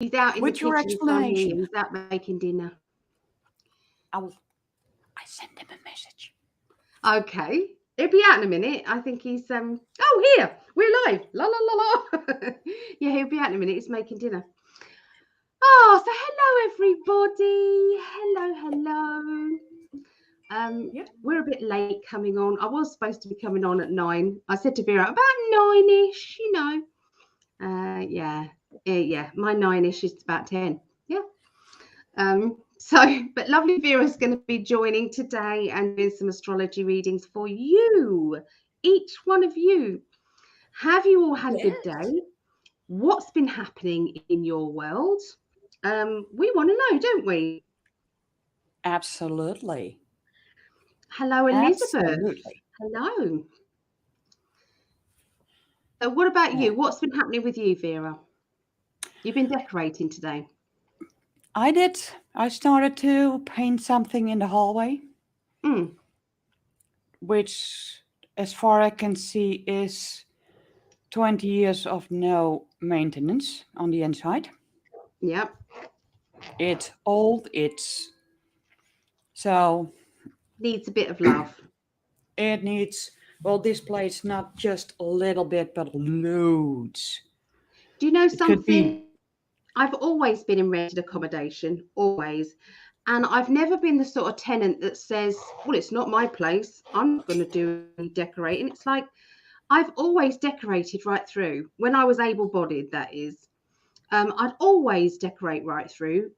He's out in With the your kitchen. So I hear explanation. him. He's out making dinner. I sent him a message. Okay. He'll be out in a minute. I think he's oh, here. We're live. La la la la. Yeah, he'll be out in a minute. He's making dinner. Oh, so hello everybody. Hello. We're a bit late coming on. I was supposed to be coming on at 9. I said to Vera about 9ish, you know. Yeah. My 9ish is about 10. Yeah. But lovely Vera's going to be joining today and doing some astrology readings for you, each one of you. Have you all had a good day? What's been happening in your world? We want to know, don't we? Absolutely. Hello, Elizabeth. Absolutely. Hello. So what about you? What's been happening with you, Vera? You've been decorating today. I did. I started to paint something in the hallway, which, as far as I can see, is 20 years of no maintenance on the inside. Yep. It's old. So needs a bit of love. It needs, well, this place, not just a little bit, but loads. Do you know something? I've always been in rented accommodation, always. And I've never been the sort of tenant that says, well, it's not my place. I'm not going to do any decorating. It's like, I've always decorated right through. When I was able-bodied, that is. I'd always decorate right through,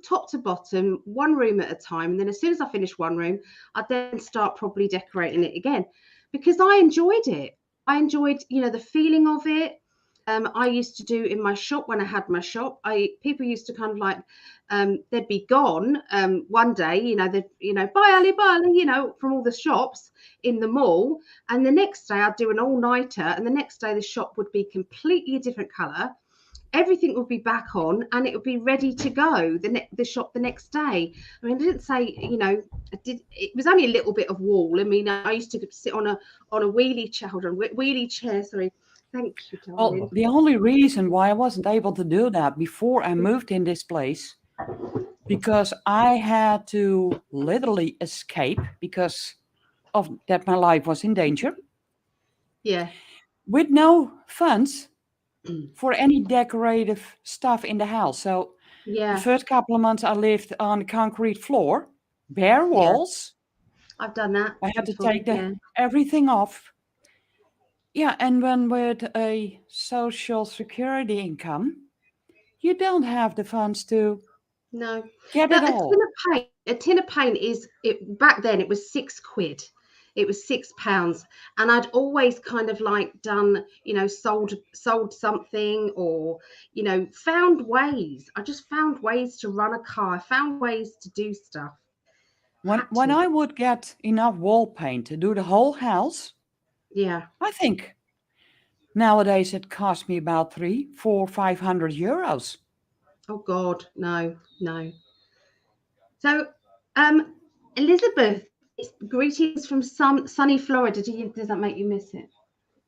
top to bottom, one room at a time. And then as soon as I finished one room, I'd then start probably decorating it again because I enjoyed it. I enjoyed, the feeling of it. I used to do in my shop when I had my shop. People used to kind of like, they'd be gone one day, bye Ali, from all the shops in the mall. And the next day I'd do an all-nighter, and the next day the shop would be completely a different colour. Everything would be back on and it would be ready to go the shop the next day. I mean, I didn't say, it was only a little bit of wall. I mean, I used to sit on a wheelie chair, sorry. Thank you, darling. Well, the only reason why I wasn't able to do that before I moved in this place, because I had to literally escape because of that my life was in danger. Yeah. With no funds for any decorative stuff in the house. So the first couple of months I lived on the concrete floor, bare walls. I've done that. I had to take everything off. Yeah, and when with a social security income, you don't have the funds to get it all. A tin of paint back then it was £6. It was £6, and I'd always kind of like done, sold something or, found ways. I just found ways to run a car. I found ways to do stuff. When I would get enough wall paint to do the whole house, I think nowadays it cost me about 300, 400, 500 euros. Oh God, no. So, Elizabeth, greetings from sunny Florida. Does that make you miss it?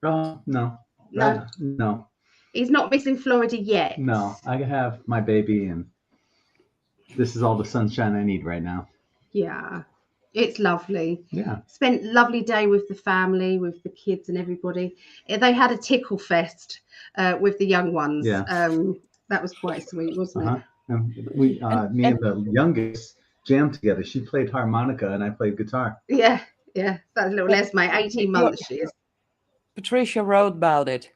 Oh, no. No. He's not missing Florida yet. No, I have my baby, and this is all the sunshine I need right now. Yeah, it's lovely. Yeah. Spent a lovely day with the family, with the kids and everybody. They had a tickle fest with the young ones. Yeah. That was quite sweet, wasn't it? And me and the youngest jammed together. She played harmonica and I played guitar. Yeah. That's little Esme, 18 months she is. Patricia wrote about it.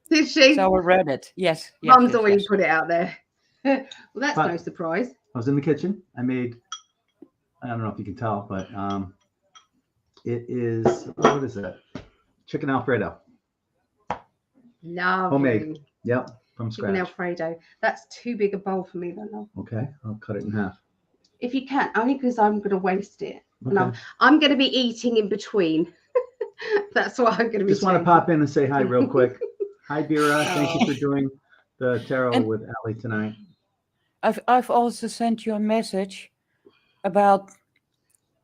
Did she? So I read it. Yes. Mum's already put it out there. Well, that's no surprise. I was in the kitchen. I made, I don't know if you can tell, but it is, what is that? Chicken Alfredo. Lovely. Homemade. Yep. From scratch. Chicken Alfredo. That's too big a bowl for me, though, love. Okay. I'll cut it in half. If you can, only because I'm going to waste it. Okay. And I'm going to be eating in between. That's what I'm going to be Just want to pop in and say hi real quick. Hi, Vera. Thank you for doing the tarot with Ali tonight. I've also sent you a message about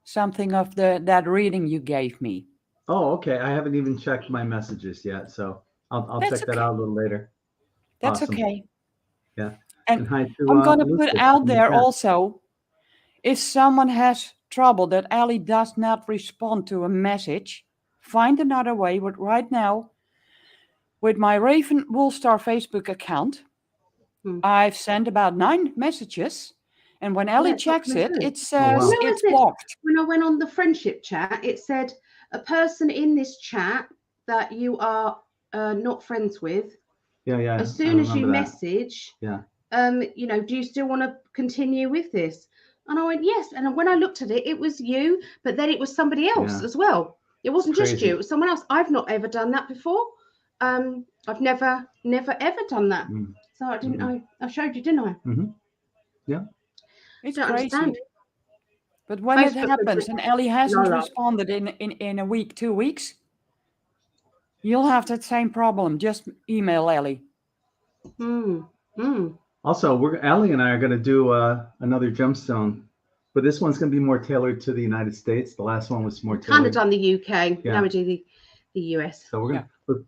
something of that reading you gave me. Oh, okay. I haven't even checked my messages yet, so I'll check that out a little later. That's awesome. Okay. Yeah. And hi to I'm going to put Elizabeth out in the there chat. also, if someone has trouble that Ali does not respond to a message, find another way. But right now, with my Raven Woolstar Facebook account, I've sent about 9 messages. And when Ali checks it, it says it's blocked. When I went on the friendship chat, it said a person in this chat that you are not friends with. Yeah. As soon as you message, you know, do you still want to continue with this? And I went, yes. And when I looked at it, it was you, but then it was somebody else as well. It wasn't just you, it was someone else. I've not ever done that before. I've never ever done that. So I didn't know. I showed you, didn't I? Yeah. It's crazy. But when it happens and Ali hasn't responded in a week, 2 weeks, you'll have that same problem. Just email Ali. Also, Ali and I are going to do another gemstone, but this one's going to be more tailored to the United States. The last one was more tailored. Kind of done the UK. Now we do the US. So we're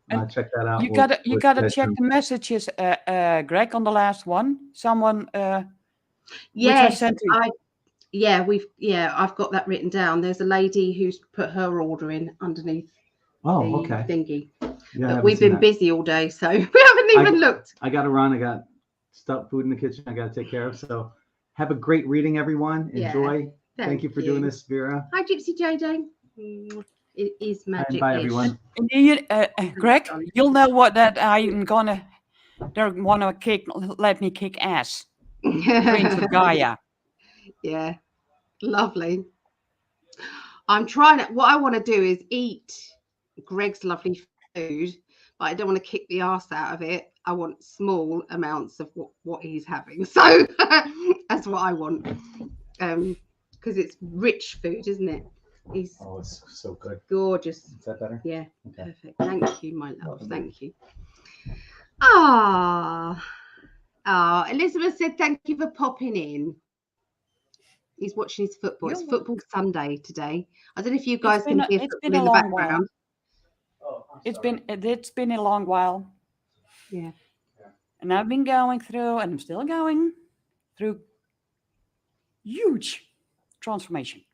going to check that out. You gotta check the messages, Greg, on the last one. Someone yes, I've got that written down. There's a lady who's put her order in underneath the thingy. Yeah, we've been busy all day, so we haven't even looked. I got to run. I got stuff, food in the kitchen I got to take care of. So have a great reading, everyone. Enjoy. Thank you for doing this, Vera. Hi, Gypsy JJ. It is magic. And bye, everyone. Greg, you'll know what that I'm gonna. They're wanna let me kick ass. Prince of Gaia. Yeah, lovely. I'm trying to. What I want to do is eat Greg's lovely food, but I don't want to kick the ass out of it. I want small amounts of what he's having. So that's what I want. Because it's rich food, isn't it? It's so good. Gorgeous. Is that better? Yeah, okay. Perfect. Thank you, my love. Welcome. Thank you. Elizabeth said thank you for popping in. He's watching his football. It's football Sunday today. I don't know if you guys can hear football in the background. It's been a long while. Yeah. And I've been going through, and I'm still going through, huge transformation.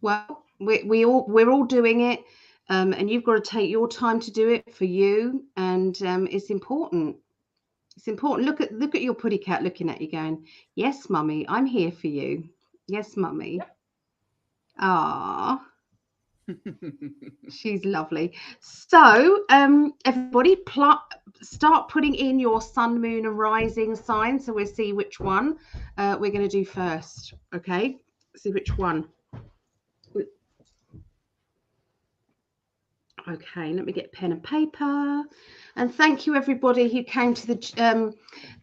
Well, we're all doing it, and you've got to take your time to do it for you, and it's important. It's important. Look at your putty cat looking at you, going, "Yes, mummy, I'm here for you. Yes, mummy." Ah. She's lovely. So everybody start putting in your sun, moon and rising sign, so we'll see which one we're going to do first. Okay, see which one. Okay, let me get pen and paper. And thank you everybody who came to the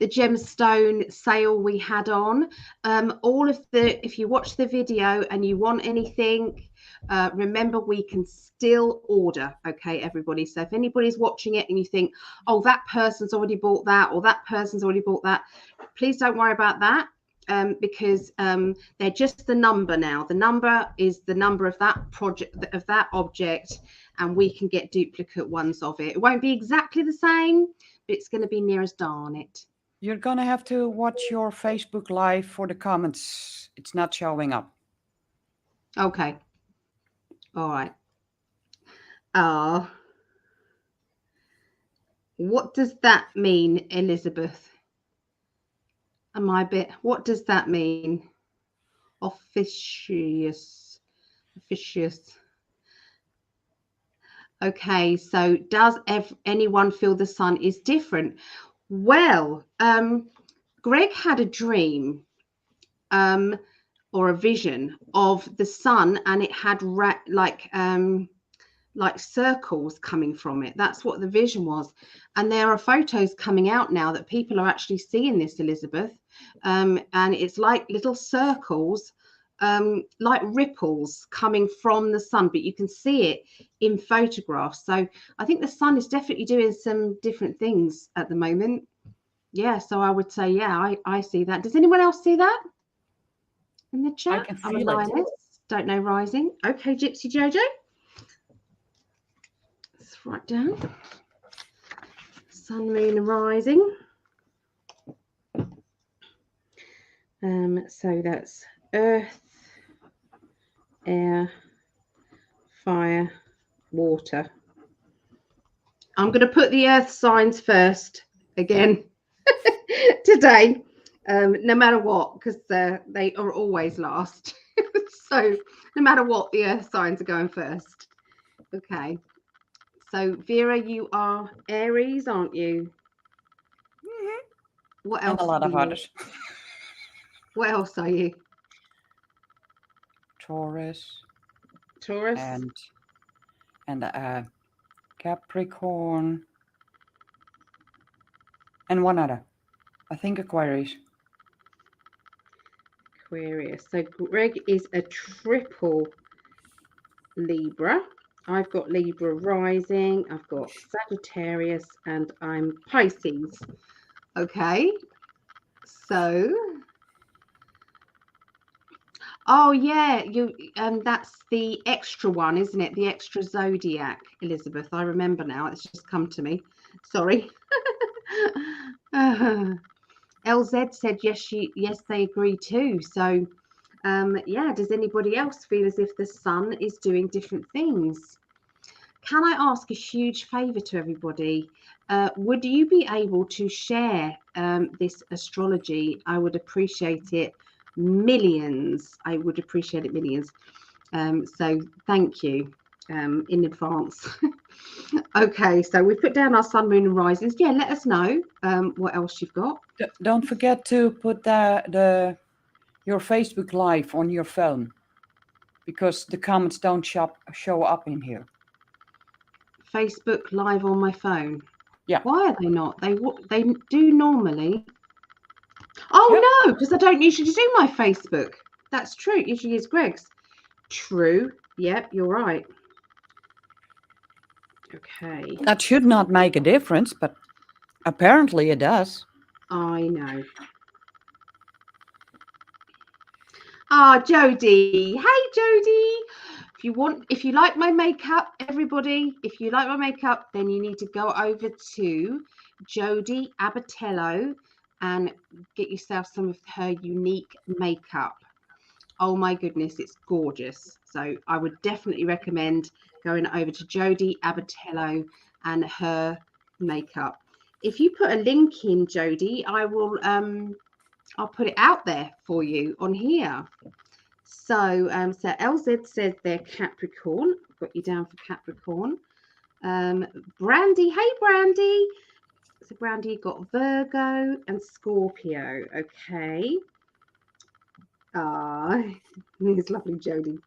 gemstone sale we had on. If you watch the video and you want anything, remember we can still order. Okay, everybody. So if anybody's watching it and you think, oh, that person's already bought that, or that person's already bought that, please don't worry about that. Because they're just the number now. The number is the number of that project, of that object, and we can get duplicate ones of it. It won't be exactly the same, but it's going to be near as darn it. You're going to have to watch your Facebook Live for the comments. It's not showing up. Okay. All right. What does that mean, Elizabeth? Am I a bit? What does that mean? Officious. Okay, so does anyone feel the sun is different? Well, Greg had a dream or a vision of the sun, and it had like circles coming from it. That's what the vision was. And there are photos coming out now that people are actually seeing this, Elizabeth. And it's like little circles, like ripples coming from the sun, but you can see it in photographs. So I think the sun is definitely doing some different things at the moment. Yeah, so I would say, yeah, I see that. Does anyone else see that in the chat? I can feel it. Don't know rising. Okay, Gypsy Jojo. Let's write down sun, moon and rising. So that's earth, air, fire, water. I'm going to put the earth signs first again today, no matter what, because they are always last. So no matter what, the earth signs are going first. Okay. So Vera, you are Aries, aren't you? Mm-hmm. What else? And a lot of others. What else are you? Taurus. Taurus. And Capricorn. And one other. I think Aquarius. Aquarius. So Greg is a triple Libra. I've got Libra rising, I've got Sagittarius, and I'm Pisces. Okay. So oh yeah, that's the extra one, isn't it? The extra zodiac, Elizabeth. I remember now. It's just come to me. Sorry. LZ said yes, yes, they agree too. So yeah, does anybody else feel as if the sun is doing different things? Can I ask a huge favor to everybody? Would you be able to share this astrology? I would appreciate it millions. I would appreciate it millions. So thank you in advance. Okay, so we put down our sun, moon, and risings. Yeah, let us know what else you've got. Don't forget to put your Facebook Live on your phone, because the comments don't show up in here. Facebook Live on my phone. Yeah. Why are they not? They do normally. Oh no, because I don't usually do my Facebook. That's true. It usually is Greg's. True. Yep, you're right. Okay. That should not make a difference, but apparently it does. I know. Ah, Jody. Hey, Jody. If you like my makeup, everybody, if you like my makeup, then you need to go over to Jody Abatello and get yourself some of her unique makeup. Oh my goodness, it's gorgeous. So I would definitely recommend going over to Jody Abatello and her makeup. If you put a link in, Jody, I will I'll put it out there for you on here. So so LZ says they're Capricorn. I've got you down for Capricorn. Brandy, hey Brandy. So Brandy got Virgo and Scorpio. Okay. Ah, it's lovely, Jody.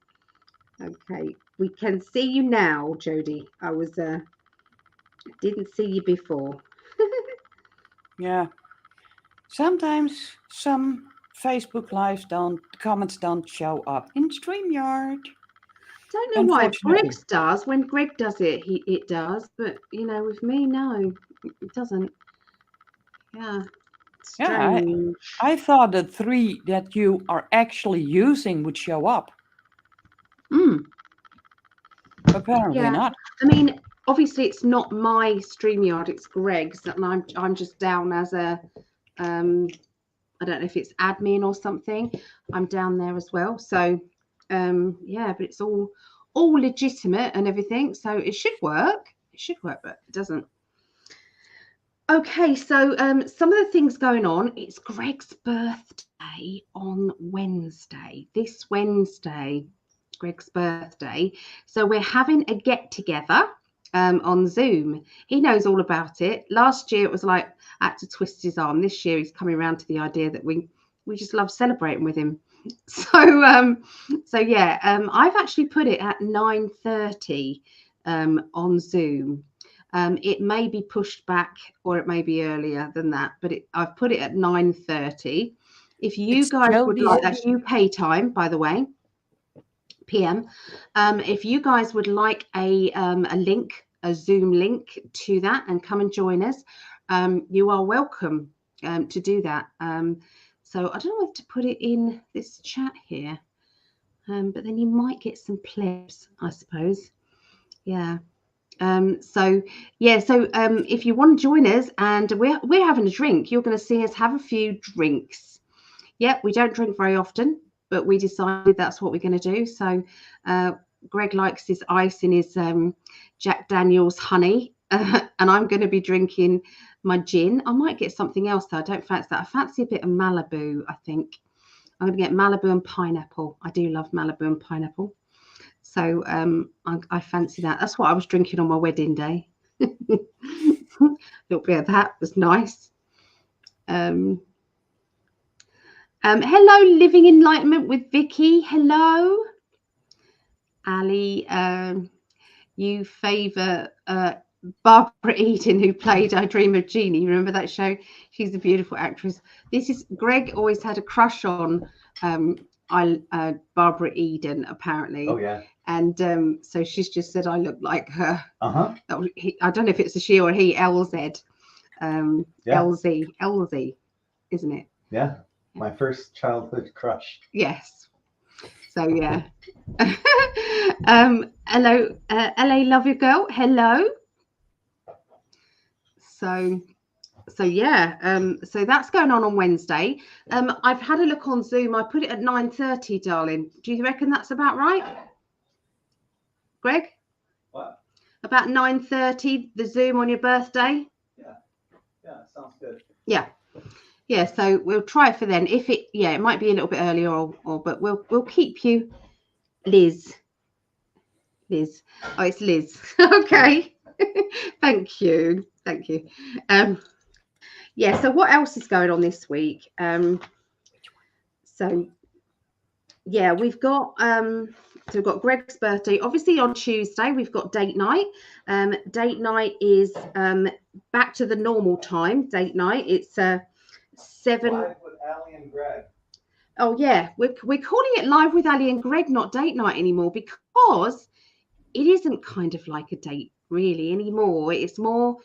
Okay, we can see you now, Jody. I was didn't see you before. Yeah. Sometimes some Facebook Lives comments don't show up in StreamYard. Don't know why Greg's does. When Greg does it, it does. But you know, with me, no, it doesn't. Yeah. Strange. Yeah, I thought the 3 that you are actually using would show up. Apparently not. I mean, obviously it's not my StreamYard, it's Greg's, and I'm just down as a I don't know if it's admin or something. I'm down there as well. So yeah, but it's all legitimate and everything. So it should work. It should work, but it doesn't. Okay, so some of the things going on. It's Greg's birthday on Wednesday. This Wednesday, Greg's birthday. So we're having a get together on Zoom. He knows all about it. Last year it was like I had to twist his arm. This year he's coming around to the idea that we just love celebrating with him. So yeah, I've actually put it at 9:30 on Zoom. It may be pushed back or it may be earlier than that, but I've put it at 9:30. If you guys would like, that's UK time, by the way, PM. If you guys would like a link, a Zoom link to that, and come and join us, you are welcome to do that. So I don't know whether to put it in this chat here, but then you might get some clips, I suppose. Yeah. So yeah, so if you want to join us and we're having a drink, you're going to see us have a few drinks. Yeah, we don't drink very often, but we decided that's what we're going to do. So Greg likes his ice in his Jack Daniel's honey, and I'm going to be drinking my gin. I might get something else though. I don't fancy that. I fancy a bit of Malibu, I think. I'm going to get Malibu and pineapple. I do love Malibu and pineapple. So I fancy that. That's what I was drinking on my wedding day. A little bit of that was nice. Hello, Living Enlightenment with Vicky. Hello. Ali, you favour Barbara Eden, who played I Dream of Jeannie. Remember that show? She's a beautiful actress. This is Greg always had a crush on Barbara Eden, apparently. Oh yeah. And so she's just said I look like her. Uh-huh. I don't know if it's a she or a he. LZ. Yeah. LZ, isn't it? Yeah. My first childhood crush. Yes. So yeah. Hello, LA love your girl. Hello. So yeah, so that's going on Wednesday. I've had a look on Zoom. I put it at 9:30, darling. Do you reckon that's about right, Greg? What? About 9:30, the Zoom on your birthday? Yeah, sounds good. Yeah, so we'll try for then. If it might be a little bit earlier or but we'll keep you. Liz. Oh, it's Liz. Okay. Thank you. Yeah, so what else is going on this week? So yeah, we've got Greg's birthday. Obviously on Tuesday we've got date night. Date night is back to the normal time. Date night. It's 7. Live with Ali and Greg. Oh yeah, we're calling it Live with Ali and Greg, not date night anymore, because it isn't kind of like a date really anymore. It's more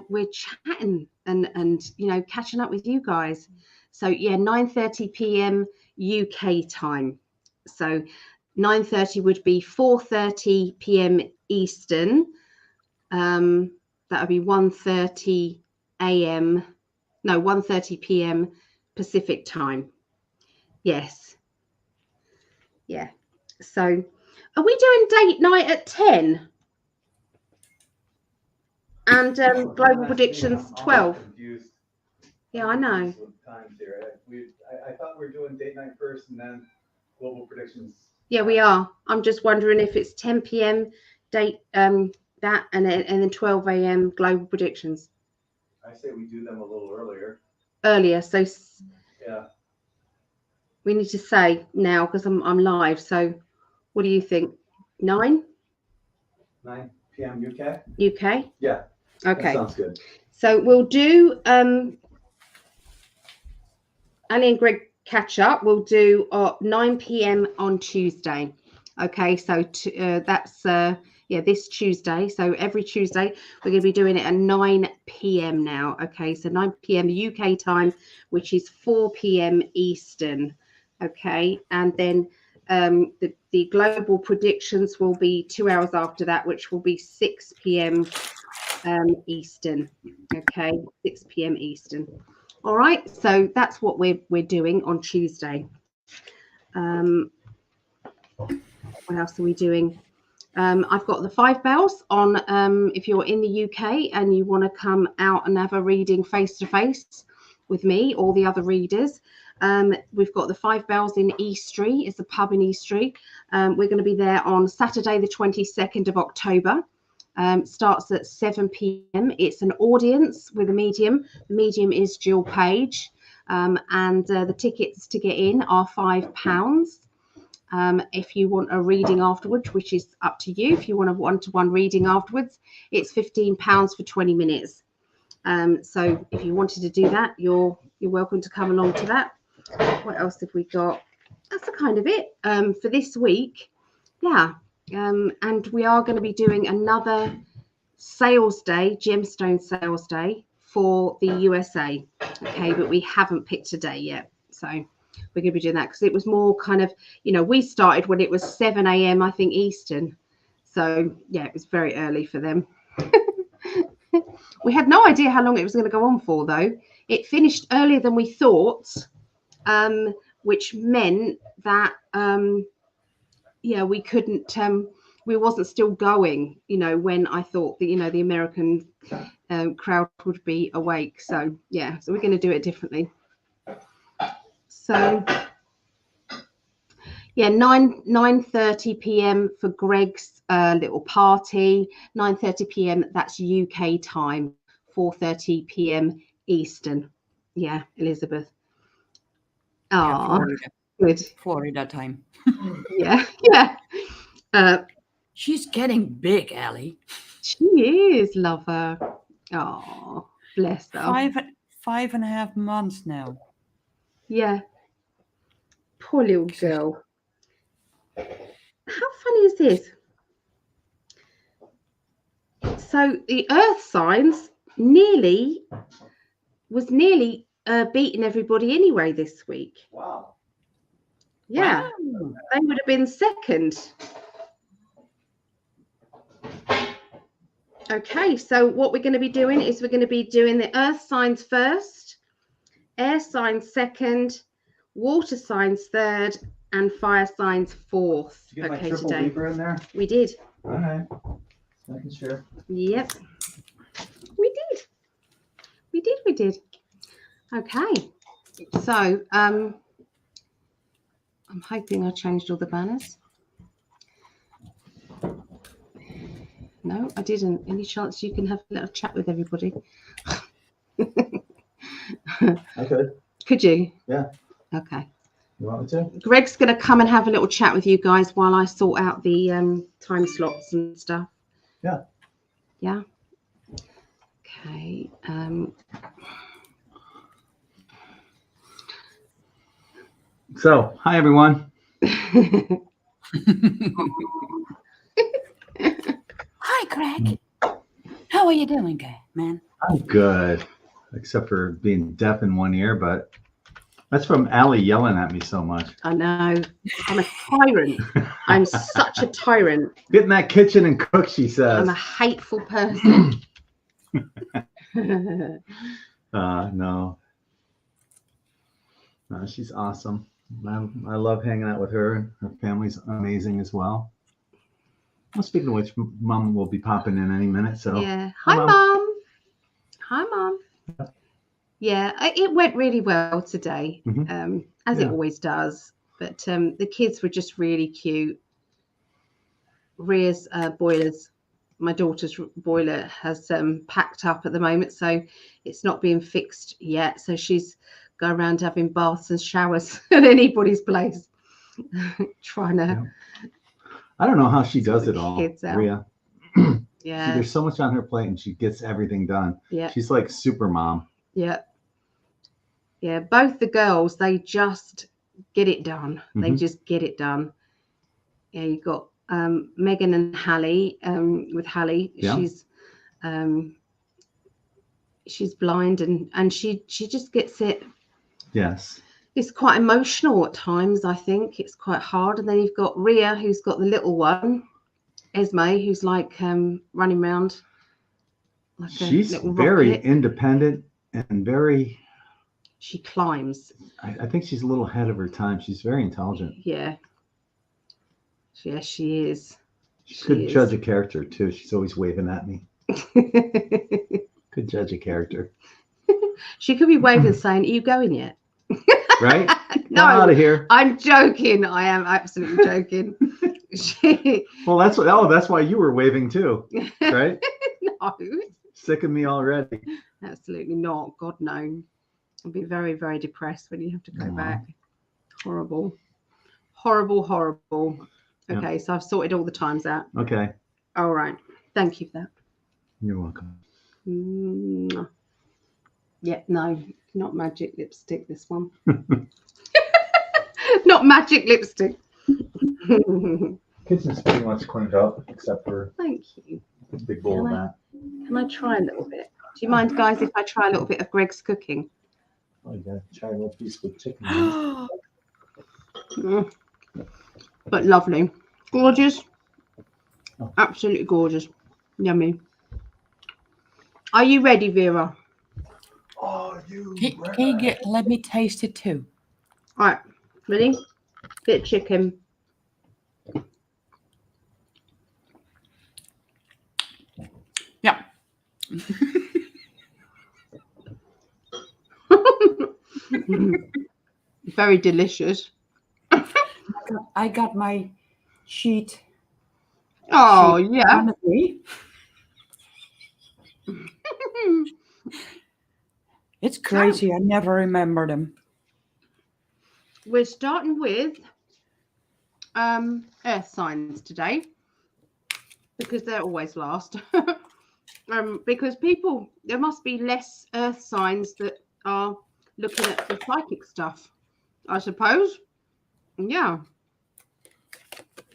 we're chatting and catching up with you guys. So yeah, 9:30 p.m. UK time. So 9:30 would be 4:30 p.m. Eastern. That would be 1:30 a.m. No, 1:30 p.m. Pacific time. Yes. Yeah. So are we doing date night at 10? And global predictions 12. Yeah, I know. Times here. I thought we were doing date night first and then global predictions. Yeah, we are. I'm just wondering if it's 10 p.m. date that and then 12 a.m. global predictions. I say we do them a little earlier. So Yeah. we need to say now because I'm live. So what do you think? 9 p.m. UK? UK? Yeah. Okay. That sounds good. So we'll do Ali and Greg catch up. We'll do 9 p.m. on Tuesday. Okay, so that's this Tuesday. So every Tuesday we're going to be doing it at 9 p.m. now. Okay, so 9 p.m. UK time, which is 4 p.m. Eastern. Okay, and then the global predictions will be 2 hours after that, which will be 6 p.m. Eastern. Okay, 6 p.m. Eastern. All right, so that's what we're doing on Tuesday. What else are we doing? I've got the 5 bells on. If you're in the UK and you want to come out and have a reading face to face with me or the other readers, we've got the 5 bells in Eastry. It's a pub in Eastry. We're going to be there on Saturday, the 22nd of October. Starts at 7 p.m. It's an audience with a medium. The medium is Jill Page, and the tickets to get in are £5. If you want a reading afterwards, which is up to you, if you want a one-to-one reading afterwards, it's £15 for 20 minutes. So if you wanted to do that, you're welcome to come along to that. What else have we got? That's the kind of it for this week. Yeah. And we are going to be doing another sales day, gemstone sales day for the USA. Okay, but we haven't picked a day yet. So we're going to be doing that because it was more kind of, we started when it was 7 a.m. I think Eastern. So yeah, it was very early for them. We had no idea how long it was going to go on for though. It finished earlier than we thought. which meant that yeah, we couldn't. We wasn't still going. You know, when I thought that the American crowd would be awake. So yeah, so we're going to do it differently. So yeah, 9:30 p.m. for Greg's little party. 9:30 p.m. that's UK time. 4:30 p.m. Eastern. Yeah, Elizabeth. Oh, Florida. good. Florida time. Yeah. She's getting big, Allie. She is, love her. Oh, bless her. 5.5 months now. Yeah. Poor little girl. How funny is this? So the Earth signs was nearly beating everybody anyway this week. Wow. Yeah. Wow. They would have been second. Okay, so what we're going to be doing is we're going to be doing the Earth signs first, air signs second, water signs third, and fire signs fourth. Did you get okay, my triple today Libra in there? we did. All right. Making sure. Yep, we did. Okay, so I'm hoping I changed all the banners. No, I didn't. Any chance you can have a little chat with everybody? I could. Could you? Yeah. Okay. You want me to? Greg's going to come and have a little chat with you guys while I sort out the time slots and stuff. Yeah. Yeah. Okay. So, hi everyone. Hi, Greg. How are you doing, man? I'm good, except for being deaf in one ear, but that's from Allie yelling at me so much. I know. I'm a tyrant. I'm such a tyrant. Get in that kitchen and cook, she says. I'm a hateful person. No. No, she's awesome. I love hanging out with her. Her family's amazing as well. Well, speaking of which, Mom will be popping in any minute. So yeah. Hi, Mom. Hi, Mom. Yeah, it went really well today, as it always does. But the kids were just really cute. Ria's boilers, my daughter's boiler has packed up at the moment, so it's not being fixed yet. So she's going around having baths and showers at anybody's place, trying to. Yeah. I don't know how she does it all, Ria. Yeah. There's so much on her plate, and she gets everything done. Yeah. She's like super mom. Yeah. Yeah. Both the girls, they just get it done. They just get it done. Yeah, you got Megan and Hallie. With Hallie, she's blind and she just gets it. Yes. It's quite emotional at times. I think it's quite hard. And then you've got Ria, who's got the little one, Esme, who's like running around. Like she's very independent and very. She climbs. I think she's a little ahead of her time. She's very intelligent. Yeah. Yes, she is. She could judge a character too. She's always waving at me. Could judge a character. She could be waving saying, "Are you going yet?" Right? No, out of here. I'm joking. I am absolutely joking. Well, that's why you were waving too, right? No. Sick of me already. Absolutely not. God no. I'll be very, very depressed when you have to go back. Horrible. Horrible, horrible. Okay, so I've sorted all the times out. Okay. All right. Thank you for that. You're welcome. Yeah, no, not magic lipstick, this one. Not magic lipstick. Kitchen's pretty much cleaned up, except for thank you. A big bowl of that. Can I try a little bit? Do you mind, guys, if I try a little bit of Greg's cooking? Oh, you gotta try a little piece with chicken. But lovely. Gorgeous. Absolutely gorgeous. Yummy. Are you ready, Vera? Are you ready? Let me taste it too. All right, ready? Bit of chicken. Yeah. Very delicious. I got my sheet Oh, in yeah. front of me. It's crazy. I never remember them. We're starting with earth signs today because they're always last. Because people, there must be less earth signs that are looking at the psychic stuff, I suppose. Yeah.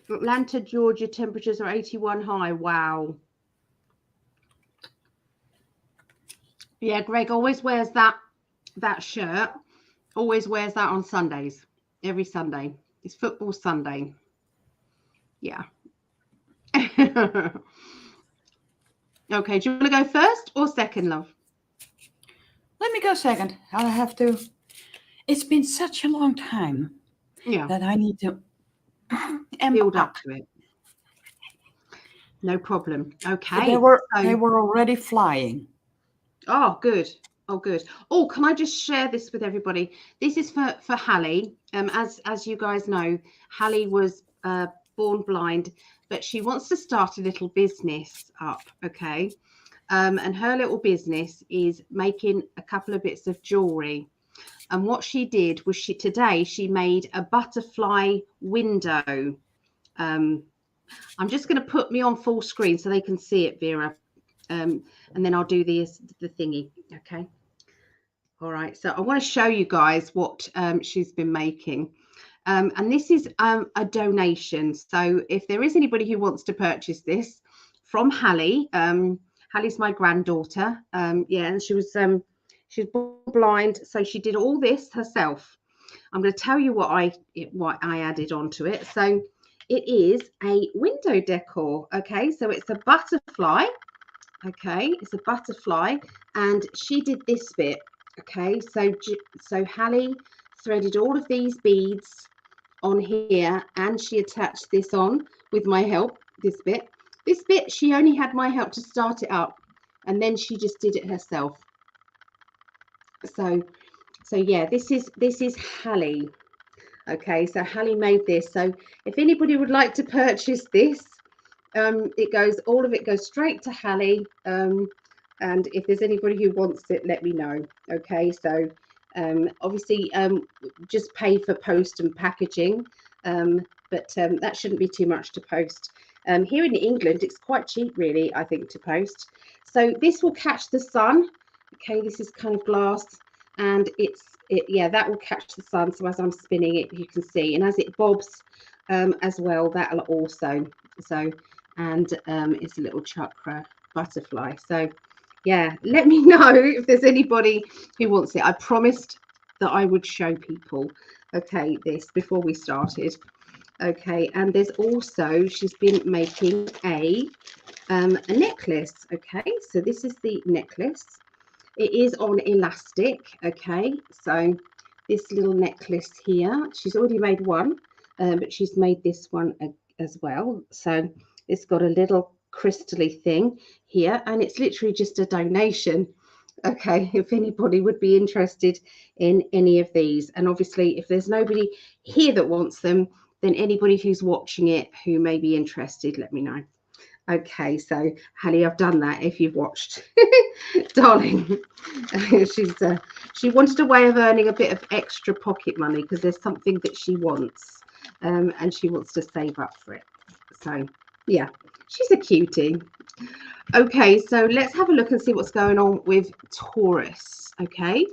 Atlanta, Georgia, temperatures are 81 high. Wow. Yeah, Greg always wears that shirt. Always wears that on Sundays. Every Sunday. It's football Sunday. Yeah. Okay, do you want to go first or second, love? Let me go second. I'll have to. It's been such a long time that I need to build up to it. No problem. Okay. They were already flying. Oh, good. Oh, good. Oh, can I just share this with everybody? This is for Hallie. As you guys know, Hallie was born blind, but she wants to start a little business up. Okay. And her little business is making a couple of bits of jewelry. And what she did was today she made a butterfly window. I'm just going to put me on full screen so they can see it, Vera. And then I'll do the thingy. Okay. All right. So I want to show you guys what she's been making. And this is a donation. So if there is anybody who wants to purchase this from Hallie, Hallie's my granddaughter. Yeah, and she's born blind, so she did all this herself. I'm going to tell you what I added onto it. So it is a window decor. Okay, so it's a butterfly. Okay, it's a butterfly, and she did this bit. Okay, so Hallie threaded all of these beads on here, and she attached this on with my help. This bit she only had my help to start it up, and then she just did it herself. So yeah, this is Hallie. Okay, so Hallie made this. So if anybody would like to purchase this, all of it goes straight to Hallie. And if there's anybody who wants it, let me know. Okay, so obviously just pay for post and packaging, but that shouldn't be too much to post. Here in England, it's quite cheap, really, I think, to post. So this will catch the sun. Okay, this is kind of glass, and yeah, that will catch the sun. So as I'm spinning it, you can see, and as it bobs as well, that'll also. So, and it's a little chakra butterfly. So yeah, let me know if there's anybody who wants it. I promised that I would show people, okay, this before we started. Okay, and there's also, she's been making a necklace. Okay, so this is the necklace. It is on elastic. Okay, so this little necklace here, she's already made one, but she's made this one as well. So it's got a little crystally thing here, and it's literally just a donation. Okay, if anybody would be interested in any of these, and obviously if there's nobody here that wants them, then anybody who's watching it who may be interested, let me know. Okay, so Hallie, I've done that if you've watched. Darling, she wanted a way of earning a bit of extra pocket money because there's something that she wants, and she wants to save up for it. So yeah, she's a cutie. Okay, so let's have a look and see what's going on with Taurus. Okay,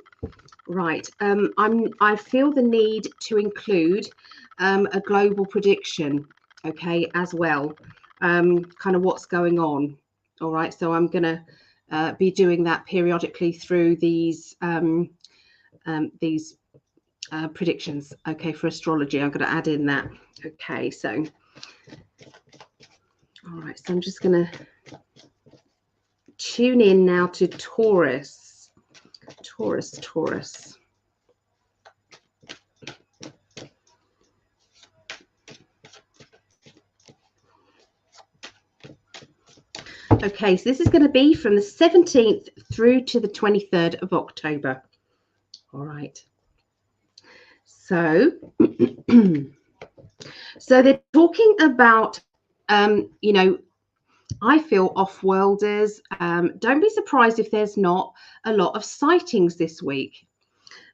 right. I feel the need to include a global prediction. Okay, as well. Kind of what's going on. All right, so I'm gonna be doing that periodically through these predictions. Okay, for astrology, I'm going to add in that. Okay, so all right, so I'm just going to tune in now to Taurus. Okay, so this is going to be from the 17th through to the 23rd of October. All right. So, so they're talking about, you know, I feel off-worlders. Don't be surprised if there's not a lot of sightings this week,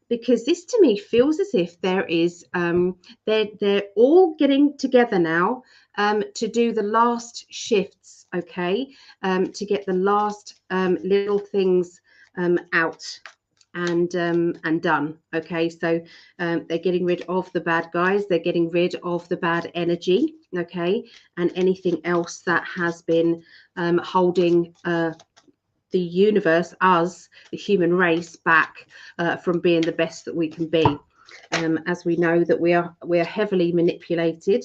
because this to me feels as if there is, they're all getting together now to do the last shifts, okay, to get the last little things out and done. Okay, so they're getting rid of the bad guys, they're getting rid of the bad energy, okay, and anything else that has been holding the universe, us, the human race, back from being the best that we can be. As we know that we are heavily manipulated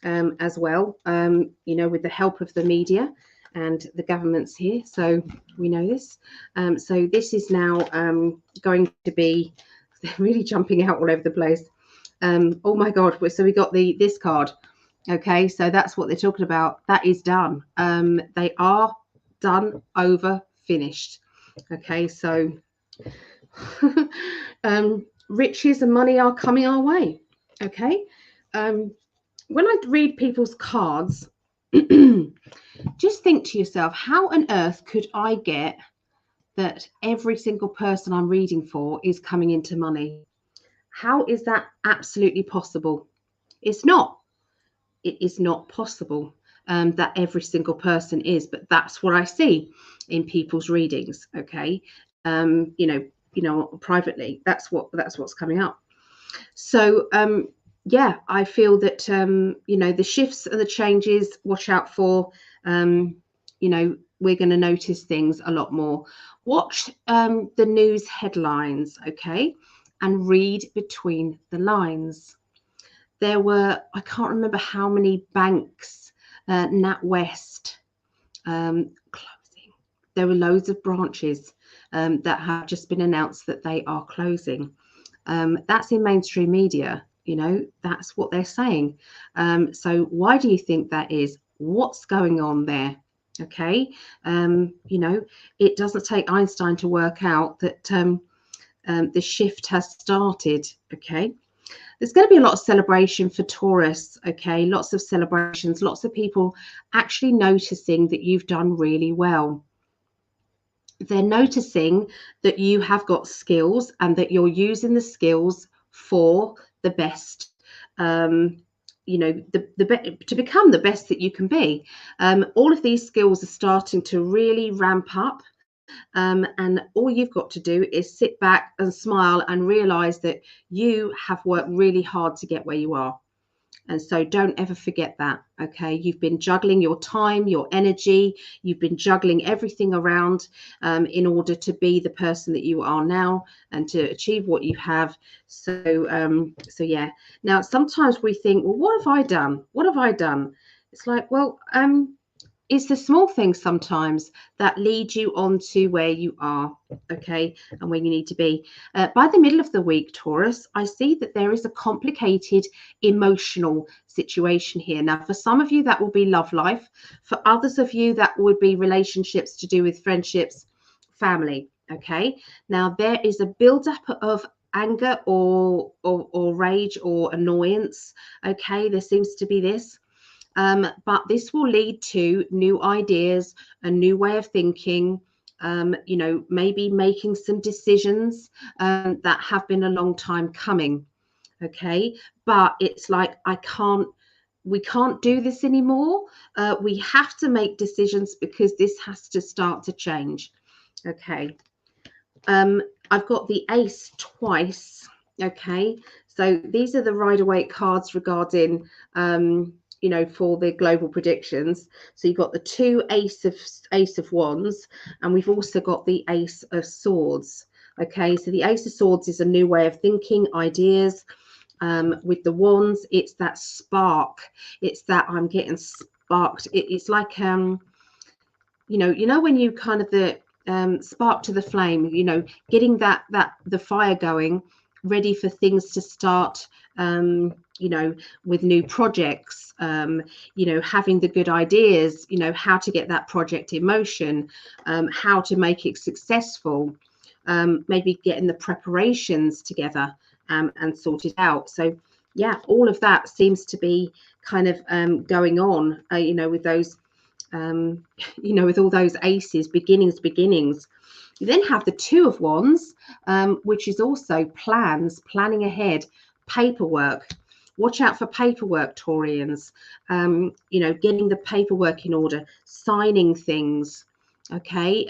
as well, you know, with the help of the media and the governments here. So we know this. So this is now going to be, they're really jumping out all over the place. Oh my God. So we got this card. Okay, so that's what they're talking about. That is done. They are done, over, finished. Okay, so riches and money are coming our way. Okay, when I read people's cards, just think to yourself, how on earth could I get that every single person I'm reading for is coming into money? How is that absolutely possible? It's not. It is not possible that every single person is, but that's what I see in people's readings. Okay, you know, privately, that's what's coming up. So yeah, I feel that you know, the shifts and the changes, watch out for. You know, we're going to notice things a lot more. Watch the news headlines, okay, and read between the lines. There were, I can't remember how many banks, NatWest, closing. There were loads of branches that have just been announced that they are closing. That's in mainstream media, you know, that's what they're saying. So why do you think that is? What's going on there? Okay, you know, it doesn't take Einstein to work out that the shift has started. Okay. There's going to be a lot of celebration for Taurus, okay? Lots of celebrations, lots of people actually noticing that you've done really well. They're noticing that you have got skills and that you're using the skills for the best, you know, to become the best that you can be. All of these skills are starting to really ramp up. And all you've got to do is sit back and smile and realize that you have worked really hard to get where you are. And so don't ever forget that. Okay, you've been juggling your time, your energy, you've been juggling everything around in order to be the person that you are now and to achieve what you have. So so yeah, now sometimes we think, well, what have I done? What have I done? It's like, well, it's the small things sometimes that lead you on to where you are, okay, and where you need to be. By the middle of the week, Taurus, I see that there is a complicated emotional situation here. Now, for some of you, that will be love life. For others of you, that would be relationships to do with friendships, family, okay? Now, there is a build-up of anger or rage or annoyance, okay? There seems to be this. But this will lead to new ideas, a new way of thinking, you know, maybe making some decisions that have been a long time coming. Okay, but it's like, we can't do this anymore. We have to make decisions because this has to start to change. Okay, I've got the ace twice. Okay, so these are the Rider-Waite cards regarding you know, for the global predictions. So you've got the two ace of wands, and we've also got the ace of swords. Okay, so the ace of swords is a new way of thinking, ideas. With the wands, it's that spark. It's that I'm getting sparked. It's like you know when you kind of the spark to the flame, you know, getting the fire going, ready for things to start with new projects, having the good ideas, how to get that project in motion, how to make it successful, maybe getting the preparations together and sorted out. So yeah, all of that seems to be kind of going on, with those, with all those aces, beginnings. You then have the Two of Wands, which is also planning ahead, paperwork. Watch out for paperwork, Taurians. Getting the paperwork in order, signing things. Okay.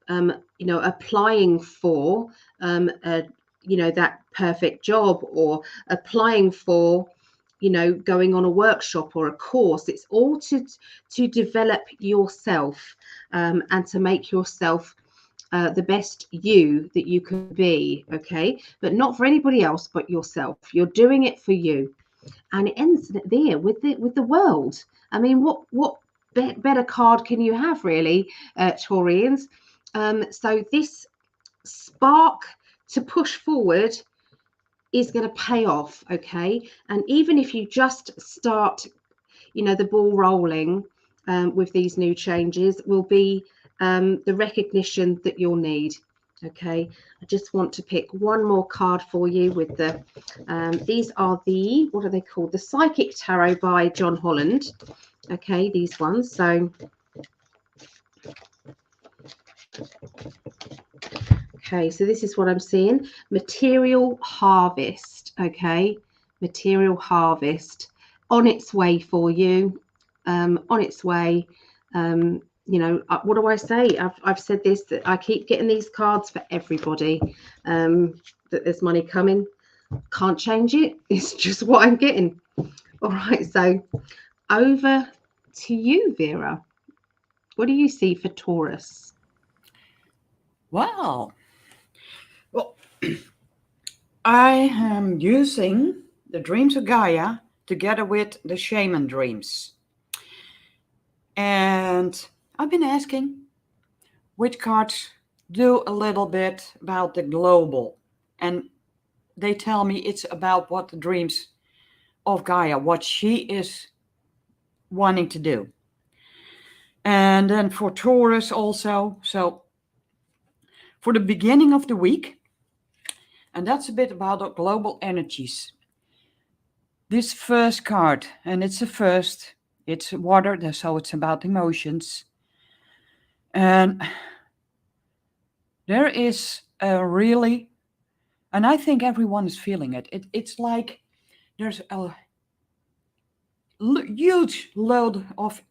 Applying for, that perfect job, or applying for, going on a workshop or a course. It's all to develop yourself, and to make yourself the best you that you can be. Okay, but not for anybody else but yourself. You're doing it for you. And it ends there with the World. I mean, what better card can you have, really, Taurians? So this spark to push forward is going to pay off. Okay, and even if you just start, the ball rolling, with these new changes, will be the recognition that you'll need. Okay, I just want to pick one more card for you with the these are the, what are they called, the Psychic Tarot by John Holland. Okay, these ones. So okay, so this is what I'm seeing: material harvest. Okay, material harvest on its way for you, on its way. What do I say? I've said this, that I keep getting these cards for everybody, that there's money coming. Can't change it. It's just what I'm getting. All right, so over to you, Vera. What do you see for Taurus? Well, I am using the Dreams of Gaia together with the Shaman Dreams. And I've been asking which cards do a little bit about the global. And they tell me it's about what the Dreams of Gaia, what she is wanting to do. And then for Taurus also, so for the beginning of the week, and that's a bit about the global energies. This first card, and it's the first, it's water, so it's about emotions. And there is a really, and I think everyone is feeling it. It's like there's a huge load of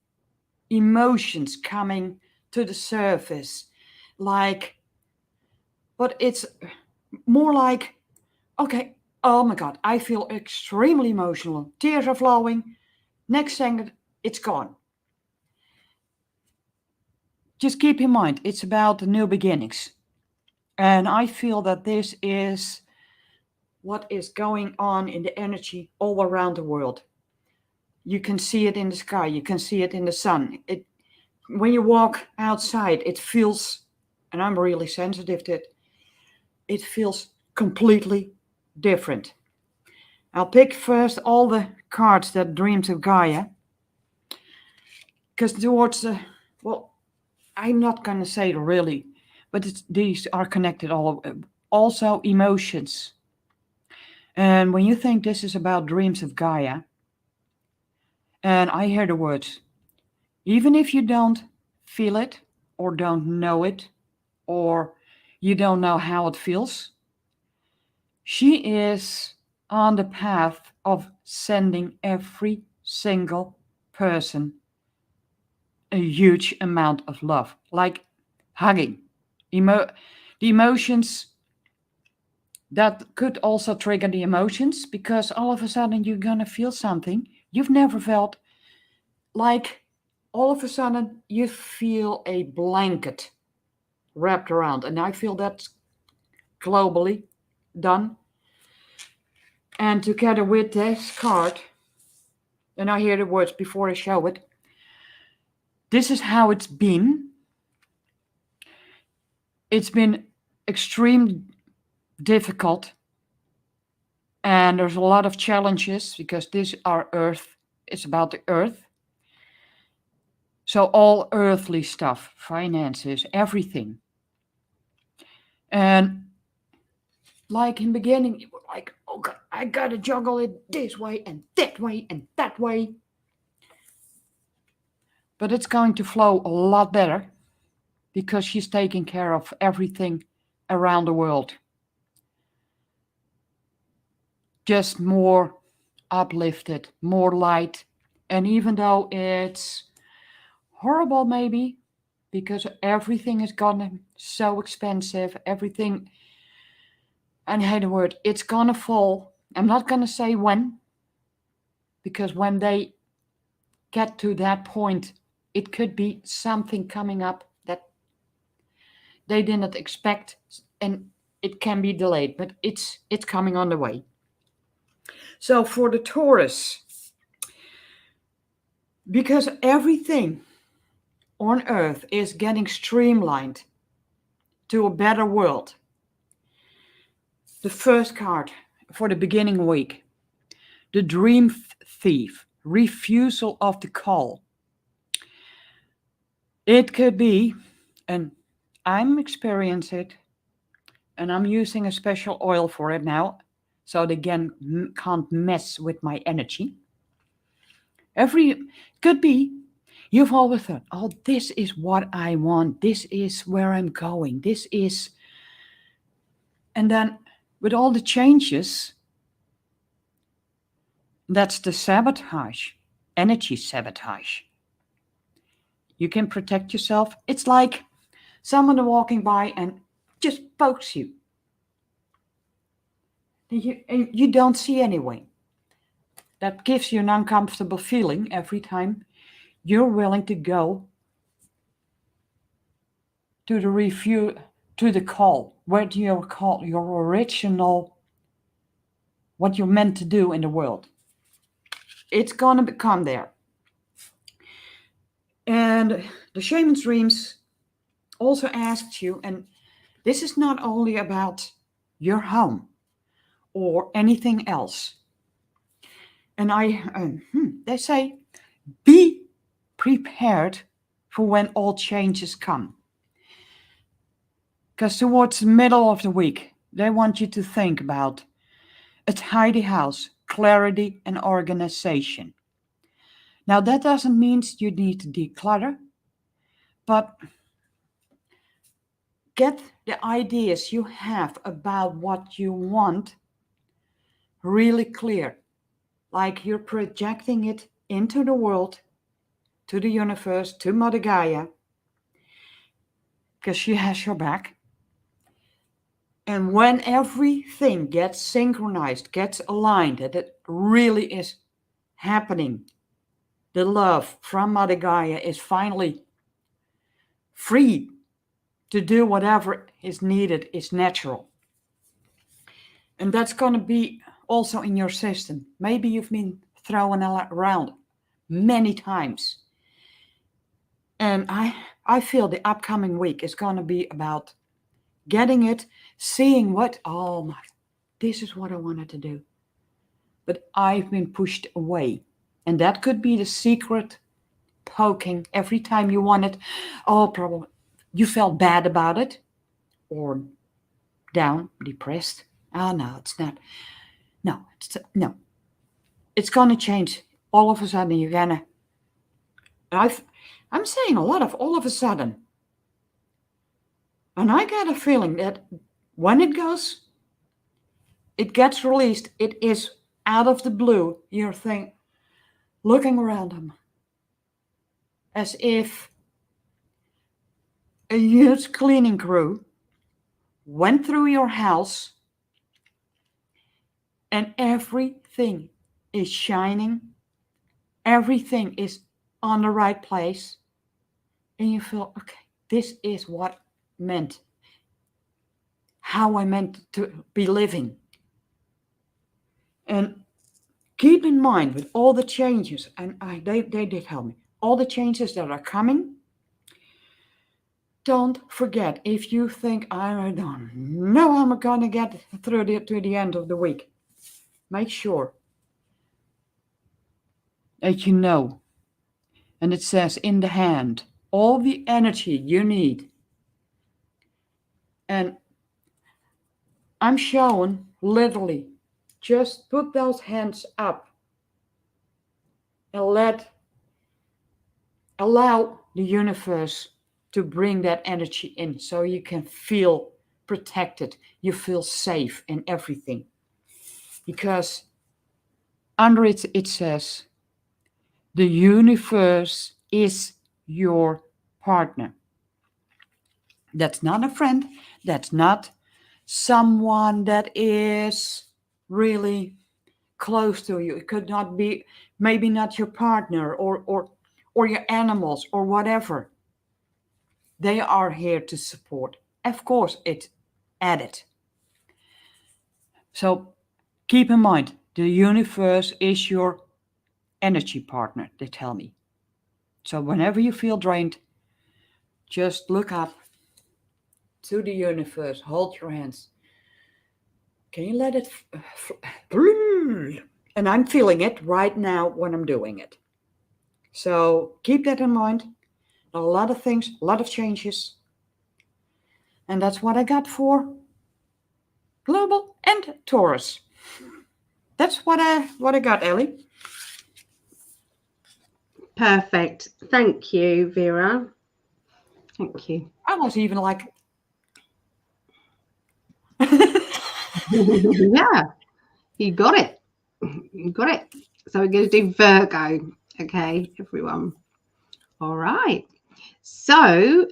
emotions coming to the surface, but it's more like, okay, oh my God, I feel extremely emotional. Tears are flowing. Next second, it's gone. Just keep in mind, it's about the new beginnings. And I feel that this is what is going on in the energy all around the world. You can see it in the sky. You can see it in the sun. When you walk outside, it feels, and I'm really sensitive to it, it feels completely different. I'll pick first all the cards that Dreams of Gaia, because towards I'm not going to say really, but these are connected also emotions. And when you think this is about Dreams of Gaia, and I hear the words, even if you don't feel it or don't know it, or you don't know how it feels, she is on the path of sending every single person a huge amount of love, like hugging. The emotions that could also trigger the emotions, because all of a sudden you're going to feel something you've never felt. Like all of a sudden you feel a blanket wrapped around, and I feel that's globally done. And together with this card, and I hear the words before I show it, this is how it's been. It's been extremely difficult And there's a lot of challenges because this our Earth. It's about the Earth. So all earthly stuff, finances, everything. And like in the beginning, it was like, oh God, I gotta juggle it this way and that way and that way. But it's going to flow a lot better because she's taking care of everything around the world. Just more uplifted, more light. And even though it's horrible maybe, because everything is gonna so expensive, everything, and I hate the word, it's gonna fall. I'm not gonna say when, because when they get to that point, it could be something coming up that they didn't expect, and it can be delayed, but it's coming on the way. So for the Taurus, because everything on Earth is getting streamlined to a better world. The first card for the beginning week, the Dream Thief, refusal of the call. It could be, and I'm experiencing it, and I'm using a special oil for it now, so they can't mess with my energy. Could be, you've always thought, oh, this is what I want, this is where I'm going, this is, and then with all the changes, that's the sabotage, energy sabotage. You can protect yourself. It's like someone walking by and just pokes you. You don't see anyway. That gives you an uncomfortable feeling every time you're willing to go to the review, to the call. Where do you call your original, what you're meant to do in the world? It's going to become there. And the shaman's dreams also asked you, and this is not only about your home or anything else. And they say, be prepared for when all changes come. Because towards the middle of the week, they want you to think about a tidy house, clarity, and organization. Now, that doesn't mean you need to declutter, but get the ideas you have about what you want really clear. Like you're projecting it into the world, to the universe, to Mother Gaia, because she has your back. And when everything gets synchronized, gets aligned, that it really is happening, the love from Mother Gaia is finally free to do whatever is needed, is natural. And that's going to be also in your system. Maybe you've been thrown around many times. And I feel the upcoming week is going to be about getting it, seeing what, oh my, this is what I wanted to do. But I've been pushed away. And that could be the secret poking every time you want it. Oh, probably you felt bad about it or down, depressed. Oh, no, it's not. No, it's going to change. All of a sudden, you're going to. I'm saying a lot of all of a sudden. And I got a feeling that when it gets released, it is out of the blue. You're looking around them as if a huge cleaning crew went through your house and everything is shining. Everything is on the right place. And you feel, okay, this is what meant, how I meant to be living. And keep in mind with all the changes, and they did help me, all the changes that are coming, don't forget, if you think, I don't know I'm going to get through to the end of the week. make sure that you know. And it says in the hand, all the energy you need. And I'm showing literally, just put those hands up and allow the universe to bring that energy in so you can feel protected. You feel safe in everything. Because under it says, the universe is your partner. That's not a friend. That's not someone that is really close to you. It could not be, maybe not your partner or your animals or whatever. They are here to support. Of course, it's added. So keep in mind, the universe is your energy partner, they tell me. So whenever you feel drained, just look up to the universe, hold your hands. Can you let it? And I'm feeling it right now when I'm doing it. So keep that in mind. A lot of things, a lot of changes. And that's what I got for Global and Taurus. That's what I got, Ellie. Perfect. Thank you, Vera. Thank you. I was even like, yeah, you got it. You got it. So we're going to do Virgo. Okay, everyone. All right. So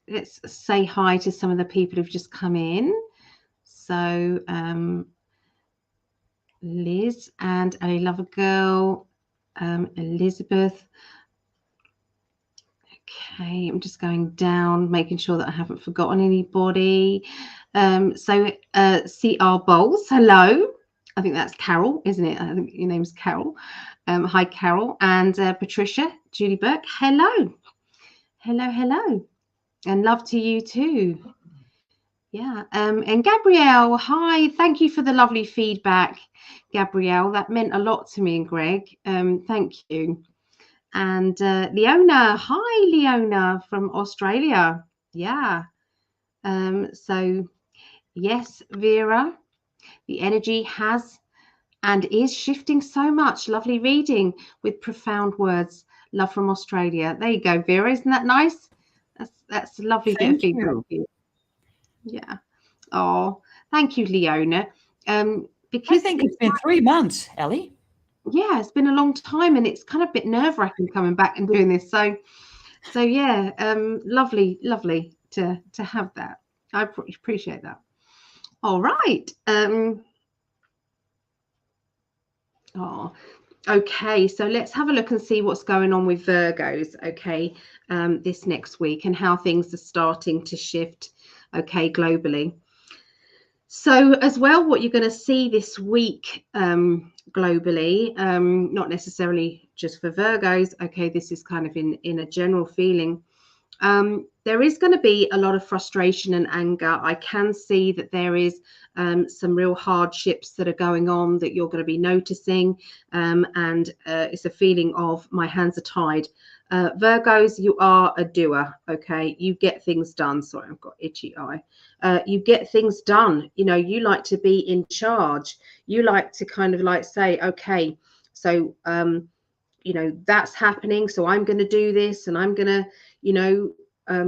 let's say hi to some of the people who've just come in. So Liz and I Love a Girl, Elizabeth. Okay, I'm just going down, making sure that I haven't forgotten anybody. So CR Bowles, hello. I think that's Carol, isn't it? I think your name's Carol. Hi, Carol. And Patricia, Julie Burke, hello. Hello. And love to you too. Yeah. And Gabrielle, hi. Thank you for the lovely feedback, Gabrielle. That meant a lot to me and Greg. Thank you. And Leona, hi, Leona from Australia. Yeah. So, yes, Vera, the energy has and is shifting so much. Lovely reading with profound words. Love from Australia. There you go, Vera. Isn't that nice? That's a lovely bit of feedback. Yeah. Oh, thank you, Leona. Because I think it's been 3 months, Ellie. Yeah, it's been a long time, and it's kind of a bit nerve-wracking coming back and doing this. So yeah, lovely to have that. I appreciate that. All right. Okay, so let's have a look and see what's going on with Virgos, okay, this next week, and how things are starting to shift, okay, globally. So as well, what you're going to see this week globally, not necessarily just for Virgos, okay, this is kind of in a general feeling. There is going to be a lot of frustration and anger. I can see that there is some real hardships that are going on that you're going to be noticing, and it's a feeling of my hands are tied. Virgos, you are a doer, okay? You get things done. Sorry, I've got itchy eye. You get things done. You know, you like to be in charge. You like to kind of like say, okay, so you know, that's happening, so I'm going to do this, and I'm going to, you know,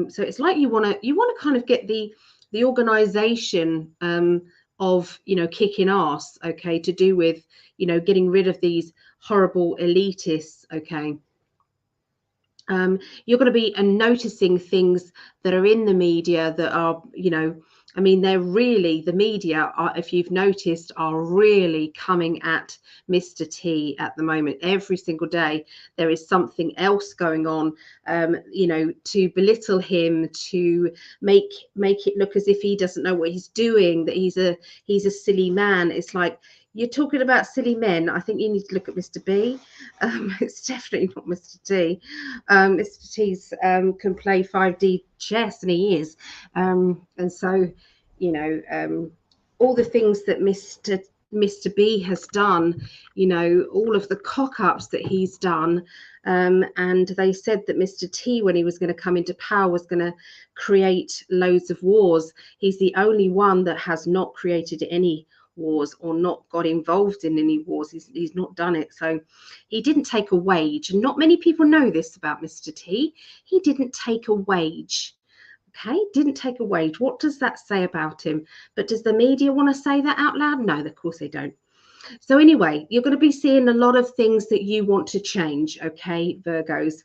so it's like you want to kind of get the organization of, you know, kicking ass, okay, to do with, you know, getting rid of these horrible elitists, okay. You're going to be noticing things that are in the media that are, you know, I mean, they're really, the media are, if you've noticed, are really coming at Mr. T at the moment. Every single day, there is something else going on, you know, to belittle him, to make it look as if he doesn't know what he's doing, that he's a silly man. It's like, you're talking about silly men. I think you need to look at Mr. B. It's definitely not Mr. T. Mr. T's can play 5D chess, and he is. And so, you know, all the things that Mr. Mr. B has done, you know, all of the cock-ups that he's done. And they said that Mr. T, when he was going to come into power, was going to create loads of wars. He's the only one that has not created any wars or not got involved in any wars. He's not done it. So he didn't take a wage. And not many people know this about Mr. T. He didn't take a wage. Okay, didn't take a wage. What does that say about him? But does the media want to say that out loud? No, of course they don't. So anyway, you're going to be seeing a lot of things that you want to change, okay, Virgos.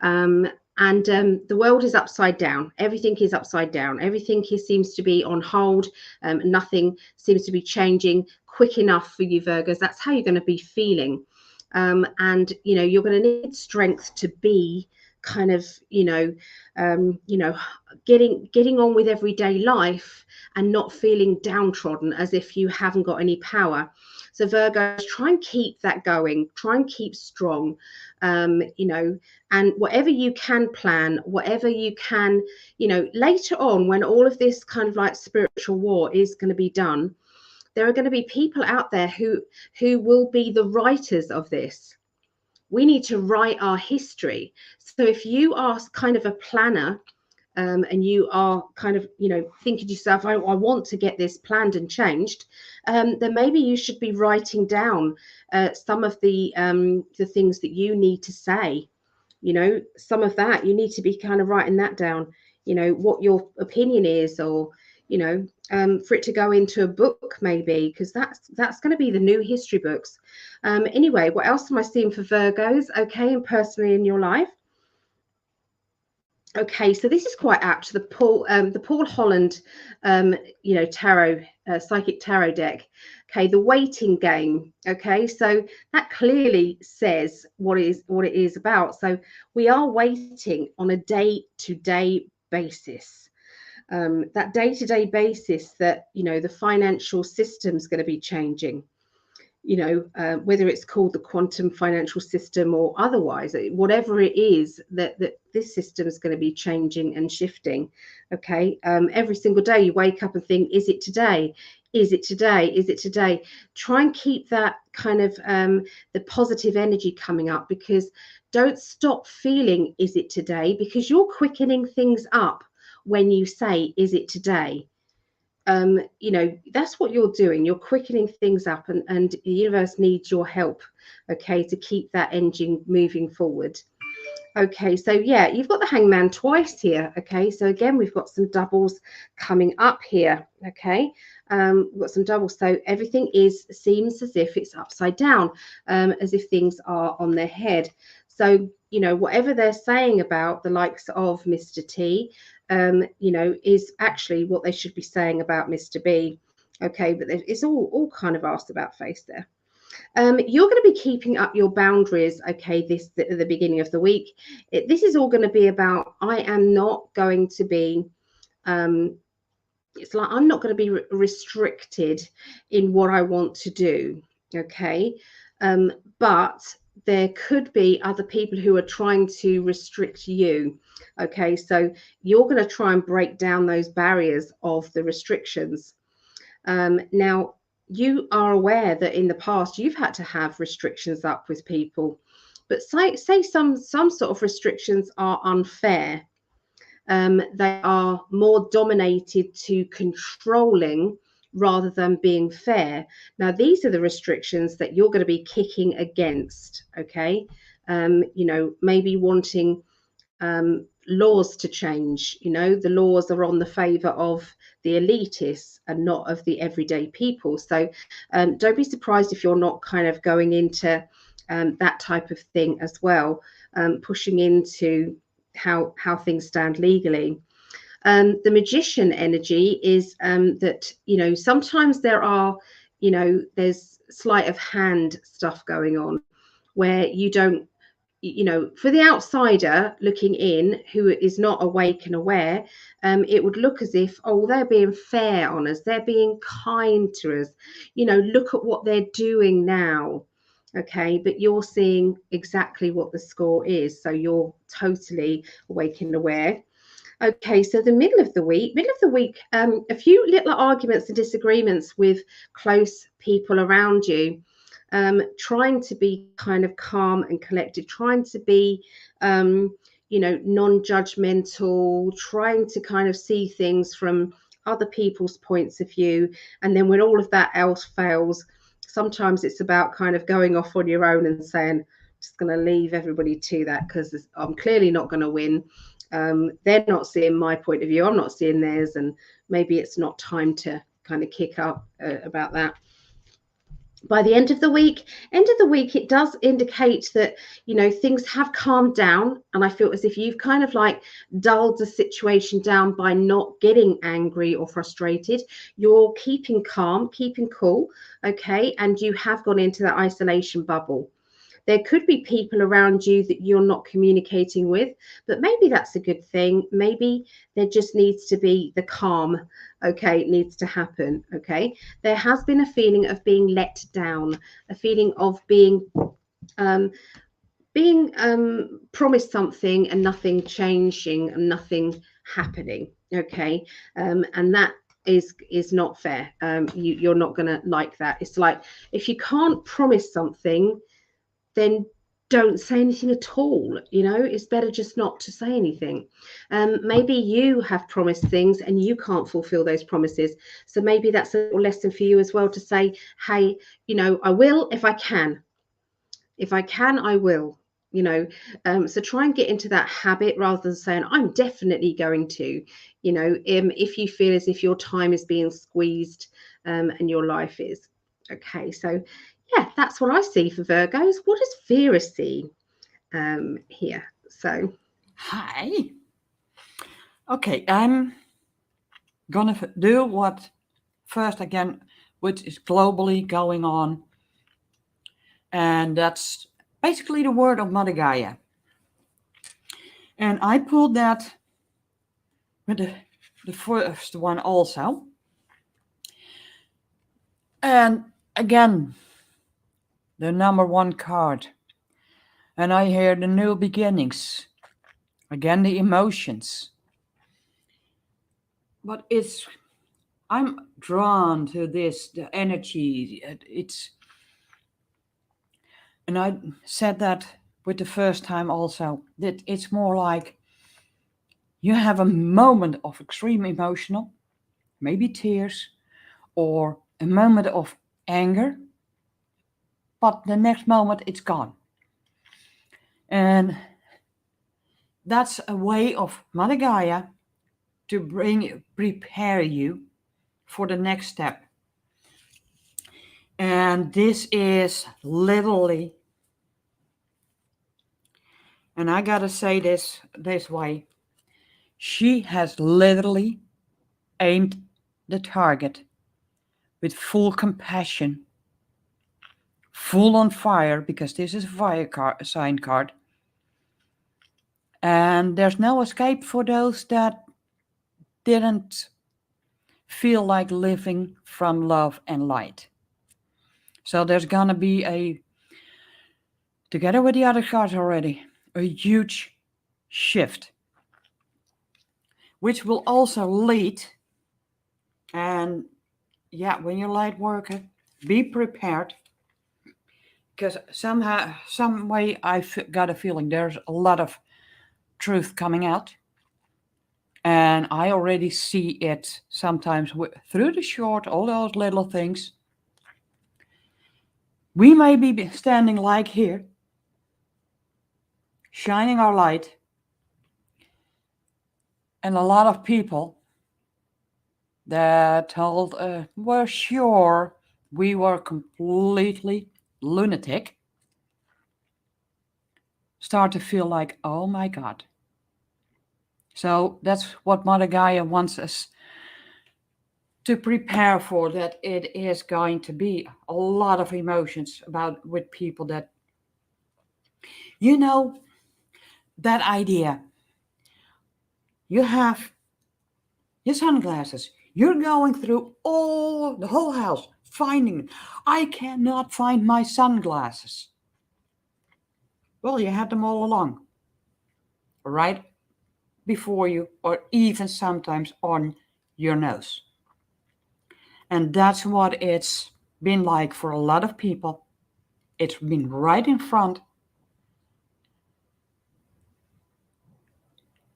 The world is upside down. Everything is upside down. Everything seems to be on hold. Nothing seems to be changing quick enough for you, Virgos. That's how you're going to be feeling. And, you know, you're going to need strength to be kind of, getting on with everyday life and not feeling downtrodden as if you haven't got any power. So Virgos, try and keep that going, try and keep strong, and whatever you can plan, whatever you can, later on when all of this kind of like spiritual war is going to be done, there are going to be people out there who will be the writers of this. We need to write our history. So if you are kind of a planner, and you are kind of, thinking to yourself, I want to get this planned and changed, then maybe you should be writing down some of the things that you need to say. Some of that you need to be kind of writing that down, what your opinion is, or for it to go into a book maybe, because that's going to be the new history books. Anyway, what else am I seeing for Virgos? Okay, and personally in your life. Okay, so this is quite apt. The Paul Holland, tarot, psychic tarot deck. Okay, the waiting game. Okay, so that clearly says what it is about. So we are waiting on a day-to-day basis. That day-to-day basis that the financial system is going to be changing. Whether it's called the quantum financial system or otherwise, whatever it is, that this system is going to be changing and shifting. Okay, every single day you wake up and think, is it today? Is it today? Is it today? Try and keep that kind of the positive energy coming up, because don't stop feeling, is it today? Because you're quickening things up when you say, is it today? That's what you're doing. You're quickening things up, and the universe needs your help, okay, to keep that engine moving forward. Okay, so yeah, you've got the Hangman twice here. Okay, so again, we've got some doubles coming up here. Okay, we've got some doubles, so everything seems as if it's upside down, as if things are on their head. So whatever they're saying about the likes of Mr. T, is actually what they should be saying about Mr. B. Okay, but it's all kind of asked about face there. You're going to be keeping up your boundaries, okay, at the beginning of the week. This is all going to be about, I am not going to be, it's like I'm not going to be restricted in what I want to do, okay? But there could be other people who are trying to restrict you. Okay, so you're going to try and break down those barriers of the restrictions. Now, you are aware that in the past you've had to have restrictions up with people, but say some sort of restrictions are unfair. They are more dominated to controlling rather than being fair. Now, these are the restrictions that you're going to be kicking against, okay? Maybe wanting laws to change. The laws are on the favor of the elitists and not of the everyday people. So don't be surprised if you're not kind of going into that type of thing as well, pushing into how things stand legally. The Magician energy is that sometimes there are there's sleight of hand stuff going on where you don't, for the outsider looking in who is not awake and aware, it would look as if, oh, they're being fair on us, they're being kind to us, look at what they're doing now. Okay, but you're seeing exactly what the score is, so you're totally awake and aware. Okay, so the middle of the week, a few little arguments and disagreements with close people around you, trying to be kind of calm and collected, trying to be, non-judgmental, trying to kind of see things from other people's points of view. And then when all of that else fails, sometimes it's about kind of going off on your own and saying, just going to leave everybody to that because I'm clearly not going to win. They're not seeing my point of view, I'm not seeing theirs, and maybe it's not time to kind of kick up about that. By the end of the week, it does indicate that things have calmed down, and I feel as if you've kind of like dulled the situation down by not getting angry or frustrated. You're keeping calm, keeping cool, okay, and you have gone into that isolation bubble. There could be people around you that you're not communicating with, but maybe that's a good thing. Maybe there just needs to be the calm, okay, it needs to happen, okay? There has been a feeling of being let down, a feeling of being promised something and nothing changing and nothing happening, okay? And that is not fair. You're not going to like that. It's like if you can't promise something, then don't say anything at all. It's better just not to say anything. Maybe you have promised things and you can't fulfill those promises, so maybe that's a little lesson for you as well, to say, hey, I will if I can. I will. So try and get into that habit rather than saying I'm definitely going to. If you feel as if your time is being squeezed, and your life is. Okay, so yeah, that's what I see for Virgos. What does Vera see here? So Hi. Okay, I'm gonna do what first again, which is globally going on, and that's basically the word of Mother Gaia. And I pulled that with the first one also. And again, the number 1 card. And I hear the new beginnings. Again, the emotions. But I'm drawn to this, the energy. And I said that with the first time also, that it's more like you have a moment of extreme emotional, maybe tears, or a moment of anger, but the next moment it's gone. And that's a way of Mother Gaia to prepare you for the next step. And this is literally, and I gotta say this way, she has literally aimed the target with full compassion, full on fire, because this is a fire sign card. And there's no escape for those that didn't feel like living from love and light. So there's gonna be together with the other cards already, a huge shift, which will also lead, and yeah, when you're light worker, be prepared, because somehow, some way I've got a feeling there's a lot of truth coming out. And I already see it sometimes through the short, all those little things. We may be standing like here, shining our light, and a lot of people that were sure we were completely lunatic start to feel like, oh my God. So that's what Mother Gaia wants us to prepare for, that it is going to be a lot of emotions with people that, that idea. You have your sunglasses. You're going through the whole house, finding, I cannot find my sunglasses. Well, you had them all along, right? before you, or even sometimes on your nose. And that's what it's been like for a lot of people. It's been right in front.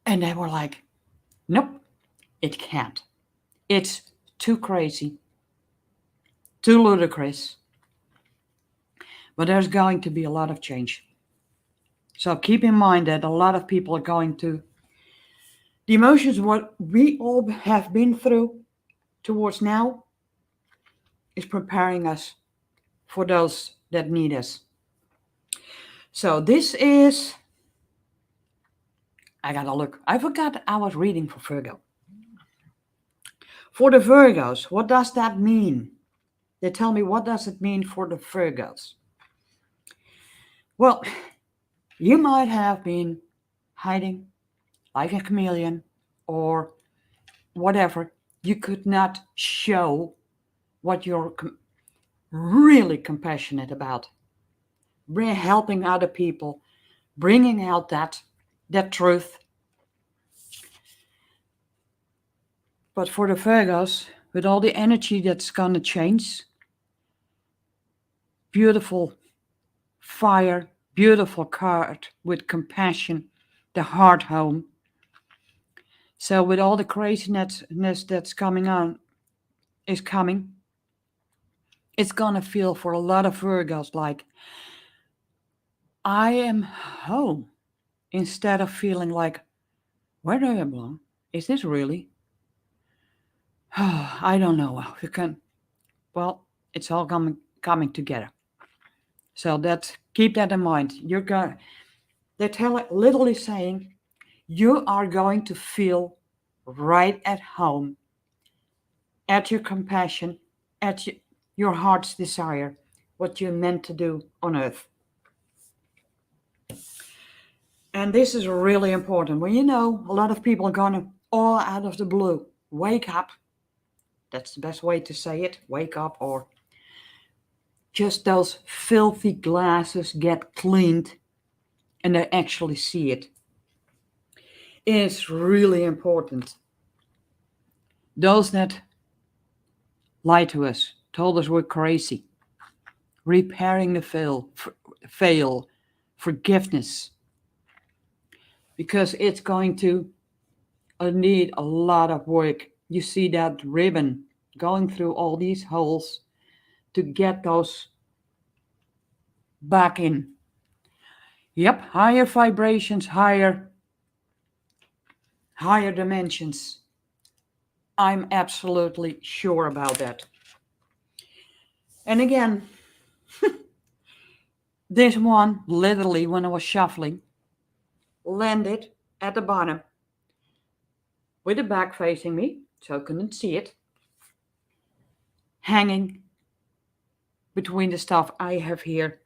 And they were like, nope, it can't. It's too crazy, too ludicrous. But there's going to be a lot of change. So keep in mind that a lot of people are going to, the emotions what we all have been through towards now is preparing us for those that need us. So this is, I gotta look. I forgot I was reading for Virgo. For the Virgos, what does that mean? They tell me, what does it mean for the Virgos? Well, you might have been hiding like a chameleon or whatever. You could not show what you're really compassionate about. Helping other people, bringing out that truth. But for the Virgos, with all the energy that's going to change, beautiful fire, beautiful card with compassion, the heart home. So with all the craziness that's coming on, it's going to feel for a lot of Virgos like, I am home, instead of feeling like, where do I belong? Is this really? I don't know if you can. Well, it's all coming together. So keep that in mind. They're literally saying you are going to feel right at home, at your compassion, at your heart's desire, what you're meant to do on earth. And this is really important. When a lot of people are going to, all out of the blue, wake up. That's the best way to say it. Wake up, or just those filthy glasses get cleaned and they actually see it. It's really important. Those that lied to us, told us we're crazy, repairing the fail, forgiveness, because it's going to need a lot of work. You see that ribbon going through all these holes to get those back in. Yep, higher vibrations, higher dimensions. I'm absolutely sure about that. And again, this one, literally, when I was shuffling, landed at the bottom with the back facing me, so I couldn't see it, hanging between the stuff I have here.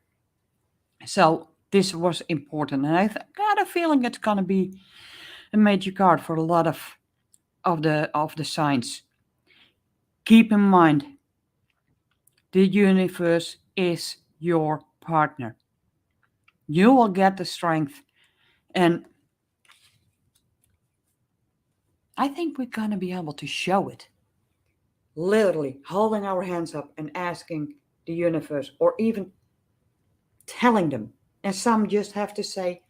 So this was important, and I got a feeling it's going to be a major card for a lot of the signs. Keep in mind, the universe is your partner. You will get the strength, and I think we're going to be able to show it. Literally holding our hands up and asking the universe, or even telling them. And some just have to say,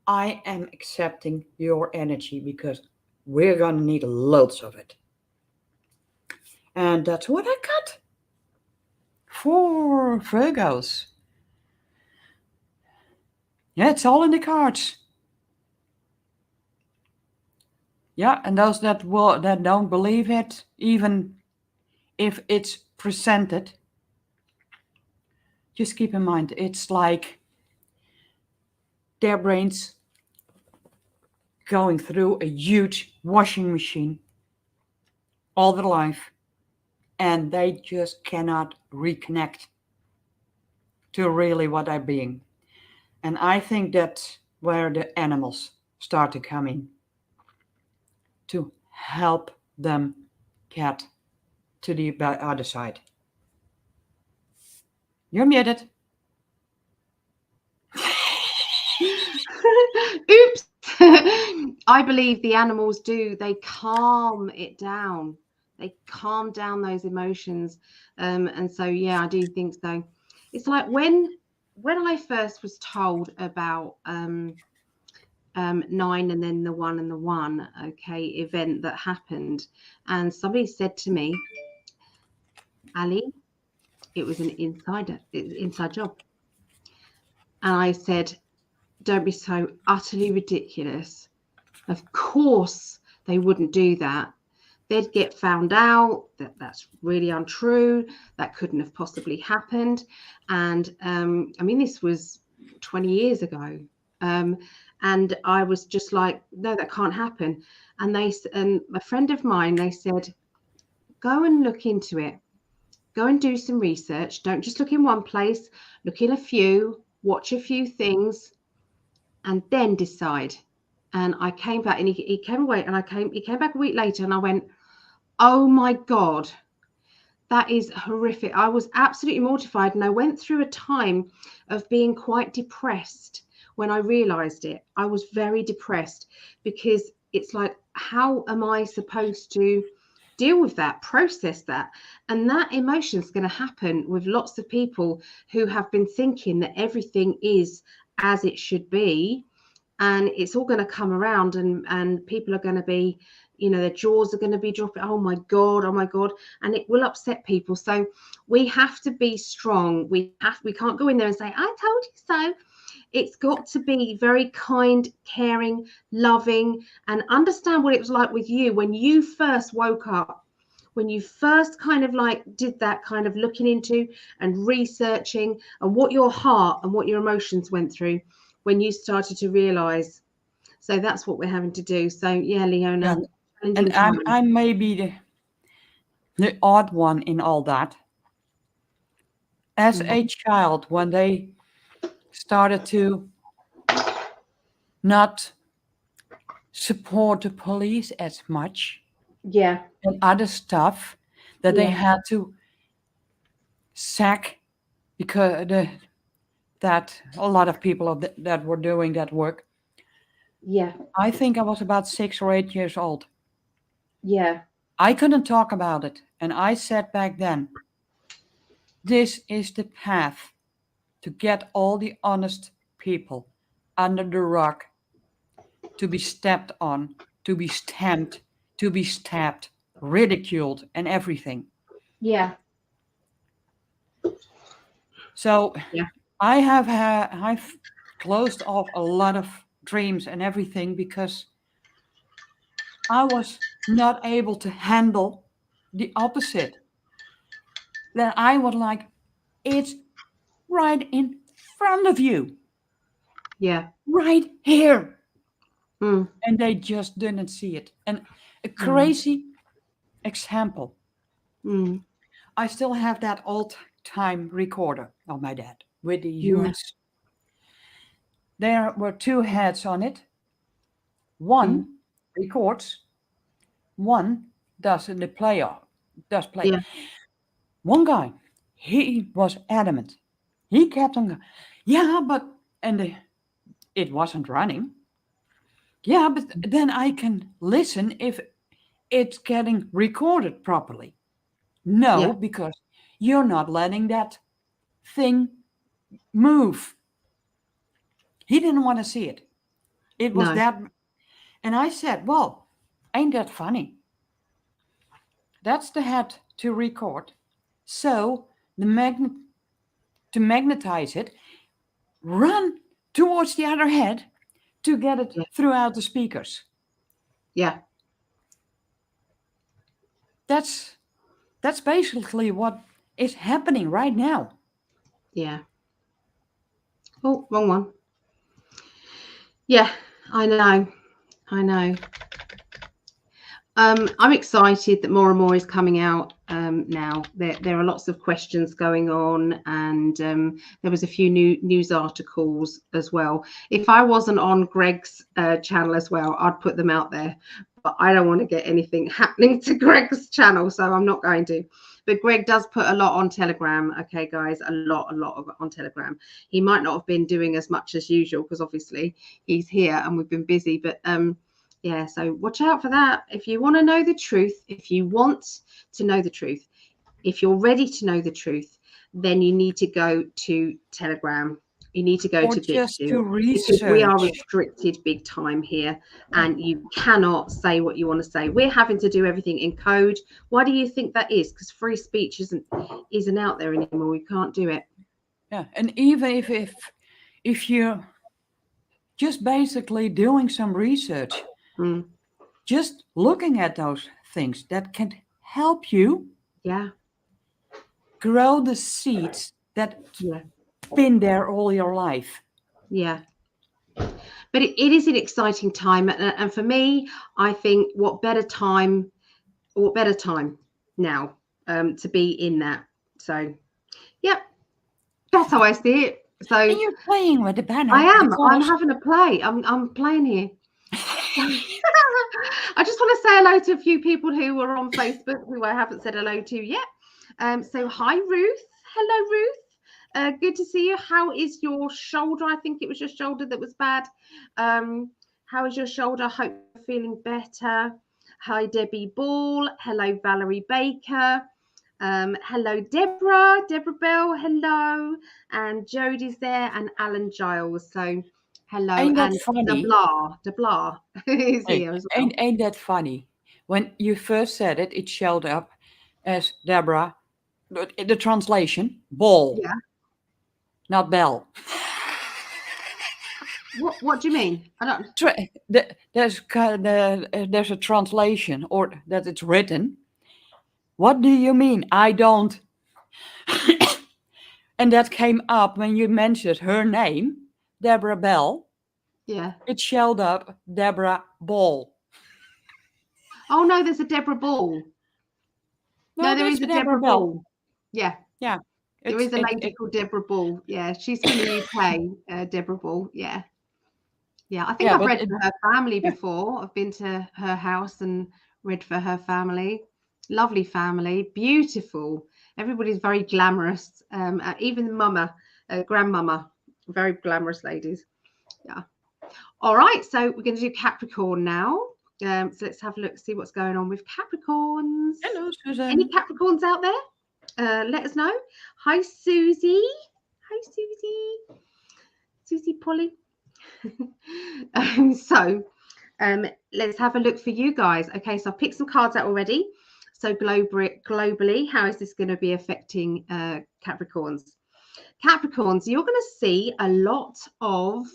I am accepting your energy, because we're going to need loads of it. And that's what I got for Virgos. Yeah, it's all in the cards. Yeah, and those that don't believe it, even if it's presented, just keep in mind, it's like their brains going through a huge washing machine all their life, and they just cannot reconnect to really what they're being. And I think that's where the animals start to come in, to help them get to the other side. You're muted. Oops. I believe the animals do. They calm it down. They calm down those emotions. And so, yeah, I do think so. It's like when I first was told about 9 and then the 1 and the 1, okay, event that happened, and somebody said to me, Ali, it was an inside job. And I said, don't be so utterly ridiculous. Of course they wouldn't do that. They'd get found out. That's really untrue. That couldn't have possibly happened. And I mean, this was 20 years ago. And I was just like, no, that can't happen. And a friend of mine, they said, go and look into it. Go and do some research. Don't just look in one place. Look in a few. Watch a few things, and then decide. And I came back, and he came away, and he came back a week later, and I went, oh my God, that is horrific. I was absolutely mortified. And I went through a time of being quite depressed when I realized it. I was very depressed, because it's like, how am I supposed to deal with that, process that? And that emotion is going to happen with lots of people who have been thinking that everything is as it should be, and it's all going to come around, and people are going to be, their jaws are going to be dropping. Oh my God, and it will upset people. So we have to be strong. We can't go in there and say, I told you so. It's got to be very kind, caring, loving, and understand what it was like with you when you first woke up, when you first kind of like did that kind of looking into and researching, and what your heart and what your emotions went through when you started to realize. So that's what we're having to do. So yeah, Leona. Yeah. And I'm maybe the odd one in all that. As a child, when they started to not support the police as much, yeah, and other stuff that they had to sack, because that a lot of people that were doing that work. Yeah. I think I was about 6 or 8 years old. Yeah. I couldn't talk about it. And I said back then, this is the path to get all the honest people under the rug, to be stepped on, to be stamped, to be stabbed, ridiculed, and everything. Yeah. So Yeah. I've closed off a lot of dreams and everything, because I was not able to handle the opposite. Then I was like, it's right in front of you. Yeah. Right here. Mm. And they just didn't see it. And a crazy example. Mm. I still have that old time recorder of my dad with the huge. There were 2 heads on it. One records, one does the play. Yeah. One guy, he was adamant. He kept on going, yeah, but, and it wasn't running. Yeah, but then I can listen if it's getting recorded properly. No, because you're not letting that thing move. He didn't want to see it. It was that. And I said, well, ain't that funny? That's the head to record. So to magnetize it, run towards the other head to get it throughout the speakers. Yeah. That's basically what is happening right now. Yeah. Oh, wrong one. Yeah, I know. I'm excited that more and more is coming out. now. There are lots of questions going on, and there was a few news articles as well. If I wasn't on Greg's channel as well, I'd put them out there, but I don't want to get anything happening to Greg's channel, so I'm not going to. But Greg does put a lot on Telegram. Okay, guys, a lot on Telegram. He might not have been doing as much as usual because obviously he's here and we've been busy, but yeah, so watch out for that. If you want to know the truth, if you want to know the truth, if you're ready to know the truth, then you need to go to Telegram. You need to go Or to just BitChute, to because we are research. restricted big time here, and you cannot say what you want to say. We're having to do everything in code. Why do you think that is? Because free speech isn't out there anymore. We can't do it. Yeah, and even if you're just basically doing some research, just looking at those things, that can help you grow the seeds that been there all your life. Yeah. But it is an exciting time, and for me, I think what better time now to be in that. So, yeah, that's how I see it. So and you're playing with the banner. I am. I'm having a play. I'm playing here. I just want to say hello to a few people who are on Facebook who I haven't said hello to yet. So hi, Ruth. Hello, Ruth. Good to see you. How is your shoulder? I think it was your shoulder that was bad. How is your shoulder? Hope you're feeling better. Hi, Debbie Ball. Hello, Valerie Baker. Hello, Deborah Bell. Hello, and Jodie's there, and Alan Giles. So hello, ain't that and funny? Deblar is here as well. Ain't that funny? When you first said it, it showed up as Deborah. The translation, Ball. Yeah. Not Bell. What do you mean? I don't. There's a translation, or that it's written. What do you mean? I don't. And that came up when you mentioned her name, Deborah Bell. Yeah. It showed up Deborah Ball. Oh no, there's a Deborah Ball. No, there is a Deborah Ball. Yeah. Yeah. There is a lady called Deborah Ball. Yeah, she's from the UK, Deborah Ball. Yeah. Yeah, I think I've read for her family before. I've been to her house and read for her family. Lovely family, beautiful. Everybody's very glamorous. Even the mama, grandmama, very glamorous ladies. Yeah. All right, so we're going to do Capricorn now. So let's have a look, see what's going on with Capricorns. Hello, Susan. Any Capricorns out there? Let us know. Hi, Susie. Hi, Susie. Susie Polly. So let's have a look for you guys. Okay, so I've picked some cards out already. So globally, how is this going to be affecting Capricorns? Capricorns, you're going to see a lot of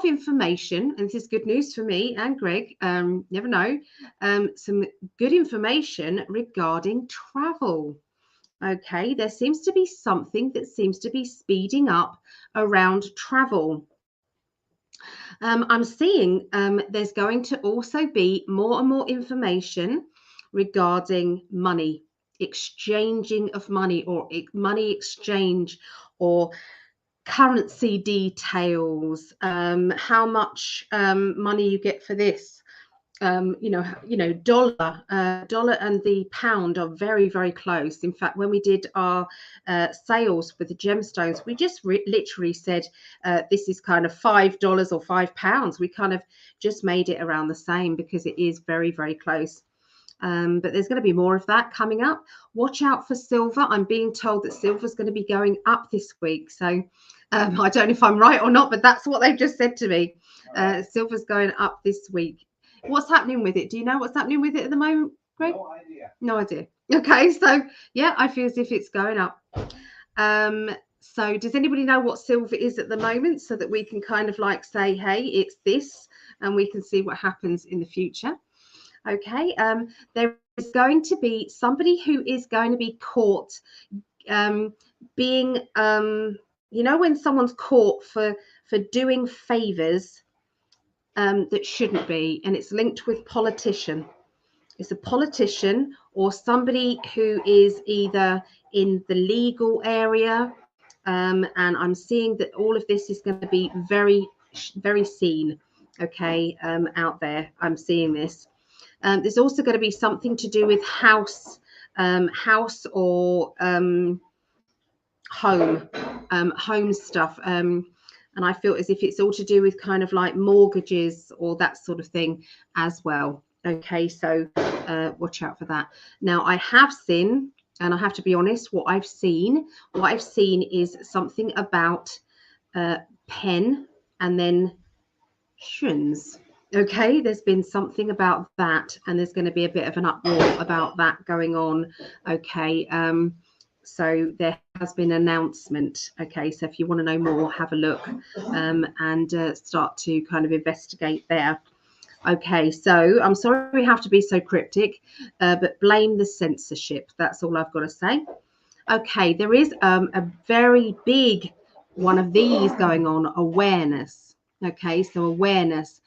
information, and this is good news for me and Greg. Never know. Some good information regarding travel. Okay, there seems to be something that seems to be speeding up around travel. I'm seeing there's going to also be more and more information regarding money, exchanging of money, or money exchange, or currency details, how much money you get for this. Dollar and the pound are very, very close. In fact, when we did our sales for the gemstones, we just literally said this is kind of $5 or £5. We kind of just made it around the same because it is very, very close. But there's going to be more of that coming up. Watch out for silver. I'm being told that silver is going to be going up this week. So I don't know if I'm right or not, but that's what they've just said to me. Silver's going up this week. What's happening with it? Do you know what's happening with it at the moment, Greg? No idea. No idea. Okay, so yeah, I feel as if it's going up. So does anybody know what silver is at the moment, so that we can kind of like say, hey, it's this, and we can see what happens in the future? Okay, there is going to be somebody who is going to be caught being, when someone's caught for doing favors that shouldn't be, and it's linked with politician. It's a politician or somebody who is either in the legal area. And I'm seeing that all of this is going to be very, very seen. Okay, out there, I'm seeing this. There's also going to be something to do with house or home stuff. And I feel as if it's all to do with kind of like mortgages or that sort of thing as well. Okay, so watch out for that. Now, I have seen, and I have to be honest, what I've seen is something about pen and then shins. Okay, there's been something about that, and there's going to be a bit of an uproar about that going on. Okay, so there has been an announcement. Okay, so if you want to know more, have a look and start to kind of investigate there. Okay, so I'm sorry we have to be so cryptic, but blame the censorship. That's all I've got to say. Okay, there is a very big one of these going on, awareness. Okay, so awareness,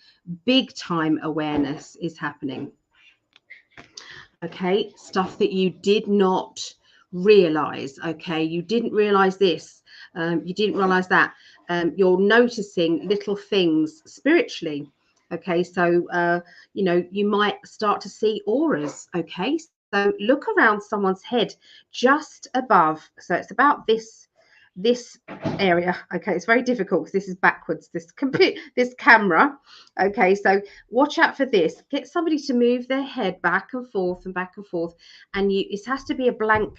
big time awareness is happening. Okay, stuff that you did not realize. Okay, you didn't realize this, you didn't realize that. You're noticing little things spiritually. Okay, so you know, you might start to see auras. Okay, so look around someone's head just above, so it's about this area. Okay, it's very difficult because this is backwards, this camera. Okay, so watch out for this. Get somebody to move their head back and forth and back and forth, and it has to be a blank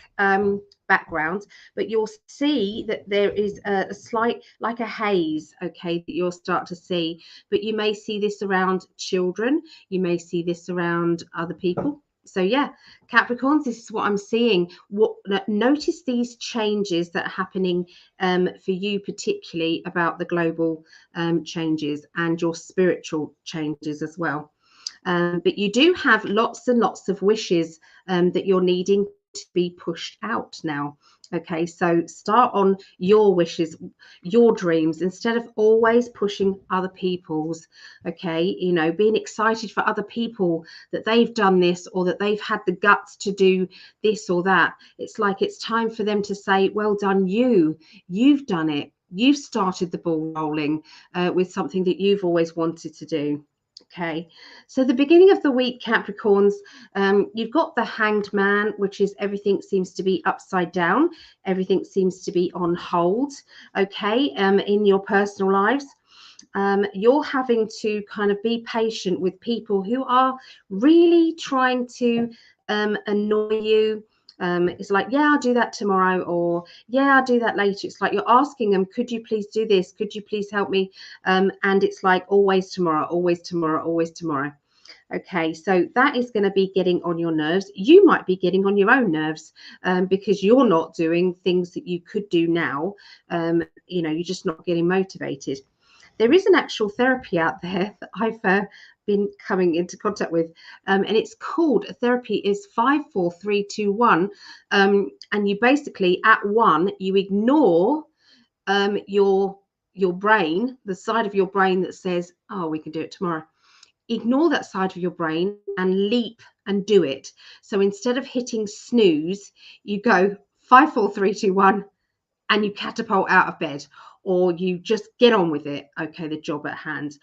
background, but you'll see that there is a slight, like a haze, okay, that you'll start to see. But you may see this around children, you may see this around other people. So yeah, Capricorns, this is what I'm seeing. Notice these changes that are happening for you, particularly about the global changes and your spiritual changes as well. But you do have lots and lots of wishes that you're needing to be pushed out now. Okay, so start on your wishes, your dreams, instead of always pushing other people's. Okay, you know, being excited for other people that they've done this or that they've had the guts to do this or that. It's like it's time for them to say, well done, you've done it. You've started the ball rolling with something that you've always wanted to do. Okay, so the beginning of the week, Capricorns, you've got the Hanged Man, which is everything seems to be upside down. Everything seems to be on hold. Okay, in your personal lives. You're having to kind of be patient with people who are really trying to annoy you. It's like, yeah, I'll do that tomorrow, or yeah, I'll do that later. It's like you're asking them, could you please do this? Could you please help me? And it's like always tomorrow, always tomorrow, always tomorrow. Okay, so that is going to be getting on your nerves. You might be getting on your own nerves because you're not doing things that you could do now. You know, you're just not getting motivated. There is an actual therapy out there that I've been coming into contact with, and it's called, therapy is 54321, and you basically at one, you ignore your brain, the side of your brain that says, oh, we can do it tomorrow. Ignore that side of your brain and leap and do it. So instead of hitting snooze, you go 54321 and you catapult out of bed, or you just get on with it. Okay, the job at hand.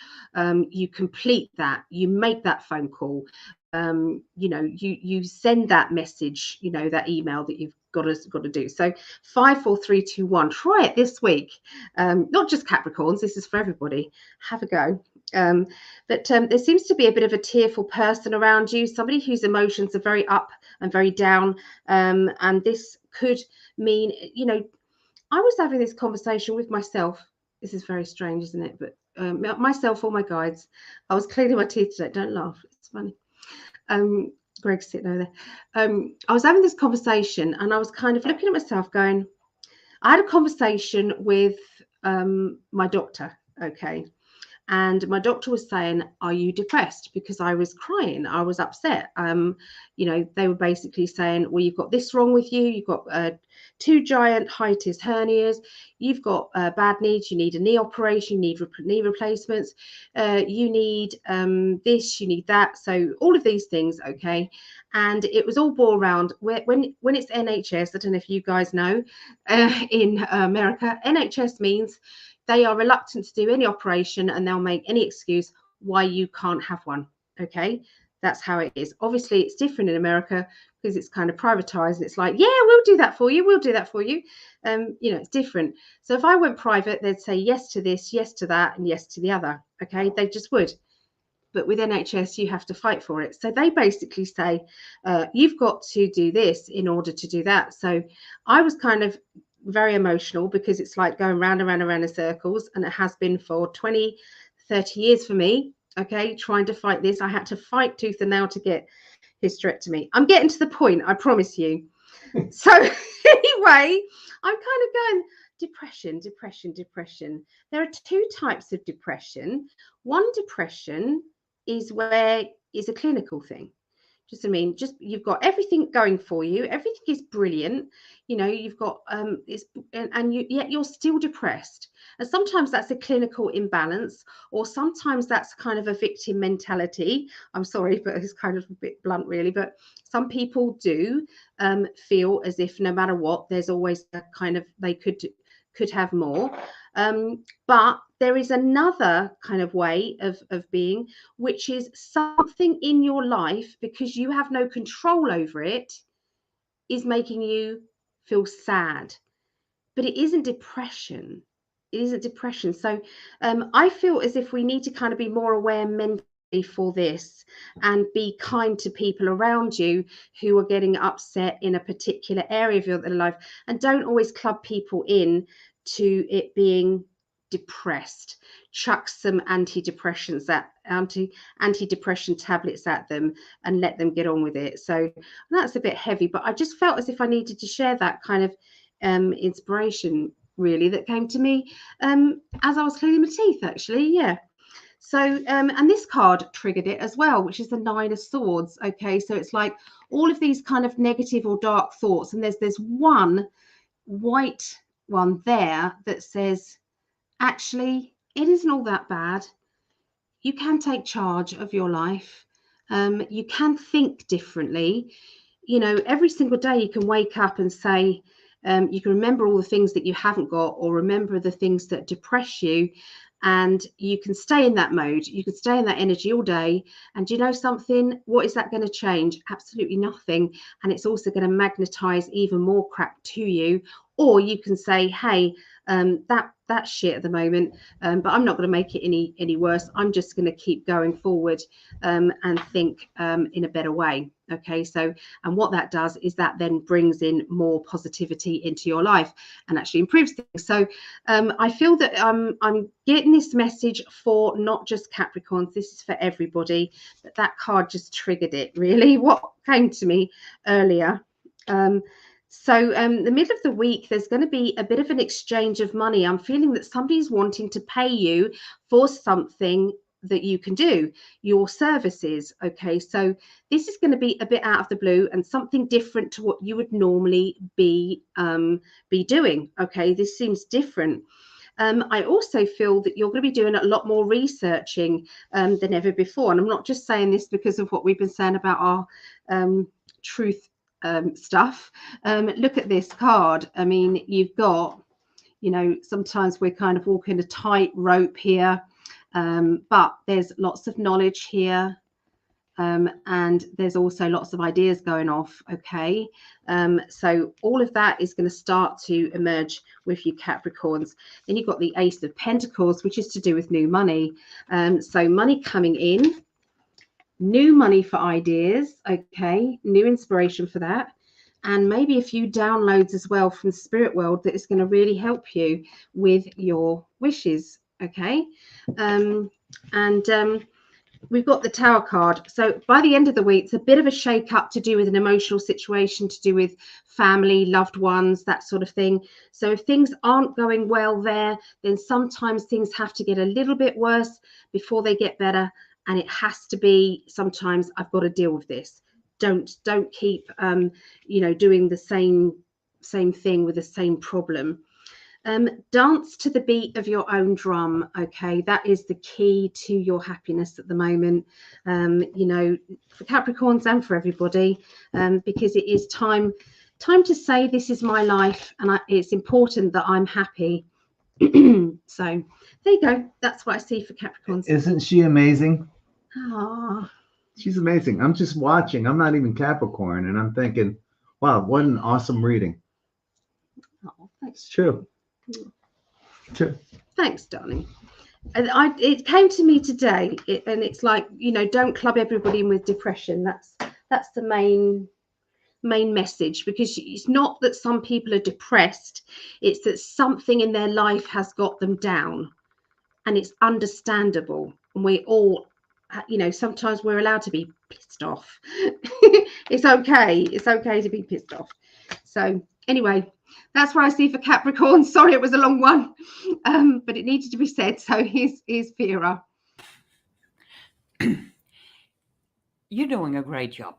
You complete that. You make that phone call. You know, you send that message. You know, that email that you've got to do. So 54321. Try it this week. Not just Capricorns. This is for everybody. Have a go. But there seems to be a bit of a tearful person around you. Somebody whose emotions are very up and very down. And this could mean, you know, I was having this conversation with myself. This is very strange, isn't it? But myself or my guides. I was cleaning my teeth today. Don't laugh. It's funny. Greg's sitting over there. I was having this conversation and I was kind of looking at myself going, I had a conversation with my doctor. Okay. And my doctor was saying, are you depressed? Because I was crying, I was upset. You know, they were basically saying, well, you've got this wrong with you, you've got 2 giant hiatus hernias, you've got bad knees, you need a knee operation, you need knee replacements, you need this, you need that. So all of these things, okay. And it was all boiled around when it's NHS, I don't know if you guys know, in America, NHS means they are reluctant to do any operation, and they'll make any excuse why you can't have one. Okay, that's how it is. Obviously, it's different in America because it's kind of privatized. It's like, yeah, we'll do that for you. We'll do that for you. You know, it's different. So if I went private, they'd say yes to this, yes to that, and yes to the other. Okay, they just would. But with NHS, you have to fight for it. So they basically say, you've got to do this in order to do that. So I was kind of very emotional because it's like going round and round and round in circles. And it has been for 20, 30 years for me. Okay, trying to fight this. I had to fight tooth and nail to get hysterectomy. I'm getting to the point, I promise you. So anyway, I'm kind of going, depression, depression, depression. There are 2 types of depression. One depression is where it's a clinical thing. Just, I mean, just you've got everything going for you. Everything is brilliant. You know, you've got yet you're still depressed. And sometimes that's a clinical imbalance, or sometimes that's kind of a victim mentality. I'm sorry, but it's kind of a bit blunt, really. But some people do feel as if no matter what, there's always a kind of they could have more. But there is another kind of way of being, which is something in your life, because you have no control over it, is making you feel sad. But it isn't depression. It isn't depression. So I feel as if we need to kind of be more aware mentally for this, and be kind to people around you who are getting upset in a particular area of your life, and don't always club people in to it being depressed. Chuck some antidepressants at antidepressant tablets at them and let them get on with it. So that's a bit heavy, but I just felt as if I needed to share that kind of inspiration, really, that came to me as I was cleaning my teeth, actually. Yeah. So and this card triggered it as well, which is the 9 of Swords. Okay, so it's like all of these kind of negative or dark thoughts, and there's one white one there that says, actually, it isn't all that bad. You can take charge of your life. You can think differently. You know, every single day you can wake up and say, you can remember all the things that you haven't got, or remember the things that depress you, and you can stay in that mode. You can stay in that energy all day. And do you know something? What is that going to change? Absolutely nothing. And it's also going to magnetize even more crap to you. Or you can say, hey, that's shit at the moment, but I'm not going to make it any worse. I'm just going to keep going forward and think in a better way. Okay, so, and what that does is that then brings in more positivity into your life and actually improves things. So I feel that I'm getting this message for not just Capricorns. This is for everybody, but that card just triggered it, really, what came to me earlier. So the middle of the week, there's going to be a bit of an exchange of money. I'm feeling that somebody's wanting to pay you for something that you can do, your services. Okay, so this is going to be a bit out of the blue and something different to what you would normally be doing. Okay, this seems different. I also feel that you're going to be doing a lot more researching than ever before. And I'm not just saying this because of what we've been saying about our truth stuff. Look at this card. I mean, you've got, you know, sometimes we're kind of walking a tight rope here, but there's lots of knowledge here, and there's also lots of ideas going off. Okay, so all of that is going to start to emerge with you Capricorns. Then you've got the Ace of Pentacles, which is to do with new money. So money coming in, new money for ideas. Okay, new inspiration for that, and maybe a few downloads as well from the spirit world that is going to really help you with your wishes. Okay, we've got the Tower card. So by the end of the week, it's a bit of a shake up to do with an emotional situation, to do with family, loved ones, that sort of thing. So if things aren't going well there, then sometimes things have to get a little bit worse before they get better. And it has to be, sometimes I've got to deal with this. Don't keep doing the same thing with the same problem. Dance to the beat of your own drum. Okay, that is the key to your happiness at the moment. For Capricorns and for everybody, because it is time to say, this is my life, and it's important that I'm happy. So there you go. That's what I see for Capricorns. Isn't she amazing? Ah, She's amazing. I'm just watching. I'm not even Capricorn, and I'm thinking, wow, what an awesome reading. oh, thanks. It's true. True. Thanks, darling. And it came to me today, and it's like, don't club everybody in with depression. That's the main message, because it's not that some people are depressed, it's that something in their life has got them down, and it's understandable. And we all, sometimes we're allowed to be pissed off. It's okay to be pissed off. So anyway, that's what I see for Capricorn. Sorry, it was a long one, but it needed to be said. So here's Vera. You're doing a great job.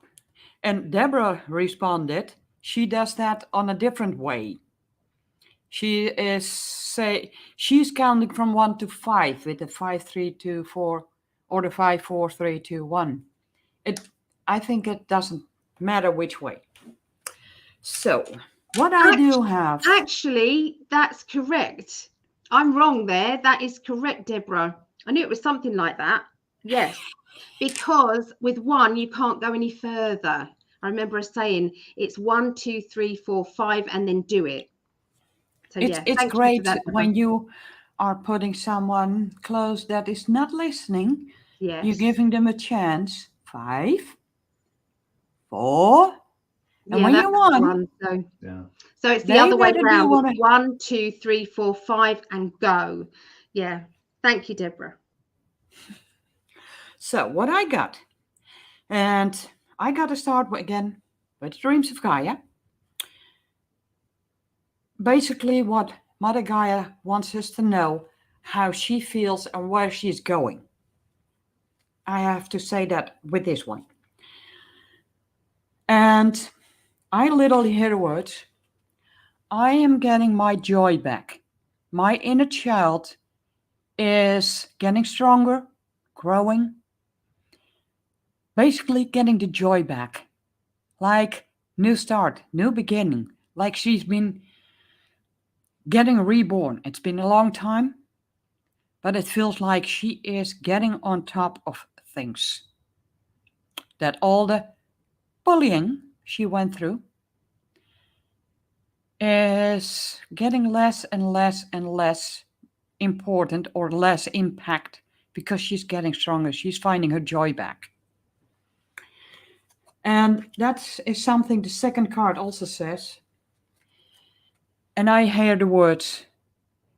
And Deborah responded, she does that on a different way. She's counting from 1 to 5 with the 5, 3, 2, 4, or the 5, 4, 3, 2, 1. I think it doesn't matter which way. So what I do have... Actually, that's correct. I'm wrong there. That is correct, Deborah. I knew it was something like that. Yes. Because with 1, you can't go any further. I remember us saying it's 1, 2, 3, 4, 5, and then do it. So it's great when you are putting someone close that is not listening. Yes. You're giving them a chance. 5, 4, and when you won. So it's the other way around. 1, 2, 3, 4, 5, and go. Yeah. Thank you, Deborah. So what I got, and I got to start again with Dreams of Gaia. Basically, what Mother Gaia wants us to know, how she feels and where she's going. I have to say that with this one. And I literally hear the words, I am getting my joy back. My inner child is getting stronger, growing. Basically getting the joy back. Like new start, new beginning. Like she's been getting reborn. It's been a long time, but it feels like she is getting on top of things. That all the bullying she went through is getting less and less and less important, or less impact, because she's getting stronger. She's finding her joy back. And that is something the second card also says. And I hear the words,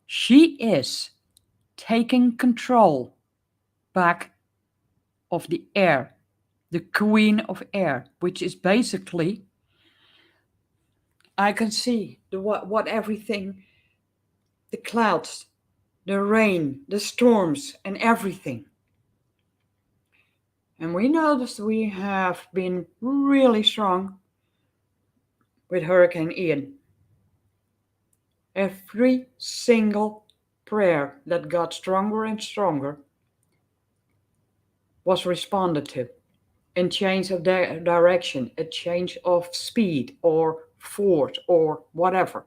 she is taking control back of the air, the queen of air, which is basically, I can see what everything, the clouds, the rain, the storms, and everything. And we noticed we have been really strong with Hurricane Ian. Every single prayer that got stronger and stronger was responded to. In change of direction, a change of speed or force or whatever.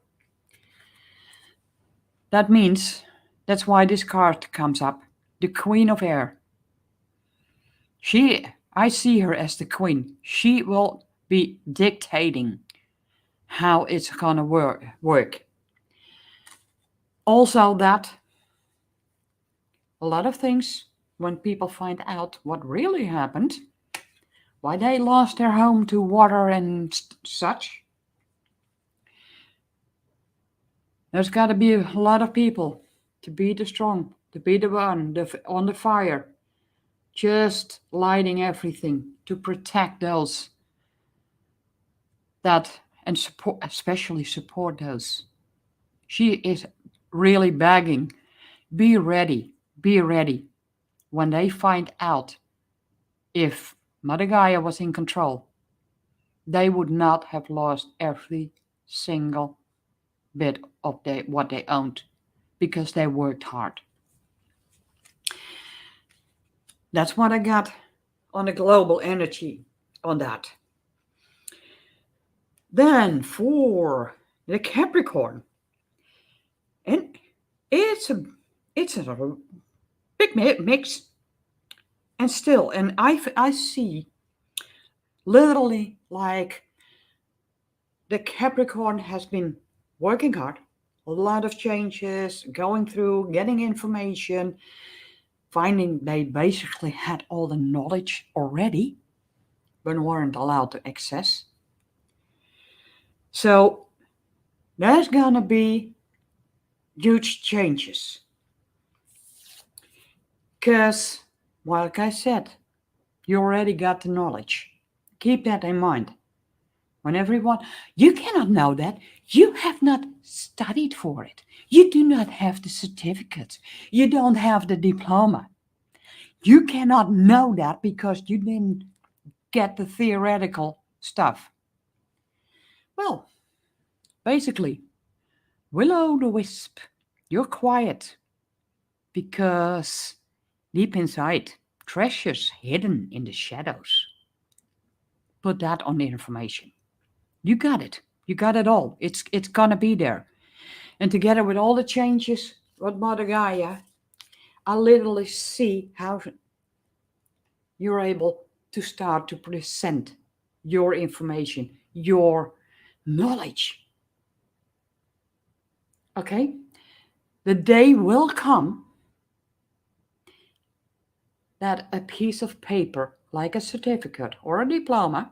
That means, that's why this card comes up, the Queen of Air. I see her as the queen. She will be dictating how it's gonna work. Also that a lot of things, when people find out what really happened, why they lost their home to water and such, there's got to be a lot of people to be the strong, to be the one on the fire, just lighting everything to protect those that and support, especially support those. She is really begging, be ready, be ready. When they find out if Mother Gaia was in control, they would not have lost every single bit of what they owned because they worked hard. That's what I got on the global energy on that. Then for the Capricorn, and it's a big mix, and still, and I see literally like the Capricorn has been working hard, a lot of changes, going through, getting information, finding they basically had all the knowledge already, but weren't allowed to access. So there's gonna be huge changes. Because, like I said, you already got the knowledge. Keep that in mind. When everyone, you cannot know that. You have not studied for it. You do not have the certificate. You don't have the diploma. You cannot know that because you didn't get the theoretical stuff. Well, basically, will-o'-the-wisp, you're quiet because deep inside, treasures hidden in the shadows. Put that on the information. You got it. You got it all. It's gonna be there. And together with all the changes with Mother Gaia, I literally see how you're able to start to present your information, your knowledge. Okay? The day will come that a piece of paper, like a certificate or a diploma,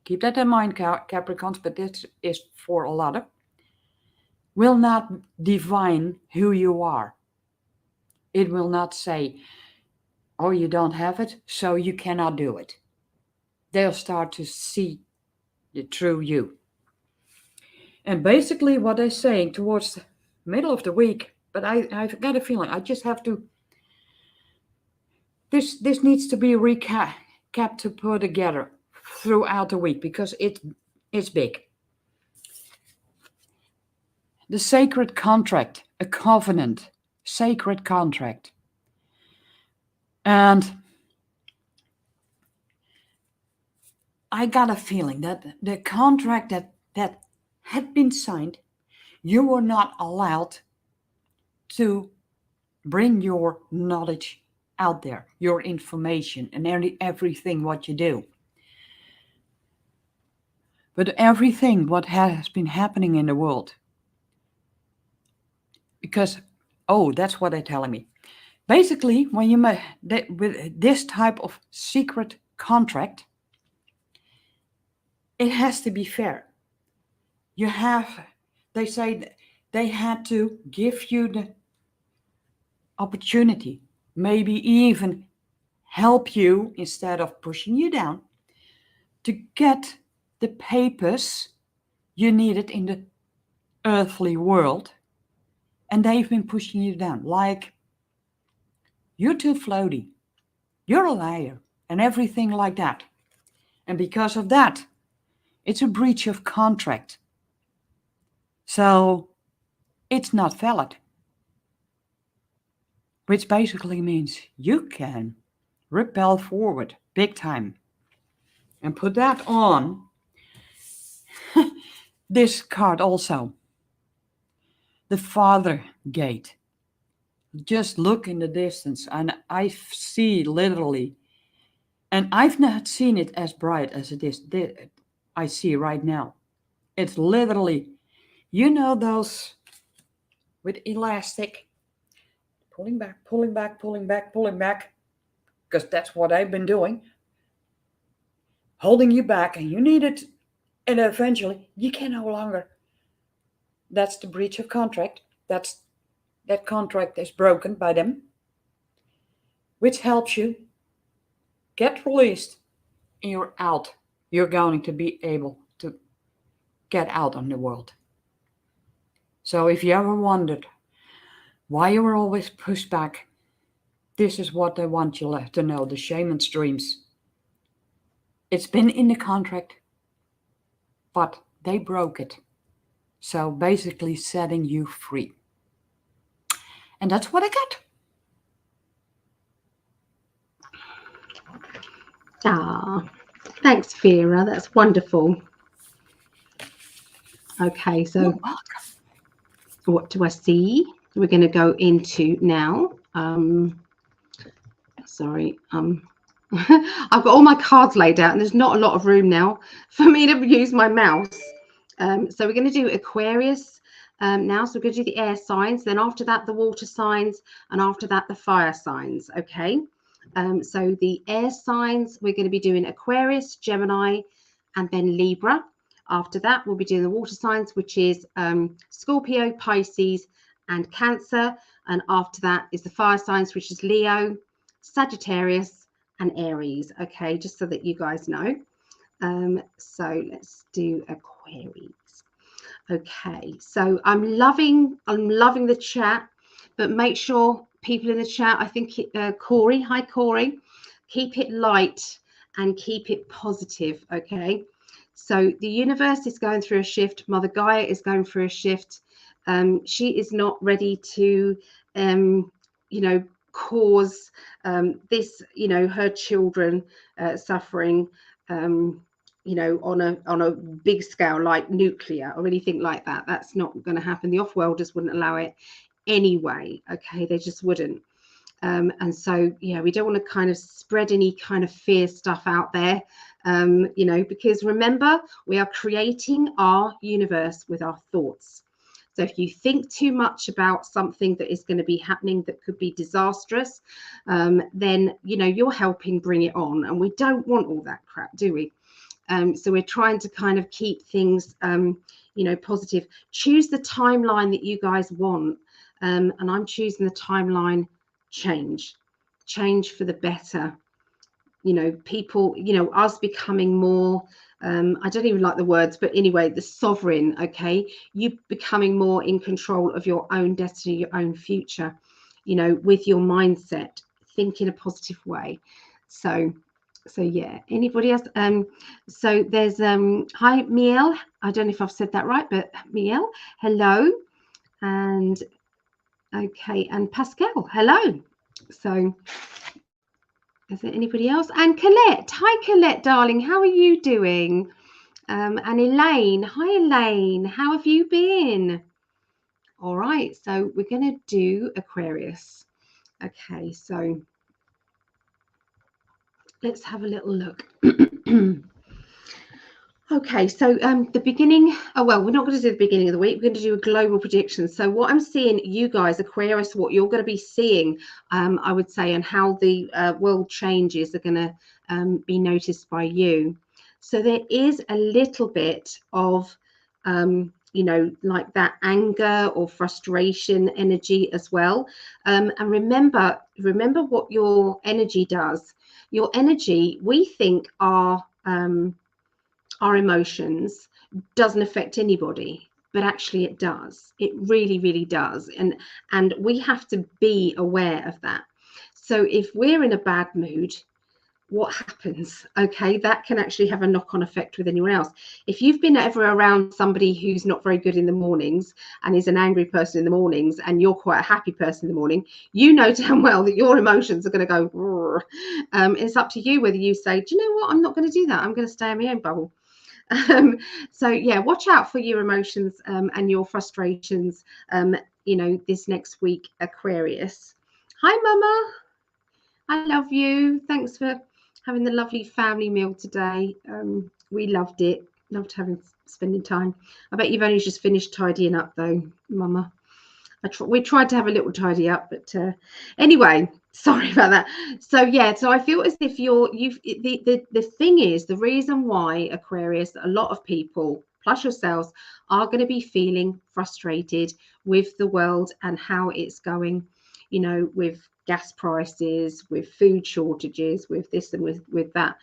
keep that in mind, Capricorns, but this is for a lot of, will not define who you are. It will not say, oh, you don't have it, so you cannot do it. They'll start to see the true you. And basically what they're saying towards the middle of the week, but I've got a feeling I just have to, this needs to be recapped to put together throughout the week because it's big. The sacred contract, a covenant, sacred contract. And I got a feeling that the contract that had been signed, you were not allowed to bring your knowledge out there, your information and everything what you do. But everything what has been happening in the world, because, oh, that's what they're telling me. Basically, when you with this type of secret contract, it has to be fair. You have, they say they had to give you the opportunity, maybe even help you instead of pushing you down to get the papers you needed in the earthly world. And they've been pushing you down like, you're too floaty, you're a liar, and everything like that. And because of that, it's a breach of contract. So it's not valid. Which basically means you can repel forward big time. And put that on this card also. The Father Gate. Just look in the distance and I see literally, and I've not seen it as bright as it is. I see right now. It's literally, you know, those with elastic, pulling back, pulling back, pulling back, pulling back, because that's what I've been doing, holding you back, and you need it, and eventually you can no longer. That's the breach of contract. That contract is broken by them, which helps you get released and you're out. You're going to be able to get out on the world. So if you ever wondered why you were always pushed back, this is what they want you to know, the shaman's dreams. It's been in the contract, but they broke it. So basically setting you free. And that's what I got. Ah, thanks, Vera. That's wonderful. Okay, so You're welcome. what do I see? We're going to go into now. Sorry. I've got all my cards laid out and there's not a lot of room now for me to use my mouse. So we're going to do Aquarius now. So we're going to do the air signs, then after that, the water signs, and after that, the fire signs. Okay. So the air signs, we're going to be doing Aquarius, Gemini, and then Libra. After that, we'll be doing the water signs, which is Scorpio, Pisces, and Cancer. And after that is the fire signs, which is Leo, Sagittarius, and Aries. Okay, just so that you guys know. So let's do Aquarius. Okay, so I'm loving the chat, but make sure people in the chat, I think Corey, hi Corey, keep it light and keep it positive. Okay, so the universe is going through a shift. Mother Gaia is going through a shift. She is not ready to cause this, her children suffering, on a big scale like nuclear or anything like that. That's not going to happen. The off-worlders wouldn't allow it anyway. Okay, they just wouldn't. And so, yeah, we don't want to kind of spread any kind of fear stuff out there, because remember, we are creating our universe with our thoughts. So if you think too much about something that is going to be happening that could be disastrous, then, you're helping bring it on. And we don't want all that crap, do we? So we're trying to kind of keep things, positive. Choose the timeline that you guys want. And I'm choosing the timeline change for the better. People, us becoming more, I don't even like the words, but anyway, the sovereign, okay? You becoming more in control of your own destiny, your own future, with your mindset, think in a positive way. So yeah, anybody else? So there's, hi, Miel. I don't know if I've said that right, but Miel, hello. And okay, and Pascal, hello. So is there anybody else? And Colette, hi Colette, darling, how are you doing? And Elaine, hi Elaine, how have you been? All right, so we're going to do Aquarius. Okay, so let's have a little look. Okay, so the beginning, we're not going to do the beginning of the week. We're going to do a global prediction. So what I'm seeing, you guys, Aquarius, what you're going to be seeing, I would say, and how the world changes are going to be noticed by you. So there is a little bit of, like that anger or frustration energy as well. And remember what your energy does. Your energy, we think our emotions doesn't affect anybody, but actually it does. It really, really does. And we have to be aware of that. So if we're in a bad mood, what happens? Okay, that can actually have a knock-on effect with anyone else. If you've been ever around somebody who's not very good in the mornings and is an angry person in the mornings, and you're quite a happy person in the morning, you know damn well that your emotions are going to go. It's up to you whether you say, do you know what, I'm not going to do that, I'm going to stay in my own bubble. So yeah, watch out for your emotions and your frustrations, this next week, Aquarius. Hi Mama, I love you. Thanks for having the lovely family meal today. We loved it. Loved spending time. I bet you've only just finished tidying up though, Mama. We tried to have a little tidy up, but anyway, sorry about that. So yeah, so I feel as if the thing is, the reason why, Aquarius, a lot of people plus yourselves are going to be feeling frustrated with the world and how it's going, with gas prices, with food shortages, with this and with that,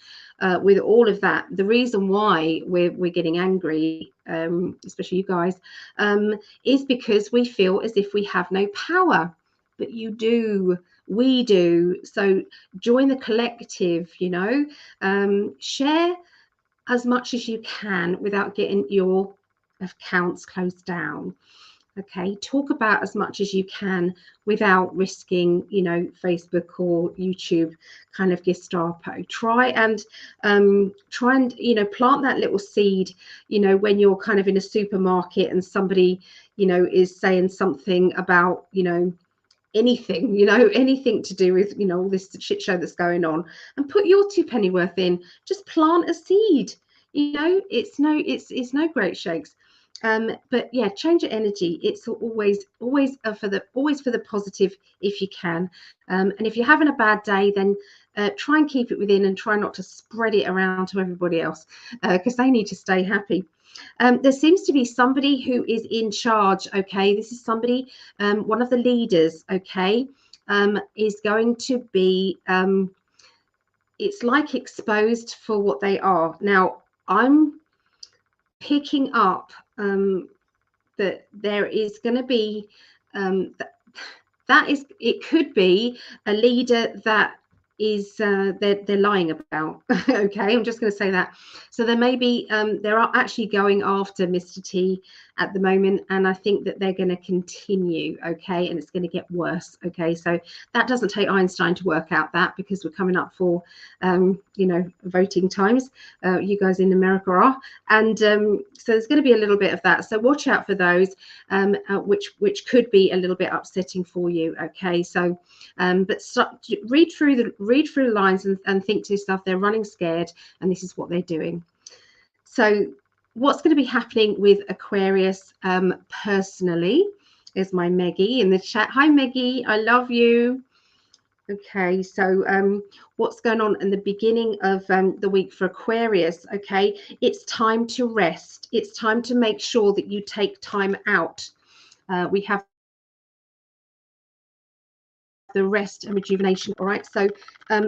with all of that. The reason why we're getting angry, especially you guys, is because we feel as if we have no power. But you do, we do. So join the collective, you know, share as much as you can without getting your accounts closed down. Okay, talk about as much as you can without risking, you know, Facebook or YouTube kind of Gestapo. Try and you know, plant that little seed, you know, when you're kind of in a supermarket and somebody, you know, is saying something about, you know, anything, you know, anything to do with, you know, all this shit show that's going on, and put your 2 penny worth in. Just plant a seed, you know. It's no great shakes. But yeah, change your energy. It's always for the positive if you can. And if you're having a bad day, then try and keep it within and try not to spread it around to everybody else, because they need to stay happy. There seems to be somebody who is in charge. Okay, this is somebody, one of the leaders, okay, is going to be, it's like exposed for what they are. Now, I'm picking up that there is going to be, that is, it could be a leader that is they're lying about. Okay, I'm just going to say that. So there may be they are actually going after Mr. T at the moment, and I think that they're going to continue. Okay, and it's going to get worse. Okay, so that doesn't take Einstein to work out that, because we're coming up for you know, voting times. You guys in America are, and so there's going to be a little bit of that. So watch out for those, which could be a little bit upsetting for you. Okay, so but read through the lines and think to yourself, they're running scared, and this is what they're doing. So what's going to be happening with Aquarius personally is my Meggie in the chat. Hi Meggie, I love you. Okay, so what's going on in the beginning of the week for Aquarius? Okay, it's time to rest. It's time to make sure that you take time out. We have the rest and rejuvenation. All right, so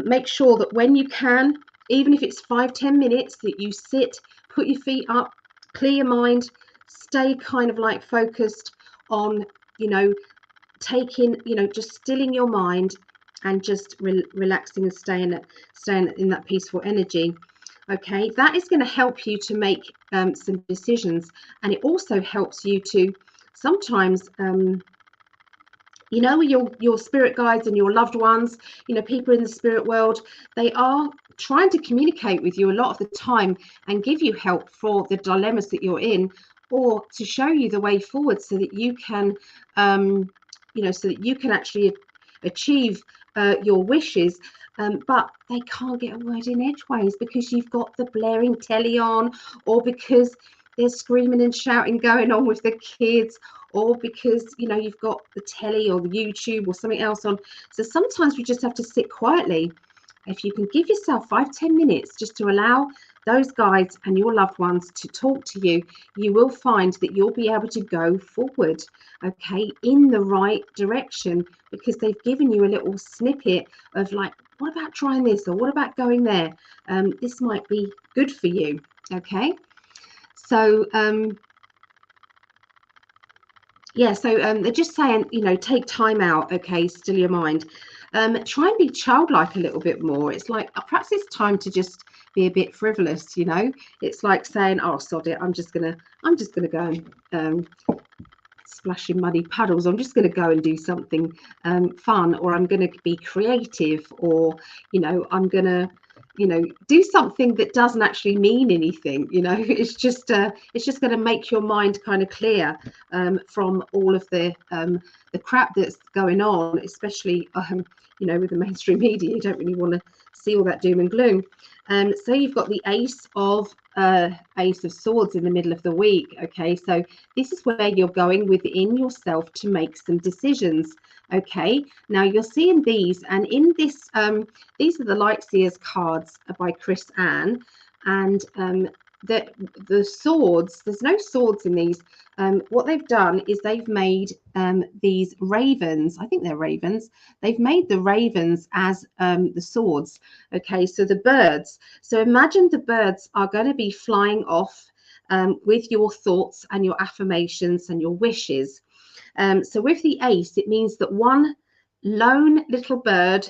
make sure that when you can, even if it's 5-10 minutes, that you sit, put your feet up, clear your mind, stay kind of like focused on, you know, taking, you know, just stilling your mind and just relaxing and staying in that peaceful energy. Okay, that is going to help you to make some decisions, and it also helps you to sometimes you know, your spirit guides and your loved ones, you know, people in the spirit world, they are trying to communicate with you a lot of the time and give you help for the dilemmas that you're in, or to show you the way forward so that you can, you know, so that you can actually achieve your wishes. But they can't get a word in edgeways because you've got the blaring telly on, or because there's screaming and shouting going on with the kids, or because, you know, you've got the telly or the YouTube or something else on. So sometimes we just have to sit quietly. If you can give yourself 5-10 minutes just to allow those guides and your loved ones to talk to you, you will find that you'll be able to go forward, okay, in the right direction, because they've given you a little snippet of like, what about trying this, or what about going there? This might be good for you. Okay, so yeah, so they're just saying, you know, take time out. Okay, still your mind. Try and be childlike a little bit more. It's like perhaps it's time to just be a bit frivolous, you know. It's like saying, oh sod it, I'm just gonna go and splash in muddy puddles. I'm just gonna go and do something fun, or I'm gonna be creative, or, you know, I'm gonna, you know, do something that doesn't actually mean anything, you know. It's just going to make your mind kind of clear from all of the crap that's going on, especially you know, with the mainstream media. You don't really want to see all that doom and gloom. So you've got the Ace of Swords in the middle of the week. Okay, so this is where you're going within yourself to make some decisions. Okay, now you're seeing these, and in this these are the Light Seers cards by Chris Ann, and that the swords, there's no swords in these. What they've done is they've made these ravens. I think they're ravens. They've made the ravens as the swords. Okay, so the birds. So imagine the birds are going to be flying off with your thoughts and your affirmations and your wishes. So with the ace, it means that one lone little bird,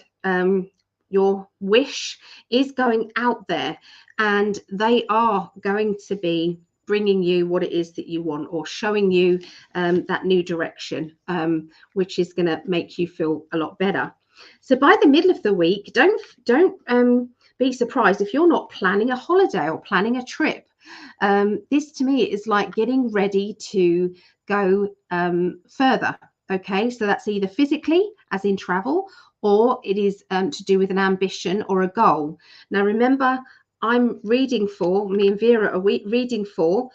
your wish, is going out there, and they are going to be bringing you what it is that you want, or showing you that new direction, which is going to make you feel a lot better. So by the middle of the week, don't be surprised if you're not planning a holiday or planning a trip. This to me is like getting ready to go further. Okay, so that's either physically, as in travel, or it is to do with an ambition or a goal. Now, remember, I'm reading for, me and Vera are reading for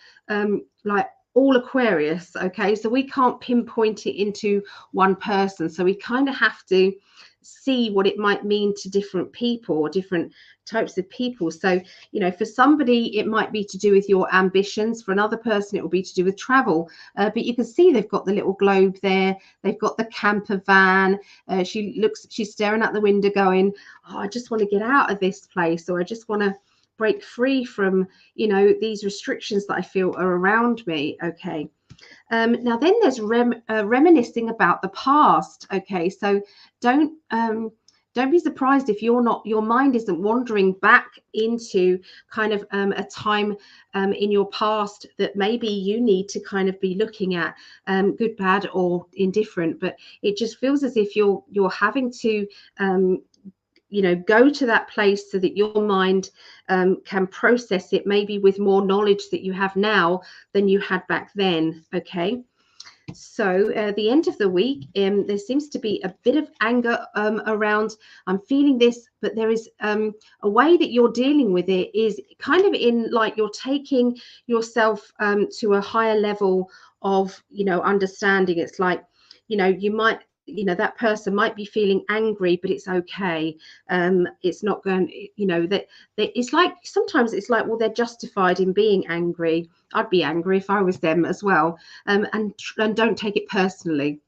like all Aquarius. Okay, so we can't pinpoint it into one person. So we kind of have to see what it might mean to different people or different types of people. So, you know, for somebody, it might be to do with your ambitions. For another person, it will be to do with travel. But you can see they've got the little globe there. They've got the camper van. She's staring out the window going, oh, I just want to get out of this place, or I just want to break free from, you know, these restrictions that I feel are around me. Okay. Now then there's reminiscing about the past. Okay, so don't be surprised if your mind isn't wandering back into kind of a time in your past that maybe you need to kind of be looking at, good, bad, or indifferent. But it just feels as if you're having to you know, go to that place so that your mind can process it, maybe with more knowledge that you have now than you had back then. Okay, so the end of the week, there seems to be a bit of anger around, I'm feeling this, but there is a way that you're dealing with it is kind of in like you're taking yourself to a higher level of, you know, understanding. It's like, you know, you might, you know, that person might be feeling angry, but it's okay. It's not going, you know, that it's like, sometimes it's like, well, they're justified in being angry. I'd be angry if I was them as well. And don't take it personally.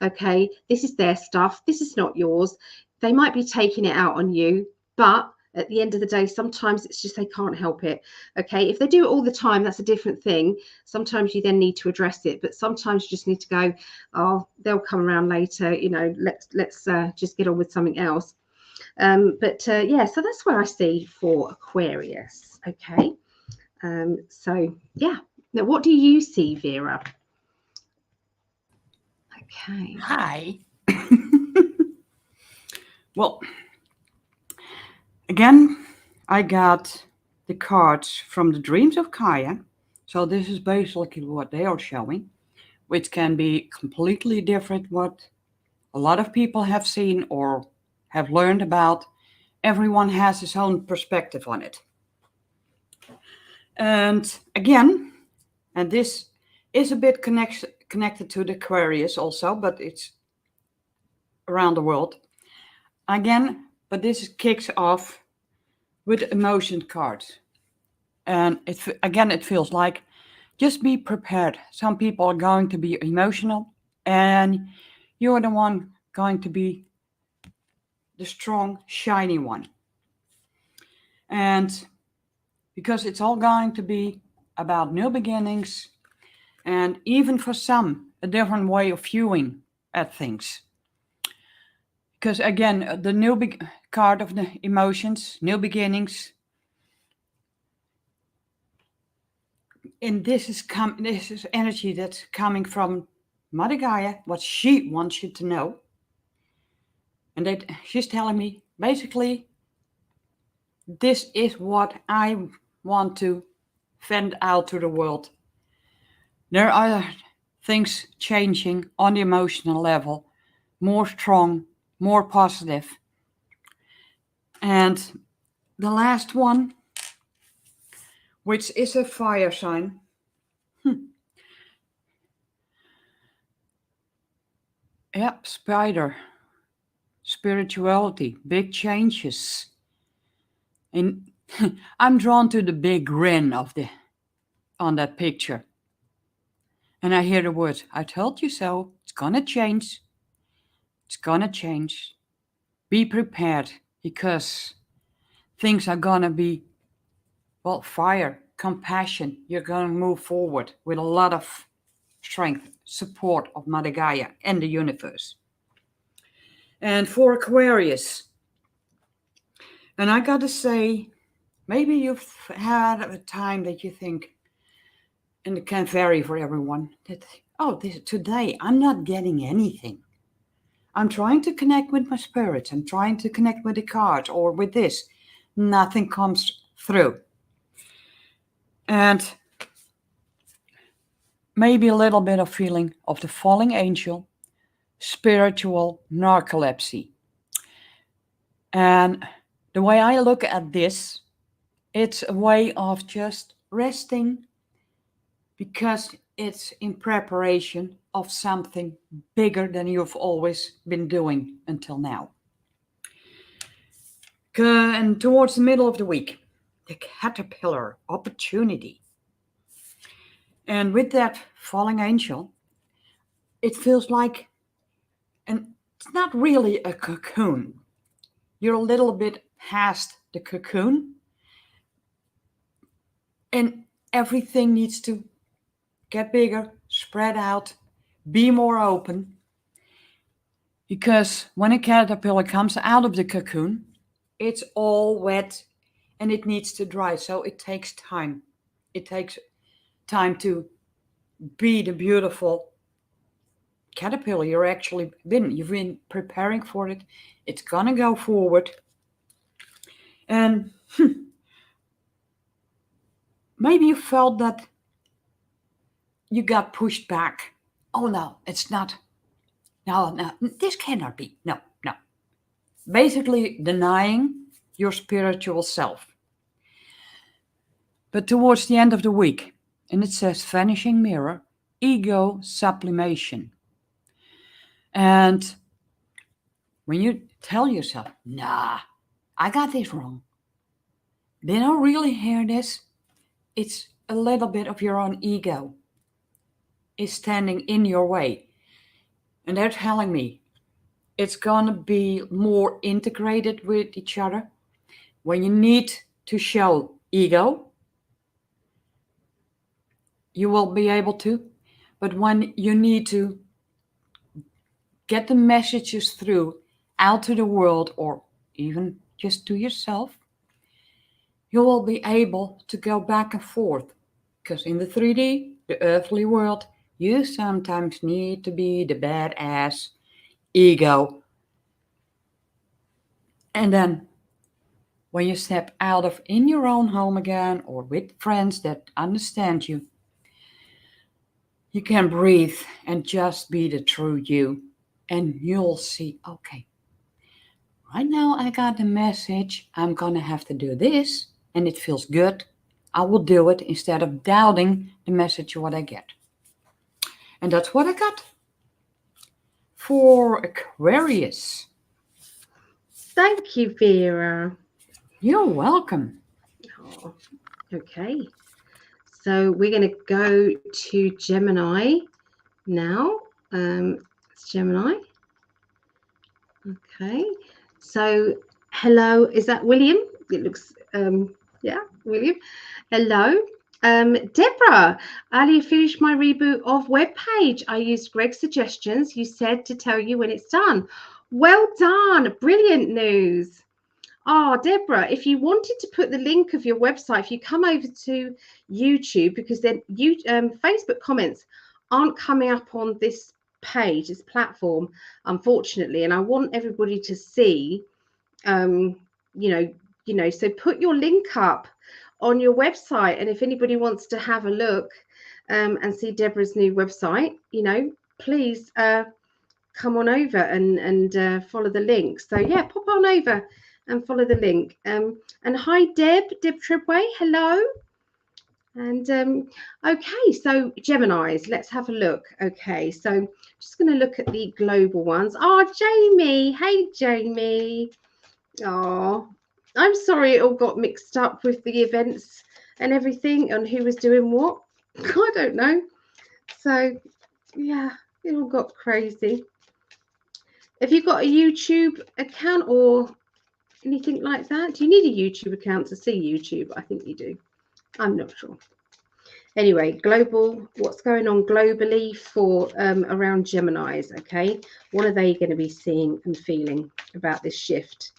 Okay, this is their stuff, this is not yours. They might be taking it out on you, but at the end of the day, sometimes it's just they can't help it. Okay, if they do it all the time, that's a different thing. Sometimes you then need to address it, but sometimes you just need to go, oh, they'll come around later, you know, let's just get on with something else. Yeah, so that's what I see for Aquarius. Okay, so yeah, now what do you see, Vera? Okay. Hi. Well, again, I got the cards from the Dreams of Kaya. So this is basically what they are showing, which can be completely different what a lot of people have seen or have learned about. Everyone has his own perspective on it. And again, and this is a bit connected to the Aquarius also, but it's around the world. Again, but this kicks off with emotion cards. And it feels like just be prepared. Some people are going to be emotional, and you're the one going to be the strong, shiny one. And because it's all going to be about new beginnings, and even for some, a different way of viewing at things. Because again, the new card of the emotions, new beginnings, and this is energy that's coming from Mother Gaia, what she wants you to know. And that she's telling me, basically, this is what I want to vent out to the world. There are things changing on the emotional level, more strong, more positive. And the last one, which is a fire sign. Yep, spider. Spirituality, big changes. And I'm drawn to the big grin on that picture. And I hear the words, I told you so. It's gonna change. It's gonna change. Be prepared, because things are gonna be, well, fire, compassion. You're gonna move forward with a lot of strength, support of Mother Gaia and the universe. And for Aquarius, and I gotta say, maybe you've had a time that you think, and it can vary for everyone, that, oh, today I'm not getting anything. I'm trying to connect with my spirits. I'm trying to connect with the cards or with this. Nothing comes through. And maybe a little bit of feeling of the falling angel, spiritual narcolepsy. And the way I look at this, it's a way of just resting, because it's in preparation of something bigger than you've always been doing until now. And towards the middle of the week, the caterpillar opportunity. And with that falling angel, it feels like, and it's not really a cocoon. You're a little bit past the cocoon, and everything needs to get bigger, spread out, be more open. Because when a caterpillar comes out of the cocoon, it's all wet and it needs to dry. So it takes time. It takes time to be the beautiful caterpillar you've been preparing for it. It's gonna go forward. And maybe you felt that you got pushed back. Oh no, it's not. No, this cannot be. No. Basically denying your spiritual self. But towards the end of the week, and it says vanishing mirror, ego sublimation. And when you tell yourself, nah, I got this wrong, they don't really hear this. It's a little bit of your own ego is standing in your way. And they're telling me it's going to be more integrated with each other. When you need to show ego, you will be able to. But when you need to get the messages through out to the world, or even just to yourself, you will be able to go back and forth. Because in the 3D, the earthly world, you sometimes need to be the badass ego. And then when you step out of in your own home again, or with friends that understand you, you can breathe and just be the true you. And you'll see, okay, right now I got the message, I'm gonna have to do this, and it feels good. I will do it instead of doubting the message what I get. And that's what I got for Aquarius. Thank you, Vera. You're welcome. Oh, okay. So we're going to go to Gemini now. It's Gemini. Okay. So hello, is that William? It looks, yeah, William. Hello. Deborah, I finished my reboot of webpage. I used Greg's suggestions. You said to tell you when it's done. Well done. Brilliant news. Oh, Deborah, if you wanted to put the link of your website, if you come over to YouTube, because then Facebook comments aren't coming up on this page, this platform, unfortunately, and I want everybody to see, so put your link up on your website, and if anybody wants to have a look and see Deborah's new website, please come on over and follow the link. So yeah, pop on over and follow the link. And hi, Deb Tribway, hello. And okay, so Geminis, let's have a look. Okay, so just going to look at the global ones. Oh, Jamie, hey, Jamie. Oh, I'm sorry it all got mixed up with the events and everything and who was doing what. I don't know. So, yeah, it all got crazy. Have you got a YouTube account or anything like that? Do you need a YouTube account to see YouTube? I think you do. I'm not sure. Anyway, global, what's going on globally for around Geminis, okay? What are they going to be seeing and feeling about this shift?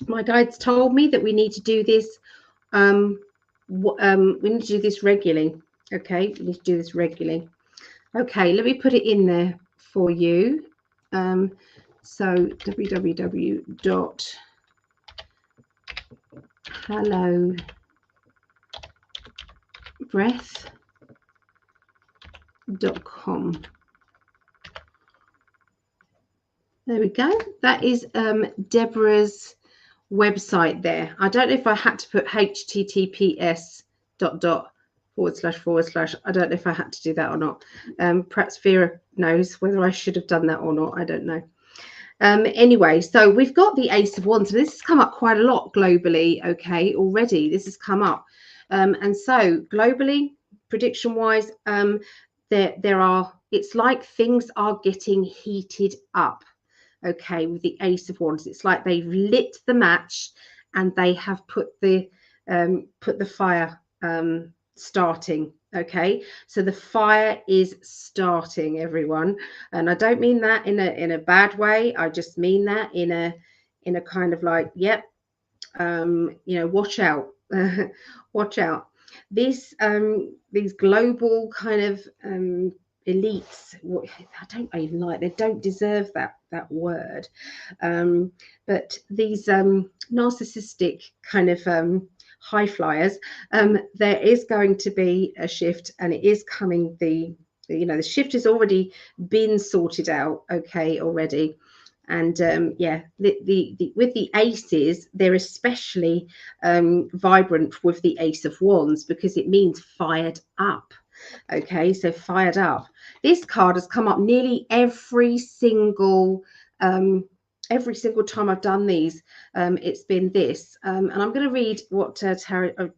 My guides told me that we need to do this. We need to do this regularly, okay? We need to do this regularly. Okay, let me put it in there for you. So www.hellobreath.com. There we go. That is Deborah's website there. I don't know if I had to put https ... I don't know if I had to do that or not. Perhaps Vera knows whether I should have done that or not. I don't know. Anyway, so we've got the Ace of Wands. And this has come up quite a lot globally, okay, already. This has come up. And so globally, prediction-wise, there are, it's like things are getting heated up, okay, with the Ace of Wands. It's like they've lit the match and they have put the fire starting. Okay, so the fire is starting, everyone, and I don't mean that in a bad way. I just mean that in a kind of like, yep, you know, watch out. Watch out. These global kind of elites, I don't even like, they don't deserve that word, but these narcissistic kind of high flyers, there is going to be a shift, and it is coming. The shift has already been sorted out, okay, already. And yeah, with the aces, they're especially vibrant with the Ace of Wands because it means fired up. Okay, so fired up. This card has come up nearly every single time I've done these. It's been this, and I'm going to read what Tarot.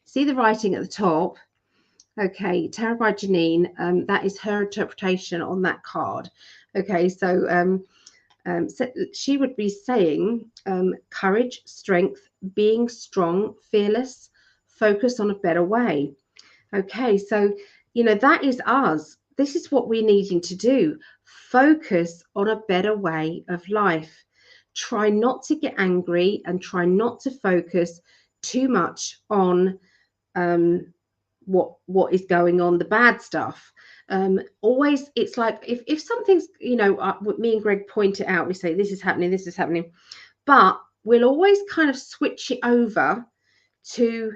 See the writing at the top. Okay, Tarot by Janine. That is her interpretation on that card. Okay, so she would be saying courage, strength, being strong, fearless, focus on a better way. Okay, so, you know, that is us. This is what we're needing to do. Focus on a better way of life. Try not to get angry and try not to focus too much on what is going on, the bad stuff. Always, it's like if something's, you know, me and Greg point it out, we say this is happening, but we'll always kind of switch it over to,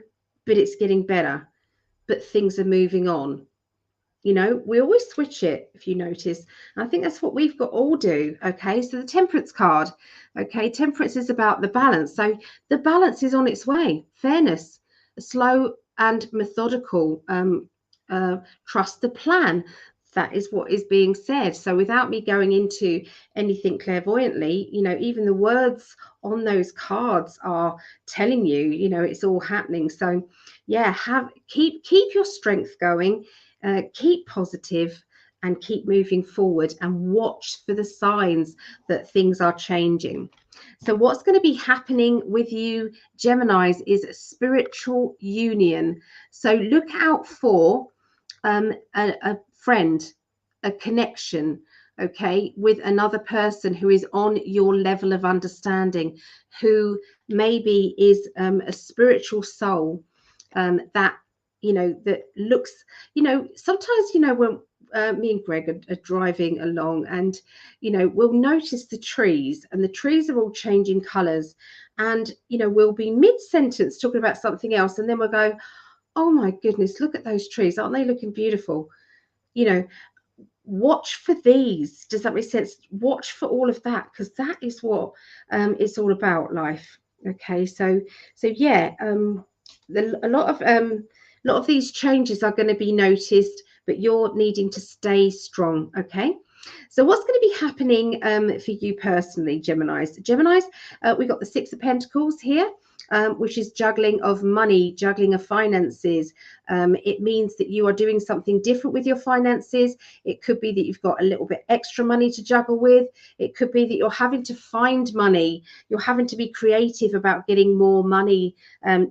but it's getting better, but things are moving on. You know, we always switch it, if you notice. And I think that's what we've got all do. Okay, so the Temperance card. Okay, Temperance is about the balance. So the balance is on its way. Fairness, slow and methodical. Trust the plan. That is what is being said. So without me going into anything clairvoyantly, you know, even the words on those cards are telling you, you know, it's all happening. So yeah, keep your strength going, keep positive and keep moving forward, and watch for the signs that things are changing. So what's going to be happening with you, Geminis, is a spiritual union. So look out for a friend, a connection, okay, with another person who is on your level of understanding, who maybe is a spiritual soul that, you know, that looks, you know, sometimes, you know, when me and Greg are driving along, and, you know, we'll notice the trees, and the trees are all changing colors, and, you know, we'll be mid-sentence talking about something else, and then we'll go, oh my goodness, look at those trees. Aren't they looking beautiful? You know, watch for these. Does that make sense? Watch for all of that, because that is what it's all about, life. Okay, so yeah, a lot of these changes are going to be noticed, but you're needing to stay strong. Okay, So what's going to be happening for you personally, Geminis? Geminis, we've got the Six of Pentacles here. Which is juggling of money, juggling of finances. It means that you are doing something different with your finances. It could be that you've got a little bit extra money to juggle with. It could be that you're having to find money. You're having to be creative about getting more money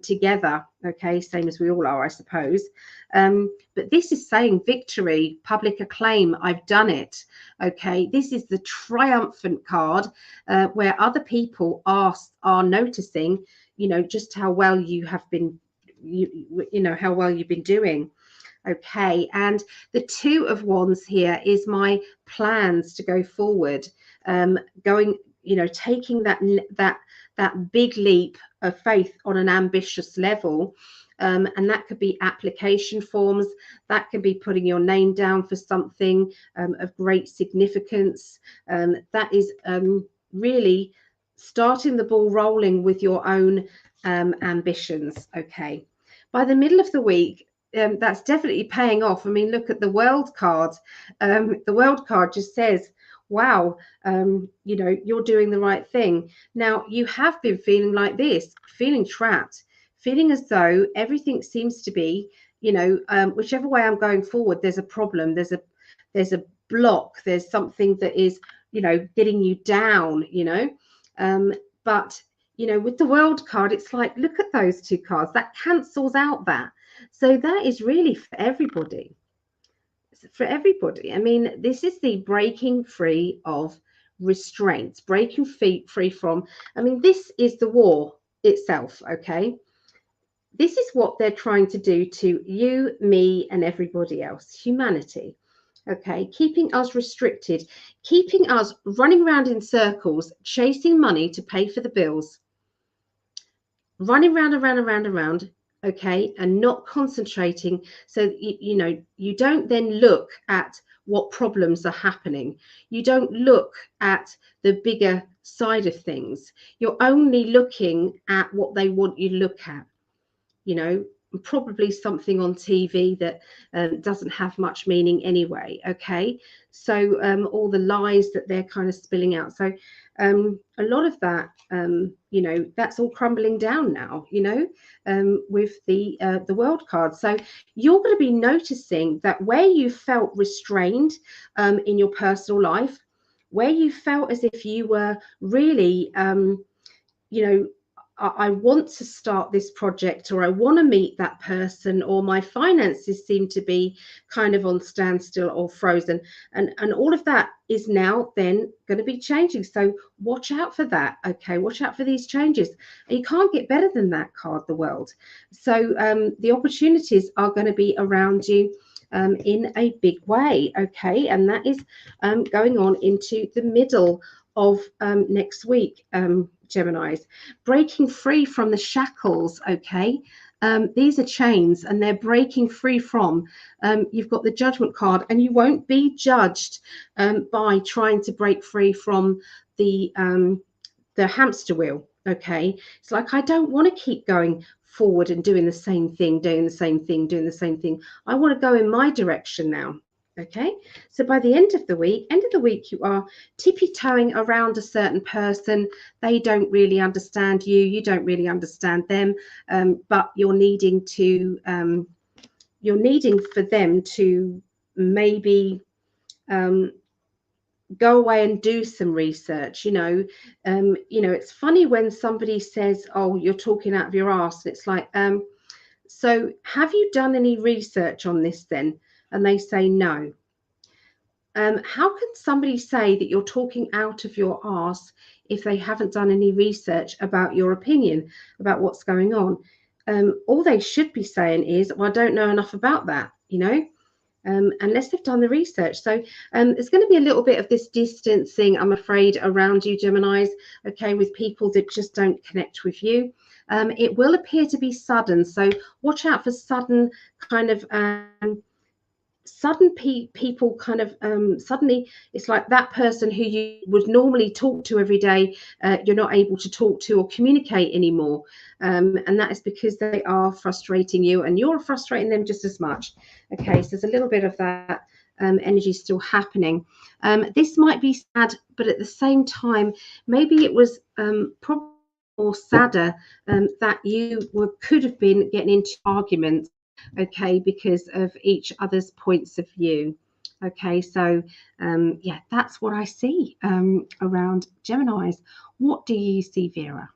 together. Okay, same as we all are, I suppose. But this is saying victory, public acclaim. I've done it. Okay, this is the triumphant card where other people are noticing, you know, just how well you have been, you know, how well you've been doing. Okay, and the Two of Wands here is my plans to go forward, going, you know, taking that big leap of faith on an ambitious level. And that could be application forms, that could be putting your name down for something of great significance. That is really starting the ball rolling with your own ambitions. Okay, by the middle of the week, that's definitely paying off. I mean, look at the World card. The World card just says, wow, you know, you're doing the right thing. Now, you have been feeling like this, feeling trapped, feeling as though everything seems to be, you know, whichever way I'm going forward, there's a problem, there's a block, there's something that is, you know, getting you down, you know. But, you know, with the World card, it's like, look at those two cards, that cancels out that. So that is really for everybody. For everybody. I mean, this is the breaking free of restraints, breaking free from, I mean, this is the war itself, okay? This is what they're trying to do to you, me, and everybody else, humanity. Okay, keeping us restricted, keeping us running around in circles, chasing money to pay for the bills, running around, okay, and not concentrating. So, you know, you don't then look at what problems are happening. You don't look at the bigger side of things. You're only looking at what they want you to look at, you know, probably something on TV that doesn't have much meaning anyway. Okay, so all the lies that they're kind of spilling out. So a lot of that, you know, that's all crumbling down now, you know, with the World card. So you're going to be noticing that where you felt restrained in your personal life, where you felt as if you were really, you know, I want to start this project, or I want to meet that person, or my finances seem to be kind of on standstill or frozen, and all of that is now then going to be changing. So watch out for that. Okay, watch out for these changes. And you can't get better than that card, the World. So the opportunities are going to be around you in a big way. Okay, and that is going on into the middle of next week, Geminis, breaking free from the shackles. Okay, these are chains and they're breaking free from. You've got the Judgment card, and you won't be judged by trying to break free from the hamster wheel. Okay, it's like, I don't want to keep going forward and doing the same thing, doing the same thing. I want to go in my direction now. Okay, so by the end of the week, you are tippy-toeing around a certain person. They don't really understand you, you don't really understand them, but you're needing for them to maybe go away and do some research. You know, it's funny when somebody says, oh, you're talking out of your arse. It's like, so have you done any research on this then? And they say no. How can somebody say that you're talking out of your arse if they haven't done any research about your opinion, about what's going on? All they should be saying is, well, I don't know enough about that, you know, unless they've done the research. So there's going to be a little bit of this distancing, I'm afraid, around you, Geminis, okay, with people that just don't connect with you. It will appear to be sudden, so watch out for sudden kind of people kind of suddenly, it's like that person who you would normally talk to every day, you're not able to talk to or communicate anymore, and that is because they are frustrating you and you're frustrating them just as much. Okay, so there's a little bit of that energy still happening. This might be sad, but at the same time, maybe it was probably more sadder that you could have been getting into arguments, okay, because of each other's points of view. Okay, so yeah, that's what I see around Geminis. What do you see, Vera?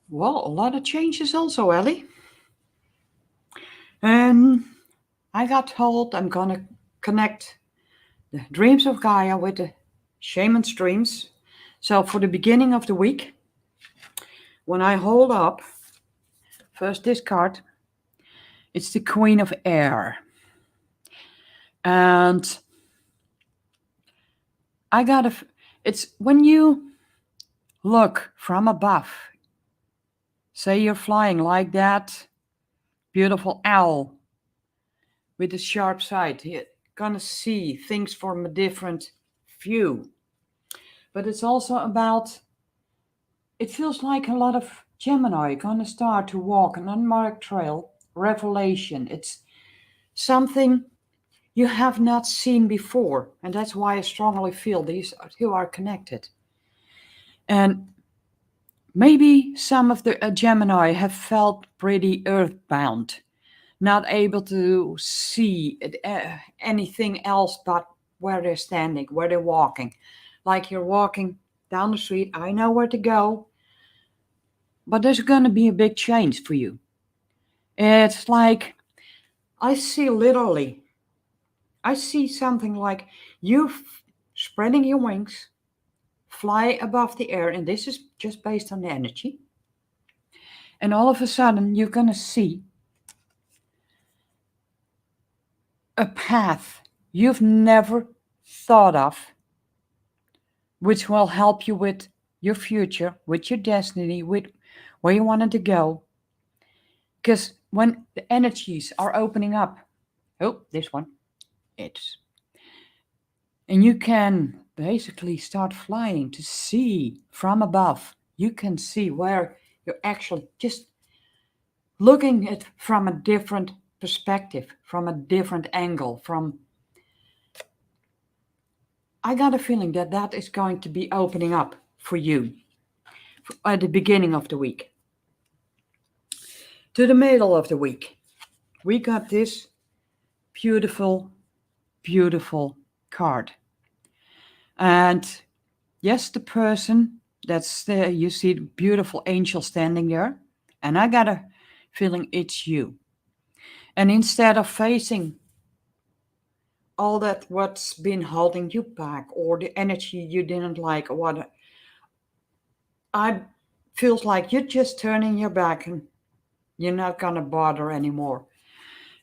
Well, a lot of changes also, Ellie. And I got told I'm gonna connect the dreams of Gaia with the shaman's dreams. So for the beginning of the week, when I hold up first this card, it's the Queen of Air. And it's when you look from above, say you're flying like that beautiful owl with a sharp side, you're gonna see things from a different view. But it's also about, it feels like a lot of Gemini gonna start to walk an unmarked trail, revelation. It's something you have not seen before, and that's why I strongly feel these two are connected. And maybe some of the Gemini have felt pretty earthbound, not able to see anything else but where they're standing, where they're walking. Like you're walking down the street, I know where to go, but there's going to be a big change for you. It's like, I see something like you spreading your wings, fly above the air, and this is just based on the energy. And all of a sudden, you're going to see a path you've never thought of, which will help you with your future, with your destiny, with where you wanted to go. Because when the energies are opening up, this one, and you can basically start flying to see from above. You can see where you're actually just looking at from a different perspective, from a different angle, I got a feeling that is going to be opening up for you at the beginning of the week. To the middle of the week, we got this beautiful, beautiful card. And yes, the person that's there, you see the beautiful angel standing there. And I got a feeling it's you. And instead of facing all that what's been holding you back or the energy you didn't like or what, I feels like you're just turning your back and you're not going to bother anymore.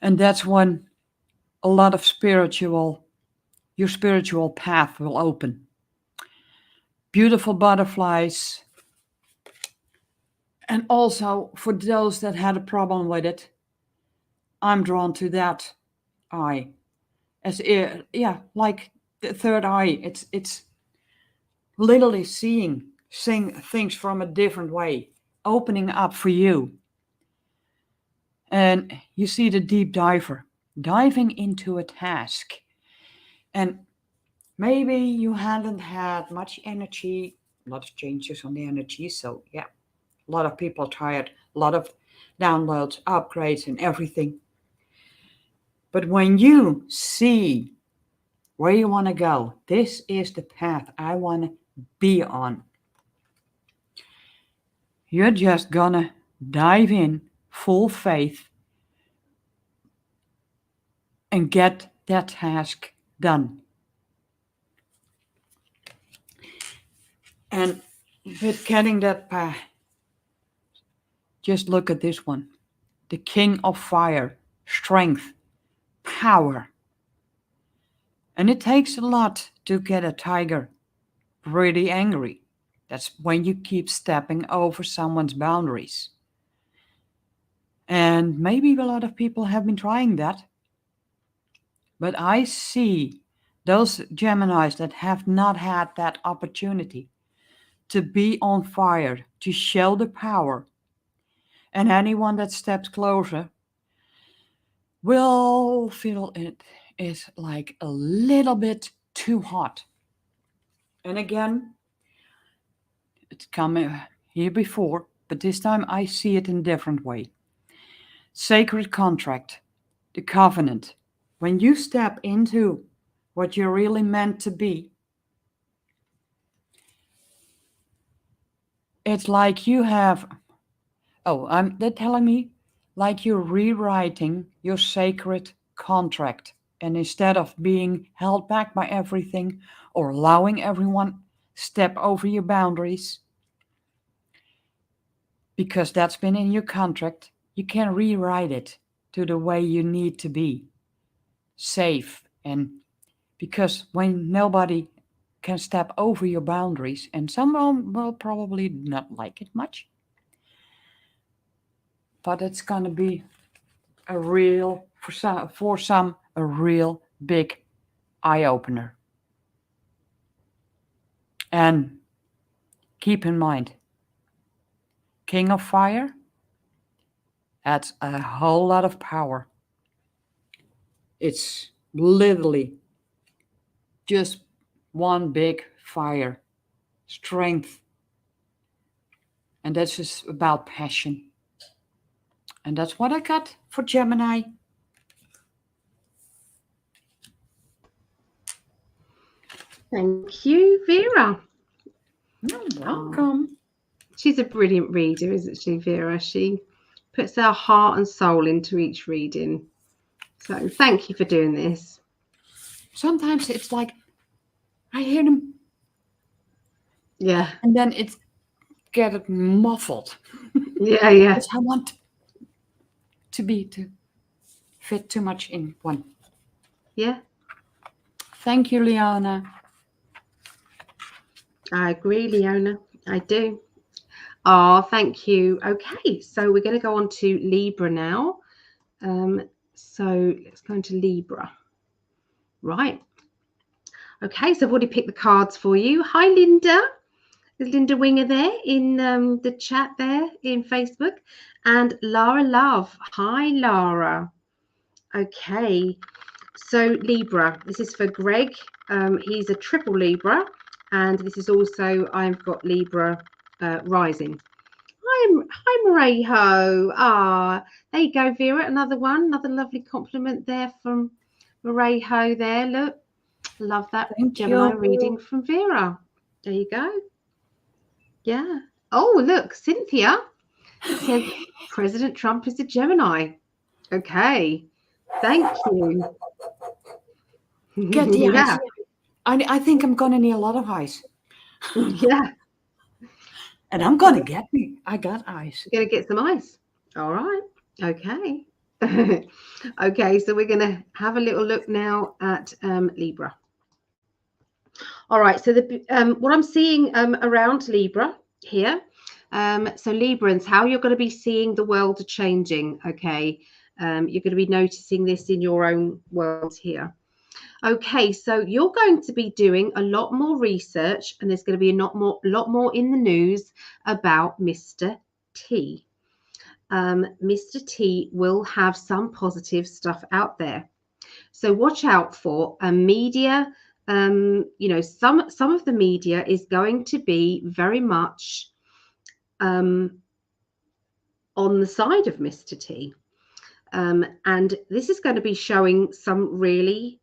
And that's when a lot of your spiritual path will open. Beautiful butterflies. And also for those that had a problem with it, I'm drawn to that eye. Like the third eye. It's literally seeing things from a different way, opening up for you. And you see the deep diver diving into a task. And maybe you hadn't had much energy, a lot of changes on the energy. So yeah, a lot of people tried, a lot of downloads, upgrades and everything. But when you see where you want to go, this is the path I want to be on. You're just gonna dive in full faith and get that task done. And with getting that path, just look at this one. The King of Fire, strength, power. And it takes a lot to get a tiger pretty angry. That's when you keep stepping over someone's boundaries. And maybe a lot of people have been trying that. But I see those Geminis that have not had that opportunity to be on fire, to show the power. And anyone that steps closer will feel it is like a little bit too hot. And again, it's come here before, but this time I see it in a different way. Sacred contract, the covenant. When you step into what you're really meant to be, it's like you have, they're telling me, like you're rewriting your sacred contract. And instead of being held back by everything or allowing everyone step over your boundaries, because that's been in your contract, you can rewrite it to the way you need to be. Safe. And because when nobody can step over your boundaries, and someone will probably not like it much, but it's going to be a real, for some, a real big eye-opener. And keep in mind, King of Fire, that's a whole lot of power. It's literally just one big fire, strength. And that's just about passion. And that's what I got for Gemini. Thank you, Vera. You're welcome. She's a brilliant reader, isn't she, Vera? She puts her heart and soul into each reading. So thank you for doing this. Sometimes it's like, I hear them. Yeah. And then it's get muffled. Yeah, yeah. Because I want to fit too much in one. Yeah. Thank you, Leona. I agree, Leona. I do. Oh, thank you. Okay, so we're going to go on to Libra now. So let's go into Libra. Right. Okay, so I've already picked the cards for you. Hi, Linda. There's Linda Winger there in the chat there in Facebook. And Lara Love. Hi, Lara. Okay, so Libra. This is for Greg. He's a triple Libra. And this is also, I've got Libra rising. Hi, Marejo. Ah, there you go, Vera. Another one, another lovely compliment there from Marejo there. Look, love that Gemini reading from Vera. There you go. Yeah. Oh, look, Cynthia says President Trump is a Gemini. Okay. Thank you. Get the ice. I think I'm going to need a lot of ice. Yeah. And I'm going to get me. I got ice. You're going to get some ice. All right. Okay. Okay, so we're going to have a little look now at Libra. All right, so what I'm seeing around Libra here, so Librans, how you're going to be seeing the world changing, okay? You're going to be noticing this in your own world here. Okay, so you're going to be doing a lot more research, and there's going to be a lot more in the news about Mr. T. Mr. T will have some positive stuff out there. So watch out for media. You know, some of the media is going to be very much on the side of Mr. T. And this is going to be showing some really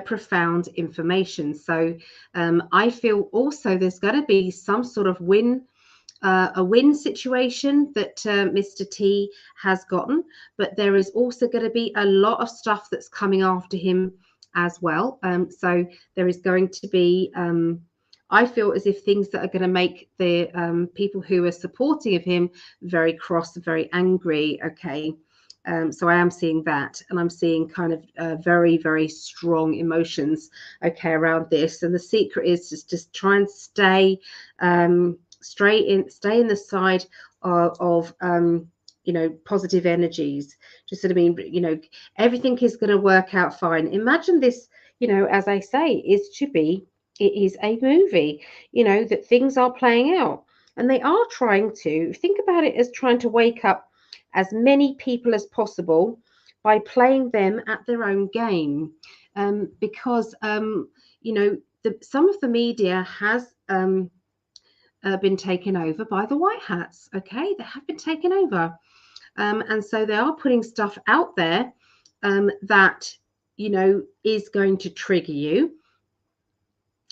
profound information. So I feel also there's going to be some sort of a win situation that Mr. T has gotten, but there is also going to be a lot of stuff that's coming after him as well. So there is going to be, I feel as if things that are going to make the people who are supporting of him very cross, very angry. Okay. So I am seeing that, and I'm seeing kind of very, very strong emotions, okay, around this. And the secret is just try and stay stay in the side of you know, positive energies. Just sort of mean, you know, everything is going to work out fine. Imagine this, you know, as I say, it is a movie, you know, that things are playing out, and they are trying to think about it as trying to wake up as many people as possible by playing them at their own game. because you know, some of the media has been taken over by the white hats. Okay, they have been taken over, and so they are putting stuff out there that, you know, is going to trigger you,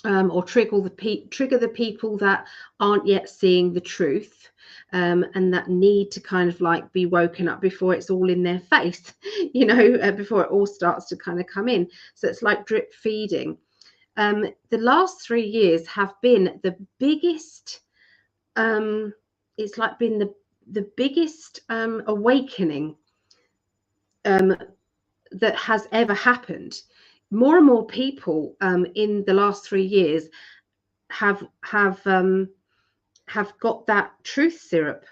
or trigger the people that aren't yet seeing the truth, and that need to kind of like be woken up before it's all in their face, you know, before it all starts to kind of come in. So it's like drip feeding. The last 3 years have been the biggest, it's like been the biggest awakening that has ever happened. More and more people in the last 3 years have got that truth syrup,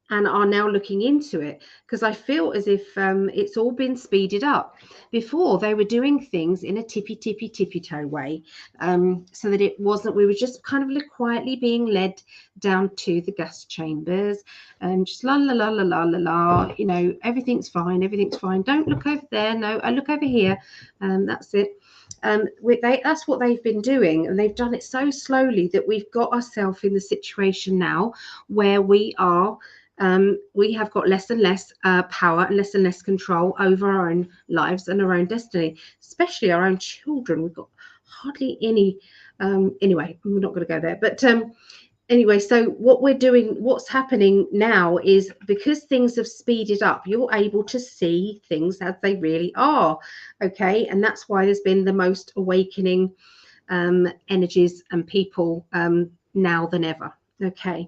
and are now looking into it, because I feel as if it's all been speeded up. Before, they were doing things in a tippy toe way, so that it wasn't, we were just kind of quietly being led down to the gas chambers and just la la la la la la la, you know, everything's fine, don't look over there, no, I look over here, that's it. That's what they've been doing, and they've done it so slowly that we've got ourselves in the situation now where we have got less and less power and less control over our own lives and our own destiny, especially our own children. We've got hardly any. Anyway, we're not going to go there. But anyway, so what's happening now is, because things have speeded up, you're able to see things as they really are. Okay, and that's why there's been the most awakening energies and people now than ever. Okay.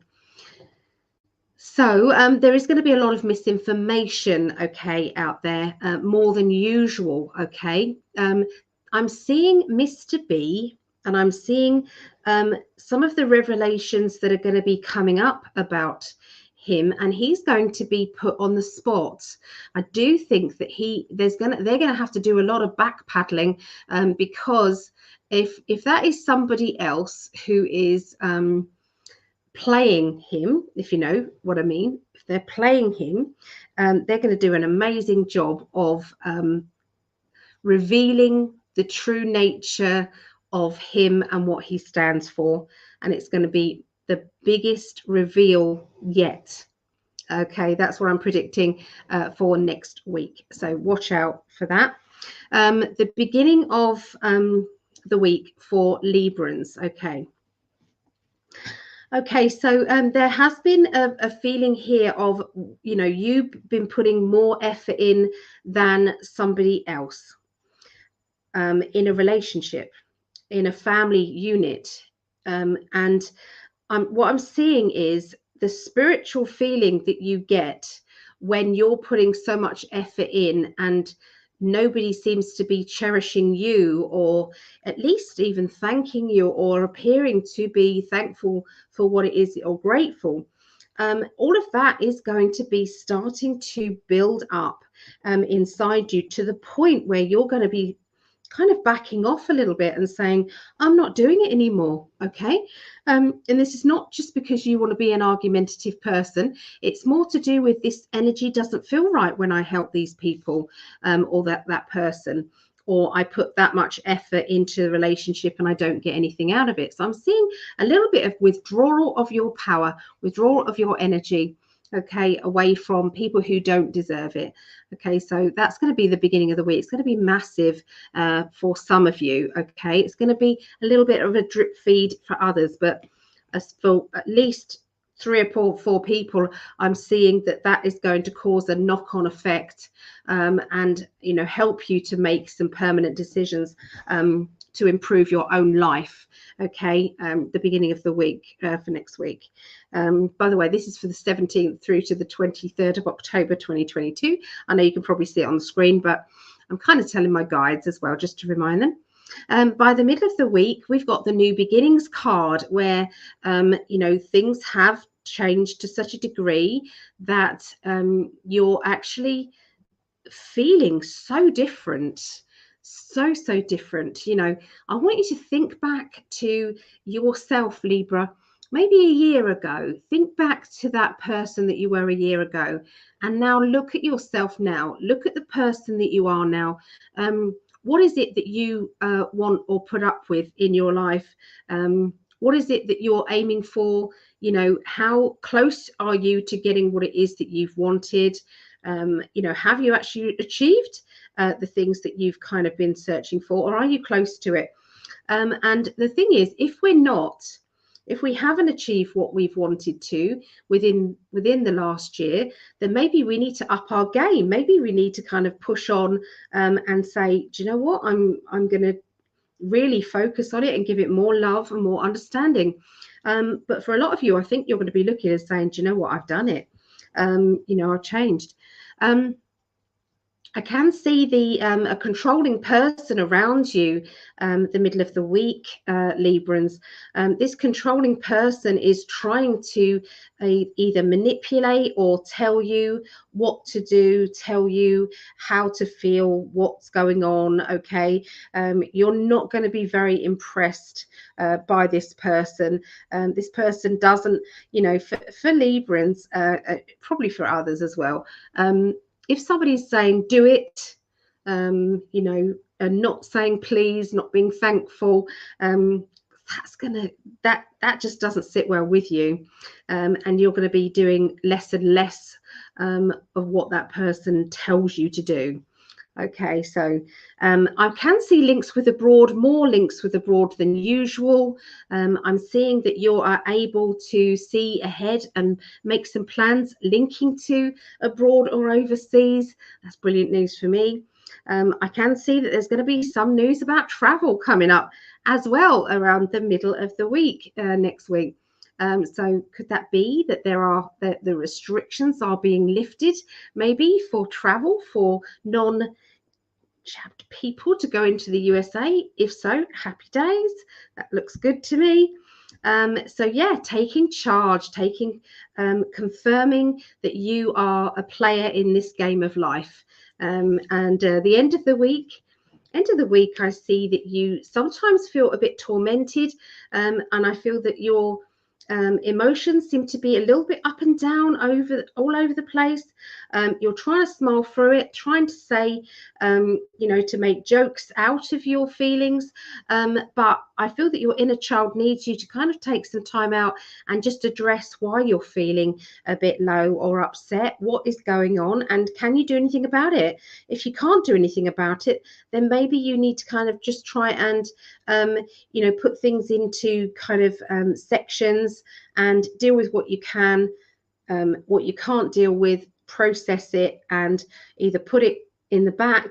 So there is going to be a lot of misinformation, okay, out there, more than usual, okay. I'm seeing Mr. B, and I'm seeing some of the revelations that are going to be coming up about him, and he's going to be put on the spot. I do think that they're going to have to do a lot of backpedaling, because if that is somebody else who is playing him, if you know what I mean, if they're playing him, they're going to do an amazing job of revealing the true nature of him and what he stands for, and it's going to be the biggest reveal yet. Okay, that's what I'm predicting for next week, so watch out for that. The beginning of the week for Librans. Okay, so there has been a feeling here of, you know, you've been putting more effort in than somebody else, in a relationship, in a family unit. And what I'm seeing is the spiritual feeling that you get when you're putting so much effort in, and nobody seems to be cherishing you, or at least even thanking you, or appearing to be thankful for what it is, or grateful. All of that is going to be starting to build up inside you, to the point where you're going to be kind of backing off a little bit and saying, I'm not doing it anymore. Okay. And this is not just because you want to be an argumentative person. It's more to do with this energy doesn't feel right when I help these people, or that person, or I put that much effort into the relationship and I don't get anything out of it. So I'm seeing a little bit of withdrawal of your power, withdrawal of your energy, okay, away from people who don't deserve it. Okay, so that's going to be the beginning of the week. It's going to be massive for some of you. Okay, it's going to be a little bit of a drip feed for others, but as for at least 3 or 4 people, I'm seeing that is going to cause a knock-on effect, and, you know, help you to make some permanent decisions to improve your own life. Okay, the beginning of the week for next week. By the way, this is for the 17th through to the 23rd of October 2022. I know you can probably see it on the screen, but I'm kind of telling my guides as well, just to remind them. By the middle of the week, we've got the New Beginnings card, where you know, things have changed to such a degree that you're actually feeling so different, so different. You know, I want you to think back to yourself, Libra, maybe a year ago. Think back to that person that you were a year ago, and now look at yourself now. Look at the person that you are now. What is it that you want or put up with in your life? What is it that you're aiming for? You know, how close are you to getting what it is that you've wanted? You know, have you actually achieved the things that you've kind of been searching for, or are you close to it? And the thing is, if we're not, if we haven't achieved what we've wanted to within the last year, then maybe we need to up our game. Maybe we need to kind of push on and say, do you know what? I'm going to really focus on it and give it more love and more understanding. But for a lot of you, I think you're going to be looking and saying, do you know what? I've done it. You know, I've changed. I can see a controlling person around you the middle of the week, Librans. This controlling person is trying to either manipulate or tell you what to do, tell you how to feel, what's going on, okay? You're not going to be very impressed by this person. This person doesn't, you know, for Librans, probably for others as well, if somebody's saying do it, you know, and not saying please, not being thankful, that just doesn't sit well with you, and you're going to be doing less and less of what that person tells you to do. Okay, so I can see links with abroad, more links with abroad than usual. I'm seeing that you are able to see ahead and make some plans linking to abroad or overseas. That's brilliant news for me. I can see that there's going to be some news about travel coming up as well around the middle of the week next week. So could that be that the restrictions are being lifted maybe for travel for non-chapped people to go into the USA? If so, happy days. That looks good to me. So yeah, taking charge, confirming that you are a player in this game of life. And the end of the week, I see that you sometimes feel a bit tormented, and I feel that your emotions seem to be a little bit up and down all over the place. You're trying to smile through it, trying to say, you know, to make jokes out of your feelings. But I feel that your inner child needs you to kind of take some time out and just address why you're feeling a bit low or upset. What is going on? And can you do anything about it? If you can't do anything about it, then maybe you need to kind of just try and, you know, put things into kind of sections and deal with what you can. What you can't deal with, process it and either put it in the back,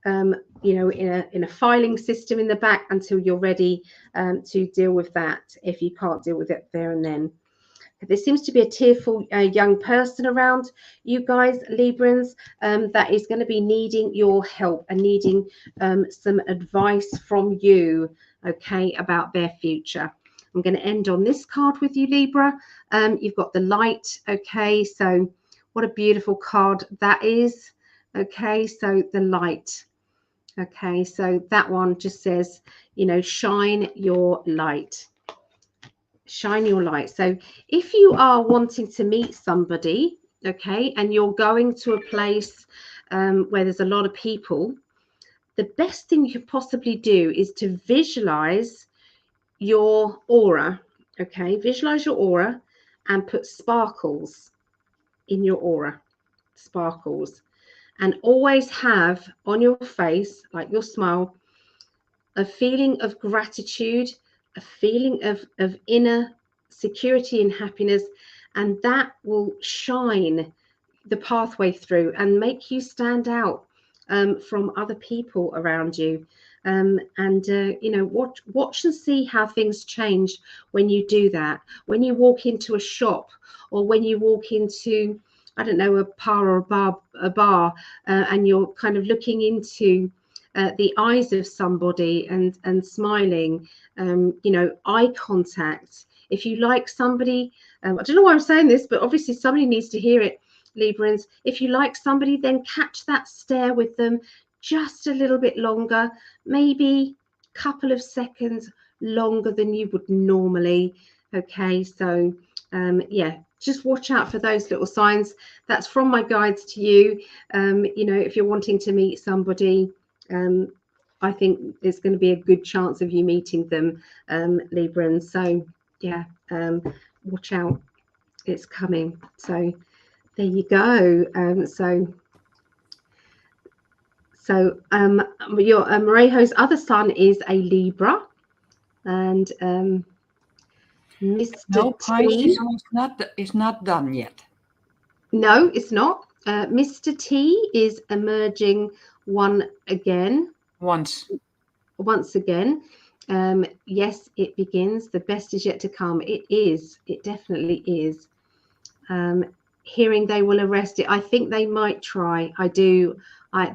you know, in a filing system in the back until you're ready to deal with that, if you can't deal with it there and then. There seems to be a tearful young person around you guys, Librans, that is going to be needing your help and needing some advice from you, okay, about their future. I'm going to end on this card with you, Libra. You've got the light, okay, so what a beautiful card that is. Okay, so the light. Okay, so that one just says, you know, shine your light. Shine your light. So if you are wanting to meet somebody, okay, and you're going to a place where there's a lot of people, the best thing you could possibly do is to visualize your aura. Okay, visualize your aura and put sparkles in your aura. Sparkles. And always have on your face, like your smile, a feeling of gratitude, a feeling of inner security and happiness, and that will shine the pathway through and make you stand out from other people around you. You know, watch and see how things change when you do that. When you walk into a shop, or when you walk into, I don't know, a bar or a bar, and you're kind of looking into the eyes of somebody and smiling, you know, eye contact. If you like somebody, I don't know why I'm saying this, but obviously somebody needs to hear it, Librans. If you like somebody, then catch that stare with them just a little bit longer, maybe a couple of seconds longer than you would normally. Okay, so yeah, just watch out for those little signs. That's from my guides to you. You know, if you're wanting to meet somebody, I think there's going to be a good chance of you meeting them, Librans. So yeah, watch out, it's coming. So there you go. Your Marejo's other son is a Libra, and Mr. No, T. Pisces is not done yet. No, it's not. Mr. T is emerging once again. Yes, it begins. The best is yet to come. It is. It definitely is. Hearing they will arrest it. I think they might try. I do.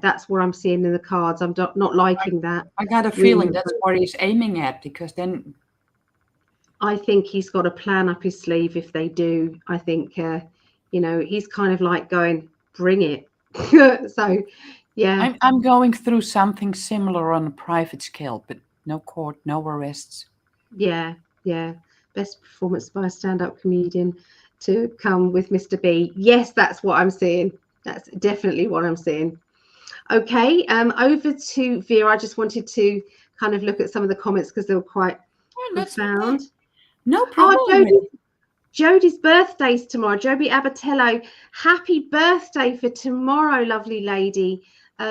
That's what I'm seeing in the cards. I'm not liking that. I got a feeling that's what he's aiming at, because then I think he's got a plan up his sleeve if they do. I think, he's kind of like going, bring it. So, yeah. I'm going through something similar on a private scale, but no court, no arrests. Yeah. Best performance by a stand-up comedian to come with Mr. B. Yes, that's what I'm seeing. That's definitely what I'm seeing. Okay, over to Vera. I just wanted to kind of look at some of the comments because they were quite profound. No problem. Jodie's birthday's tomorrow. Jodie Abatello, happy birthday for tomorrow, lovely lady.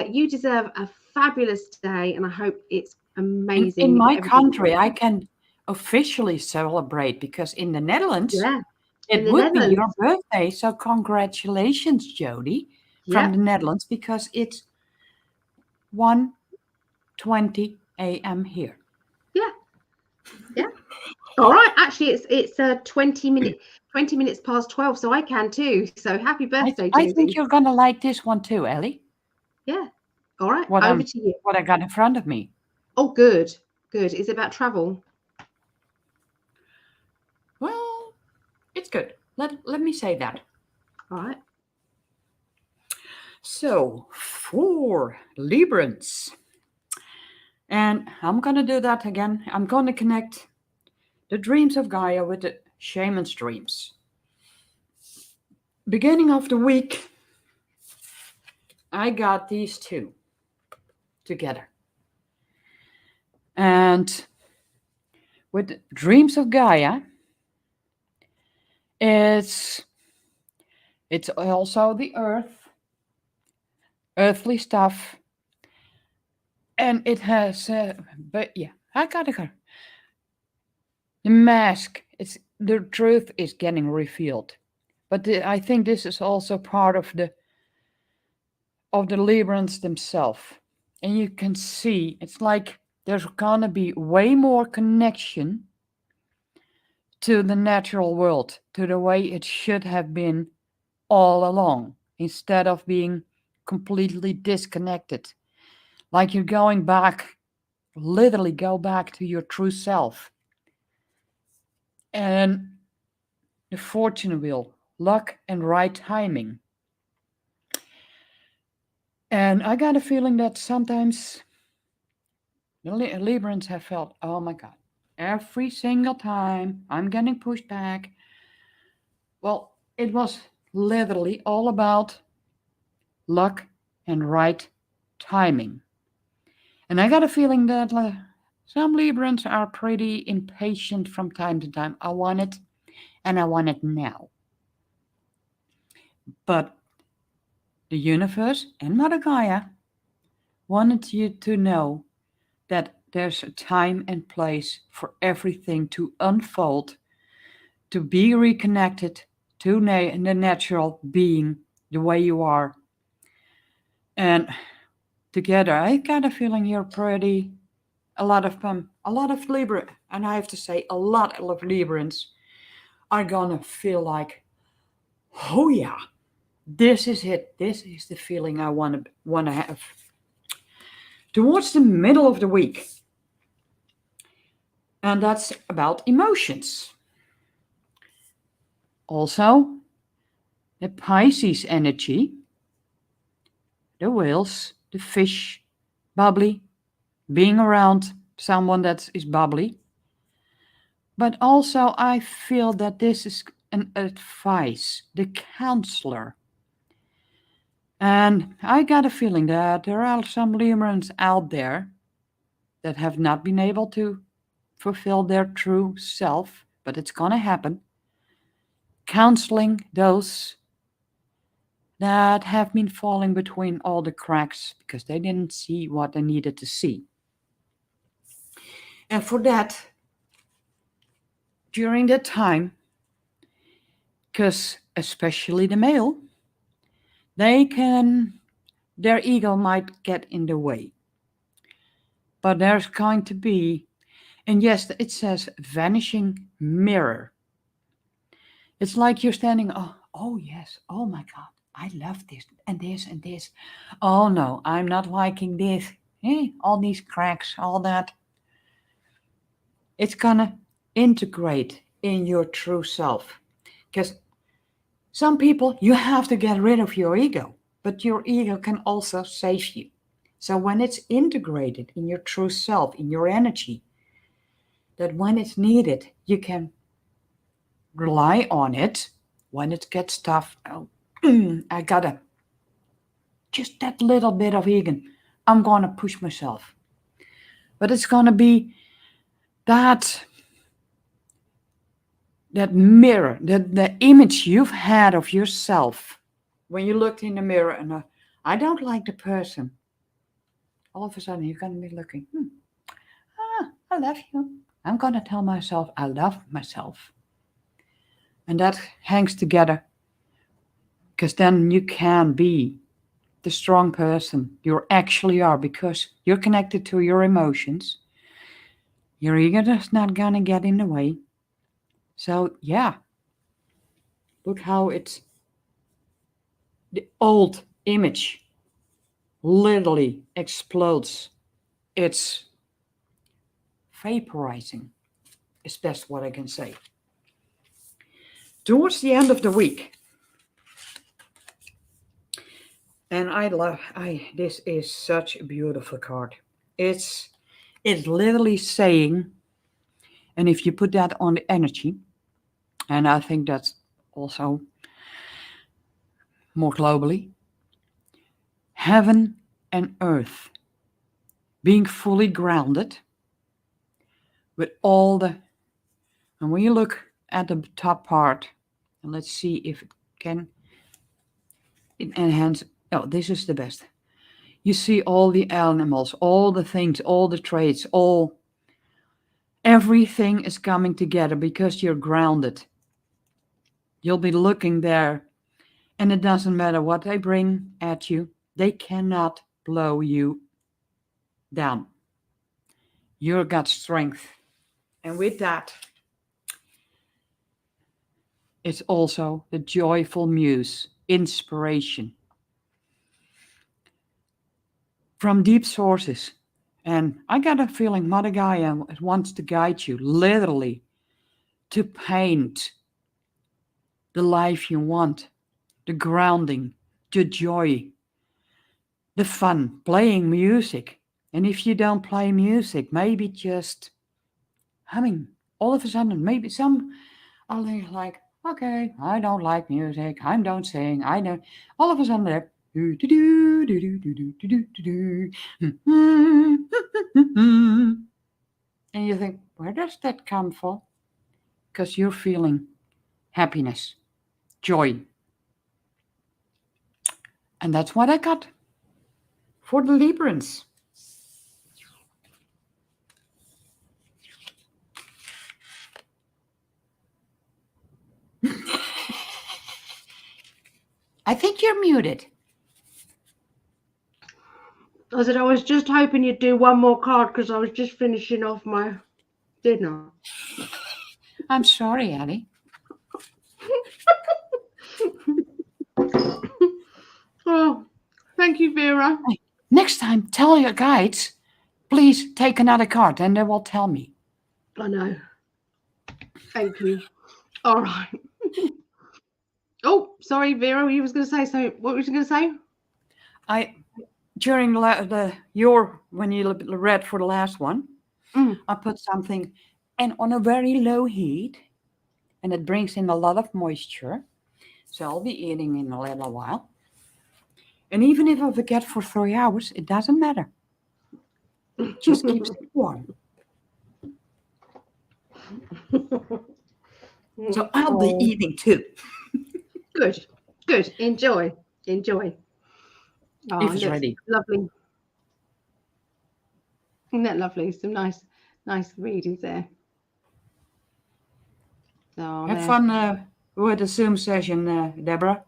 You deserve a fabulous day, and I hope it's amazing. In my country, I can officially celebrate, because in the Netherlands, it would be your birthday. So congratulations, Jodie, from the Netherlands, because it's 1:20 a.m. here. Yeah. All right. Actually, it's 20 minutes past 12, so I can too. So happy birthday, Jodie. I think you're gonna like this one too, Ellie. Yeah. All right. Over to you. What I got in front of me. Oh, good. Is it about travel? Well, it's good. Let me say that. All right. So, for Librans, and I'm going to do that again. I'm going to connect the dreams of Gaia with the shaman's dreams. Beginning of the week, I got these two together. And with the dreams of Gaia, it's also the earthly stuff, and it has but yeah, I gotta go. The mask, the truth is getting revealed, but I think this is also part of the Librans themselves, and you can see it's like there's gonna be way more connection to the natural world, to the way it should have been all along, instead of being completely disconnected. Like you're going back, literally go back to your true self. And the fortune wheel, luck and right timing. And I got a feeling that sometimes the Librans have felt, oh my God, every single time I'm getting pushed back. Well, it was literally all about luck and right timing. And I got a feeling that some Librans are pretty impatient from time to time. I want it, and I want it now. But the universe and Mother Gaia wanted you to know that there's a time and place for everything to unfold, to be reconnected to the natural being the way you are. And together, I got a feeling you're pretty, a lot of Libra, and I have to say, a lot of Librans are gonna feel like, oh yeah, this is it. This is the feeling I want to have. Towards the middle of the week, and that's about emotions. Also, the Pisces energy, the whales, the fish, bubbly, being around someone that is bubbly. But also I feel that this is an advice, the counselor. And I got a feeling that there are some Librans out there that have not been able to fulfill their true self, but it's going to happen. Counseling those that have been falling between all the cracks because they didn't see what they needed to see. And for that, during that time, because especially the male, their ego might get in the way. But there's going to be, and yes, it says vanishing mirror. It's like you're standing, oh yes, oh my God, I love this and this and this. Oh no, I'm not liking this. All these cracks, all that. It's gonna integrate in your true self. Because some people, you have to get rid of your ego, but your ego can also save you. So when it's integrated in your true self, in your energy, that when it's needed, you can rely on it. When it gets tough, I gotta, just that little bit of ego, I'm gonna push myself. But it's gonna be that mirror, the image you've had of yourself when you looked in the mirror and I don't like the person. All of a sudden you're going to be looking, I love you. I'm going to tell myself I love myself. And that hangs together because then you can be the strong person you actually are because you're connected to your emotions. Your ego is not going to get in the way. So yeah, look how it's the old image literally explodes. It's vaporizing, is best what I can say. Towards the end of the week, and this is such a beautiful card. It's literally saying, and if you put that on the energy, and I think that's also more globally, heaven and earth being fully grounded with all the, and when you look at the top part, and let's see if it can enhance, this is the best. You see all the animals, all the things, all the traits, everything is coming together because you're grounded. You'll be looking there, and it doesn't matter what they bring at you. They cannot blow you down. You've got strength. And with that, it's also the joyful muse, inspiration from deep sources. And I got a feeling Mother Gaia wants to guide you literally to paint the life you want, the grounding, the joy, the fun, playing music. And if you don't play music, maybe just humming. All of a sudden, maybe some are like, okay, I don't like music, I don't sing, I don't. All of a sudden, they're and you think, where does that come from? Because you're feeling happiness, joy. And that's what I got for the Librans. I think you're muted. I said I was just hoping you'd do one more card because I was just finishing off my dinner. I'm sorry, Addie. Oh, thank you, Vera. Next time, tell your guides, please take another card and they will tell me. I know. Thank you. All right. Oh, sorry, Vera. You was going to say so. What was you going to say? During when you read for the last one, I put something and on a very low heat, and it brings in a lot of moisture. So I'll be eating in a little while. And even if I forget for 3 hours, it doesn't matter. It just keeps it warm. So I'll be eating too. Good, good. Enjoy, enjoy. Oh, If it's ready. Lovely. Isn't that lovely? Some nice readings there. Oh, Have fun with the Zoom session, Deborah.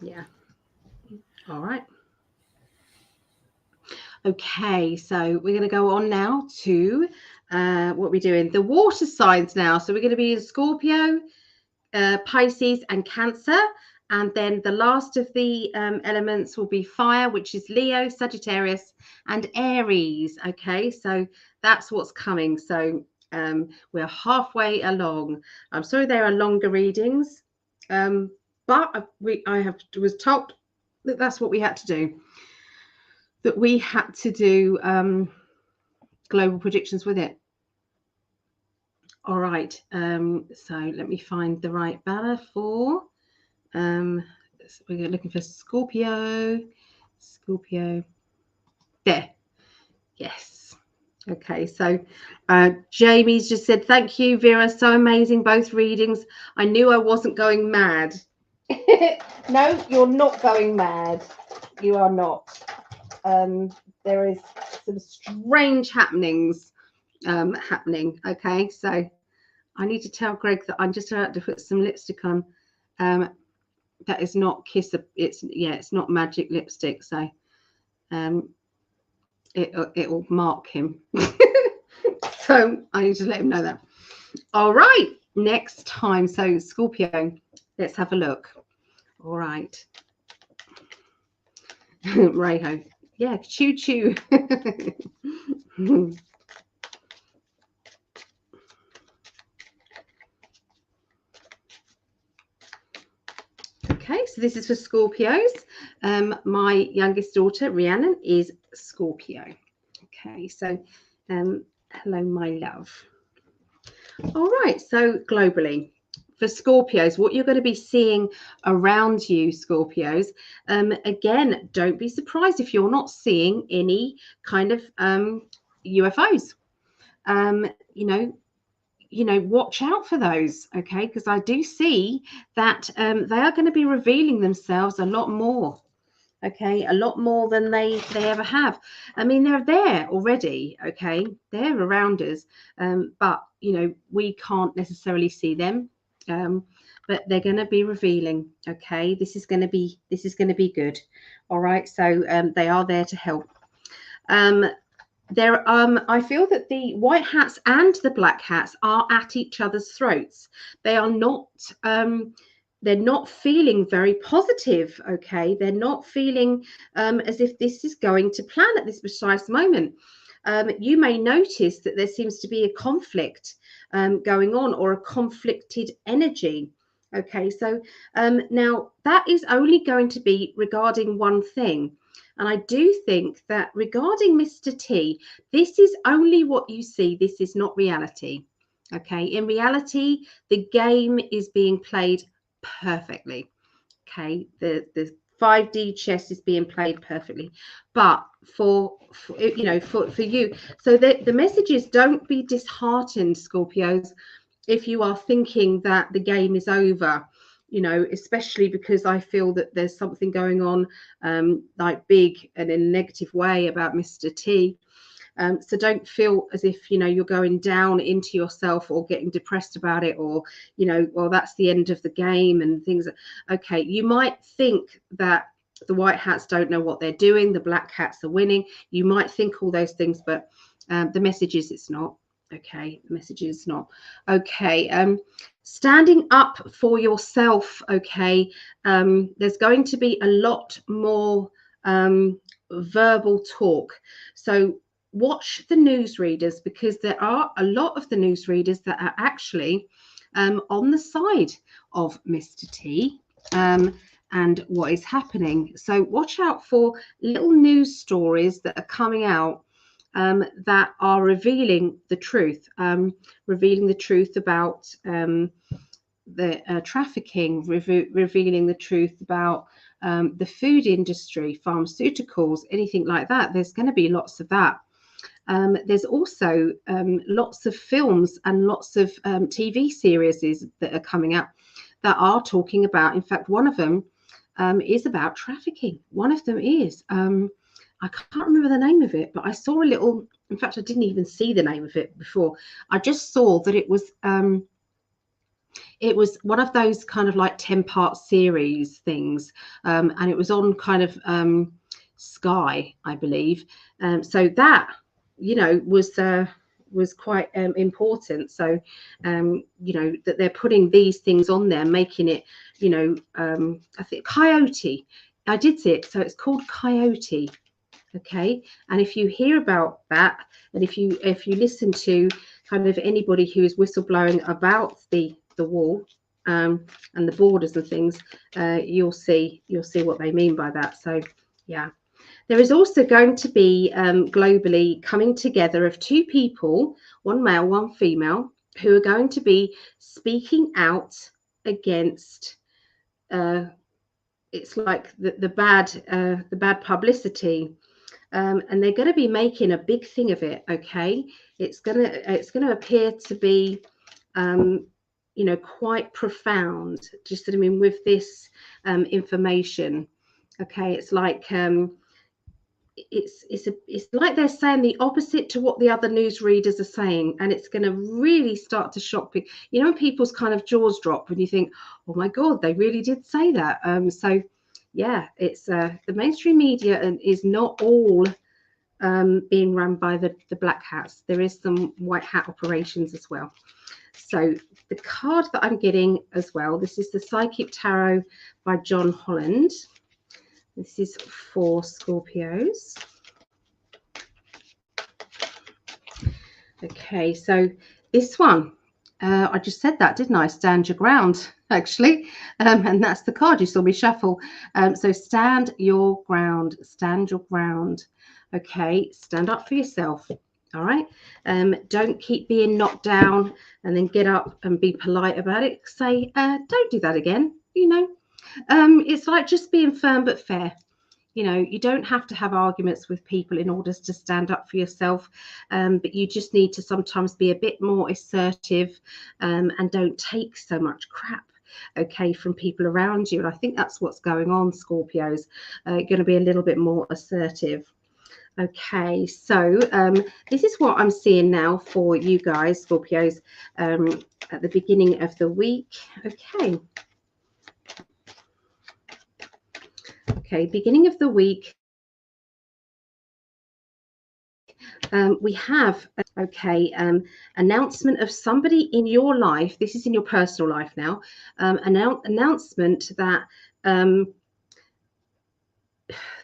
Yeah. All right. Okay, so we're going to go on now to what we're doing. The water signs now. So we're going to be in Scorpio, Pisces and Cancer. And then the last of the elements will be fire, which is Leo, Sagittarius and Aries. Okay, so that's what's coming. So we're halfway along. I'm sorry there are longer readings, but I was told that that's what we had to do. That we had to do global predictions with it. All right. So let me find the right banner for. So we're looking for Scorpio. There. Yes. Okay. So Jamie's just said, thank you, Vera. So amazing. Both readings. I knew I wasn't going mad. No, you're not going mad. You are not. There is some strange happenings happening. Okay, so I need to tell Greg that I'm just about to put some lipstick on. That is not it's not magic lipstick, so it will mark him. So I need to let him know that. All right, next time. So Scorpio, let's have a look. All right. Rayho. Yeah, choo choo. Okay, so this is for Scorpios. My youngest daughter, Rhiannon, is Scorpio. Okay, so hello, my love. All right, so globally, for Scorpios, what you're going to be seeing around you, Scorpios, again, don't be surprised if you're not seeing any kind of UFOs. Watch out for those, okay? Because I do see that they are going to be revealing themselves a lot more, okay? A lot more than they ever have. I mean, they're there already, okay? They're around us, but we can't necessarily see them. But they're going to be revealing, okay? This is going to be good. All right, so they are there to help. I feel that the white hats and the black hats are at each other's throats. They are not they're not feeling very positive, okay? They're not feeling as if this is going to plan at this precise moment. You may notice that there seems to be a conflict going on, or a conflicted energy. Okay, so now that is only going to be regarding one thing. And I do think that regarding Mr. T, this is only what you see. This is not reality. Okay, in reality, the game is being played perfectly. Okay, the 5D chess is being played perfectly. But for you, so the message is, don't be disheartened, Scorpios, if you are thinking that the game is over. Especially because I feel that there's something going on like big and in a negative way about Mr. T. So don't feel as if you're going down into yourself or getting depressed about it, or well, that's the end of the game and things. Okay, you might think that the white hats don't know what they're doing, the black hats are winning. You might think all those things, but the message is it's not. Okay, the message is not. Okay, standing up for yourself. Okay, there's going to be a lot more verbal talk. So watch the newsreaders, because there are a lot of the newsreaders that are actually on the side of Mr. T and what is happening. So watch out for little news stories that are coming out that are revealing the truth about the trafficking, revealing the truth about the food industry, pharmaceuticals, anything like that. There's going to be lots of that. There's also lots of films and lots of TV series that are coming out that are talking about, in fact, one of them is about trafficking. One of them is, I can't remember the name of it, but I saw a little, in fact, I didn't even see the name of it before. I just saw that it was one of those kind of like 10-part series things, and it was on kind of Sky, I believe. So that, you know, was quite important. So you know, that they're putting these things on there, making it, you know, I think Coyote, I did see it, so it's called Coyote. Okay, and if you hear about that, and if you listen to kind of anybody who is whistleblowing about the wall and the borders and things, you'll see what they mean by that. So yeah, there is also going to be globally coming together of two people, one male, one female, who are going to be speaking out against it's like the bad publicity. And they're going to be making a big thing of it. Okay, it's going to appear to be you know, quite profound, just I mean, with this information. Okay, it's like it's like they're saying the opposite to what the other news readers are saying, and it's going to really start to shock people. You know, when people's kind of jaws drop when you think, oh my god, they really did say that. So yeah, it's the mainstream media is not all being run by the black hats. There is some white hat operations as well. So the card that I'm getting as well, this is the Psychic Tarot by John Holland. This is for Scorpios. Okay, so this one, I just said that, didn't I? Stand your ground, actually. And that's the card you saw me shuffle. So stand your ground, stand your ground. Okay, stand up for yourself. All right. Don't keep being knocked down and then get up and be polite about it. Say, don't do that again. You know, it's like just being firm but fair. You know, you don't have to have arguments with people in order to stand up for yourself, but you just need to sometimes be a bit more assertive and don't take so much crap, okay, from people around you. And I think that's what's going on, Scorpios. Going to be a little bit more assertive. Okay, so this is what I'm seeing now for you guys, Scorpios, at the beginning of the week. Okay, beginning of the week, we have, okay, announcement of somebody in your life. This is in your personal life now. Announcement that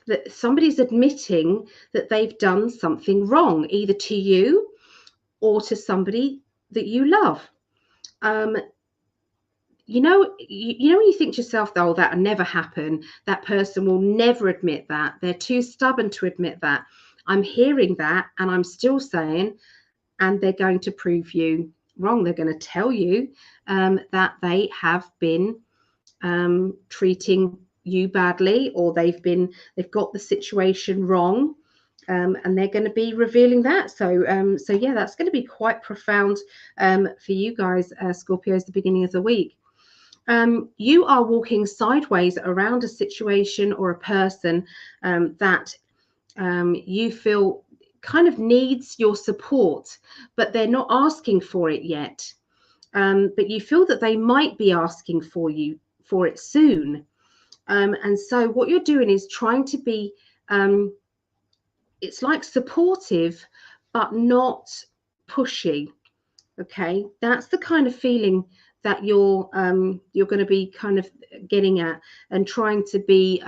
that somebody's admitting that they've done something wrong, either to you or to somebody that you love. You know, when you think to yourself, oh, that'll never happen. That person will never admit that. They're too stubborn to admit that. I'm hearing that, and I'm still saying, and they're going to prove you wrong. They're going to tell you that they have been treating you badly, or they've got the situation wrong, and they're going to be revealing that. So yeah, that's going to be quite profound for you guys, Scorpios, the beginning of the week. You are walking sideways around a situation or a person that you feel kind of needs your support, but they're not asking for it yet. But you feel that they might be asking for it soon. And so what you're doing is trying to be, it's like supportive, but not pushy. Okay, that's the kind of feeling that you're going to be kind of getting at, and trying to be,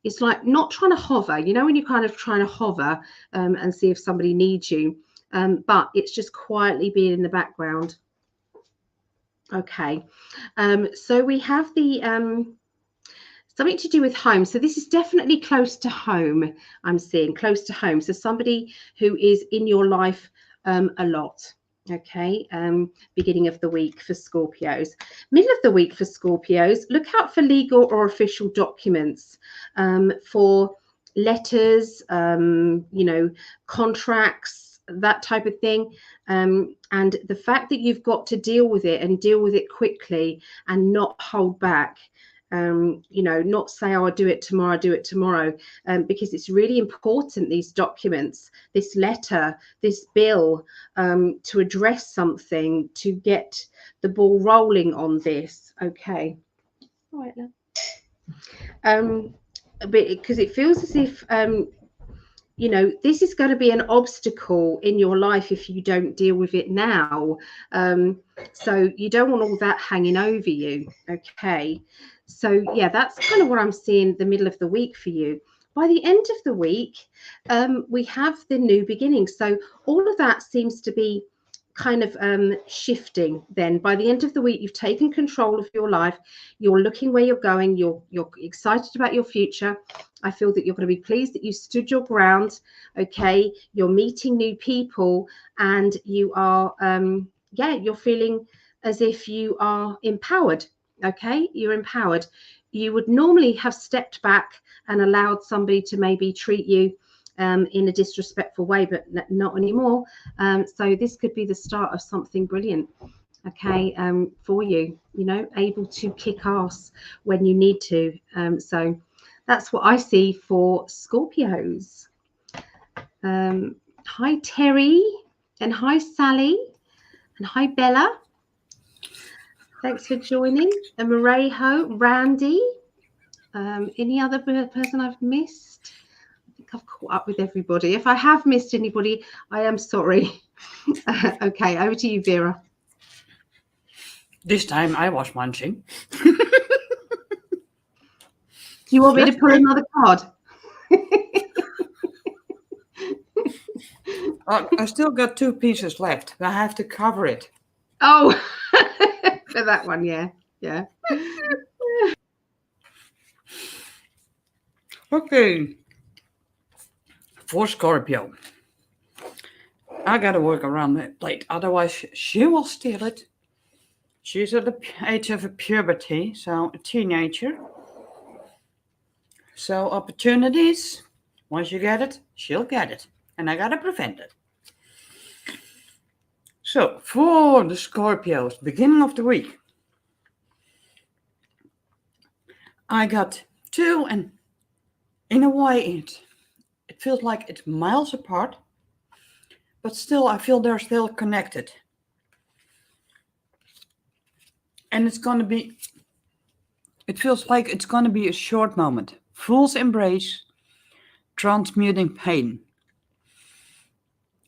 it's like not trying to hover, you know, when you're kind of trying to hover and see if somebody needs you, but it's just quietly being in the background. Okay, so we have the something to do with home. So this is definitely close to home. I'm seeing close to home. So somebody who is in your life a lot. Okay, beginning of the week for Scorpios. Middle of the week for Scorpios, look out for legal or official documents, for letters, contracts, that type of thing. And the fact that you've got to deal with it and deal with it quickly and not hold back. Not say, oh, I'll do it tomorrow, because it's really important, these documents, this letter, this bill, to address something, to get the ball rolling on this. Okay. All right, love. Because it feels as if, this is going to be an obstacle in your life if you don't deal with it now. So you don't want all that hanging over you. Okay. So yeah, that's kind of what I'm seeing the middle of the week for you. By the end of the week, we have the new beginning. So all of that seems to be kind of shifting. Then by the end of the week, you've taken control of your life. You're looking where you're going. You're excited about your future. I feel that you're going to be pleased that you stood your ground. Okay, you're meeting new people, and you are you're feeling as if you are empowered. Okay, you're empowered. You would normally have stepped back and allowed somebody to maybe treat you in a disrespectful way, but not anymore. So this could be the start of something brilliant. Okay, for you, able to kick ass when you need to. So that's what I see for Scorpios. Hi Terry, and hi Sally, and hi Bella. Thanks for joining. And Marejo, Randy. Any other person I've missed? I think I've caught up with everybody. If I have missed anybody, I am sorry. Okay, over to you, Vera. This time I was munching. Do you want me to pull another card? I still got 2 pieces left. I have to cover it. Oh, for that one, yeah. Okay. For Scorpio. I gotta work around the plate, otherwise she will steal it. She's at the age of puberty, so a teenager. So opportunities, once you get it, she'll get it. And I gotta prevent it. So for the Scorpios, beginning of the week, I got 2, and in a way it feels like it's miles apart, but still I feel they're still connected. And it feels like it's going to be a short moment. Fool's embrace, transmuting pain.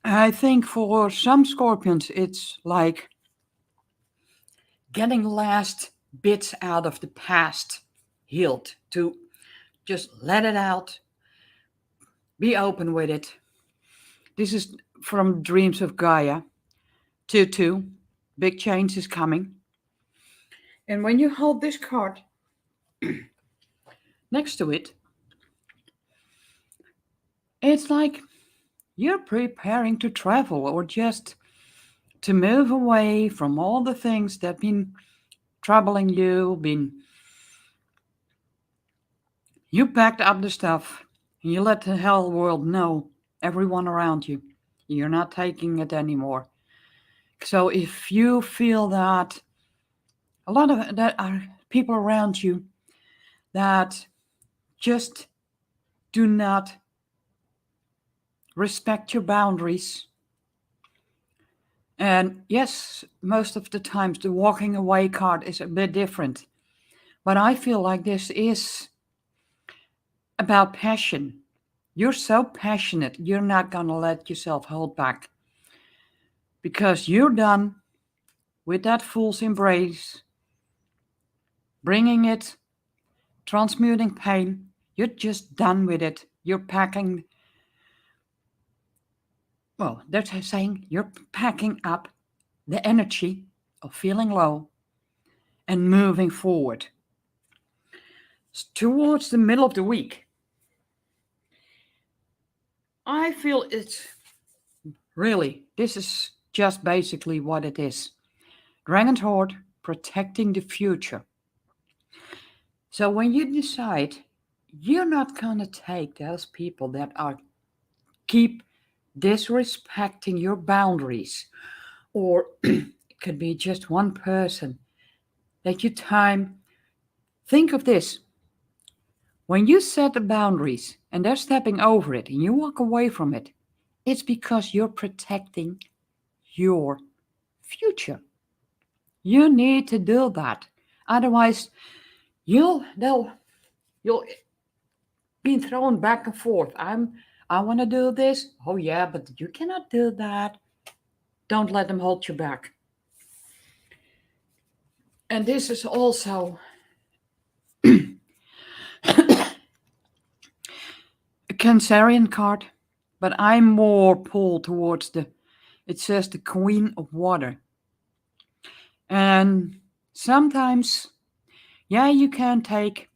I think for some Scorpions, it's like getting last bits out of the past healed, to just let it out, be open with it. This is from Dreams of Gaia. 2-2, big change is coming. And when you hold this card next to it, it's like you're preparing to travel, or just to move away from all the things that have been troubling you. You packed up the stuff and you let the hell world know, everyone around you, you're not taking it anymore. So if you feel that a lot of that are people around you that just do not respect your boundaries. And yes, most of the times the walking away card is a bit different. But I feel like this is about passion. You're so passionate, you're not going to let yourself hold back. Because you're done with that fool's embrace, bringing it, transmuting pain. You're just done with it. You're packing, well, they're saying you're packing up the energy of feeling low and moving forward. Towards the middle of the week, I feel it's really, this is just basically what it is. Dragon's Hoard, protecting the future. So when you decide you're not going to take those people that are keep disrespecting your boundaries, or it could be just one person that you time. Think of this. When you set the boundaries and they're stepping over it and you walk away from it, it's because you're protecting your future. You need to do that. Otherwise, you'll be thrown back and forth. I want to do this. Oh yeah, but you cannot do that. Don't let them hold you back. And this is also a Cancerian card, but I'm more pulled towards it says the Queen of Water. And sometimes, yeah, you can take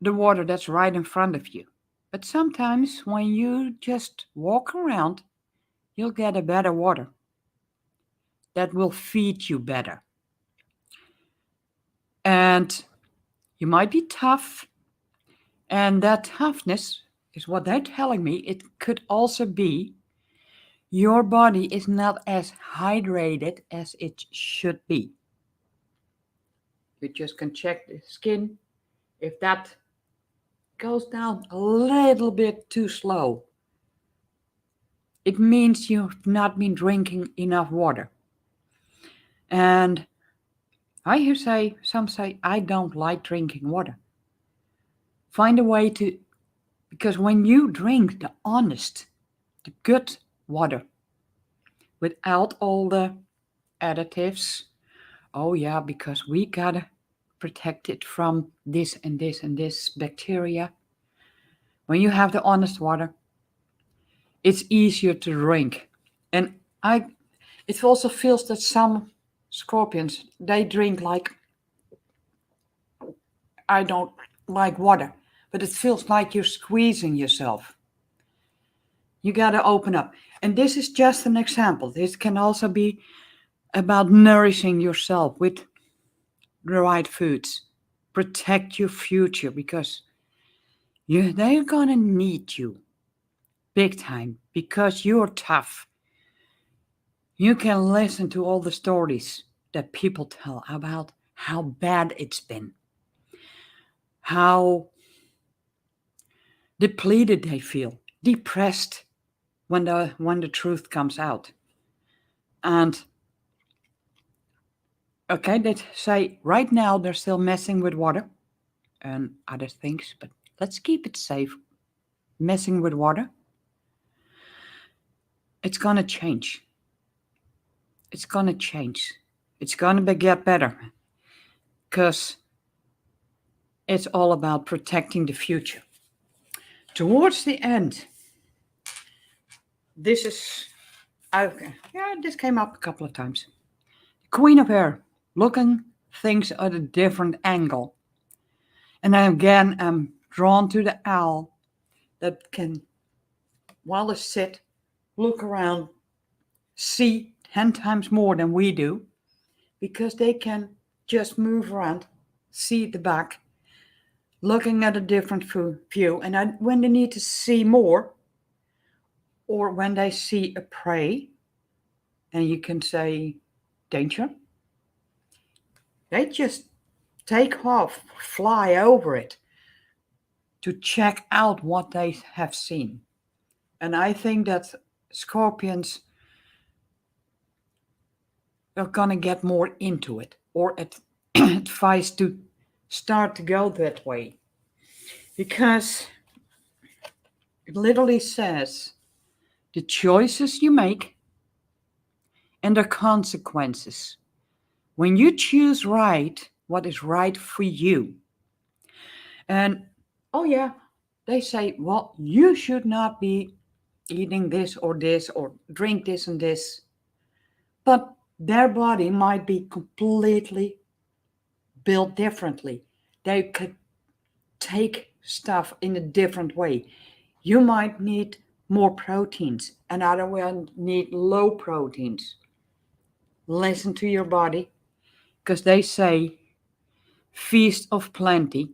the water that's right in front of you. But sometimes when you just walk around, you'll get a better water that will feed you better. And you might be tough, and that toughness is what they're telling me. It could also be your body is not as hydrated as it should be. You just can check the skin. If that goes down a little bit too slow, it means you've not been drinking enough water. And I hear some say, I don't like drinking water. Find a way to, because when you drink the honest, the good water, without all the additives, oh yeah, because we gotta protect it from this and this and this bacteria. When you have the honest water, it's easier to drink. And it also feels that some scorpions, they drink like, I don't like water, but it feels like you're squeezing yourself. You got to open up. And this is just an example. This can also be about nourishing yourself with the right foods. Protect your future, because they're going to need you big time, because you're tough. You can listen to all the stories that people tell about how bad it's been, how depleted they feel, depressed when the truth comes out. And okay, they say right now they're still messing with water and other things, but let's keep it safe. Messing with water, it's going to change. It's going to change. It's going to get better, because it's all about protecting the future. Towards the end, this came up a couple of times. The Queen of Air, looking things at a different angle. And I again am drawn to the owl that can, while they sit, look around, see 10 times more than we do, because they can just move around, see the back, looking at a different view. And when they need to see more, or when they see a prey, and you can say danger, they just take off, fly over it to check out what they have seen. And I think that scorpions are going to get more into it, or advice to start to go that way. Because it literally says the choices you make and the consequences. When you choose right, what is right for you. And oh yeah, they say, well, you should not be eating this or drink this and this. But their body might be completely built differently. They could take stuff in a different way. You might need more proteins, and other one need low proteins. Listen to your body, because they say feast of plenty.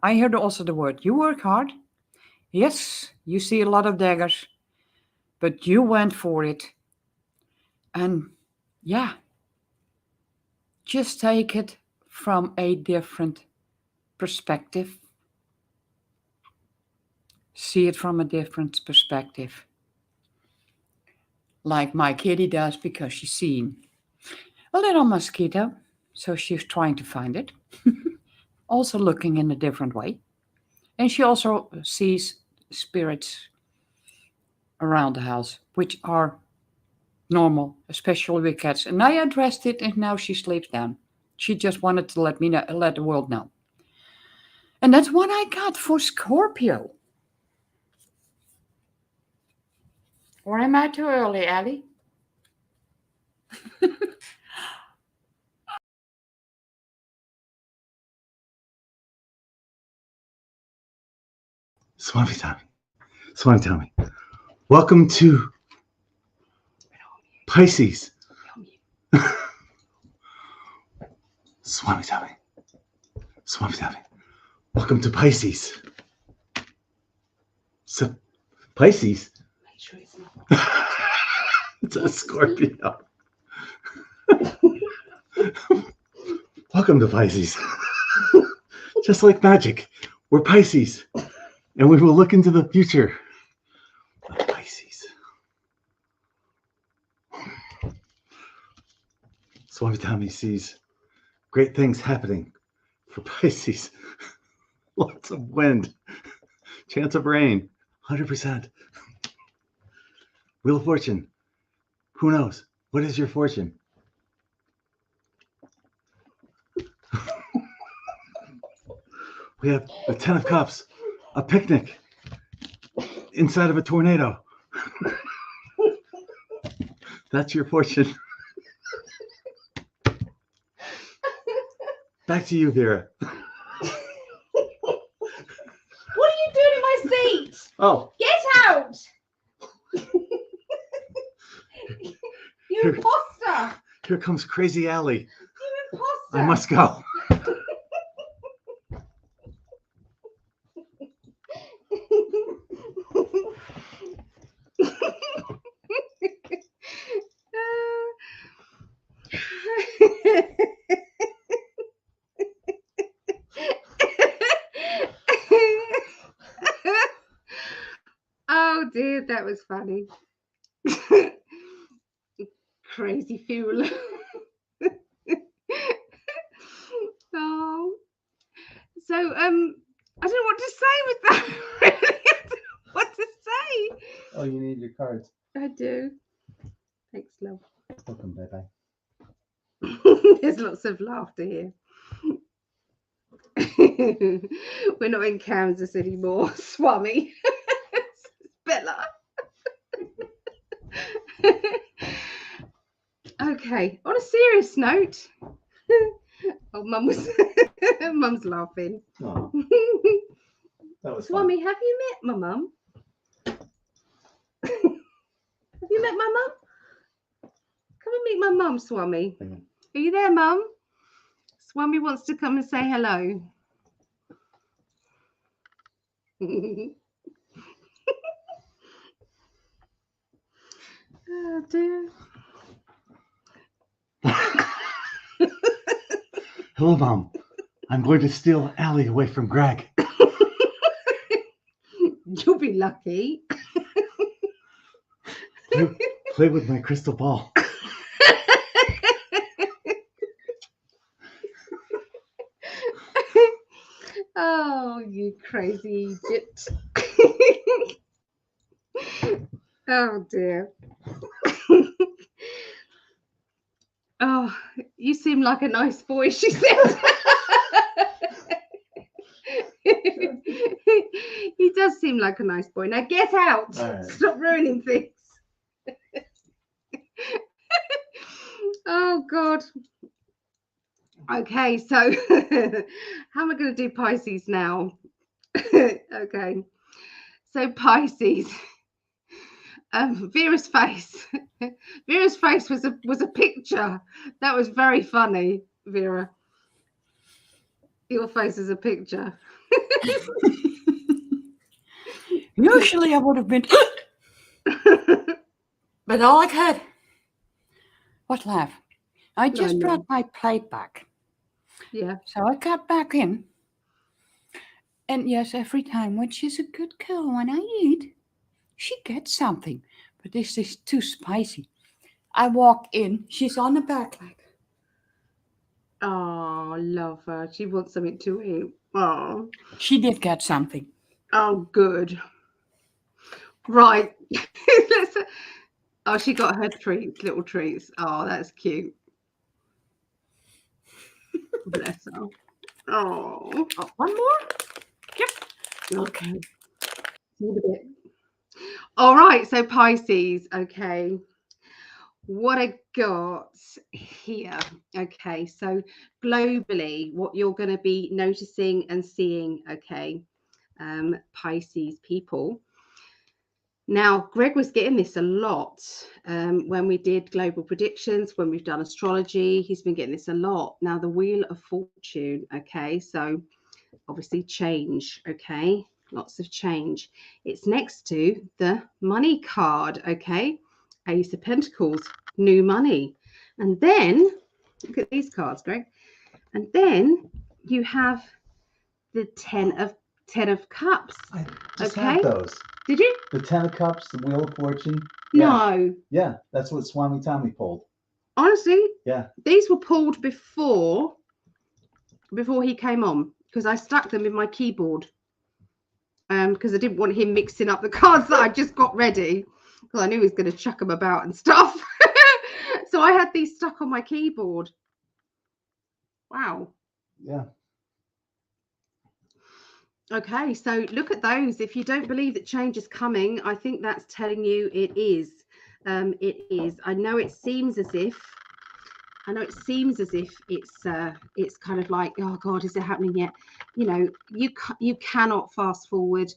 I heard also the word, you work hard. Yes, you see a lot of daggers, but you went for it. And yeah, just take it from a different perspective. See it from a different perspective. Like my kitty does, because she's seen a little mosquito, so she's trying to find it. Also looking in a different way. And she also sees spirits around the house, which are normal, especially with cats. And I addressed it, and now she sleeps down. She just wanted to let the world know. And that's what I got for Scorpio. Or am I too early, Allie? Swami Tommy. Welcome to Pisces. Swami Tommy. Welcome to Pisces. So, Pisces? Make sure it's not. It's a Scorpio. Welcome to Pisces. Just like magic, we're Pisces, and we will look into the future of Pisces. Swami Tommy sees great things happening for Pisces. Lots of wind, chance of rain, 100%. Wheel of Fortune. Who knows? What is your fortune? We have the 10 of Cups, a picnic inside of a tornado. That's your fortune. Back to you, Vera. What are you doing in my seat? Oh. Get out! You imposter! Here comes Crazy Allie. You imposter! I must go. Oh dear, that was funny. Crazy fool. Oh, so I don't know what to say with that. Really, I don't know what to say. Oh, you need your cards. I do. Thanks, love. Welcome, bye-bye. There's lots of laughter here. We're not in Kansas anymore, Swami. It's Bella. Okay, on a serious note. Oh, Mum's laughing. Oh, that was Swami, have you met my mum? Have you met my mum? Come and meet my mum, Swami. fun. Are you there, Mum? Swami wants to come and say hello. Oh dear. Hello, Mom. I'm going to steal Allie away from Greg. You'll be lucky. Play with my crystal ball. Oh, you crazy Egypt. Oh dear. Oh, you seem like a nice boy, she said. He does seem like a nice boy. Now get out. Right. Stop ruining things. Oh God. Okay, so how am I going to do Pisces now? Okay. So Pisces, Vera's face. Vera's face was a picture. That was very funny, Vera. Your face is a picture. Usually I would have been, but all I could was laugh. I just brought my plate back. Yeah. So I got back in. And yes, every time when she's a good girl, when I eat, she gets something. But this is too spicy. I walk in, she's on the back like, oh, love her. She wants something to eat. Oh. She did get something. Oh, good. Right. Oh, she got her treats, little treats. Oh, that's cute. Bless her. Oh, One more? Yep. okay. See you in a bit. All right, so Pisces, okay. What I got here, okay, so globally, what you're going to be noticing and seeing, okay, Pisces people. Now, Greg was getting this a lot when we did global predictions, when we've done astrology, he's been getting this a lot. Now, the Wheel of Fortune, okay, so obviously change, okay, lots of change. It's next to the money card, okay, Ace of Pentacles, new money. And then, look at these cards, Greg. And then you have the Ten of Cups. I just had those. Did you? The Ten of Cups, the Wheel of Fortune. No. Yeah, that's what Swami Tommy pulled. Honestly? Yeah. These were pulled before he came on, because I stuck them in my keyboard. Because I didn't want him mixing up the cards that I just got ready, because I knew he was going to chuck them about and stuff. So I had these stuck on my keyboard. Wow. Yeah. Okay, so look at those. If you don't believe that change is coming, I think that's telling you it is. It is. I know it seems as if it's kind of like, oh God, is it happening yet? You know, you cannot fast forward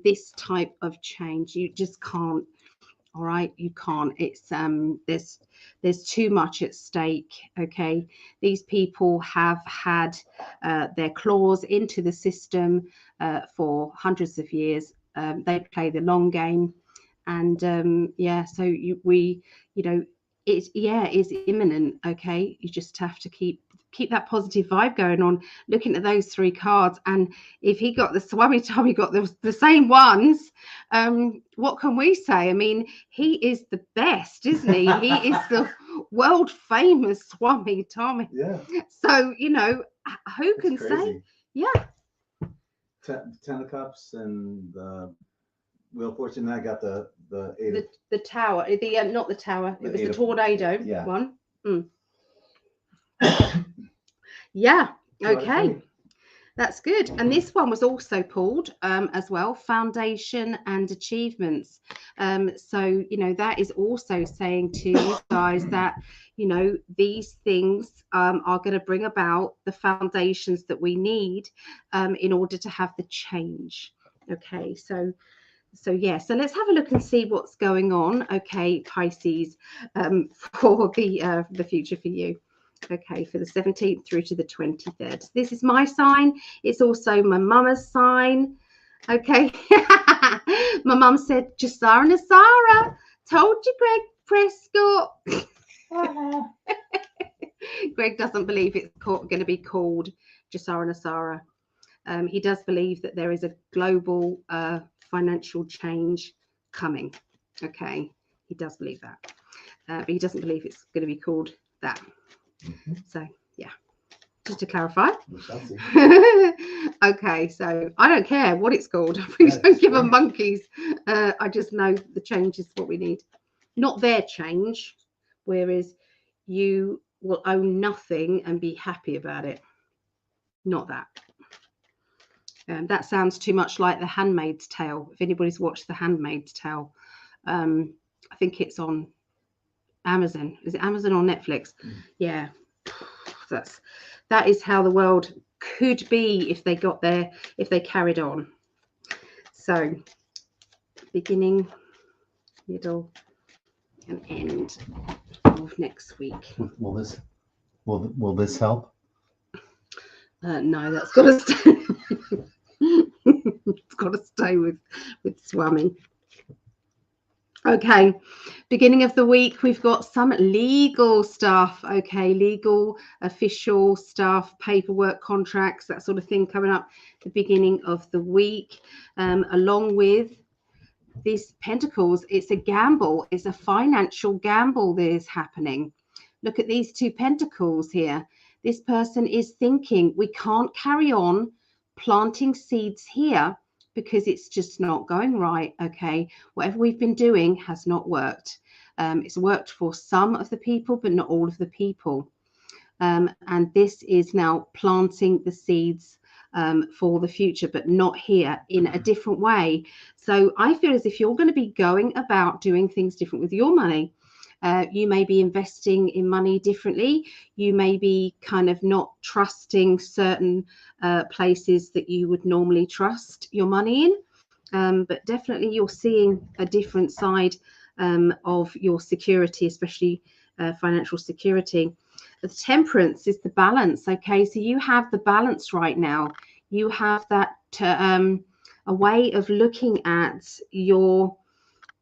this type of change. You just can't. All right, you can't. It's there's too much at stake. Okay, these people have had their claws into the system for hundreds of years. They play the long game, and yeah, so it's imminent. Okay, you just have to keep that positive vibe going on, looking at those three cards. And if he got the Swami Tommy got the same ones, what can we say? I mean, he is the best, isn't he? He is the world famous Swami Tommy. Yeah. So who can say? Yeah. Ten of Cups and the Wheel of Fortune. I got the tower. Not the tower. It was the tornado one. Yeah. Okay. That's good. And this one was also pulled as well, foundation and achievements. So, that is also saying to you guys that, these things are going to bring about the foundations that we need in order to have the change. Okay. So yeah, so let's have a look and see what's going on. Okay, Pisces, for the future for you. Okay, for the 17th through to the 23rd. This is my sign. It's also my mama's sign. Okay. My mum said, Jasara Nasara, told you, Greg Prescott. Greg doesn't believe it's going to be called Jasara Nasara. He does believe that there is a global financial change coming. Okay, he does believe that. But he doesn't believe it's going to be called that. So yeah, just to clarify. Okay, so I don't care what it's called. We don't give a monkeys. I just know the change is what we need, not their change, whereas you will own nothing and be happy about it. Not that. That sounds too much like The Handmaid's Tale. If anybody's watched The Handmaid's Tale, I think it's on Amazon. Is it Amazon or Netflix? Yeah, that is how the world could be if they got there, if they carried on. So beginning, middle, and end of next week. Will this help? No, that's got to stay. It's got to stay with Swami. Okay, beginning of the week, we've got some legal stuff. Okay, legal, official stuff, paperwork, contracts, that sort of thing coming up the beginning of the week, along with these pentacles. It's a gamble. It's a financial gamble that is happening. Look at these two pentacles here. This person is thinking, we can't carry on planting seeds here because it's just not going right. Okay, whatever we've been doing has not worked. It's worked for some of the people, but not all of the people. And this is now planting the seeds for the future, but not here, in a different way. So I feel as if you're going to be going about doing things different with your money. You may be investing in money differently. You may be kind of not trusting certain places that you would normally trust your money in. But definitely you're seeing a different side of your security, especially financial security. The temperance is the balance. Okay, so you have the balance right now. You have that a way of looking at your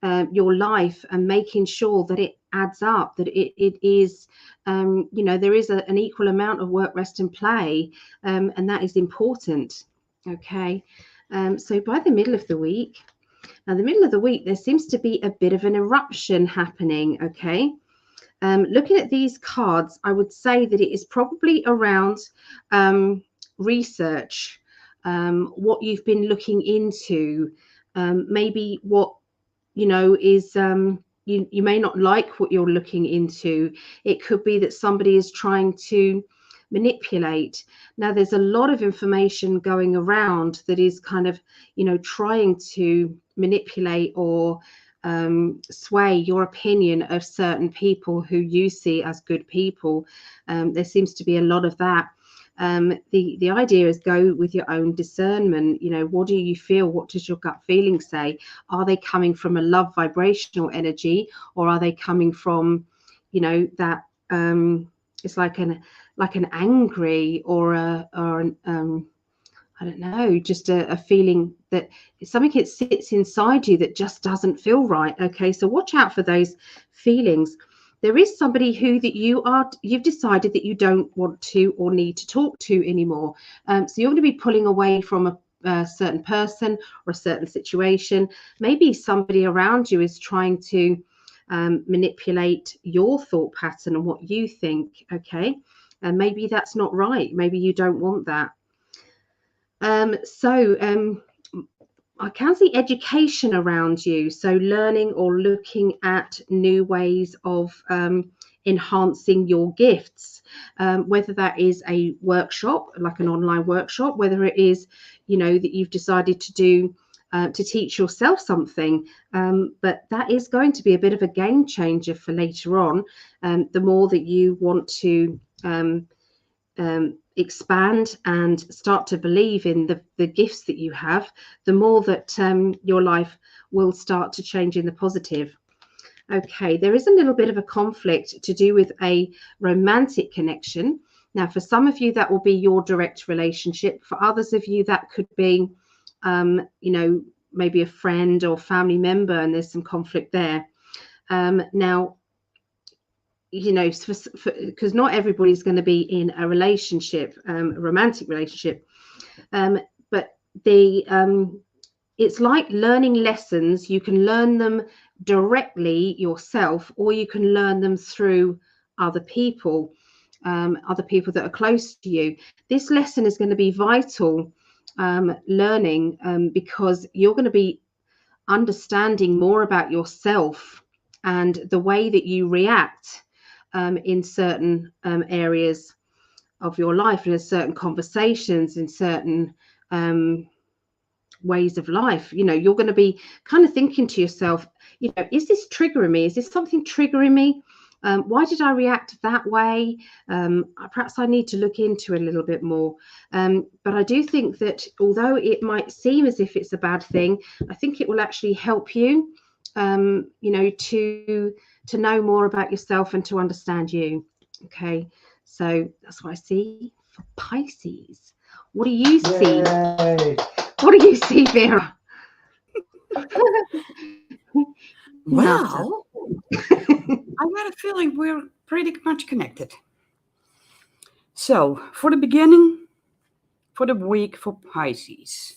life and making sure that it adds up, that it is, you know, there is an equal amount of work, rest and play, and that is important. Okay, so by the middle of the week, now the middle of the week, there seems to be a bit of an eruption happening. Okay, looking at these cards, I would say that it is probably around research, what you've been looking into, maybe what, you know, is you may not like what you're looking into. It could be that somebody is trying to manipulate. Now there's a lot of information going around that is kind of, you know, trying to manipulate or sway your opinion of certain people who you see as good people. There seems to be a lot of that. The idea is go with your own discernment. You know, what do you feel? What does your gut feeling say? Are they coming from a love vibrational energy, or are they coming from, you know, that it's like an angry or an I don't know, just a feeling that something that sits inside you that just doesn't feel right. Okay, so watch out for those feelings. There is somebody who that you've decided that you don't want to or need to talk to anymore. So you're going to be pulling away from a certain person or a certain situation. Maybe somebody around you is trying to manipulate your thought pattern and what you think. Okay, and maybe that's not right. Maybe you don't want that. I can see education around you, so learning or looking at new ways of enhancing your gifts, whether that is a workshop, like an online workshop, whether it is, you know, that you've decided to do to teach yourself something, but that is going to be a bit of a game changer for later on. The more that you want to expand and start to believe in the gifts that you have, the more that your life will start to change in the positive. Okay, there is a little bit of a conflict to do with a romantic connection. Now, for some of you, that will be your direct relationship. For others of you, that could be, you know, maybe a friend or family member, and there's some conflict there. Now, you know, because not everybody's going to be in a relationship, a romantic relationship, but it's like learning lessons. You can learn them directly yourself, or you can learn them through other people that are close to you. This lesson is going to be vital learning, because you're going to be understanding more about yourself and the way that you react in certain areas of your life, in certain conversations, in certain ways of life. You know, you're going to be kind of thinking to yourself, you know, is this triggering me? Is this something triggering me? Why did I react that way? Perhaps I need to look into a little bit more. But I do think that although it might seem as if it's a bad thing, I think it will actually help you, to know more about yourself and to understand you. Okay, so that's what I see for Pisces. What do you see? Yay. What do you see, Vera? Well, I got a feeling we're pretty much connected. So, for the beginning, for the week for Pisces,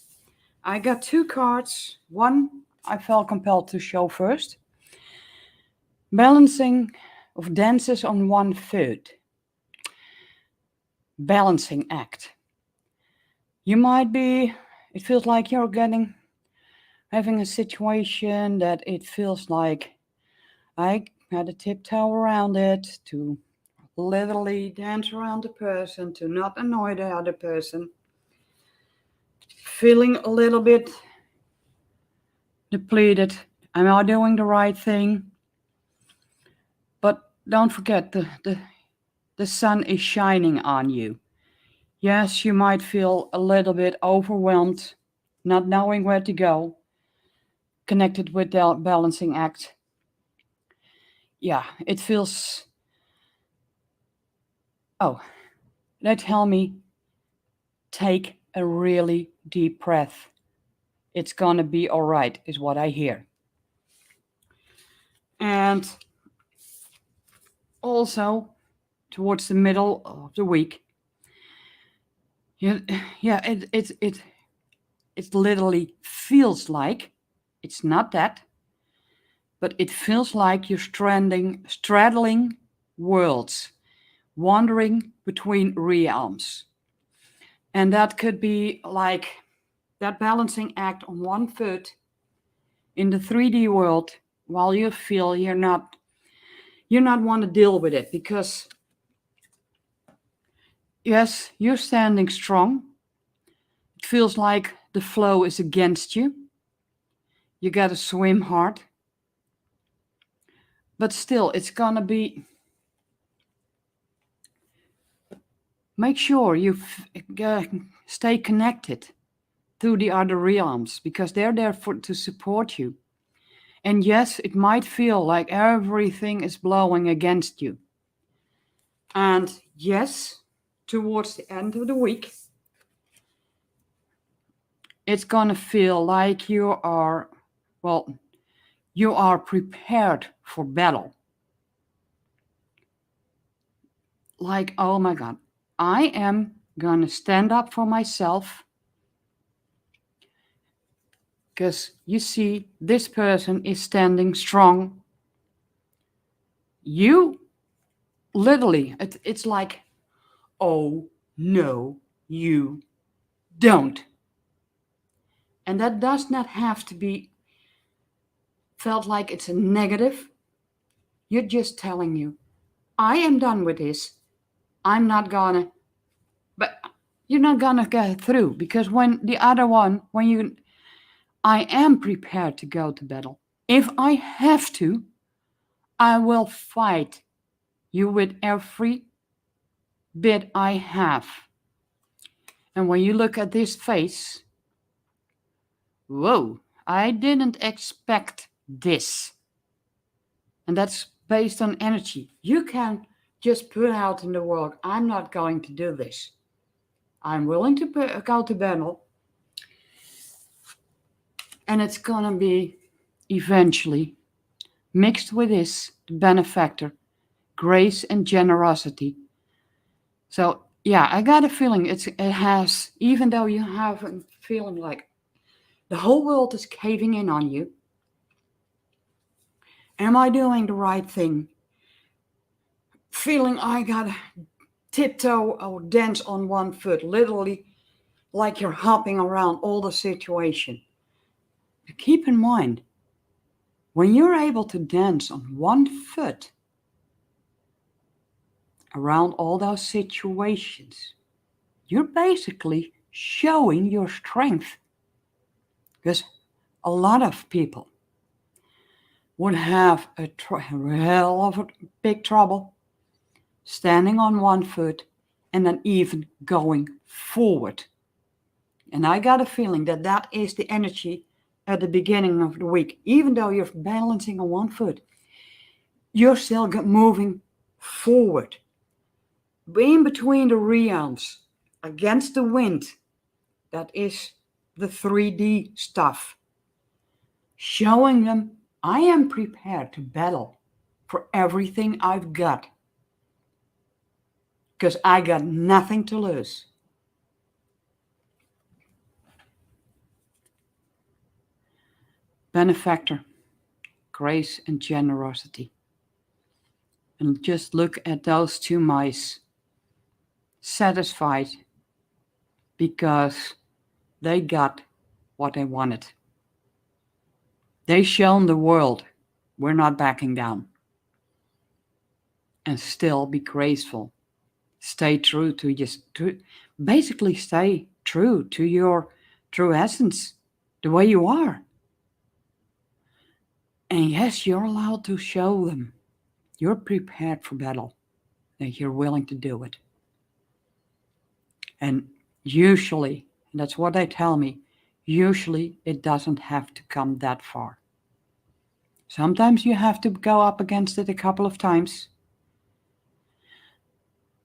I got 2 cards. One I felt compelled to show first. Balancing of dances on 1 foot. Balancing act. You might be, it feels like you're having a situation that it feels like I had to tiptoe around it, to literally dance around the person, to not annoy the other person. Feeling a little bit depleted. Am I doing the right thing? But don't forget, the sun is shining on you. Yes, you might feel a little bit overwhelmed, not knowing where to go, connected with the balancing act. Yeah, it feels... Oh, they tell me, take a really deep breath. It's gonna be all right, is what I hear. And also, towards the middle of the week, it literally feels like, it's not that, but it feels like you're straddling worlds, wandering between realms. And that could be like that balancing act on 1 foot in the 3D world, while you feel you're not want to deal with it, because yes, you're standing strong. It feels like the flow is against you. You got to swim hard. But still, it's gonna be... Make sure you stay connected to the other realms, because they're there to support you. And yes, it might feel like everything is blowing against you. And yes, towards the end of the week, it's gonna feel like you are prepared for battle. Like, oh my God, I am gonna stand up for myself. Because you see, this person is standing strong. You literally, it's like, oh no, you don't. And that does not have to be felt like it's a negative. You're just telling you, I am done with this. I'm not gonna, but you're not gonna get through, because when the other one, I am prepared to go to battle. If I have to, I will fight you with every bit I have. And when you look at this face, whoa, I didn't expect this. And that's based on energy. You can just put out in the world, I'm not going to do this. I'm willing to go to battle. And it's gonna be eventually mixed with this, the benefactor, grace and generosity. So yeah, I got a feeling it has, even though you have a feeling like the whole world is caving in on you. Am I doing the right thing? Feeling I gotta tiptoe or dance on 1 foot, literally like you're hopping around all the situation. But keep in mind, when you're able to dance on 1 foot around all those situations, you're basically showing your strength. Because a lot of people would have a hell of a big trouble standing on one foot and then even going forward. And I got a feeling that that is the energy at the beginning of the week. Even though you're balancing on one foot, you're still moving forward. In between the realms, against the wind. That is the 3D stuff. Showing them I am prepared to battle for everything I've got. Because I got nothing to lose. Benefactor, grace and generosity. And just look at those two mice. Satisfied because they got what they wanted. They shown the world we're not backing down. And still be graceful. Stay true to basically stay true to your true essence, the way you are. And yes, you're allowed to show them you're prepared for battle, that you're willing to do it. And usually, and that's what they tell me, usually it doesn't have to come that far. Sometimes you have to go up against it a couple of times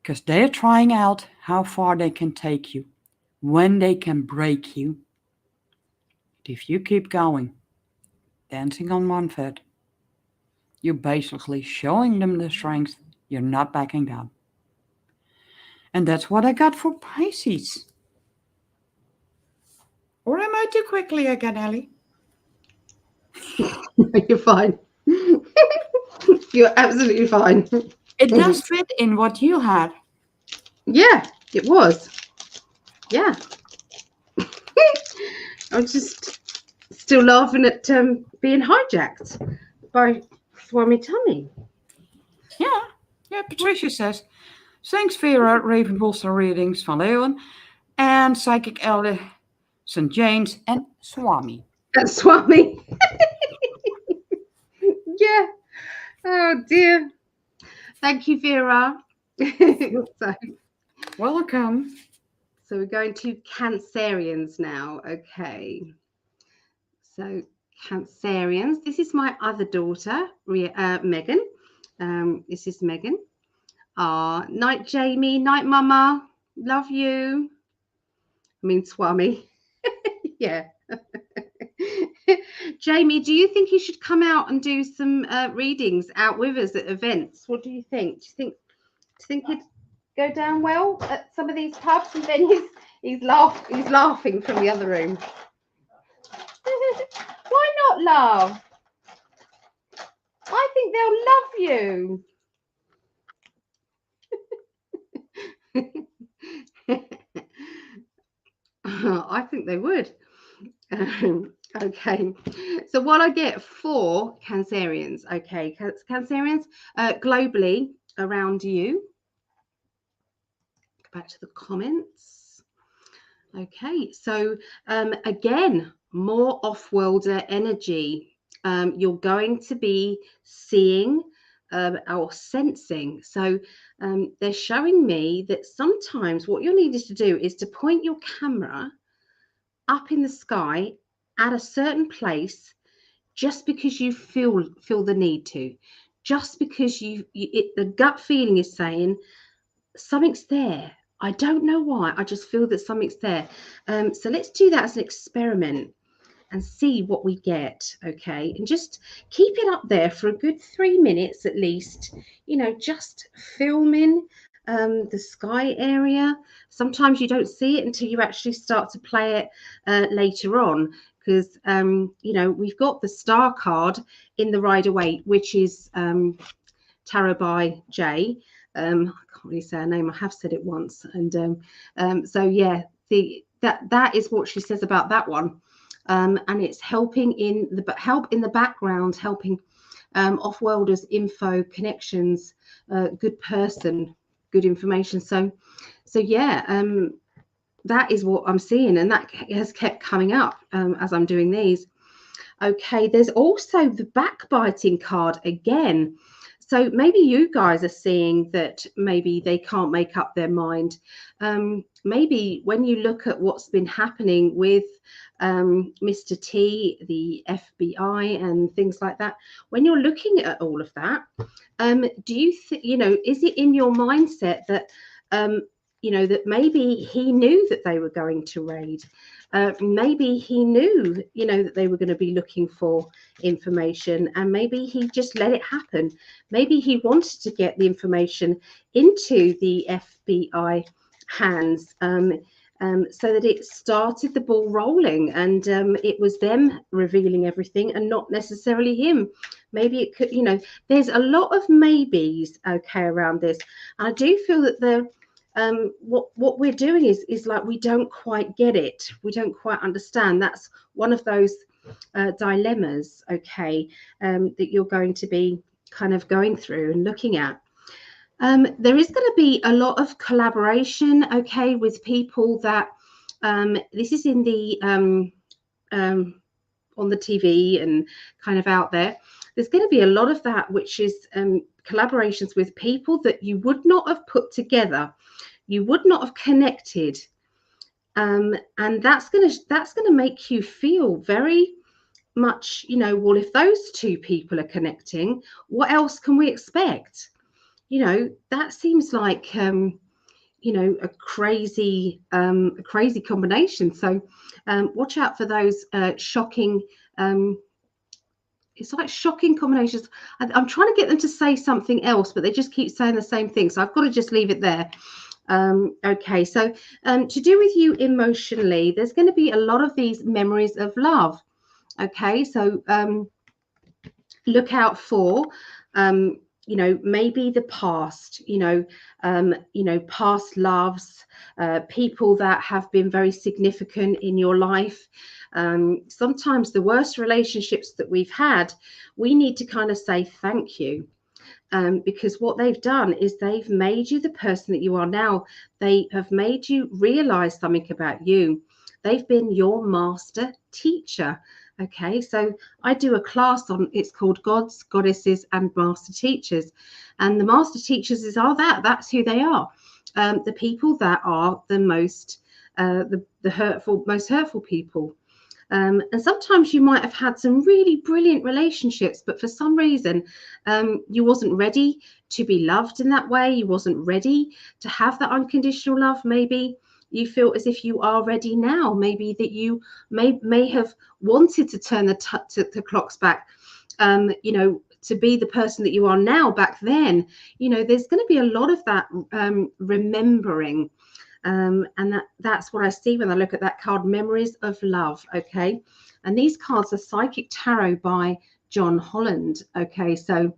because they're trying out how far they can take you, when they can break you. But if you keep going, dancing on one foot, you're basically showing them the strength. You're not backing down. And that's what I got for Pisces. Or am I too quickly again, Ellie? You're fine. You're absolutely fine. It does fit in what you had. Yeah, it was. Yeah. I'm just still laughing at being hijacked by Swami Tummy. Yeah, Patricia says, thanks Vera, Ravenwolster readings van Leeuwen and Psychic Elder, St. James and Swami. That's Swami. Yeah. Oh dear. Thank you, Vera. Welcome. So we're going to Cancerians now. Okay. So Cancerians. This is my other daughter, Megan. This is Megan. Night, Jamie. Night, Mama. Love you. I mean, Swami. Yeah. Jamie, do you think you should come out and do some readings out with us at events? What do you think? Do you think it'd go down well at some of these pubs? And then he's laughing from the other room. Why not laugh? I think they'll love you. I think they would. Okay, so what I get for Cancerians, okay, Cancerians globally around you. Go back to the comments. Okay, so again, more off-worlder energy. You're going to be seeing or sensing. So they're showing me that sometimes what you're needed to do is to point your camera up in the sky at a certain place just because you feel the need to, just because the gut feeling is saying something's there. I don't know why, I just feel that something's there. So let's do that as an experiment and see what we get. Okay, and just keep it up there for a good 3 minutes at least, you know, just filming the sky area. Sometimes you don't see it until you actually start to play it later on, because you know, we've got the star card in the Rider-Waite, which is tarot by Jay. I can't really say her name, I have said it once. And so yeah, that is what she says about that one. And it's helping in the background, helping off-worlders, info, connections, good person, good information. So yeah, that is what I'm seeing, and that has kept coming up as I'm doing these. Okay, there's also the backbiting card again. So maybe you guys are seeing that maybe they can't make up their mind. Maybe when you look at what's been happening with Mr. T, the FBI, and things like that, when you're looking at all of that, do you think, is it in your mindset that, that maybe he knew that they were going to raid? Maybe he knew, that they were going to be looking for information, and maybe he just let it happen. Maybe he wanted to get the information into the FBI hands, so that it started the ball rolling, and it was them revealing everything and not necessarily him. Maybe it could, there's a lot of maybes, okay, around this. And I do feel that what we're doing is like, we don't quite get it. We don't quite understand. That's one of those dilemmas, okay, that you're going to be kind of going through and looking at. There is going to be a lot of collaboration, okay, with people that this is in the on the TV and kind of out there. There's going to be a lot of that, which is collaborations with people that you would not have put together, you would not have connected, and that's going to make you feel very much, well, if those two people are connecting, what else can we expect? That seems like a crazy combination. So watch out for those shocking it's like shocking combinations. I'm trying to get them to say something else, but they just keep saying the same thing, so I've got to just leave it there. Okay, so to do with you emotionally, there's going to be a lot of these memories of love. Okay, so look out for maybe the past, past loves, people that have been very significant in your life. Sometimes the worst relationships that we've had, we need to kind of say thank you, because what they've done is they've made you the person that you are now. They have made you realize something about you. They've been your master teacher. Okay, so I do a class on, it's called Gods, Goddesses, and Master Teachers. And the master teachers that's who they are. The people that are the most, most hurtful people. And sometimes you might have had some really brilliant relationships, but for some reason, you wasn't ready to be loved in that way. You wasn't ready to have that unconditional love. Maybe you feel as if you are ready now. Maybe that you may have wanted to turn the clocks back, to be the person that you are now back then. There's going to be a lot of that remembering. And that's what I see when I look at that card, Memories of Love. Okay, and these cards are Psychic Tarot by John Holland. Okay, so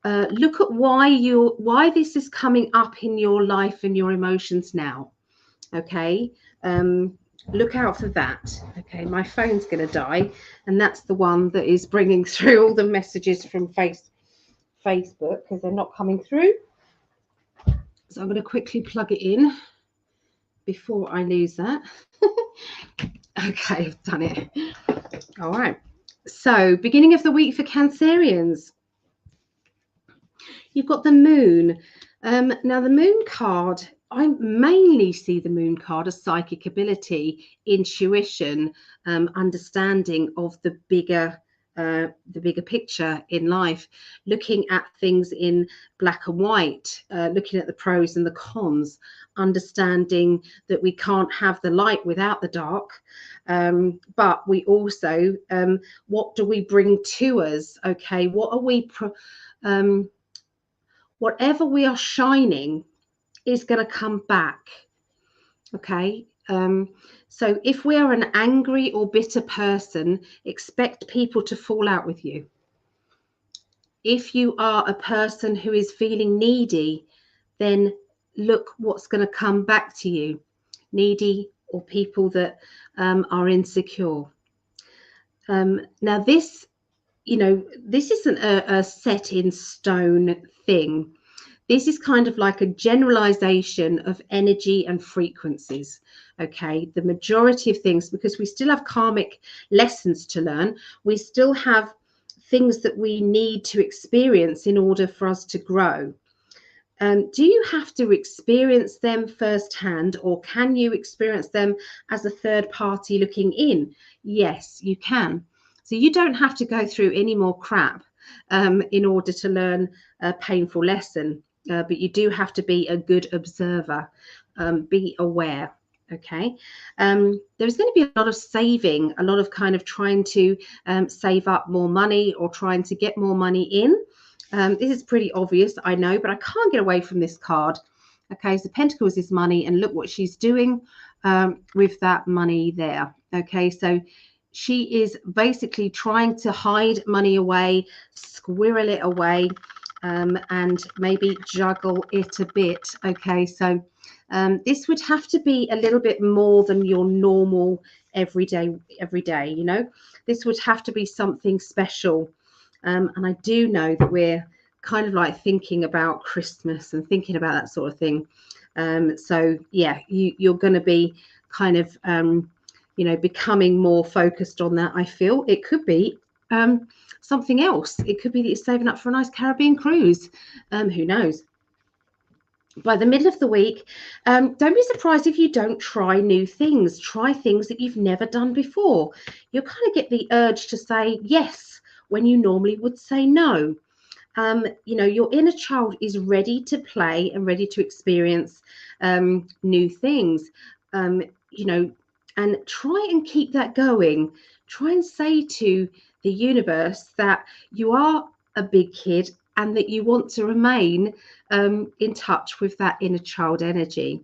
look at why this is coming up in your life and your emotions now. Okay, look out for that. Okay, my phone's going to die, and that's the one that is bringing through all the messages from Facebook because they're not coming through. So I'm going to quickly plug it in before I lose that. Okay, I've done it. All right. So beginning of the week for Cancerians. You've got the moon. Now the moon card, I mainly see the moon card as psychic ability, intuition, understanding of the bigger picture in life, looking at things in black and white, looking at the pros and the cons, understanding that we can't have the light without the dark, but we also, what do we bring to us? Okay, what are we whatever we are shining is going to come back. Okay, so if we are an angry or bitter person, expect people to fall out with you. If you are a person who is feeling needy, then look what's going to come back to you. Needy or people that are insecure. Now this, this isn't a set in stone thing. This is kind of like a generalization of energy and frequencies. Okay, the majority of things, because we still have karmic lessons to learn, we still have things that we need to experience in order for us to grow. Do you have to experience them firsthand, or can you experience them as a third party looking in? Yes, you can. So you don't have to go through any more crap in order to learn a painful lesson, but you do have to be a good observer, be aware. Okay, there's going to be a lot of saving, a lot of kind of trying to save up more money or trying to get more money in. This is pretty obvious, I know, but I can't get away from this card. Okay, so Pentacles is money, and look what she's doing with that money there. Okay, so she is basically trying to hide money away, squirrel it away, and maybe juggle it a bit. Okay, so this would have to be a little bit more than your normal every day, you know. This would have to be something special. And I do know that we're kind of like thinking about Christmas and thinking about that sort of thing. So yeah, you're going to be kind of, you know, becoming more focused on that. I feel it could be something else. It could be that you're saving up for a nice Caribbean cruise. Who knows? By the middle of the week, don't be surprised if you don't try new things. Try things that you've never done before. You'll kind of get the urge to say yes when you normally would say no. You know, your inner child is ready to play and ready to experience new things, you know, and try and keep that going. Try and say to the universe that you are a big kid and that you want to remain in touch with that inner child energy.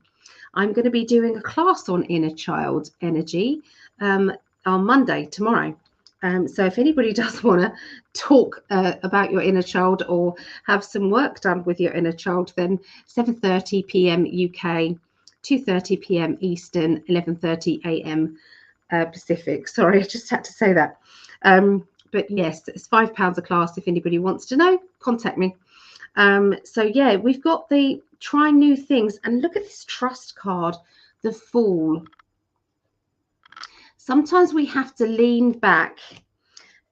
I'm going to be doing a class on inner child energy on Monday, tomorrow. So if anybody does want to talk about your inner child or have some work done with your inner child, then 7:30 p.m. UK, 2:30 p.m. Eastern, 11:30 a.m. Pacific. Sorry, I just had to say that. But yes, it's £5 a class. If anybody wants to know, contact me. So yeah, we've got the try new things, and look at this trust card, the Fool. Sometimes we have to lean back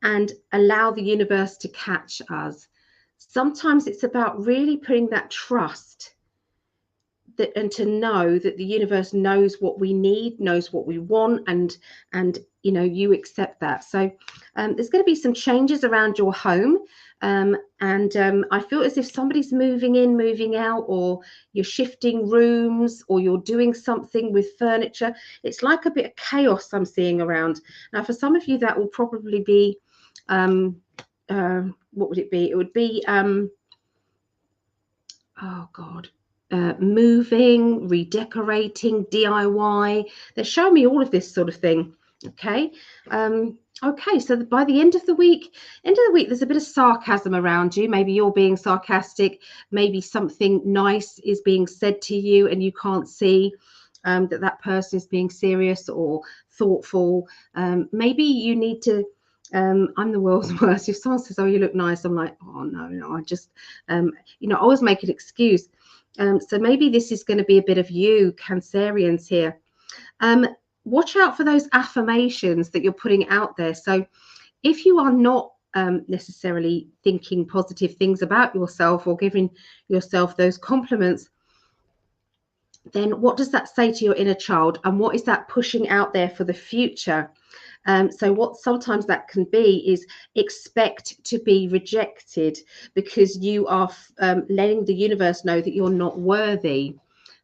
and allow the universe to catch us. Sometimes it's about really putting that trust that, and to know that the universe knows what we need, knows what we want, and you know, you accept that. So there's going to be some changes around your home, and I feel as if somebody's moving in, moving out, or you're shifting rooms, or you're doing something with furniture. It's like a bit of chaos I'm seeing around. Now, for some of you, that will probably be what would it be? It would be oh God, moving, redecorating, DIY. They're showing me all of this sort of thing. Okay. Okay, so by the end of the week, there's a bit of sarcasm around you. Maybe you're being sarcastic. Maybe something nice is being said to you and you can't see that person is being serious or thoughtful. Maybe you need to, I'm the world's worst. If someone says, oh, you look nice, I'm like, oh, no, I just, you know, I always make an excuse. So maybe this is going to be a bit of you, Cancerians here. Watch out for those affirmations that you're putting out there. So if you are not necessarily thinking positive things about yourself or giving yourself those compliments, then what does that say to your inner child? And what is that pushing out there for the future? So what sometimes that can be is expect to be rejected because you are letting the universe know that you're not worthy.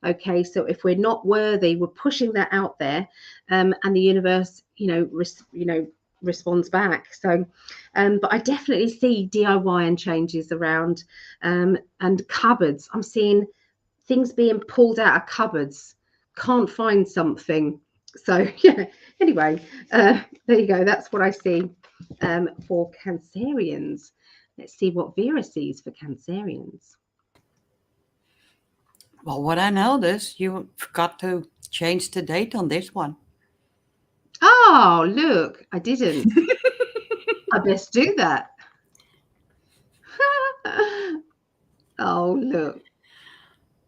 Okay, so if we're not worthy, we're pushing that out there, and the universe, responds back. So, but I definitely see DIY and changes around, and cupboards. I'm seeing things being pulled out of cupboards. Can't find something. So yeah. Anyway, there you go. That's what I see for Cancerians. Let's see what Vera sees for Cancerians. Well, what I noticed, you forgot to change the date on this one. Oh, look, I didn't. I best do that. Oh, look.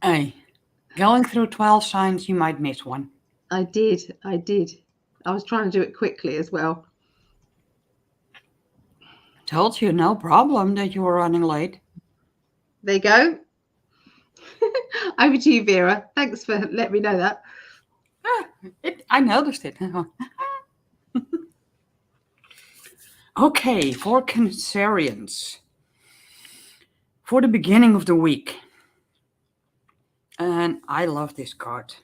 Hey, going through 12 signs, you might miss one. I did. I was trying to do it quickly as well. Told you, no problem that you were running late. There you go. Over to you, Vera. Thanks for letting me know that. I noticed it. Okay, for Cancerians, for the beginning of the week. And I love this card.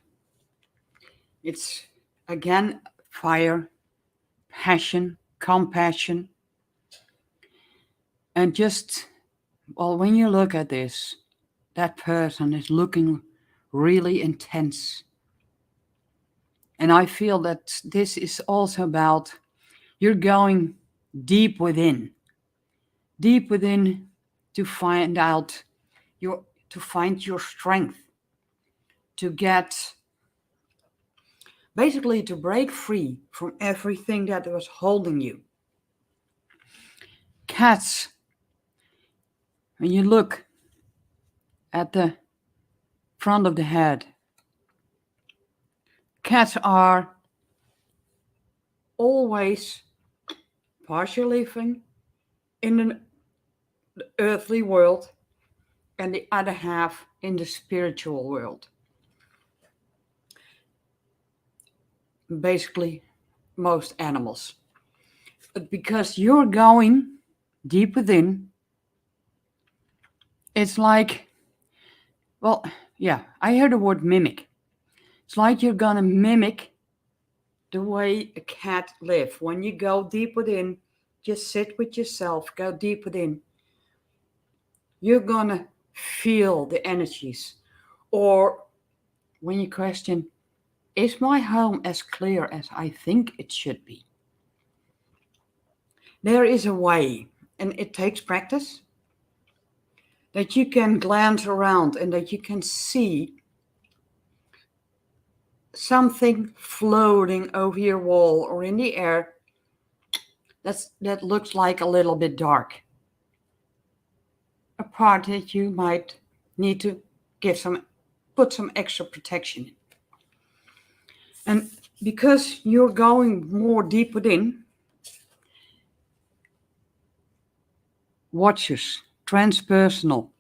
It's, again, fire, passion, compassion. And just, well, when you look at this, that person is looking really intense. And I feel that this is also about you're going deep within to find out to find your strength, to get, basically to break free from everything that was holding you. Cats, when you look at the front of the head, cats are always partially living in the earthly world and the other half in the spiritual world. Basically, most animals. But because you're going deep within, it's like, well, yeah, I hear the word mimic. It's like you're gonna mimic the way a cat lives. When you go deep within, just sit with yourself, go deep within. You're gonna feel the energies. Or when you question, is my home as clear as I think it should be? There is a way, and it takes practice, that you can glance around and that you can see something floating over your wall or in the air that looks like a little bit dark. A part that you might need to put some extra protection in. And because you're going more deep within, watchers, transpersonal,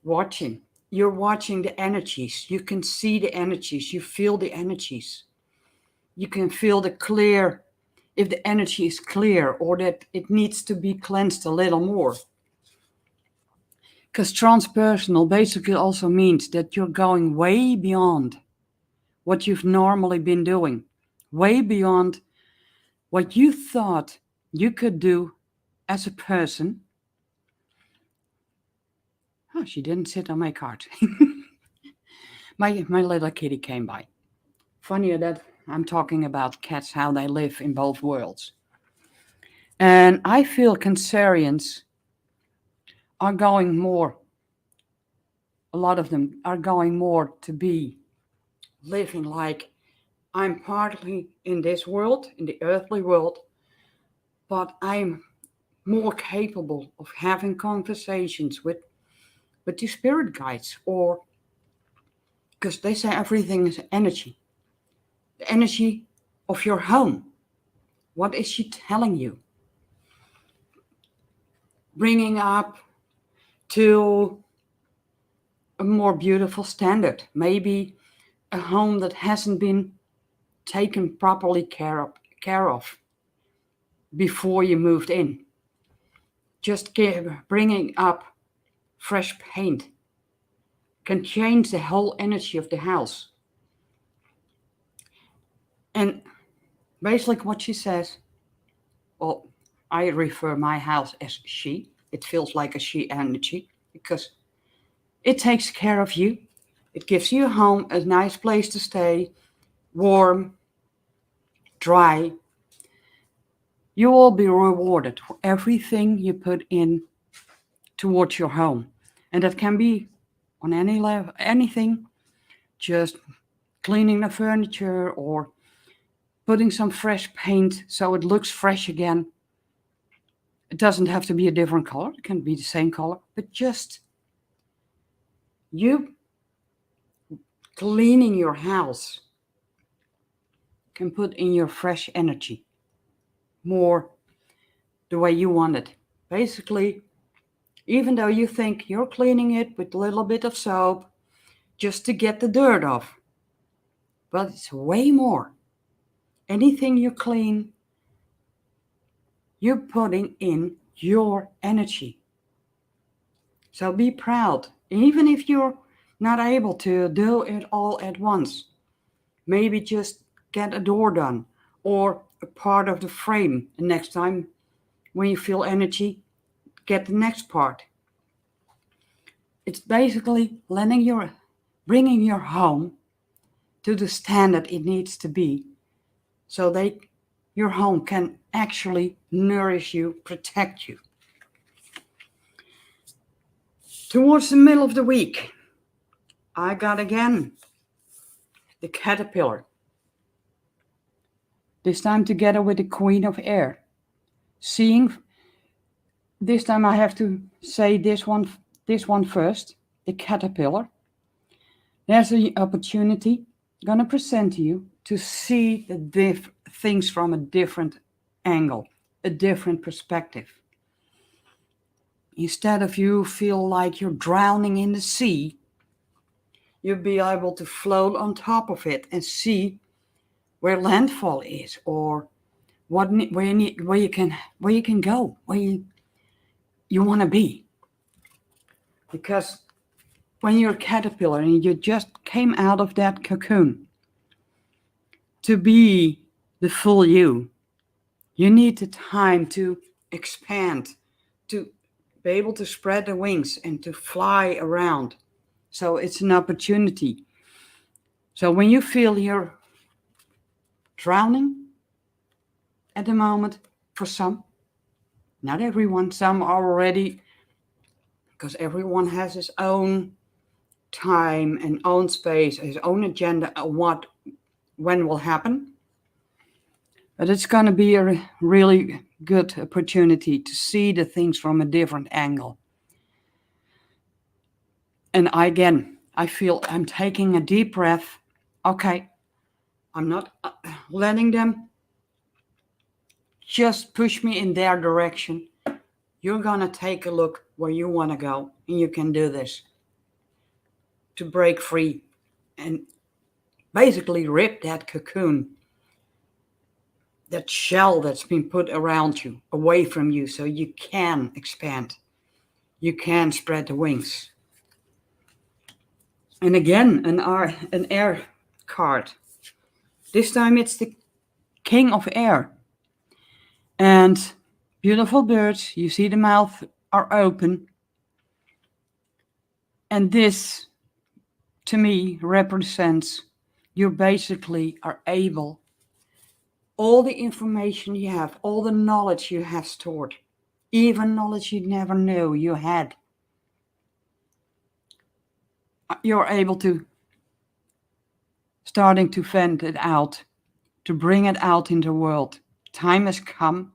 watching. You're watching the energies. You can see the energies. You feel the energies. You can feel the clear, if the energy is clear or that it needs to be cleansed a little more. Because transpersonal basically also means that you're going way beyond what you've normally been doing, way beyond what you thought you could do as a person. Oh, she didn't sit on my card. My little kitty came by. Funny that I'm talking about cats, how they live in both worlds. And I feel Cancerians are going more, a lot of them are going more to be living like, I'm partly in this world, in the earthly world, but I'm more capable of having conversations with the spirit guides, or because they say everything is energy. The energy of your home. What is she telling you? Bringing up to a more beautiful standard. Maybe a home that hasn't been taken properly care of before you moved in. Just bringing up fresh paint can change the whole energy of the house. And basically what she says, well, I refer my house as she. It feels like a she energy because it takes care of you. It gives you a home, a nice place to stay, warm, dry. You will be rewarded for everything you put in towards your home. And that can be on any level, anything, just cleaning the furniture or putting some fresh paint so it looks fresh again. It doesn't have to be a different color. It can be the same color, but just you cleaning your house can put in your fresh energy more the way you want it. Basically, even though you think you're cleaning it with a little bit of soap just to get the dirt off, but it's way more. Anything you clean, you're putting in your energy. So be proud, even if you're not able to do it all at once. Maybe just get a door done or a part of the frame. And next time when you feel energy, get the next part. It's basically bringing your home to the standard it needs to be, so your home can actually nourish you, protect you. Towards the middle of the week, I got again the caterpillar. This time together with the Queen of Air. This time I have to say this one first, the caterpillar. There's an opportunity going to present to you to see the things from a different angle, a different perspective. Instead of you feel like you're drowning in the sea, you'll be able to float on top of it and see where landfall is, or where you can go, where you want to be. Because when you're a caterpillar and you just came out of that cocoon, to be the full you need the time to expand, to be able to spread the wings and to fly around. So it's an opportunity. So when you feel you're drowning at the moment, for some, not everyone, some are already, because everyone has his own time and own space, his own agenda, when will happen. But it's going to be a really good opportunity to see the things from a different angle. And I feel I'm taking a deep breath. Okay, I'm not letting them just push me in their direction. You're going to take a look where you want to go, and you can do this to break free and basically rip that cocoon, that shell that's been put around you, away from you, so you can expand. You can spread the wings. And again, an air card. This time it's the King of Air. And beautiful birds, you see the mouth are open. And this, to me, represents you basically are able, all the information you have, all the knowledge you have stored, even knowledge you never knew you had, you're able to starting to vent it out, to bring it out in the world. Time has come.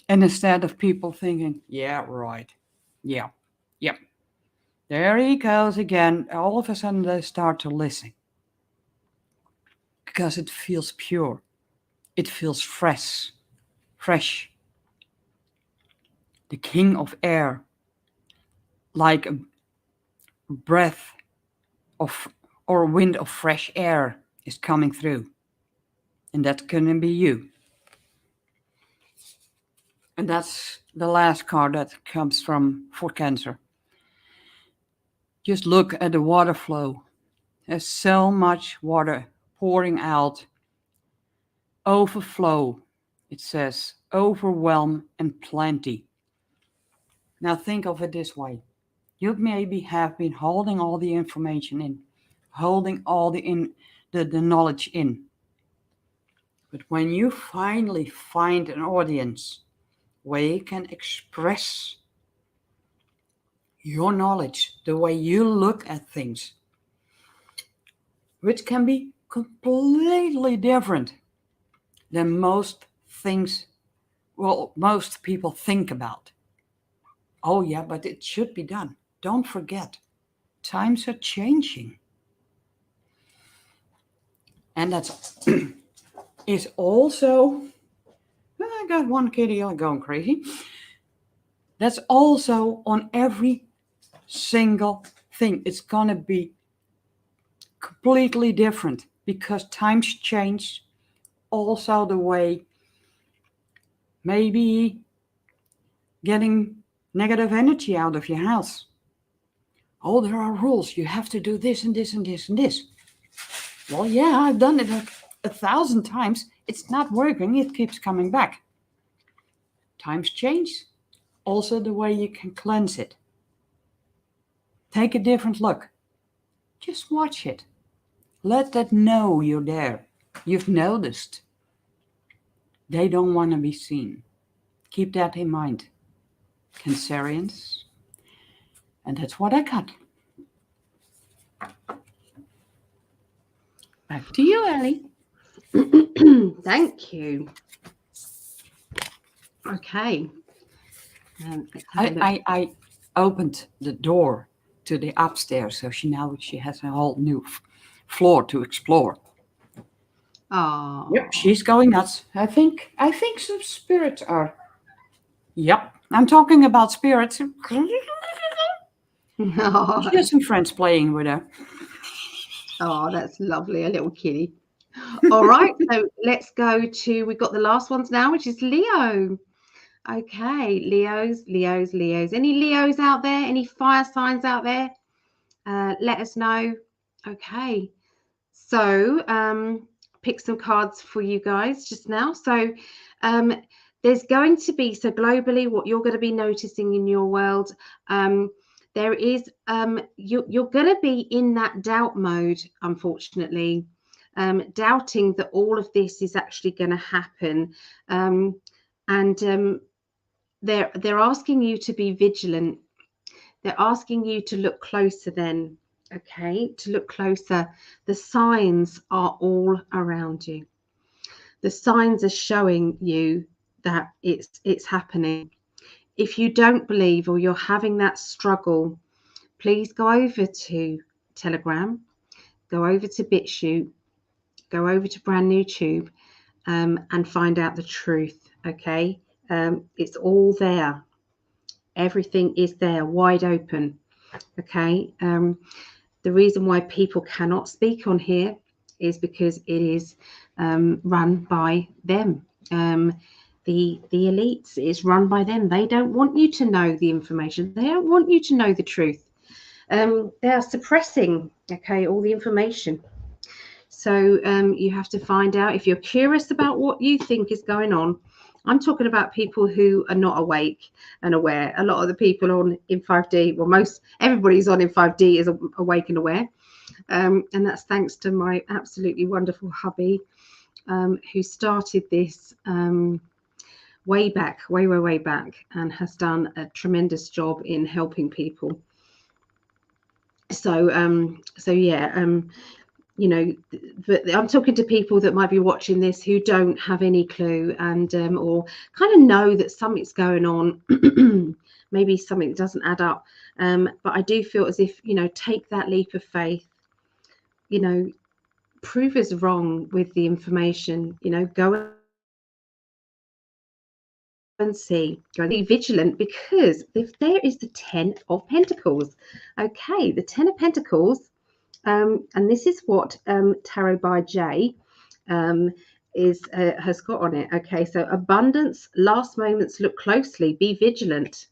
And instead of people thinking, yeah, right, yeah, there he goes again, all of a sudden they start to listen. Because it feels pure. It feels fresh. The King of Air, like a breath of or a wind of fresh air is coming through. And that's going to be you. And that's the last card that comes for Cancer. Just look at the water flow. There's so much water pouring out. Overflow, it says, overwhelm and plenty. Now think of it this way. You maybe have been holding all the information in, holding all the knowledge in. But when you finally find an audience where you can express your knowledge, the way you look at things, which can be completely different than most people think about. Oh yeah, but it should be done. Don't forget, times are changing. And that's is also, I got one kitty going crazy. That's also on every single thing. It's going to be completely different because times change. Also the way maybe getting negative energy out of your house. Oh, there are rules. You have to do this and this and this and this. Well, yeah, I've done it 1,000 times. It's not working. It keeps coming back. Times change. Also the way you can cleanse it. Take a different look. Just watch it. Let that know you're there. You've noticed. They don't want to be seen. Keep that in mind. Cancerians. And that's what I got. Back to you, Ellie. Thank you. Okay. I opened the door to the upstairs, so she has a whole new floor to explore. Oh. Yep, she's going nuts. I think some spirits are. Yep, I'm talking about spirits. She has some friends playing with her. Oh, that's lovely, a little kitty. All right, so let's go to, we've got the last ones now, which is Leo. Okay, Leos. Any Leos out there? Any fire signs out there? Let us know. Okay, so pick some cards for you guys just now. So there's going to be, so globally, what you're going to be noticing in your world, there is, you're going to be in that doubt mode, unfortunately, doubting that all of this is actually going to happen. They're asking you to be vigilant. They're asking you to look closer then, okay? To look closer. The signs are all around you. The signs are showing you that it's happening. If you don't believe or you're having that struggle, please go over to Telegram, go over to BitChute, go over to Brand New Tube, and find out the truth, okay? It's all there. Everything is there, wide open, okay? The reason why people cannot speak on here is because it is run by them. The elites is run by them. They don't want you to know the information. They don't want you to know the truth. They are suppressing, okay, all the information. So you have to find out. If you're curious about what you think is going on, I'm talking about people who are not awake and aware. A lot of the people on in 5D, well, everybody's on in 5D is awake and aware. And that's thanks to my absolutely wonderful hubby, who started this way back, way back, and has done a tremendous job in helping people. So yeah, you know, but I'm talking to people that might be watching this who don't have any clue and or kind of know that something's going on. Maybe something doesn't add up, but I do feel as if, you know, take that leap of faith, you know, prove us wrong with the information, you know, go and see, go and be vigilant, because if there is the 10 of Pentacles, okay, the 10 of Pentacles. And this is what Tarot by Jay has got on it. Okay, so abundance, last moments, look closely, be vigilant.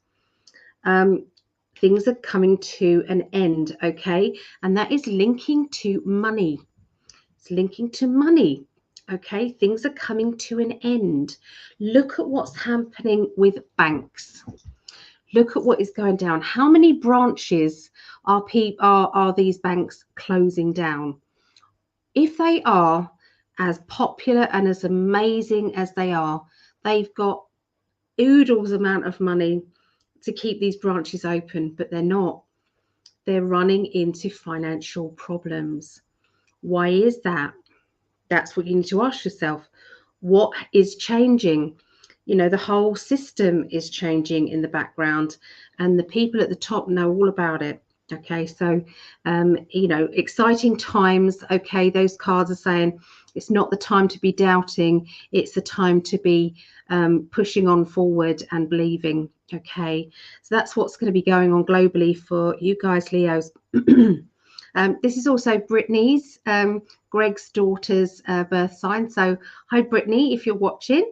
Things are coming to an end, okay, and that is linking to money. It's linking to money. Okay, things are coming to an end. Look at what's happening with banks. Look at what is going down. How many branches are these banks closing down? If they are as popular and as amazing as they are, they've got oodles amount of money to keep these branches open, but they're not. They're running into financial problems. Why is that? That's what you need to ask yourself. What is changing? You know, the whole system is changing in the background, and the people at the top know all about it. Okay, so you know, exciting times. Okay, those cards are saying it's not the time to be doubting, it's the time to be pushing on forward and believing. Okay, so that's what's going to be going on globally for you guys, Leos. This is also Brittany's, Greg's daughter's birth sign. So hi Brittany, if you're watching.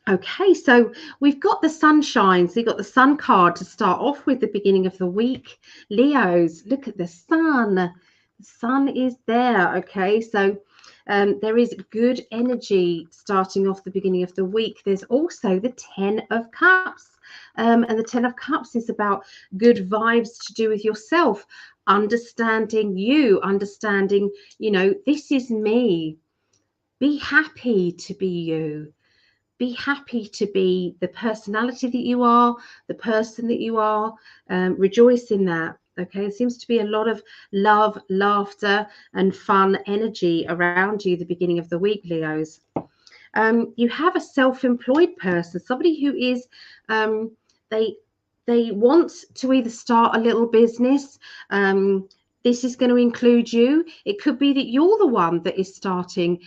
Okay, so we've got the sunshine. So you've got the sun card to start off with the beginning of the week. Leos, look at the sun. The sun is there. Okay, so there is good energy starting off the beginning of the week. There's also the 10 of Cups. And the 10 of Cups is about good vibes to do with yourself, understanding you, understanding, you know, this is me. Be happy to be you. Be happy to be the personality that you are, the person that you are. Rejoice in that. Okay, there seems to be a lot of love, laughter, and fun energy around you the beginning of the week, Leos. You have a self-employed person, somebody who is they want to either start a little business. This is going to include you. It could be that you're the one that is starting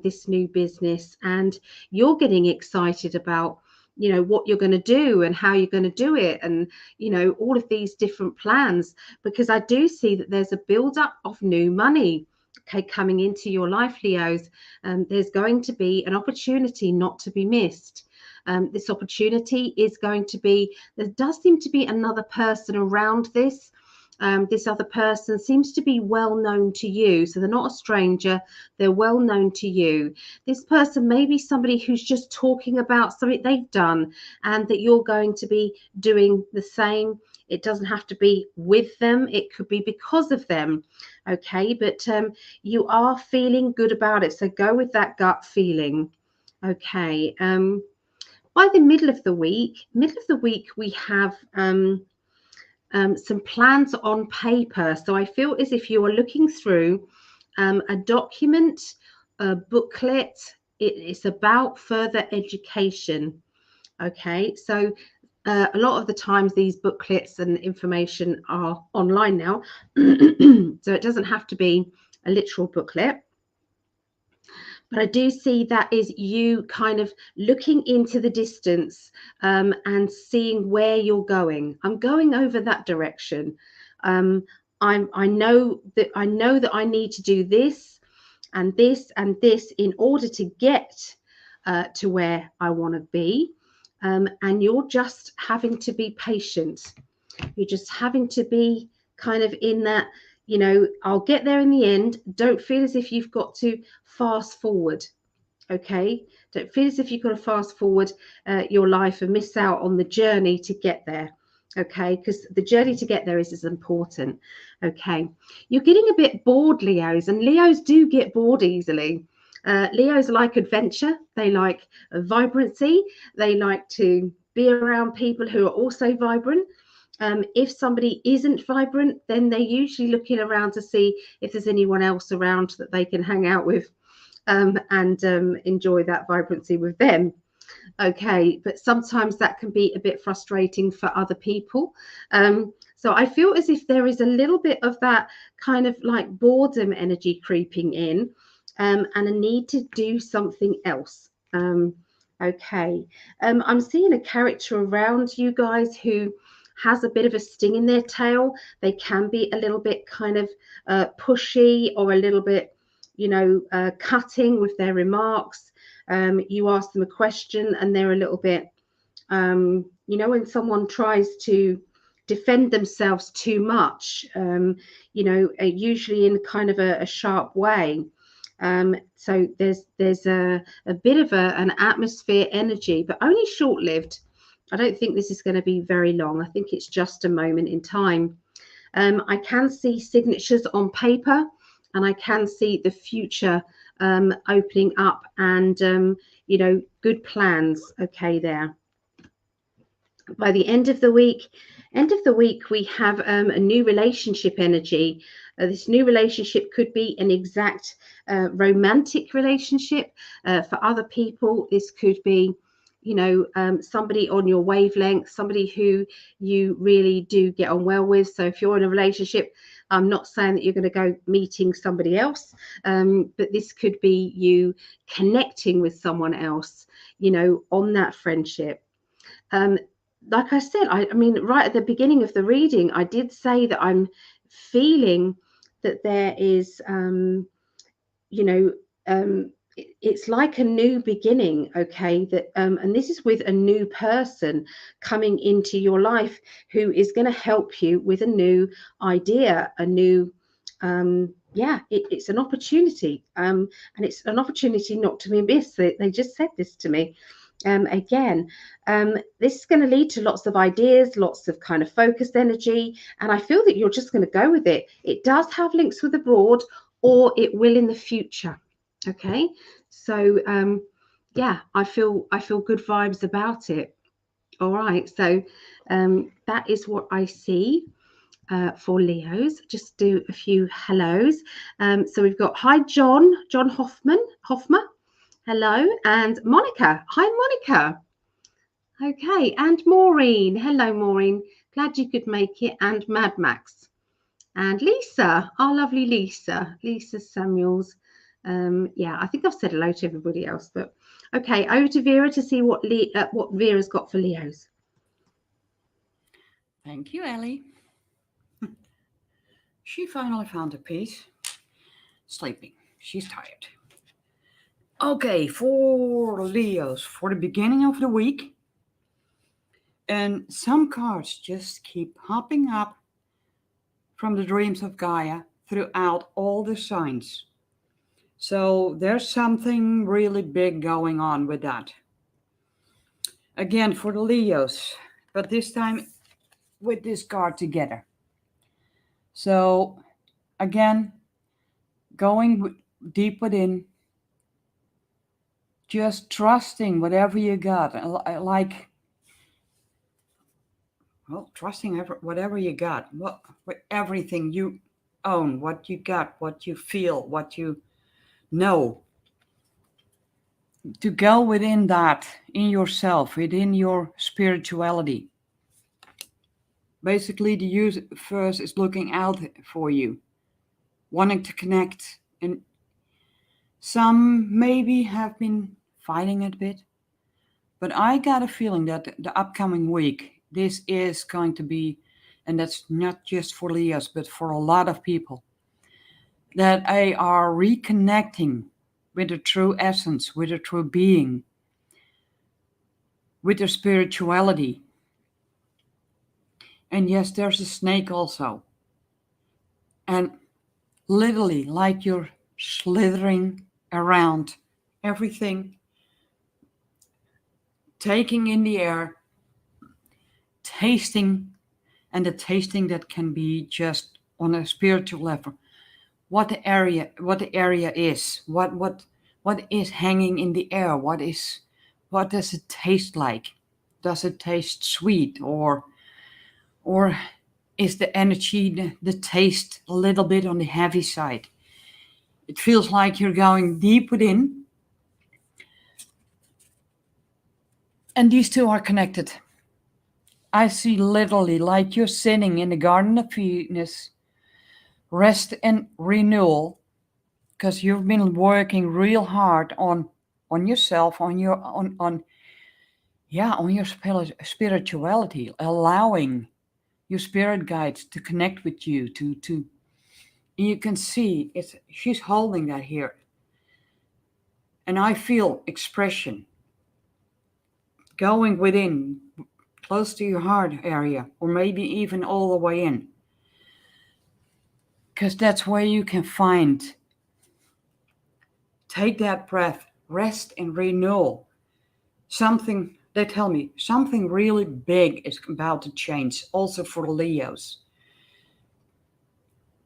this new business, and you're getting excited about, you know, what you're going to do and how you're going to do it, and, you know, all of these different plans, because I do see that there's a build-up of new money, okay, coming into your life, Leos. There's going to be an opportunity not to be missed. This opportunity is going to be, there does seem to be another person around this. This other person seems to be well known to you. So they're not a stranger, they're well known to you. This person may be somebody who's just talking about something they've done and that you're going to be doing the same. It doesn't have to be with them, it could be because of them. Okay, but you are feeling good about it. So go with that gut feeling. Okay, by the middle of the week, we have some plans on paper. So I feel as if you are looking through a document, a booklet. It's about further education. Okay, so a lot of the times these booklets and information are online now, so it doesn't have to be a literal booklet. But I do see that is you kind of looking into the distance and seeing where you're going. I'm going over that direction. I know that I need to do this and this and this in order to get to where I want to be. And you're just having to be patient. You're just having to be kind of in that, you know, I'll get there in the end. Don't feel as if you've got to fast forward. Okay, don't feel as if you've got to fast forward your life and miss out on the journey to get there. Okay, because the journey to get there is as important. Okay, you're getting a bit bored, Leos, and Leos do get bored easily. Leos like adventure, they like vibrancy, they like to be around people who are also vibrant. If somebody isn't vibrant, then they're usually looking around to see if there's anyone else around that they can hang out with and enjoy that vibrancy with them. Okay, but sometimes that can be a bit frustrating for other people. So I feel as if there is a little bit of that kind of like boredom energy creeping in, and a need to do something else. Okay, I'm seeing a character around you guys who has a bit of a sting in their tail. They can be a little bit kind of pushy or a little bit, you know, cutting with their remarks. You ask them a question and they're a little bit, you know, when someone tries to defend themselves too much, you know, usually in kind of a sharp way. So there's a bit of an atmosphere energy, but only short-lived. I don't think this is going to be very long. I think it's just a moment in time. I can see signatures on paper, and I can see the future opening up, and you know, good plans. Okay, there. By the end of the week, we have a new relationship energy. This new relationship could be an exact romantic relationship. For other people, this could be somebody on your wavelength, somebody who you really do get on well with. So if you're in a relationship, I'm not saying that you're going to go meeting somebody else, but this could be you connecting with someone else, on that friendship. Like I said, I mean, right at the beginning of the reading, I did say that I'm feeling that there is, it's like a new beginning, okay, that and this is with a new person coming into your life who is going to help you with a new idea, a new it's an opportunity, and it's an opportunity not to be missed. They just said this to me again. This is going to lead to lots of ideas, lots of kind of focused energy, and I feel that you're just going to go with it. It does have links with abroad, or it will in the future. Okay, so I feel good vibes about it. All right, so that is what I see for Leos. Just do a few hellos. So we've got hi John Hofma, hello, and Monica. Hi Monica. Okay, and Maureen. Hello Maureen. Glad you could make it. And Mad Max. And Lisa, our lovely Lisa Samuels. I think I've said hello to everybody else, but okay, over to Vera to see what Vera's got for Leos. Thank you, Ellie. She finally found a piece. Sleeping. She's tired. Okay, for Leos, for the beginning of the week. And some cards just keep popping up from the dreams of Gaia throughout all the signs. So there's something really big going on with that. Again, for the Leos, but this time with this card together. So again, going deep within, just trusting whatever you got, trusting whatever you got, everything you own, what you got, what you feel, what you know. To go within that, in yourself, within your spirituality. Basically, the universe is looking out for you, wanting to connect. And some maybe have been fighting it a bit. But I got a feeling that the upcoming week, this is going to be, and that's not just for Leos, but for a lot of people, that they are reconnecting with the true essence, with the true being, with their spirituality. And yes, there's a snake also. And literally, like you're slithering around everything, taking in the air, tasting, and the tasting that can be just on a spiritual level. What the area is, what is hanging in the air, what does it taste like? Does it taste sweet, or is the energy, the taste a little bit on the heavy side? It feels like you're going deep within. And these two are connected. I see literally like you're sitting in the Garden of Venus, rest and renewal, because you've been working real hard on yourself, on your spirituality, allowing your spirit guides to connect with you, to you can see she's holding that here. And I feel expression going within, close to your heart area, or maybe even all the way in. Because that's where you can find, take that breath, rest and renewal. Something, they tell me, something really big is about to change, also for the Leos.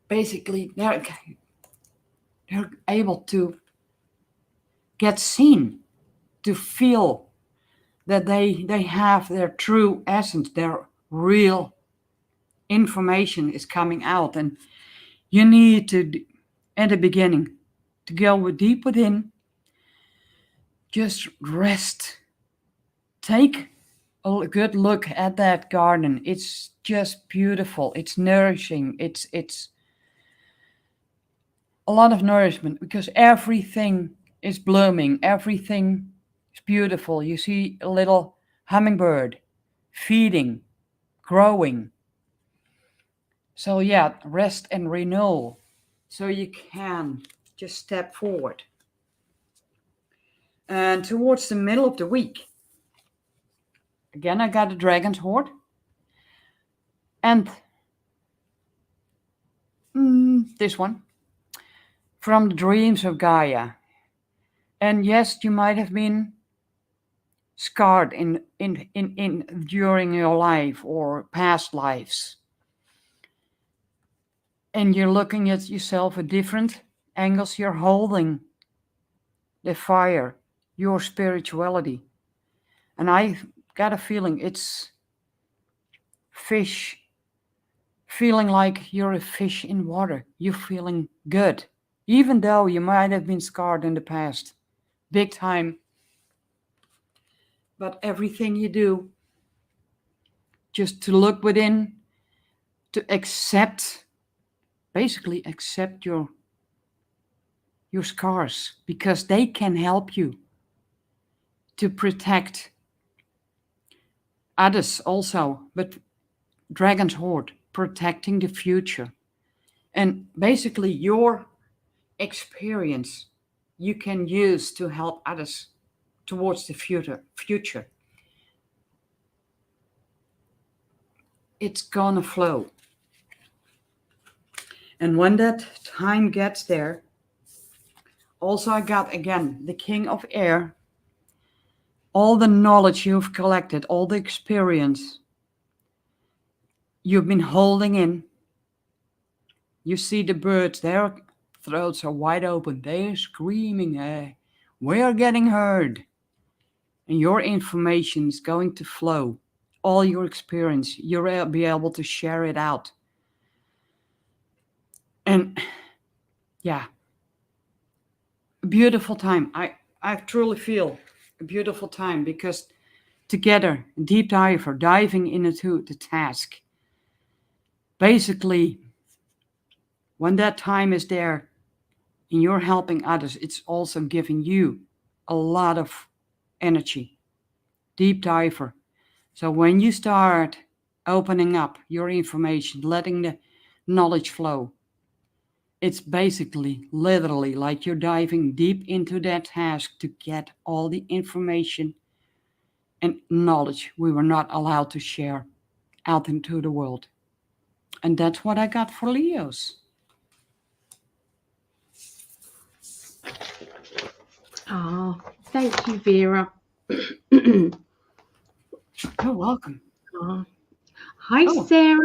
Basically, they're able to get seen, to feel that they have their true essence, their real information is coming out. And you need to, at the beginning, to go deep within, just rest take a good look at that garden. It's just beautiful. It's nourishing. It's a lot of nourishment because everything is blooming. Everything is beautiful. You see a little hummingbird feeding, growing. So yeah, rest and renewal. So you can just step forward. And towards the middle of the week, again, I got a dragon's hoard. And this one, from the dreams of Gaia. And yes, you might have been scarred in during your life or past lives. And you're looking at yourself at different angles. You're holding the fire, your spirituality. And I got a feeling it's fish, feeling like you're a fish in water. You're feeling good, even though you might have been scarred in the past, big time. But everything you do, just to look within, to accept, basically accept your scars, because they can help you to protect others also. But Dragon's Hoard, protecting the future. And basically your experience you can use to help others towards the future. It's gonna flow. And when that time gets there, also I got, again, the King of Air, all the knowledge you've collected, all the experience you've been holding in. You see the birds, their throats are wide open. They're screaming, hey, we're getting heard. And your information is going to flow. All your experience, you'll be able to share it out. And yeah, a beautiful time. I truly feel a beautiful time, because together, deep diver, diving into the task. Basically, when that time is there and you're helping others, it's also giving you a lot of energy. Deep diver. So when you start opening up your information, letting the knowledge flow, it's basically literally like you're diving deep into that task to get all the information and knowledge we were not allowed to share out into the world. And that's what I got for Leos. Oh, thank you, Vera. You're welcome. Oh. Hi, Sarah.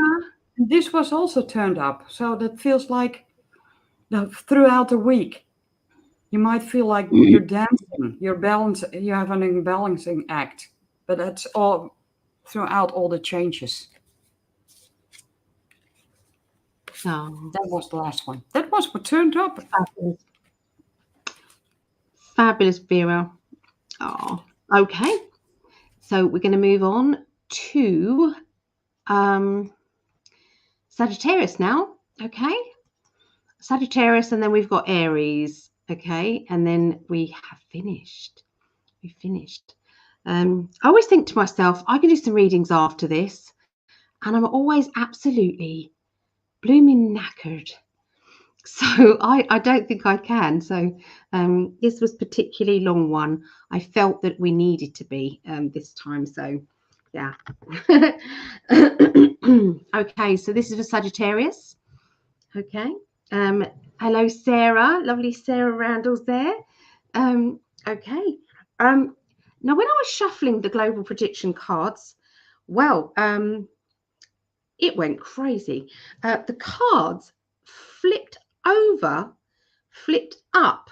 This was also turned up, so that feels like throughout the week, you might feel like you're dancing, you're having a balancing act, but that's all throughout all the changes. Oh, that was the last one. That was what turned up. Fabulous, fabulous, Vera. Oh, okay. So we're going to move on to Sagittarius now. Okay. Sagittarius, and then we've got Aries. Okay. And then we have finished. We finished. I always think to myself, I can do some readings after this, and I'm always absolutely blooming knackered. So I don't think I can. So this was particularly long one. I felt that we needed to be this time. So yeah. Okay, so this is for Sagittarius. Okay. Hello, Sarah. Lovely Sarah Randall's there. Okay. Now, when I was shuffling the global prediction cards, well, it went crazy. The cards flipped over, flipped up,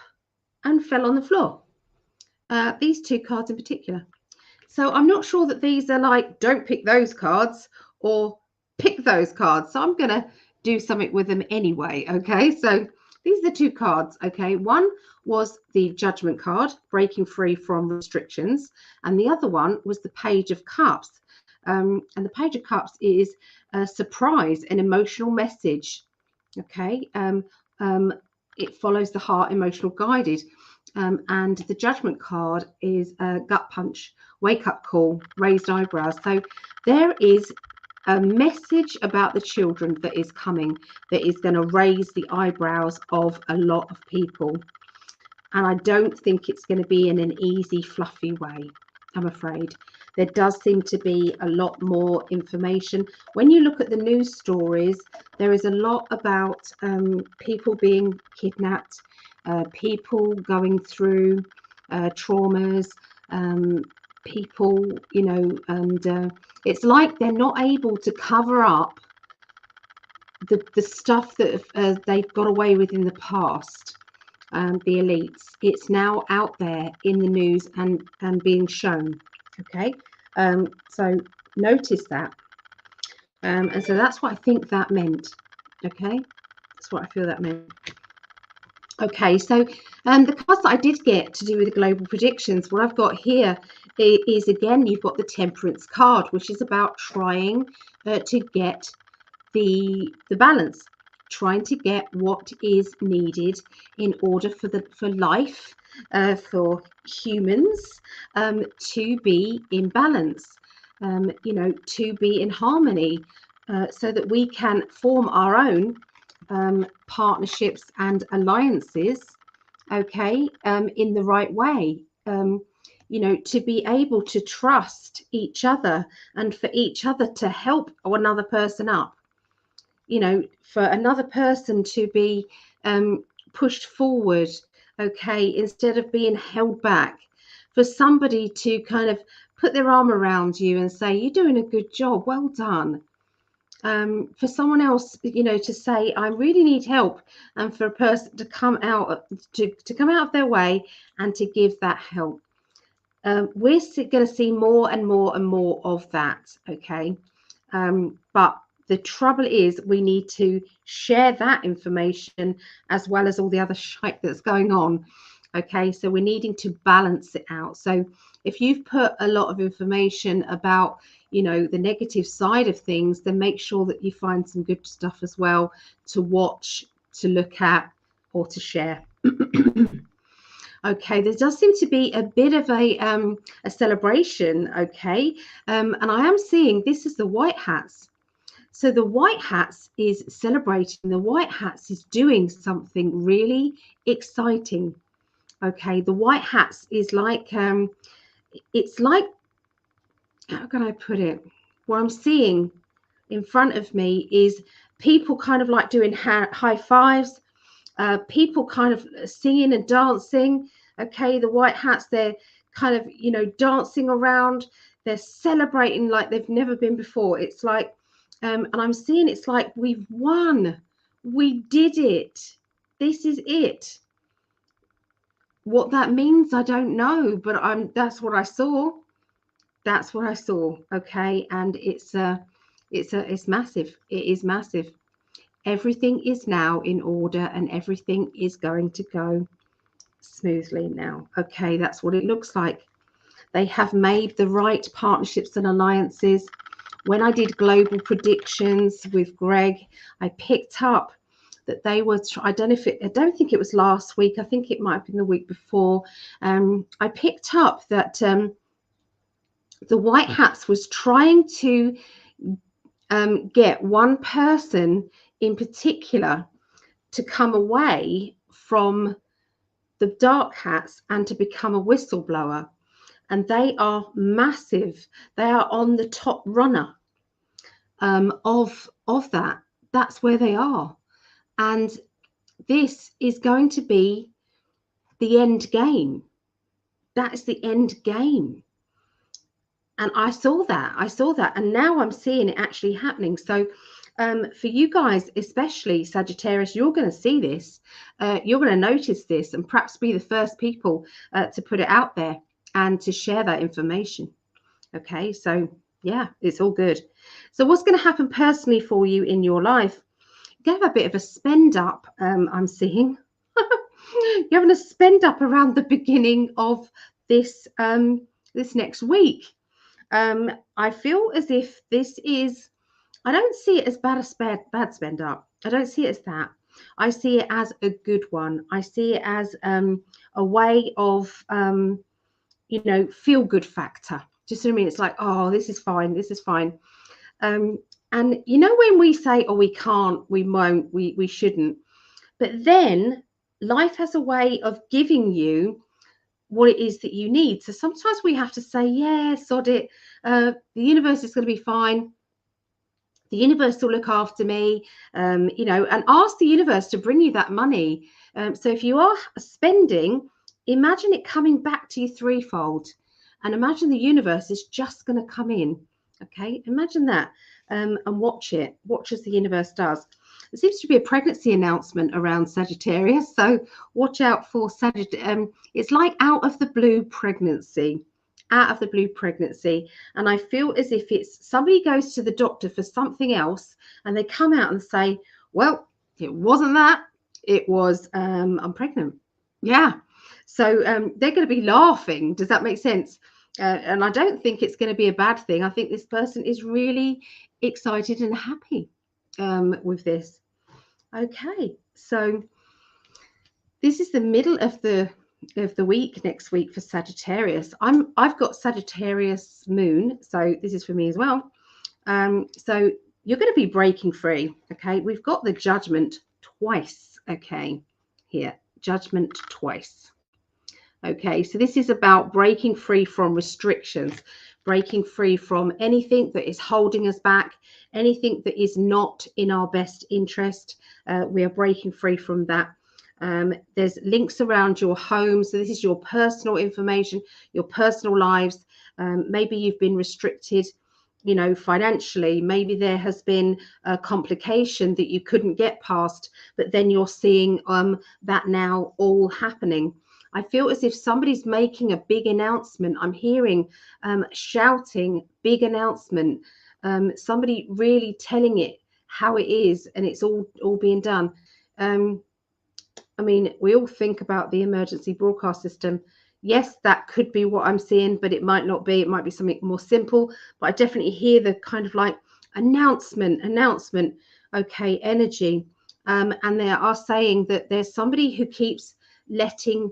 and fell on the floor. These two cards in particular. So I'm not sure that these are like, don't pick those cards or pick those cards. So I'm going to do something with them anyway. Okay, so these are the two cards, okay? One was the Judgment card, breaking free from restrictions, and the other one was the Page of Cups. And the Page of Cups is a surprise, an emotional message, okay? It follows the heart, emotional guided. And the Judgment card is a gut punch, wake up call, raised eyebrows. So there is a message about the children that is coming, that is going to raise the eyebrows of a lot of people. And I don't think it's going to be in an easy, fluffy way, I'm afraid. There does seem to be a lot more information. When you look at the news stories, there is a lot about people being kidnapped, people going through traumas, people, you know, and it's like they're not able to cover up the stuff that they've got away with in the past. The elites, it's now out there in the news and being shown. Okay, so notice that, and so that's what I think that meant. Okay, that's what I feel that meant. Okay, so the cards that I did get to do with the global predictions, what I've got here is, again, you've got the Temperance card, which is about trying to get the balance, trying to get what is needed in order for life, for humans to be in balance, you know, to be in harmony, so that we can form our own partnerships and alliances, okay, in the right way, you know, to be able to trust each other and for each other to help another person up, you know, for another person to be pushed forward, okay, instead of being held back, for somebody to kind of put their arm around you and say, you're doing a good job, well done. For someone else, you know, to say, I really need help, and for a person to come out to come out of their way and to give that help. We're going to see more and more and more of that, okay? But the trouble is we need to share that information as well as all the other shite that's going on, okay? So we're needing to balance it out. So if you've put a lot of information about, you know, the negative side of things, then make sure that you find some good stuff as well to watch, to look at, or to share. Okay, there does seem to be a bit of a celebration, okay, and I am seeing this is the White Hats. So the White Hats is celebrating, the White Hats is doing something really exciting, okay. The White Hats is like, it's like, how can I put it? What I'm seeing in front of me is people kind of like doing high fives, people kind of singing and dancing. Okay, the White Hats, they're kind of, you know, dancing around. They're celebrating like they've never been before. It's like, and I'm seeing it's like we've won. We did it. This is it. What that means, I don't know, but that's what I saw. That's what I saw. Okay, and it's massive. It is massive. Everything is now in order and everything is going to go smoothly now. Okay, that's what it looks like. They have made the right partnerships and alliances. When I did global predictions with Greg, I picked up that they were, I don't think it was last week, I think it might have been the week before. I picked up that the White Hats was trying to get one person in particular to come away from the Dark Hats and to become a whistleblower, and they are massive. They are on the top runner of that. That's where they are, and this is going to be the end game. That is the end game. And I saw that, and now I'm seeing it actually happening. So for you guys, especially Sagittarius, you're going to see this, you're going to notice this, and perhaps be the first people to put it out there and to share that information. Okay, so yeah, it's all good. So what's going to happen personally for you in your life? have a bit of a spend up. I'm seeing you're having a spend up around the beginning of this this next week. I feel as if this is. I don't see it as bad spend up. I don't see it as that. I see it as a good one. I see it as a way of feel good factor. Just what I mean? It's like, oh, this is fine. This is fine. And when we say, oh, we can't, we won't, we shouldn't, but then life has a way of giving you what it is that you need. So sometimes we have to say, yeah, sod it. The universe is going to be fine. The universe will look after me, and ask the universe to bring you that money. So if you are spending, imagine it coming back to you threefold, and imagine the universe is just going to come in. Okay, imagine that, and watch it. Watch as the universe does. There seems to be a pregnancy announcement around Sagittarius, so watch out for Sagittarius. It's like out of the blue pregnancy. Out of the blue pregnancy. And I feel as if it's somebody goes to the doctor for something else and they come out and say, well, it wasn't that, it was I'm pregnant. Yeah. So they're going to be laughing. Does that make sense? And I don't think it's going to be a bad thing. I think this person is really excited and happy with this. Okay, so this is the middle of the week next week for Sagittarius. I've got Sagittarius moon, so this is for me as well. So you're going to be breaking free. Okay, we've got the judgment twice. Okay, here, judgment twice. Okay, so this is about breaking free from restrictions, breaking free from anything that is holding us back, anything that is not in our best interest. We are breaking free from that. There's links around your home. So this is your personal information, your personal lives. Maybe you've been restricted, financially. Maybe there has been a complication that you couldn't get past, but then you're seeing that now all happening. I feel as if somebody's making a big announcement. I'm hearing shouting, big announcement. Somebody really telling it how it is, and it's all being done. I mean, we all think about the emergency broadcast system. Yes, that could be what I'm seeing, but it might not be. It might be something more simple. But I definitely hear the kind of like announcement. Okay, energy. And they are saying that there's somebody who keeps letting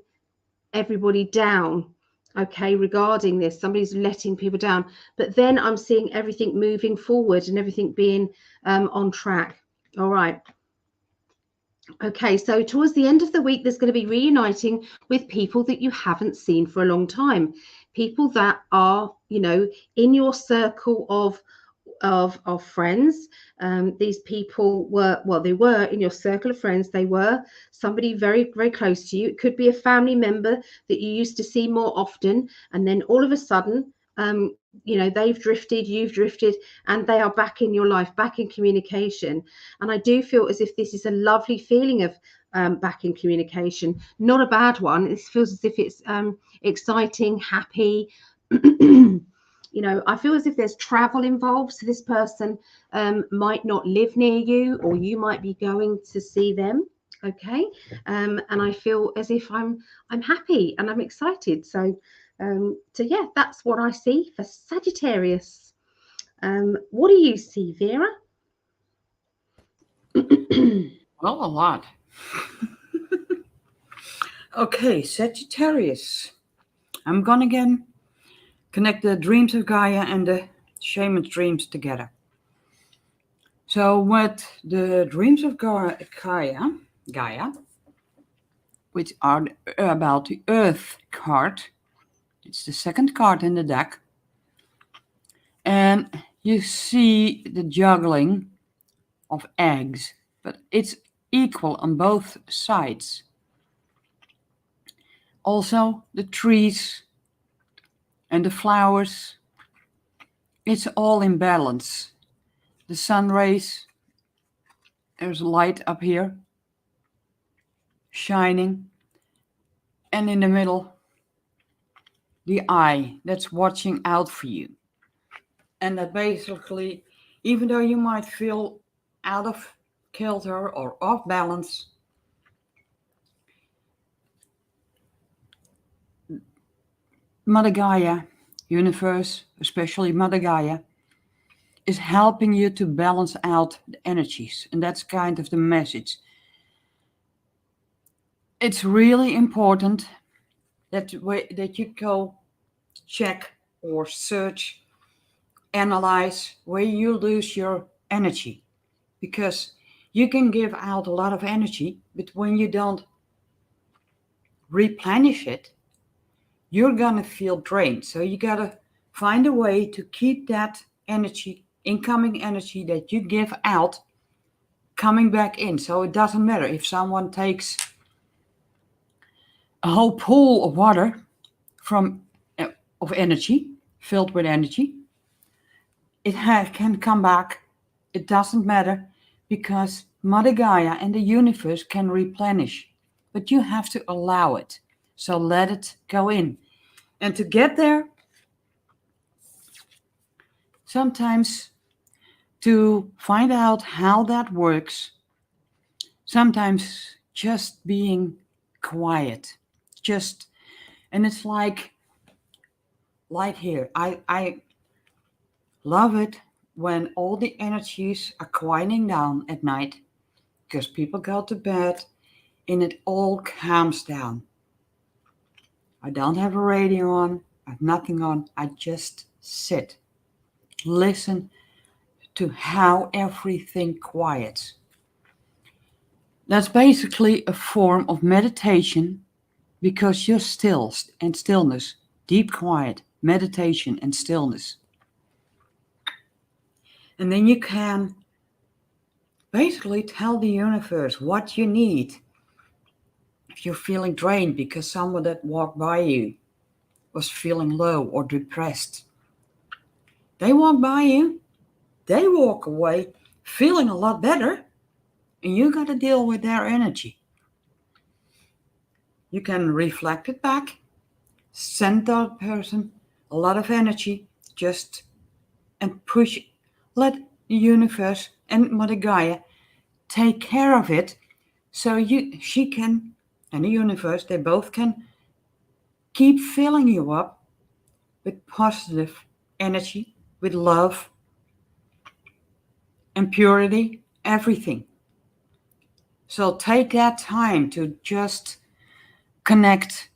everybody down. Okay, regarding this, somebody's letting people down. But then I'm seeing everything moving forward and everything being on track. All right. Okay, so towards the end of the week, there's going to be reuniting with people that you haven't seen for a long time. People that are, in your circle of friends. These people they were in your circle of friends. They were somebody very, very close to you. It could be a family member that you used to see more often. And then all of a sudden, they've drifted, you've drifted, and they are back in your life, back in communication. And I do feel as if this is a lovely feeling of back in communication, not a bad one. It feels as if it's exciting, happy. I feel as if there's travel involved. So this person might not live near you, or you might be going to see them. Okay. And I feel as if I'm happy and I'm excited. So yeah, that's what I see for Sagittarius. What do you see, Vera? Well, a lot. Okay, Sagittarius. I'm gonna again connect the dreams of Gaia and the shaman's dreams together. So with the dreams of Gaia, which are about the Earth card, it's the second card in the deck, and you see the juggling of eggs, but it's equal on both sides. Also, the trees and the flowers, it's all in balance. The sun rays, there's light up here, shining, and in the middle, the eye that's watching out for you. And that basically, even though you might feel out of kilter or off balance, Mother Gaia, universe, especially Mother Gaia, is helping you to balance out the energies. And that's kind of the message. It's really important that you go check or search, analyze where you lose your energy. Because you can give out a lot of energy, but when you don't replenish it, you're going to feel drained. So you got to find a way to keep that energy, incoming energy that you give out, coming back in. So it doesn't matter if someone takes a whole pool of water of energy, filled with energy. It can come back. It doesn't matter because Mother Gaia and the universe can replenish. But you have to allow it. So let it go in. And to get there, sometimes to find out how that works, sometimes just being quiet, and it's like here, I love it when all the energies are quieting down at night because people go to bed and it all calms down. I don't have a radio on, I have nothing on, I just sit, listen to how everything quiets. That's basically a form of meditation because you're still and stillness, deep quiet, meditation and stillness. And then you can basically tell the universe what you need. If you're feeling drained because someone that walked by you was feeling low or depressed, they walk by you, they walk away feeling a lot better, and you got to deal with their energy. You can reflect it back, send that person a lot of energy, and push, let the universe and Mother Gaia take care of it, so she can, and the universe, they both can keep filling you up with positive energy, with love and purity, everything. So take that time to just connect.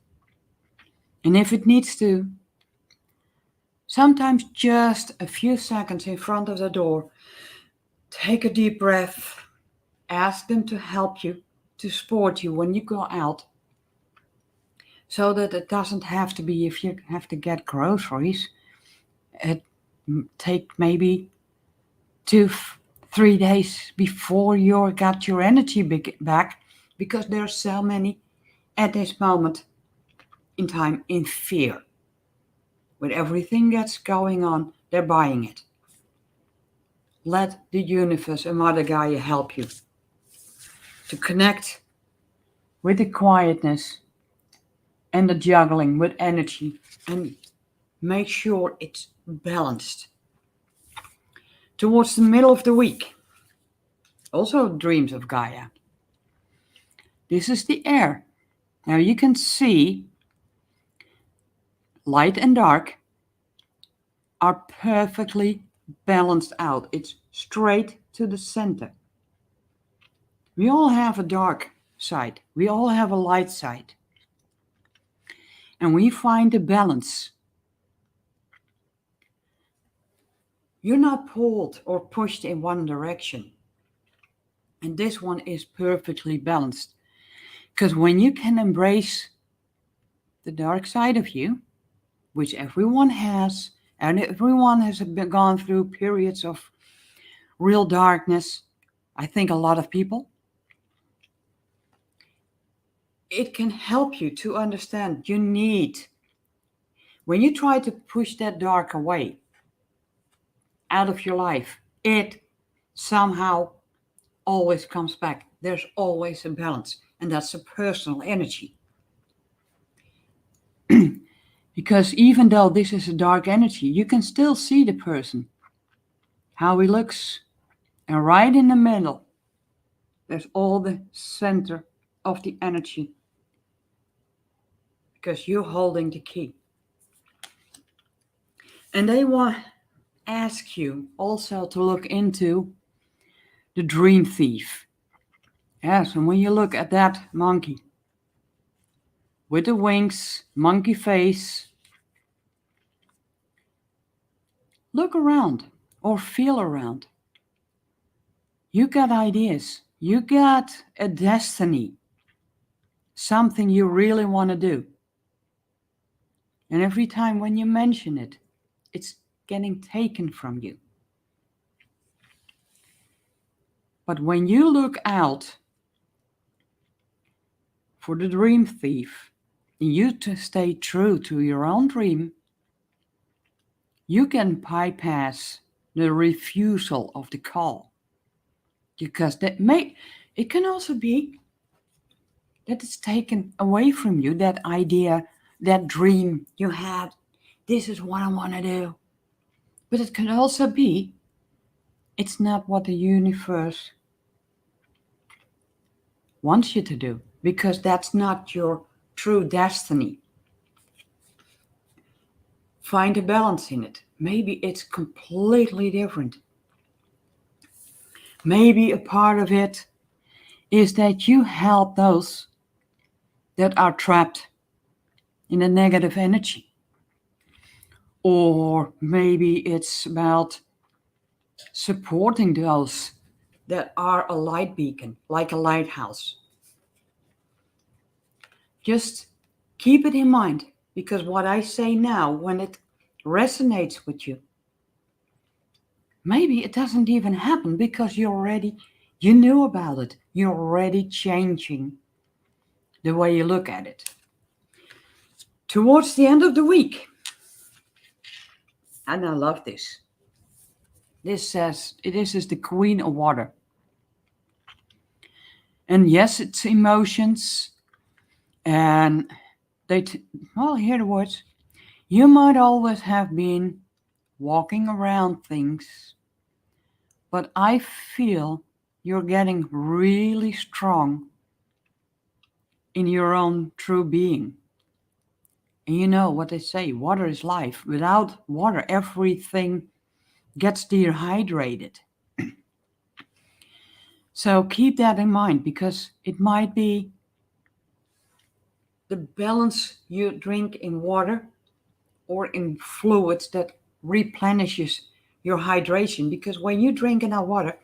And if it needs to, sometimes just a few seconds in front of the door, take a deep breath, ask them to help you, to support you when you go out, so that it doesn't have to be if you have to get groceries. It take maybe 2-3 days before you got your energy back, because there's so many at this moment in time in fear. With everything that's going on, they're buying it. Let the universe and Mother Gaia help you to connect with the quietness and the juggling with energy and make sure it's balanced. Towards the middle of the week, also dreams of Gaia. This is the air. Now you can see light and dark are perfectly balanced out. It's straight to the center. We all have a dark side. We all have a light side. And we find the balance. You're not pulled or pushed in one direction. And this one is perfectly balanced. Because when you can embrace the dark side of you, which everyone has, and everyone has gone through periods of real darkness, I think a lot of people, it can help you to understand when you try to push that dark away out of your life, it somehow always comes back. There's always a balance, and that's a personal energy. Because even though this is a dark energy, you can still see the person, how he looks, and right in the middle, There's all the center of the energy because you're holding the key. And they want to ask you also to look into the dream thief. Yes, and when you look at that monkey with the wings, monkey face, look around or feel around. You got ideas. You got a destiny. Something you really want to do. And every time when you mention it, it's getting taken from you. But when you look out for the dream thief, and you to stay true to your own dream, you can bypass the refusal of the call. Because it can also be that it's taken away from you, that idea, that dream you had. This is what I want to do. But it can also be it's not what the universe wants you to do, because that's not your true destiny. Find a balance in it. Maybe it's completely different. Maybe a part of it is that you help those that are trapped in a negative energy. Or maybe it's about supporting those that are a light beacon, like a lighthouse. Just keep it in mind, because what I say now, when it resonates with you, maybe it doesn't even happen because you knew about it. You're already changing the way you look at it. Towards the end of the week, and I love this. This says, this is the Queen of Water. And yes, it's emotions. And hear the words. You might always have been walking around things, but I feel you're getting really strong in your own true being. And you know what they say, water is life. Without water, everything gets dehydrated. So keep that in mind, because it might be the balance you drink in water or in fluids that replenishes your hydration. Because when you drink enough water,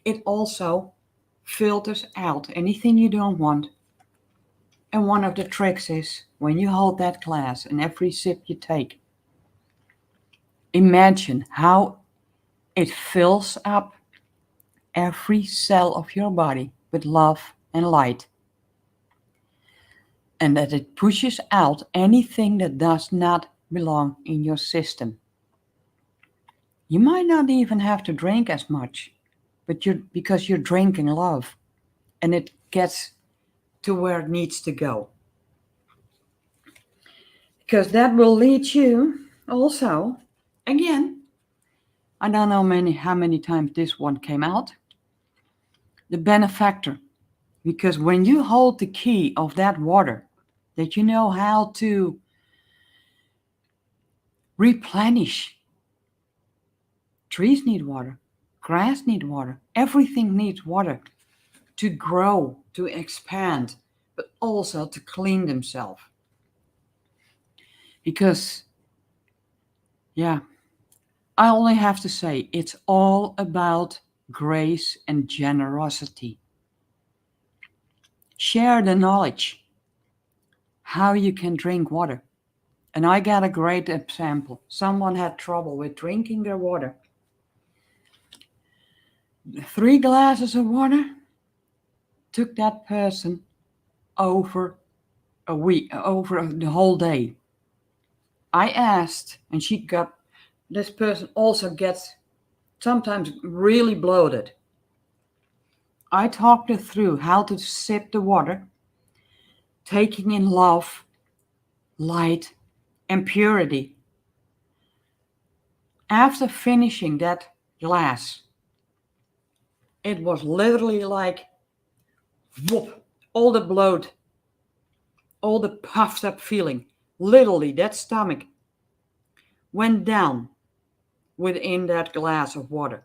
it also filters out anything you don't want. And one of the tricks is when you hold that glass and every sip you take, imagine how it fills up every cell of your body with love and light. And that it pushes out anything that does not belong in your system. You might not even have to drink as much, but because you're drinking love, and it gets to where it needs to go. Because that will lead you also, again, I don't know how many times this one came out, the benefactor. Because when you hold the key of that water, that you know how to replenish. Trees need water, grass needs water, everything needs water to grow, to expand, but also to clean themselves. Because, I only have to say, it's all about grace and generosity. Share the knowledge, how you can drink water. And I got a great example. Someone had trouble with drinking their water. 3 glasses of water took that person over a week, over the whole day. I asked, and this person also gets sometimes really bloated. I talked her through how to sip the water, taking in love, light, and purity. After finishing that glass, it was literally like whoop, all the bloat, all the puffed up feeling, literally that stomach went down within that glass of water.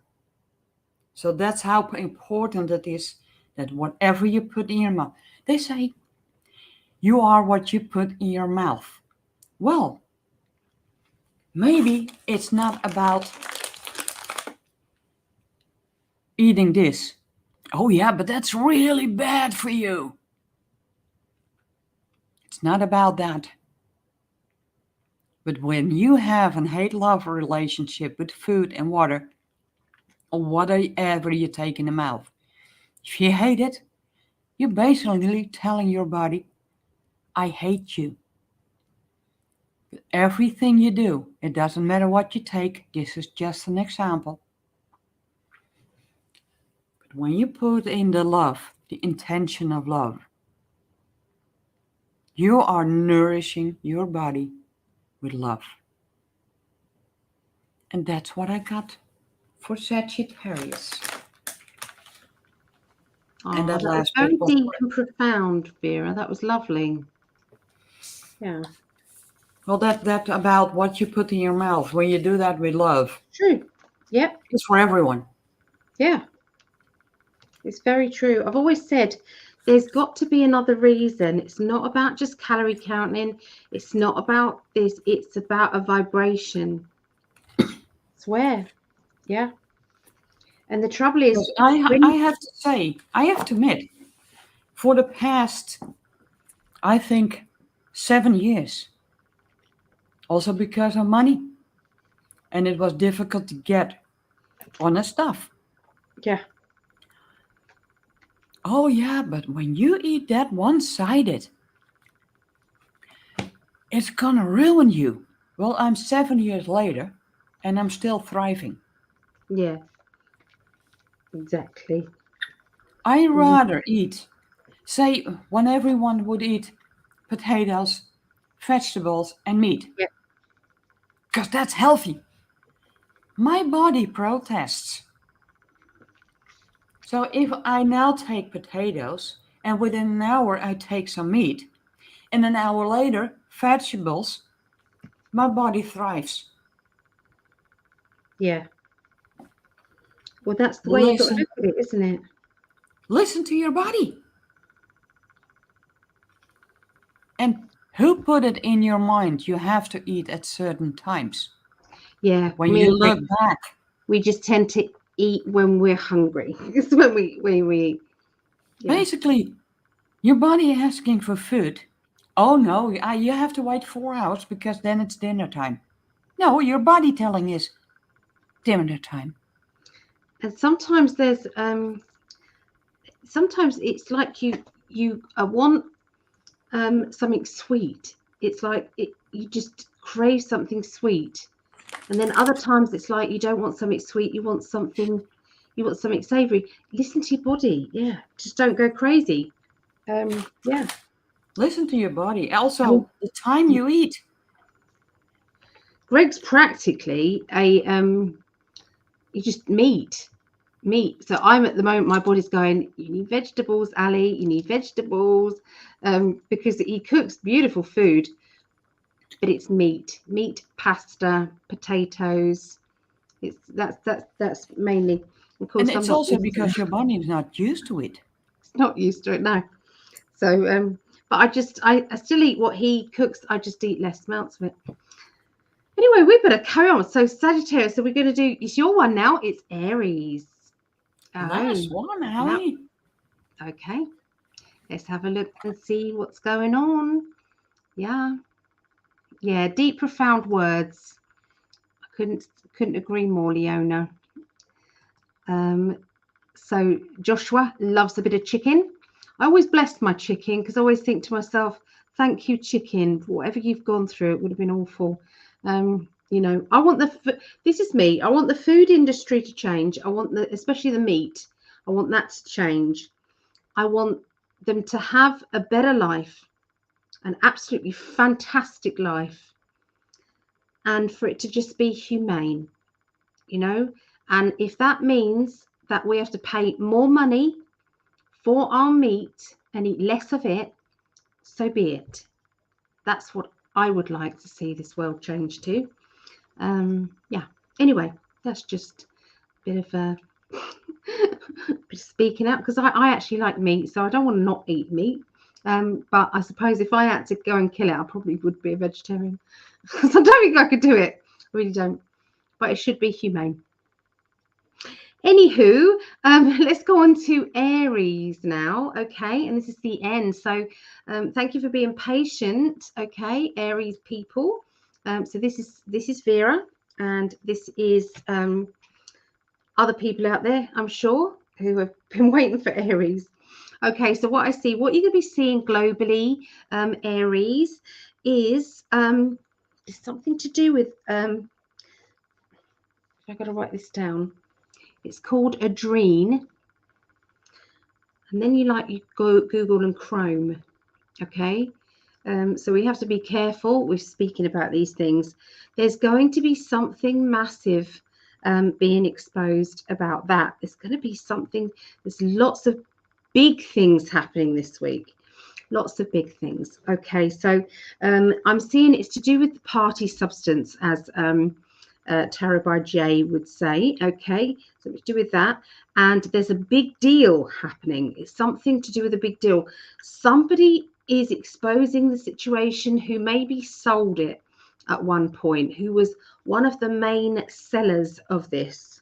So that's how important it is that whatever you put in your mouth, they say you are what you put in your mouth. Well, maybe it's not about eating this. Oh yeah, but that's really bad for you. It's not about that. But when you have an hate-love relationship with food and water, or whatever you take in the mouth, if you hate it, you're basically telling your body, I hate you. But everything you do, it doesn't matter what you take, this is just an example. But when you put in the love, the intention of love, you are nourishing your body with love. And that's what I got for Sagittarius. And that last was very bit deep and profound, Vera. That was lovely. Yeah. Well, that about what you put in your mouth, when you do that with love. True. Yep. It's for everyone. Yeah. It's very true. I've always said there's got to be another reason. It's not about just calorie counting. It's not about this. It's about a vibration. I swear. Yeah. And the trouble is, I have to say, I have to admit, for the past, I think, 7 years, also because of money, and it was difficult to get honest stuff. yeah. Oh yeah, but when you eat that one-sided, it's gonna ruin you. Well, I'm 7 years later, and I'm still thriving. Yeah. Exactly. I rather eat, say, when everyone would eat potatoes, vegetables, and meat. Yeah. Because that's healthy. My body protests. So if I now take potatoes, and within an hour I take some meat, and an hour later, vegetables, my body thrives. Yeah. Well, that's the way you've got to look at it, isn't it? Listen to your body. And who put it in your mind you have to eat at certain times? Yeah. When you look back. We just tend to eat when we're hungry. It's when we eat. Yeah. Basically, your body asking for food. Oh no, you have to wait 4 hours because then it's dinner time. No, your body telling is dinner time. And sometimes there's sometimes it's like you want something sweet. It's like you just crave something sweet, and then other times it's like you don't want something sweet. You want something savory. Listen to your body. Yeah, just don't go crazy. Yeah. Listen to your body. Also, the time you eat. Greg's practically a you just meat. So I'm at the moment, my body's going, you need vegetables, Ali, you need vegetables, because he cooks beautiful food, but it's meat, pasta, potatoes. That's mainly. Of course, And it's also because your body is not used to it. It's not used to it now. So, but I still eat what he cooks. I just eat less amounts of it. Anyway, we better carry on. So Sagittarius, so we're going to do, it's your one now. It's Aries. Nice one, Ali. Okay. Let's have a look and see what's going on. Yeah. Yeah, deep, profound words. I couldn't agree more, Leona. So Joshua loves a bit of chicken. I always bless my chicken because I always think to myself, thank you, chicken, for whatever you've gone through. It would have been awful. You know, I want this is me. I want the food industry to change. I want especially the meat. I want that to change. I want them to have a better life, an absolutely fantastic life, and for it to just be humane, you know. And if that means that we have to pay more money for our meat and eat less of it, so be it. That's what I would like to see this world change to. Yeah. Anyway, that's just a bit of a speaking out, because I actually like meat, so I don't want to not eat meat. But I suppose if I had to go and kill it, I probably would be a vegetarian. Because I don't think I could do it. I really don't. But it should be humane. Anywho, let's go on to Aries now. Okay, and this is the end. So thank you for being patient. Okay, Aries people. So this is Vera, and this is other people out there, I'm sure, who have been waiting for Aries. Okay, so what I see, what you're going to be seeing globally, Aries, is something to do with, I've got to write this down. It's called a dream. And then you go Google and Chrome. Okay, so we have to be careful with speaking about these things. There's going to be something massive being exposed about that. There's going to be something, there's lots of big things happening this week. Lots of big things. Okay, so I'm seeing it's to do with the party substance, as Tarot by Jay would say. Okay, so it's to do with that. And there's a big deal happening. It's something to do with a big deal. Somebody is exposing the situation who maybe sold it at one point, who was one of the main sellers of this.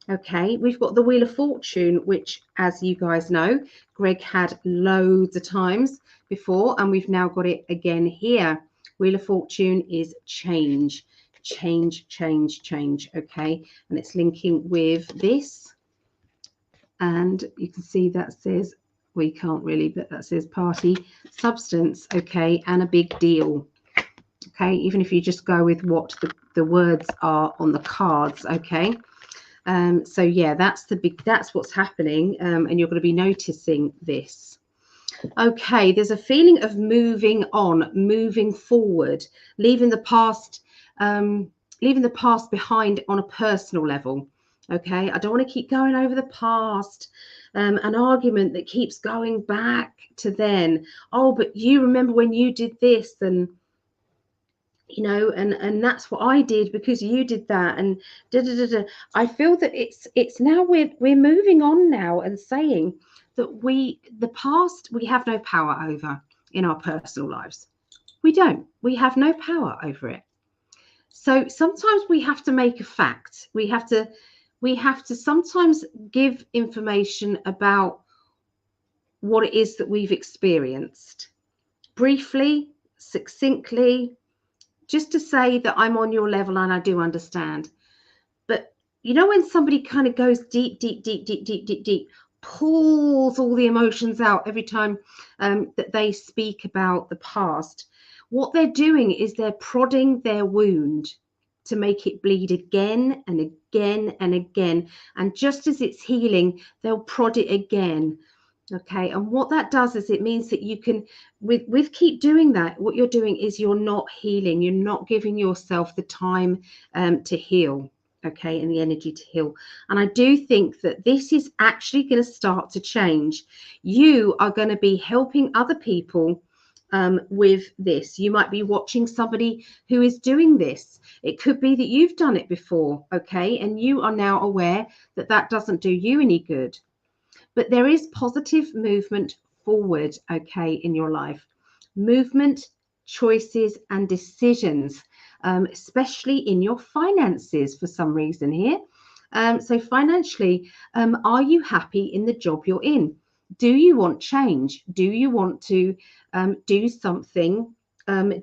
Okay, we've got the Wheel of Fortune, which, as you guys know, Greg had loads of times before, and we've now got it again here. Wheel of Fortune is change, change, change, change. Okay, and it's linking with this, and you can see that says, we can't really, but that says party substance. Okay, and a big deal. Okay, even if you just go with what the words are on the cards. Okay. So yeah, that's what's happening, and you're going to be noticing this. Okay, there's a feeling of moving on, moving forward, leaving the past behind on a personal level. Okay, I don't want to keep going over the past, an argument that keeps going back to then. Oh, but you remember when you did this, and you know, and that's what I did because you did that, and da, da, da, da. I feel that it's now we're moving on now and saying that the past we have no power over in our personal lives. We don't. We have no power over it. So sometimes we have to make a fact. We have to sometimes give information about what it is that we've experienced, briefly, succinctly, just to say that I'm on your level and I do understand. But you know, when somebody kind of goes deep, deep, deep, deep, deep, deep, deep, pulls all the emotions out every time that they speak about the past, what they're doing is they're prodding their wound to make it bleed again and again and again. And just as it's healing, they'll prod it again. Okay, and what that does is it means that you can, with keep doing that, what you're doing is you're not healing. You're not giving yourself the time to heal, okay, and the energy to heal. And I do think that this is actually going to start to change. You are going to be helping other people with this. You might be watching somebody who is doing this. It could be that you've done it before, okay, and you are now aware that that doesn't do you any good. But there is positive movement forward, okay, in your life. Movement, choices, and decisions, especially in your finances for some reason here. So financially, are you happy in the job you're in? Do you want change? Do you want to do something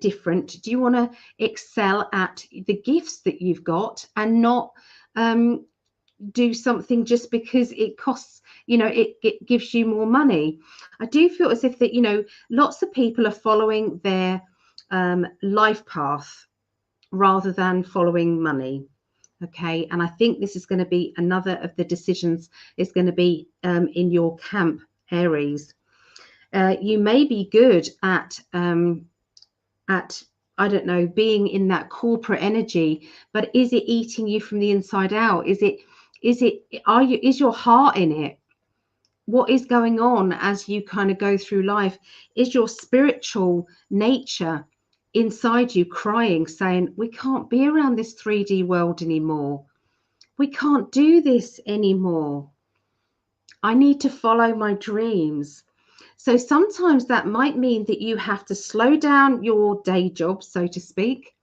different? Do you want to excel at the gifts that you've got and not do something just because it costs, you know, it gives you more money? I do feel as if that, you know, lots of people are following their life path rather than following money. Okay, and I think this is going to be another of the decisions is going to be in your camp, Aries. You may be good at I don't know, being in that corporate energy, but is it eating you from the inside out? Is your heart in it? what is going on as you kind of go through life? Is your spiritual nature inside you crying, saying, we can't be around this 3D world anymore. We can't do this anymore. I need to follow my dreams. So sometimes that might mean that you have to slow down your day job, so to speak,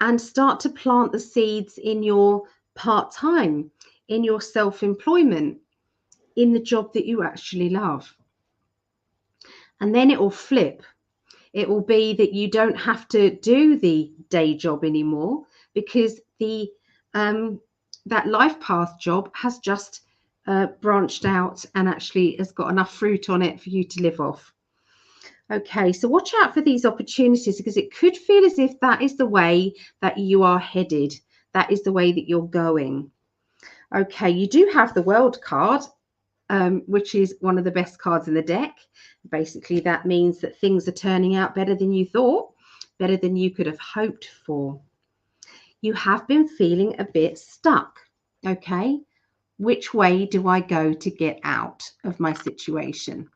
and start to plant the seeds in your part-time, in your self-employment, in the job that you actually love. And then it will flip. It will be that you don't have to do the day job anymore, because the that life path job has just branched out and actually has got enough fruit on it for you to live off. Okay, so watch out for these opportunities, because it could feel as if that is the way that you are headed. That is the way that you're going. Okay, you do have the World card, which is one of the best cards in the deck. Basically, that means that things are turning out better than you thought, better than you could have hoped for. You have been feeling a bit stuck. Okay, which way do I go to get out of my situation?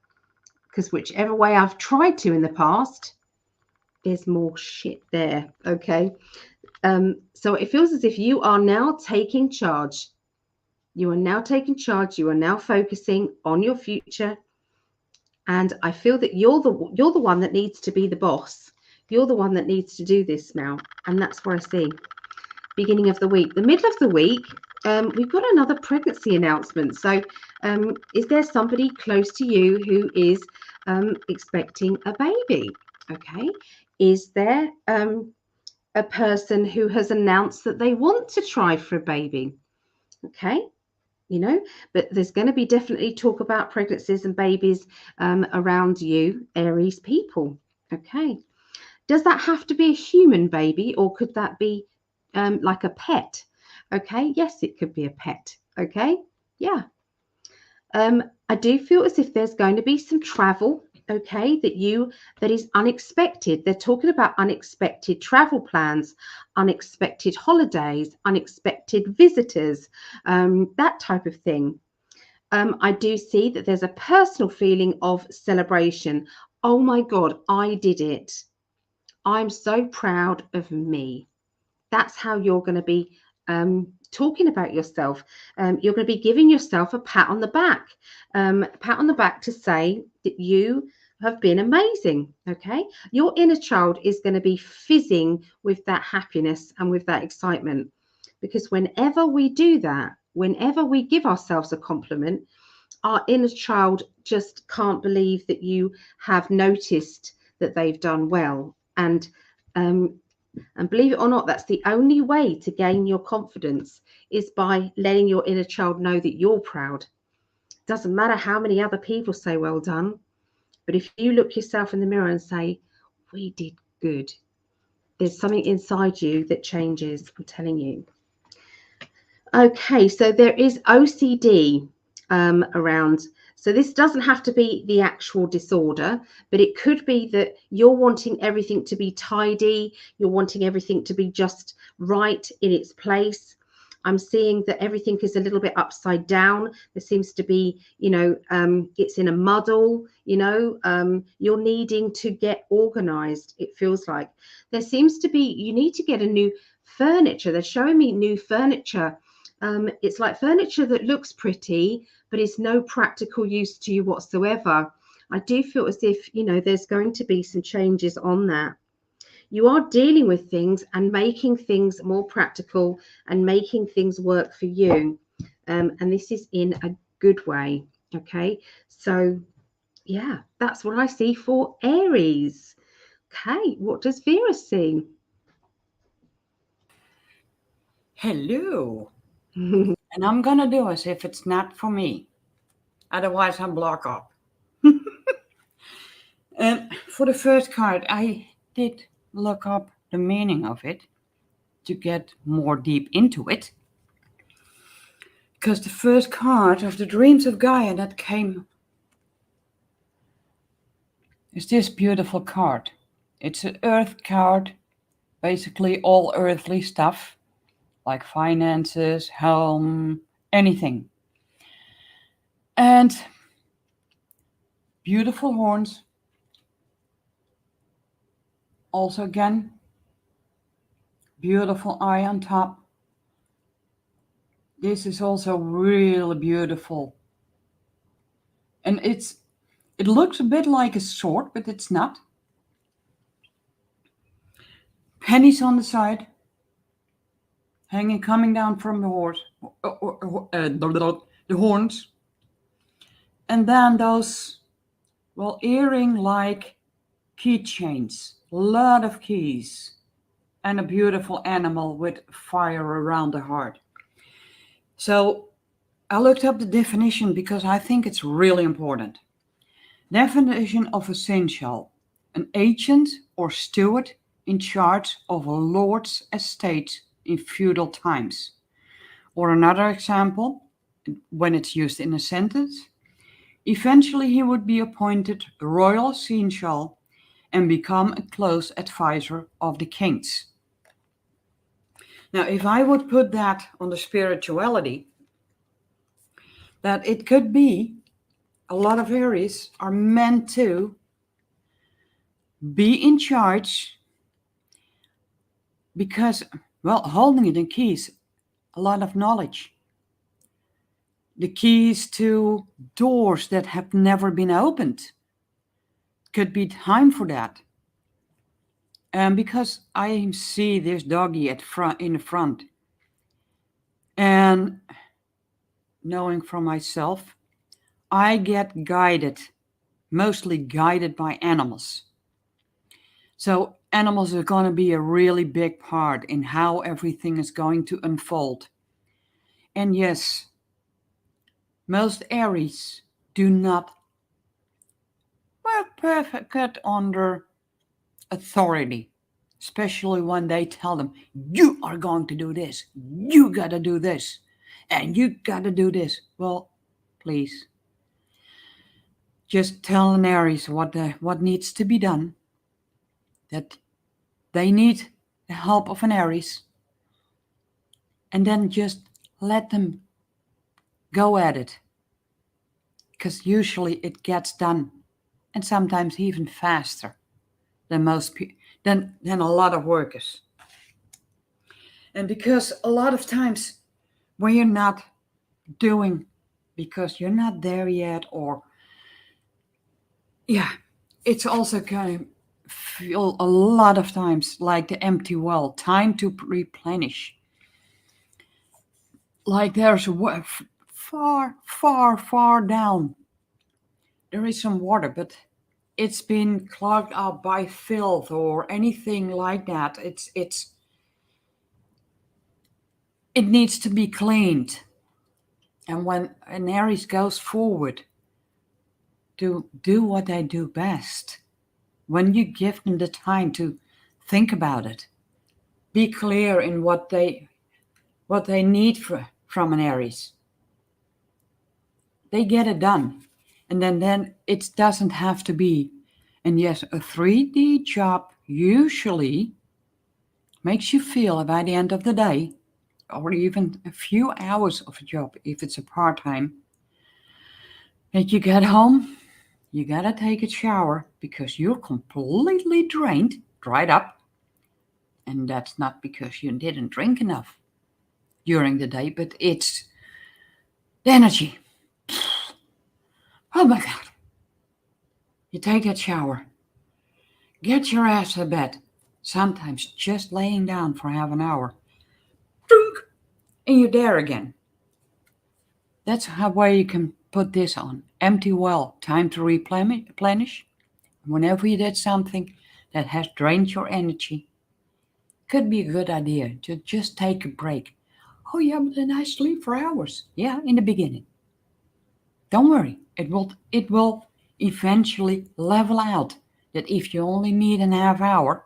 Because whichever way I've tried to in the past, there's more shit there. Okay, so it feels as if you are now taking charge. You are now taking charge. You are now focusing on your future. And I feel that you're the one that needs to be the boss. You're the one that needs to do this now. And that's what I see. Beginning of the week. The middle of the week, we've got another pregnancy announcement. So is there somebody close to you who is expecting a baby? Okay. Is there a person who has announced that they want to try for a baby? Okay. You know, but there's going to be definitely talk about pregnancies and babies around you, Aries people. Okay. Does that have to be a human baby, or could that be like a pet? Okay. Yes, it could be a pet. Okay. Yeah. I do feel as if there's going to be some travel. Okay, that is unexpected. They're talking about unexpected travel plans, unexpected holidays, unexpected visitors, that type of thing. I do see that there's a personal feeling of celebration. Oh my God, I did it. I'm so proud of me. That's how you're going to be talking about yourself. You're going to be giving yourself a pat on the back, to say that you have been amazing. Okay, your inner child is going to be fizzing with that happiness and with that excitement, because whenever we do that, whenever we give ourselves a compliment, our inner child just can't believe that you have noticed that they've done well. And believe it or not, that's the only way to gain your confidence, is by letting your inner child know that you're proud. Doesn't matter how many other people say well done, but if you look yourself in the mirror and say, we did good, there's something inside you that changes, I'm telling you. Okay, so there is OCD around. So this doesn't have to be the actual disorder, but it could be that you're wanting everything to be tidy. You're wanting everything to be just right in its place. I'm seeing that everything is a little bit upside down. There seems to be, it's in a muddle, you're needing to get organized. It feels like there seems to be, you need to get a new furniture. They're showing me new furniture. It's like furniture that looks pretty, but it's no practical use to you whatsoever. I do feel as if, there's going to be some changes on that. You are dealing with things and making things more practical and making things work for you. And this is in a good way. Okay. So, yeah, that's what I see for Aries. Okay. What does Vera see? Hello. And I'm going to do as if it's not for me. Otherwise, I'll block up. For the first card, I did look up the meaning of it to get more deep into it. Because the first card of the Dreams of Gaia that came is this beautiful card. It's an earth card, basically all earthly stuff, like finances, home, anything. And Beautiful horns. Also again, beautiful eye on top. This is also really beautiful. And it looks a bit like a sword, but it's not. Pennies on the side, hanging, coming down from the horse, the horns. And then those, well, earring-like keychains, a lot of keys, and a beautiful animal with fire around the heart. So I looked up the definition because I think it's really important. Definition of a seneschal: an agent or steward in charge of a lord's estate in feudal times. Or another example, when it's used in a sentence, eventually he would be appointed royal seneschal and become a close advisor of the kings. Now, if I would put that on the spirituality, that it could be a lot of Aries are meant to be in charge because, well, holding it in keys, a lot of knowledge. The keys to doors that have never been opened. Could be time for that. And because I see this doggy in the front, and knowing from myself, I get guided, mostly guided by animals. So animals are going to be a really big part in how everything is going to unfold. And yes, most Aries do not work perfect under authority, especially when they tell them, you are going to do this, you got to do this, and you got to do this. Well, please, just tell an Aries what needs to be done, that they need the help of an Aries, and then just let them go at it, because usually it gets done, and sometimes even faster than than a lot of workers. And because a lot of times when you're not doing because you're not there yet, or it's also kind of feel a lot of times like the empty well, time to replenish. Like there's far down, there is some water, but it's been clogged up by filth or anything like that. It needs to be cleaned. And when an Aries goes forward to do what they do best, when you give them the time to think about it, be clear in what they need from an Aries, they get it done. And then it doesn't have to be. And yes, a 3D job usually makes you feel by the end of the day, or even a few hours of a job, if it's a part-time, that you get home, you gotta take a shower because you're completely drained, dried up. And that's not because you didn't drink enough during the day, but it's the energy. Oh my God. You take that shower, get your ass to bed, sometimes just laying down for half an hour, and you're there again. That's how way you can put this on. Empty well, time to replenish. Whenever you did something that has drained your energy, could be a good idea to just take a break. Oh yeah, but then I sleep for hours. Yeah, in the beginning. Don't worry, it will eventually level out. That if you only need a half hour,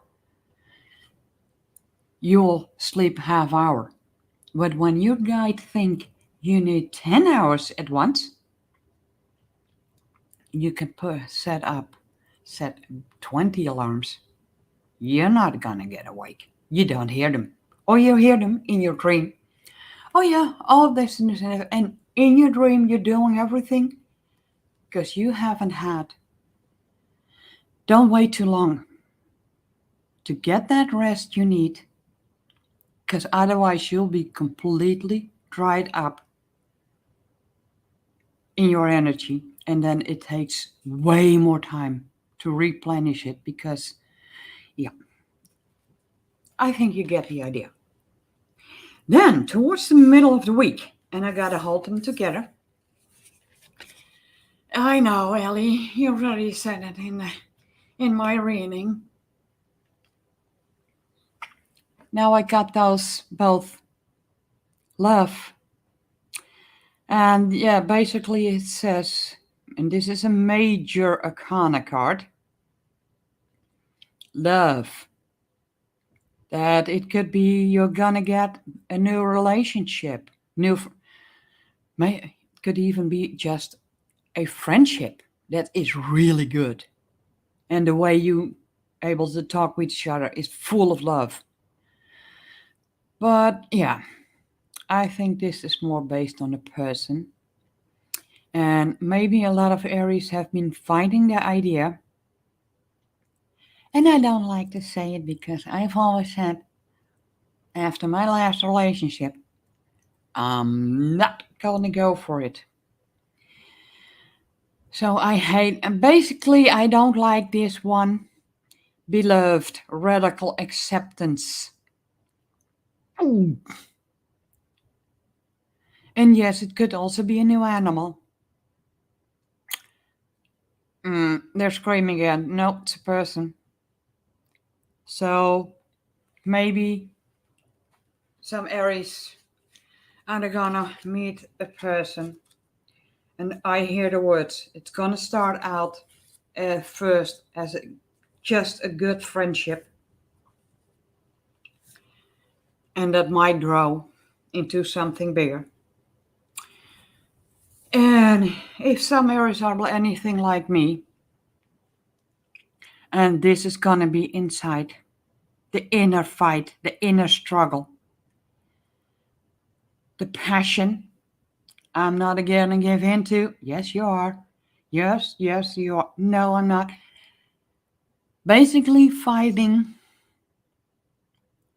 you'll sleep half hour. But when your guide think you need 10 hours at once, you can set 20 alarms. You're not gonna get awake. You don't hear them. Or you hear them in your dream. Oh yeah, all this and in your dream you're doing everything because you haven't had Don't wait too long to get that rest you need, because otherwise you'll be completely dried up in your energy, and then it takes way more time to replenish it, because, yeah, I think you get the idea. Then, towards the middle of the week, and I gotta hold them together. I know, Ellie, you already said it in my reading. Now I got those both love. And yeah, basically it says, and this is a major arcana card, love. That it could be you're gonna get a new relationship. It could even be just a friendship that is really good. And the way you able to talk with each other is full of love. But yeah, I think this is more based on a person. And maybe a lot of Aries have been finding the idea. And I don't like to say it because I've always said, after my last relationship, I'm not going to go for it. So I hate, and basically I don't like this one. Beloved, radical acceptance. Ooh. And yes, it could also be a new animal. They're screaming again. No, it's a person. So maybe some Aries are gonna meet a person. And I hear the words. It's gonna start out first as just a good friendship. And that might grow into something bigger. And if some Aries are anything like me, and this is gonna be inside, the inner fight, the inner struggle, the passion, I'm not gonna give in to. Yes, you are. Yes, you are. No, I'm not. Basically fighting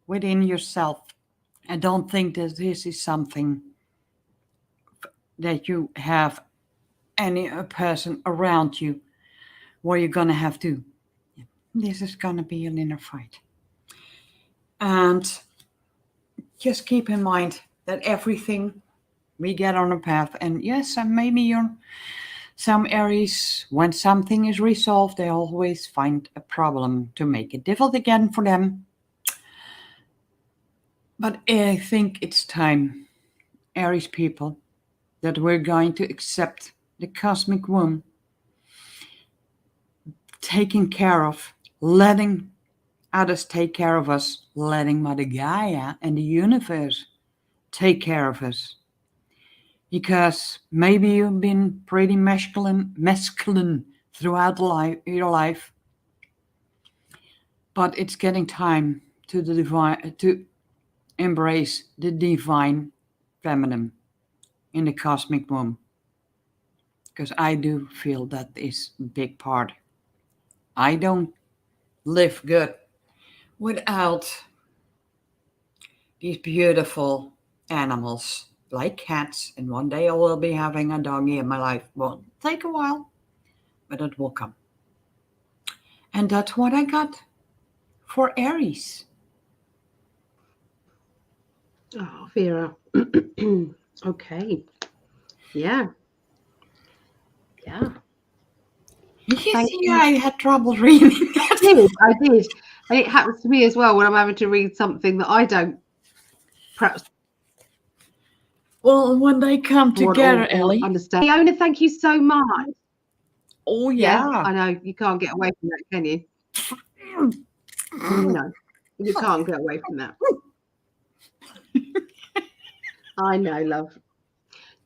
within yourself. I don't think that this is something that you have any person around you where you're gonna have to. This is gonna be an inner fight. And just keep in mind that everything we get on a path, and yes, and maybe you're some Aries, when something is resolved, they always find a problem to make it difficult again for them. But I think it's time, Aries people, that we're going to accept the cosmic womb, taking care of, letting others take care of us, letting Mother Gaia and the universe take care of us. Because maybe you've been pretty masculine throughout your life, but it's getting time to embrace the divine feminine in the cosmic womb. Because I do feel that is a big part. I don't live good without these beautiful animals like cats, and one day I will be having a doggy in my life. Will take a while, but it will come. And that's what I got for Aries. Oh, Vera. Okay. Yeah. You see, I had trouble reading that. I did. And it happens to me as well when I'm having to read something that I don't perhaps. Well, when they come together, Ellie. Understand. Fiona, thank you so much. Oh, yeah. I know. You can't get away from that, can you? No, you can't get away from that. I know, love.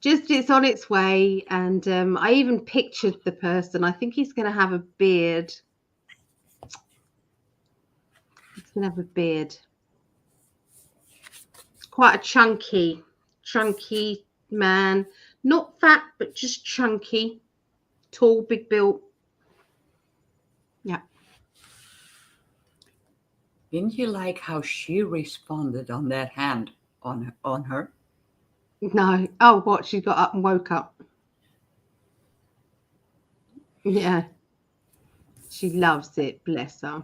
Just it's on its way, and I even pictured the person. I think he's going to have a beard. He's going to have a beard. Quite a chunky man. Not fat, but just chunky. Tall, big built. Yeah. Didn't you like how she responded on that hand on her? No. Oh, what? She got up and woke up. Yeah. She loves it. Bless her. I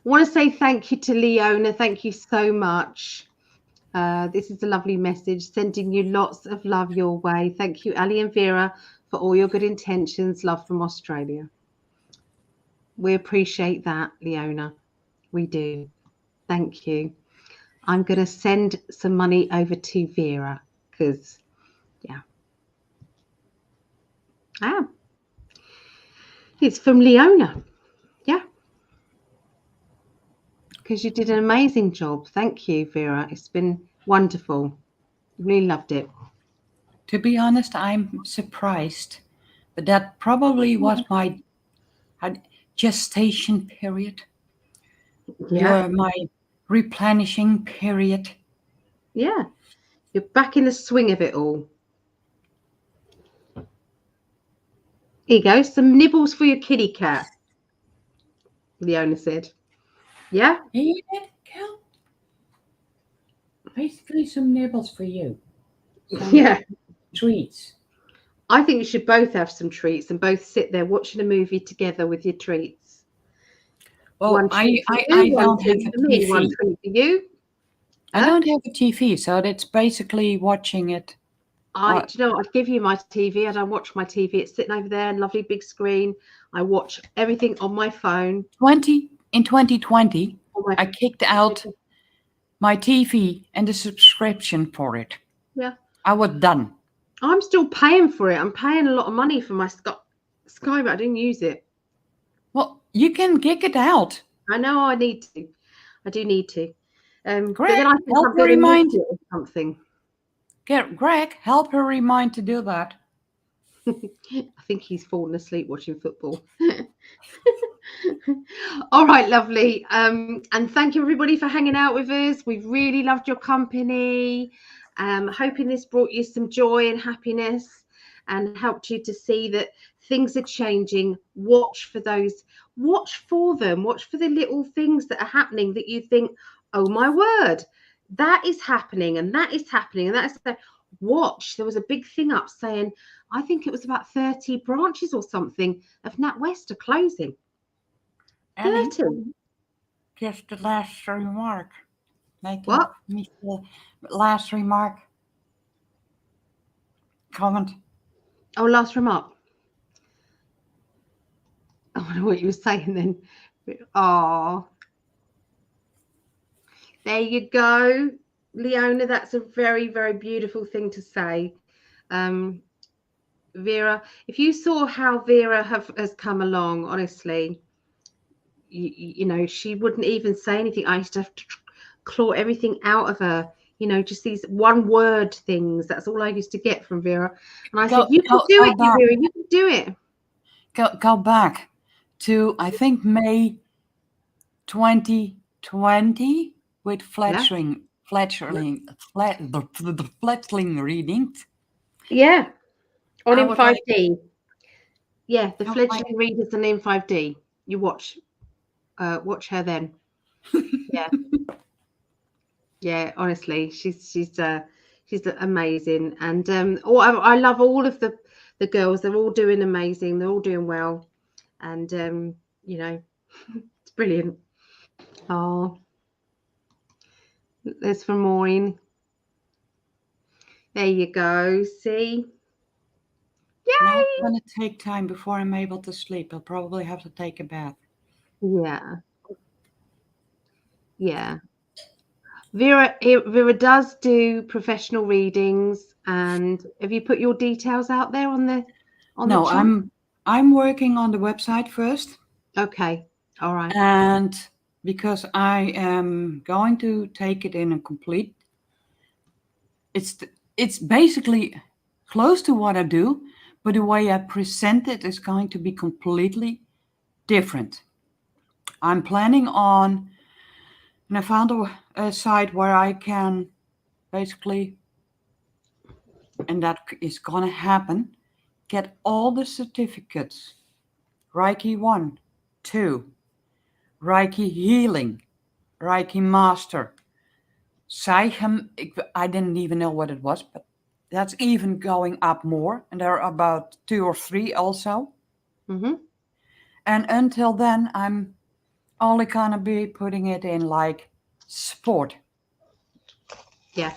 want to say thank you to Leona. Thank you so much. This is a lovely message, sending you lots of love your way. Thank you, Ali and Vera, for all your good intentions. Love from Australia. We appreciate that, Leona. We do. Thank you. I'm going to send some money over to Vera because, yeah. It's from Leona. Yeah. Because you did an amazing job. Thank you, Vera. It's been wonderful. Really loved it. To be honest, I'm surprised, but that probably was my gestation period. Yeah. My replenishing period. Yeah. You're back in the swing of it all. Here you go. Some nibbles for your kitty cat, Leona said. Yeah? Yeah, Cal. Basically some nibbles for you. Some Yeah. treats. I think you should both have some treats and both sit there watching a movie together with your treats. Well, One treat for you, I one don't have treat a for me, TV. one treat for you. I don't have a TV, so it's basically watching it. Do you know what? I'd give you my TV. I don't watch my TV. It's sitting over there, lovely big screen. I watch everything on my phone. In 2020, I kicked out my TV and the subscription for it. Yeah. I was done. I'm still paying for it. I'm paying a lot of money for my Sky, but I didn't use it. Well, you can kick it out. I know I need to. I do need to. But Greg, then I think help I'm going her to remind miss it or something. Greg, help her remind to do that. I think he's fallen asleep watching football. All right, lovely. And thank you everybody for hanging out with us. We've really loved your company. Hoping this brought you some joy and happiness and helped you to see that things are changing. Watch for them. Watch for the little things that are happening that you think, oh my word, that is happening and that is happening and that's watch. There was a big thing up saying, I think it was about 30 branches or something of NatWest are closing. 30. Just the last remark. What? The last remark. Comment. Oh, last remark. I don't know what you were saying then. Oh, there you go, Leona. That's a very, very beautiful thing to say. Vera, if you saw how Vera has come along, honestly, you know, she wouldn't even say anything. I used to have to claw everything out of her, you know, just these one word things. That's all I used to get from Vera. And I said, you can do it, Vera, you can do it. Go back to, I think, May 2020 with fledgling readings. Yeah, on M5D. Yeah, the fledgling readers and M5D. You watch her then. Yeah. Yeah, honestly, she's amazing. And I love all of the girls. They're all doing amazing. They're all doing well. And you know, it's brilliant. Oh, there's from Maureen. There you go. See? Yay! Now it's going to take time before I'm able to sleep. I'll probably have to take a bath. Yeah. Yeah. Vera does do professional readings. And have you put your details out there on the No, chat? I'm working on the website first. Okay. All right. And because I am going to take it in a complete, it's basically close to what I do, but the way I present it is going to be completely different. I'm planning on, and I found a site where I can basically, and that is going to happen, get all the certificates, Reiki 1, 2, Reiki healing, Reiki master. Zeichem, I didn't even know what it was, but that's even going up more. And there are about 2 or 3 also. Mm-hmm. And until then, I'm only gonna be putting it in like sport. Yeah.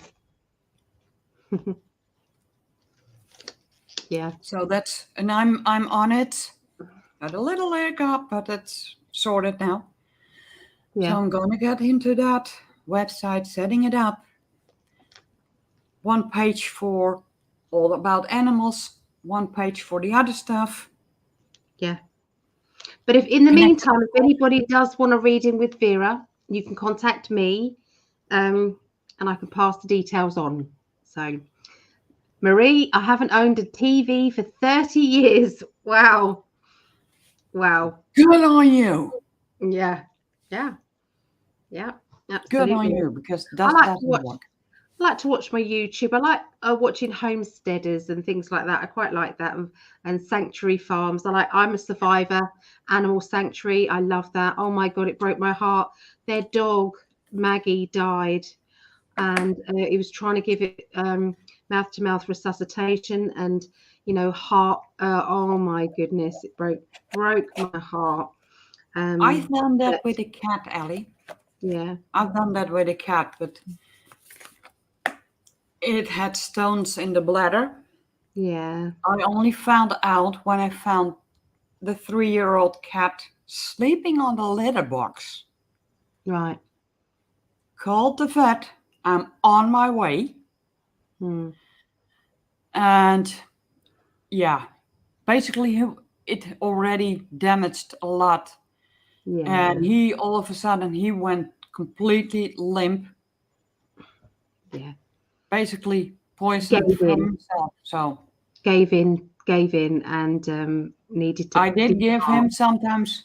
Yeah. So that's, and I'm on it. Got a little leg up, but it's sorted now. So Yeah. I'm gonna get into that website, setting it up. 1 page for all about animals, 1 page for the other stuff. Yeah. But if in the Connect- meantime, if anybody does want a reading with Vera, you can contact me, and I can pass the details on. So, Marie, I haven't owned a TV for 30 years. Wow. Wow. Good on you. Yeah. Yeah. Yeah. Good Absolutely. on you, because I that like to doesn't watch. work. I like to watch my YouTube. I like watching homesteaders and things like that. I quite like that, and sanctuary farms. I'm a survivor, animal sanctuary. I love that. Oh my God, it broke my heart. Their dog Maggie died, and he was trying to give it mouth-to-mouth resuscitation, and heart. Oh my goodness, it broke my heart. I've done that But with a cat, Ellie. yeah, I've done that with a cat, but it had stones in the bladder. yeah, I only found out when I found the 3-year-old cat sleeping on the litter box. right. Called the vet. I'm on my way. And yeah, basically it already damaged a lot. Yeah, And he all of a sudden he went completely limp. yeah. Basically poisoned Gave from in. himself. So Gave in, and needed to. I did give him sometimes,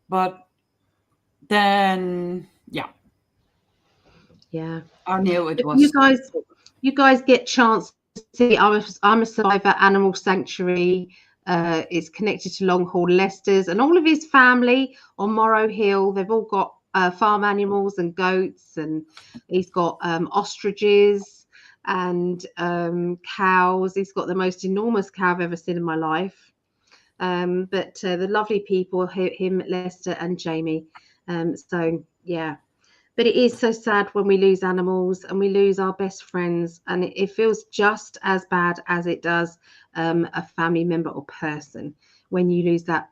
but then yeah, Yeah. I knew it If was. you guys get chance to see, I'm a survivor, animal sanctuary. It's connected to Long Haul Leicester's, and all of his family on Morrow Hill. They've all got farm animals and goats, and he's got ostriches and cows. He's got the most enormous cow I've ever seen in my life. But the lovely people, him, Lester, and Jamie. So yeah. But it is so sad when we lose animals and we lose our best friends, and it feels just as bad as it does a family member or person when you lose that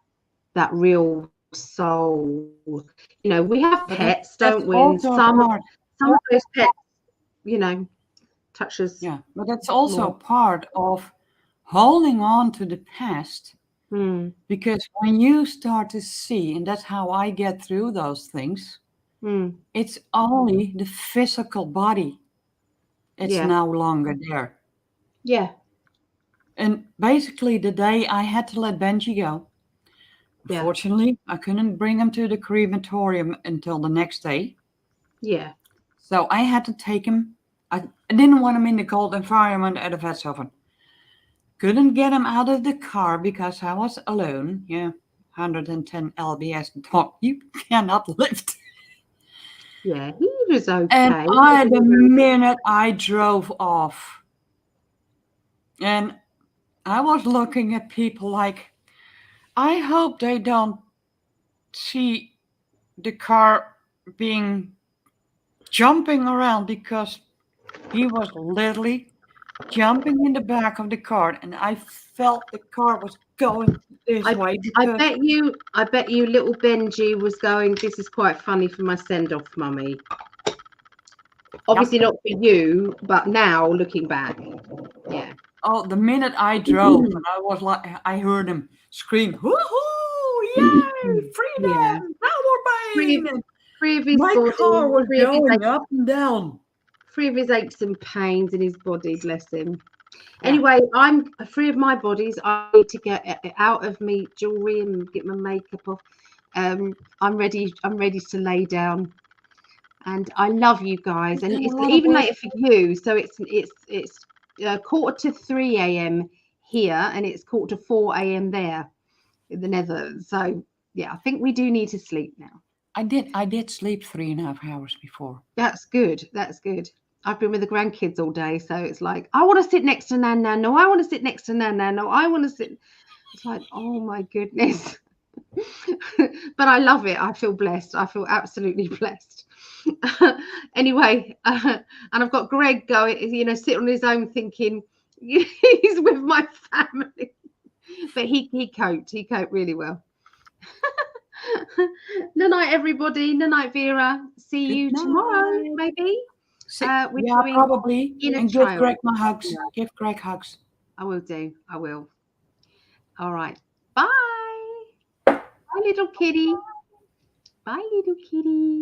real soul. We have pets, don't we? And some of those pets, touch us. Yeah, but that's also part of holding on to the past. Because when you start to see, and that's how I get through those things, it's only the physical body. It's no longer there. Yeah. And basically the day I had to let Benji go, unfortunately, I couldn't bring him to the crematorium until the next day. Yeah. So I had to take him. I didn't want him in the cold environment at a Vetsoven. Couldn't get him out of the car because I was alone. Yeah, 110 lbs dog. You cannot lift. Yeah, he was okay. And the minute I drove off, and I was looking at people like, I hope they don't see the car being jumping around, because he was literally jumping in the back of the car, and I felt the car was going this way. I bet you little Benji was going, this is quite funny for my send-off, mummy. Obviously not for you, but now looking back. Yeah. Oh, the minute I drove, and I was like, I heard him scream, "Woohoo! Yay! Freedom! Yeah. Power pain!" Free of his My body, car was free of his going up and down. Free of his aches and pains in his body, bless him. Yeah. Anyway, I'm free of my bodies. I need to get out of me jewelry and get my makeup off. I'm ready to lay down. And I love you guys. And it's even later for you. So it's 2:45 a.m. here, and it's 3:45 a.m. there in the Netherlands. So yeah, I think we do need to sleep now. I did sleep 3.5 hours before. That's good. That's good. I've been with the grandkids all day, so it's like, I want to sit next to Nan Nan. No, I want to sit next to Nan Nan. No, I want to sit. It's like, oh my goodness. But I love it. I feel blessed. I feel absolutely blessed. Anyway, and I've got Greg going, you know, sitting on his own thinking he's with my family. But he coped really well. Good night, everybody. Good night, Vera. See you tomorrow, maybe. Yeah, probably. And give Greg my hugs. Yeah. Give Greg hugs. I will do. I will. All right. Bye. Bye, little kitty. Bye, little kitty.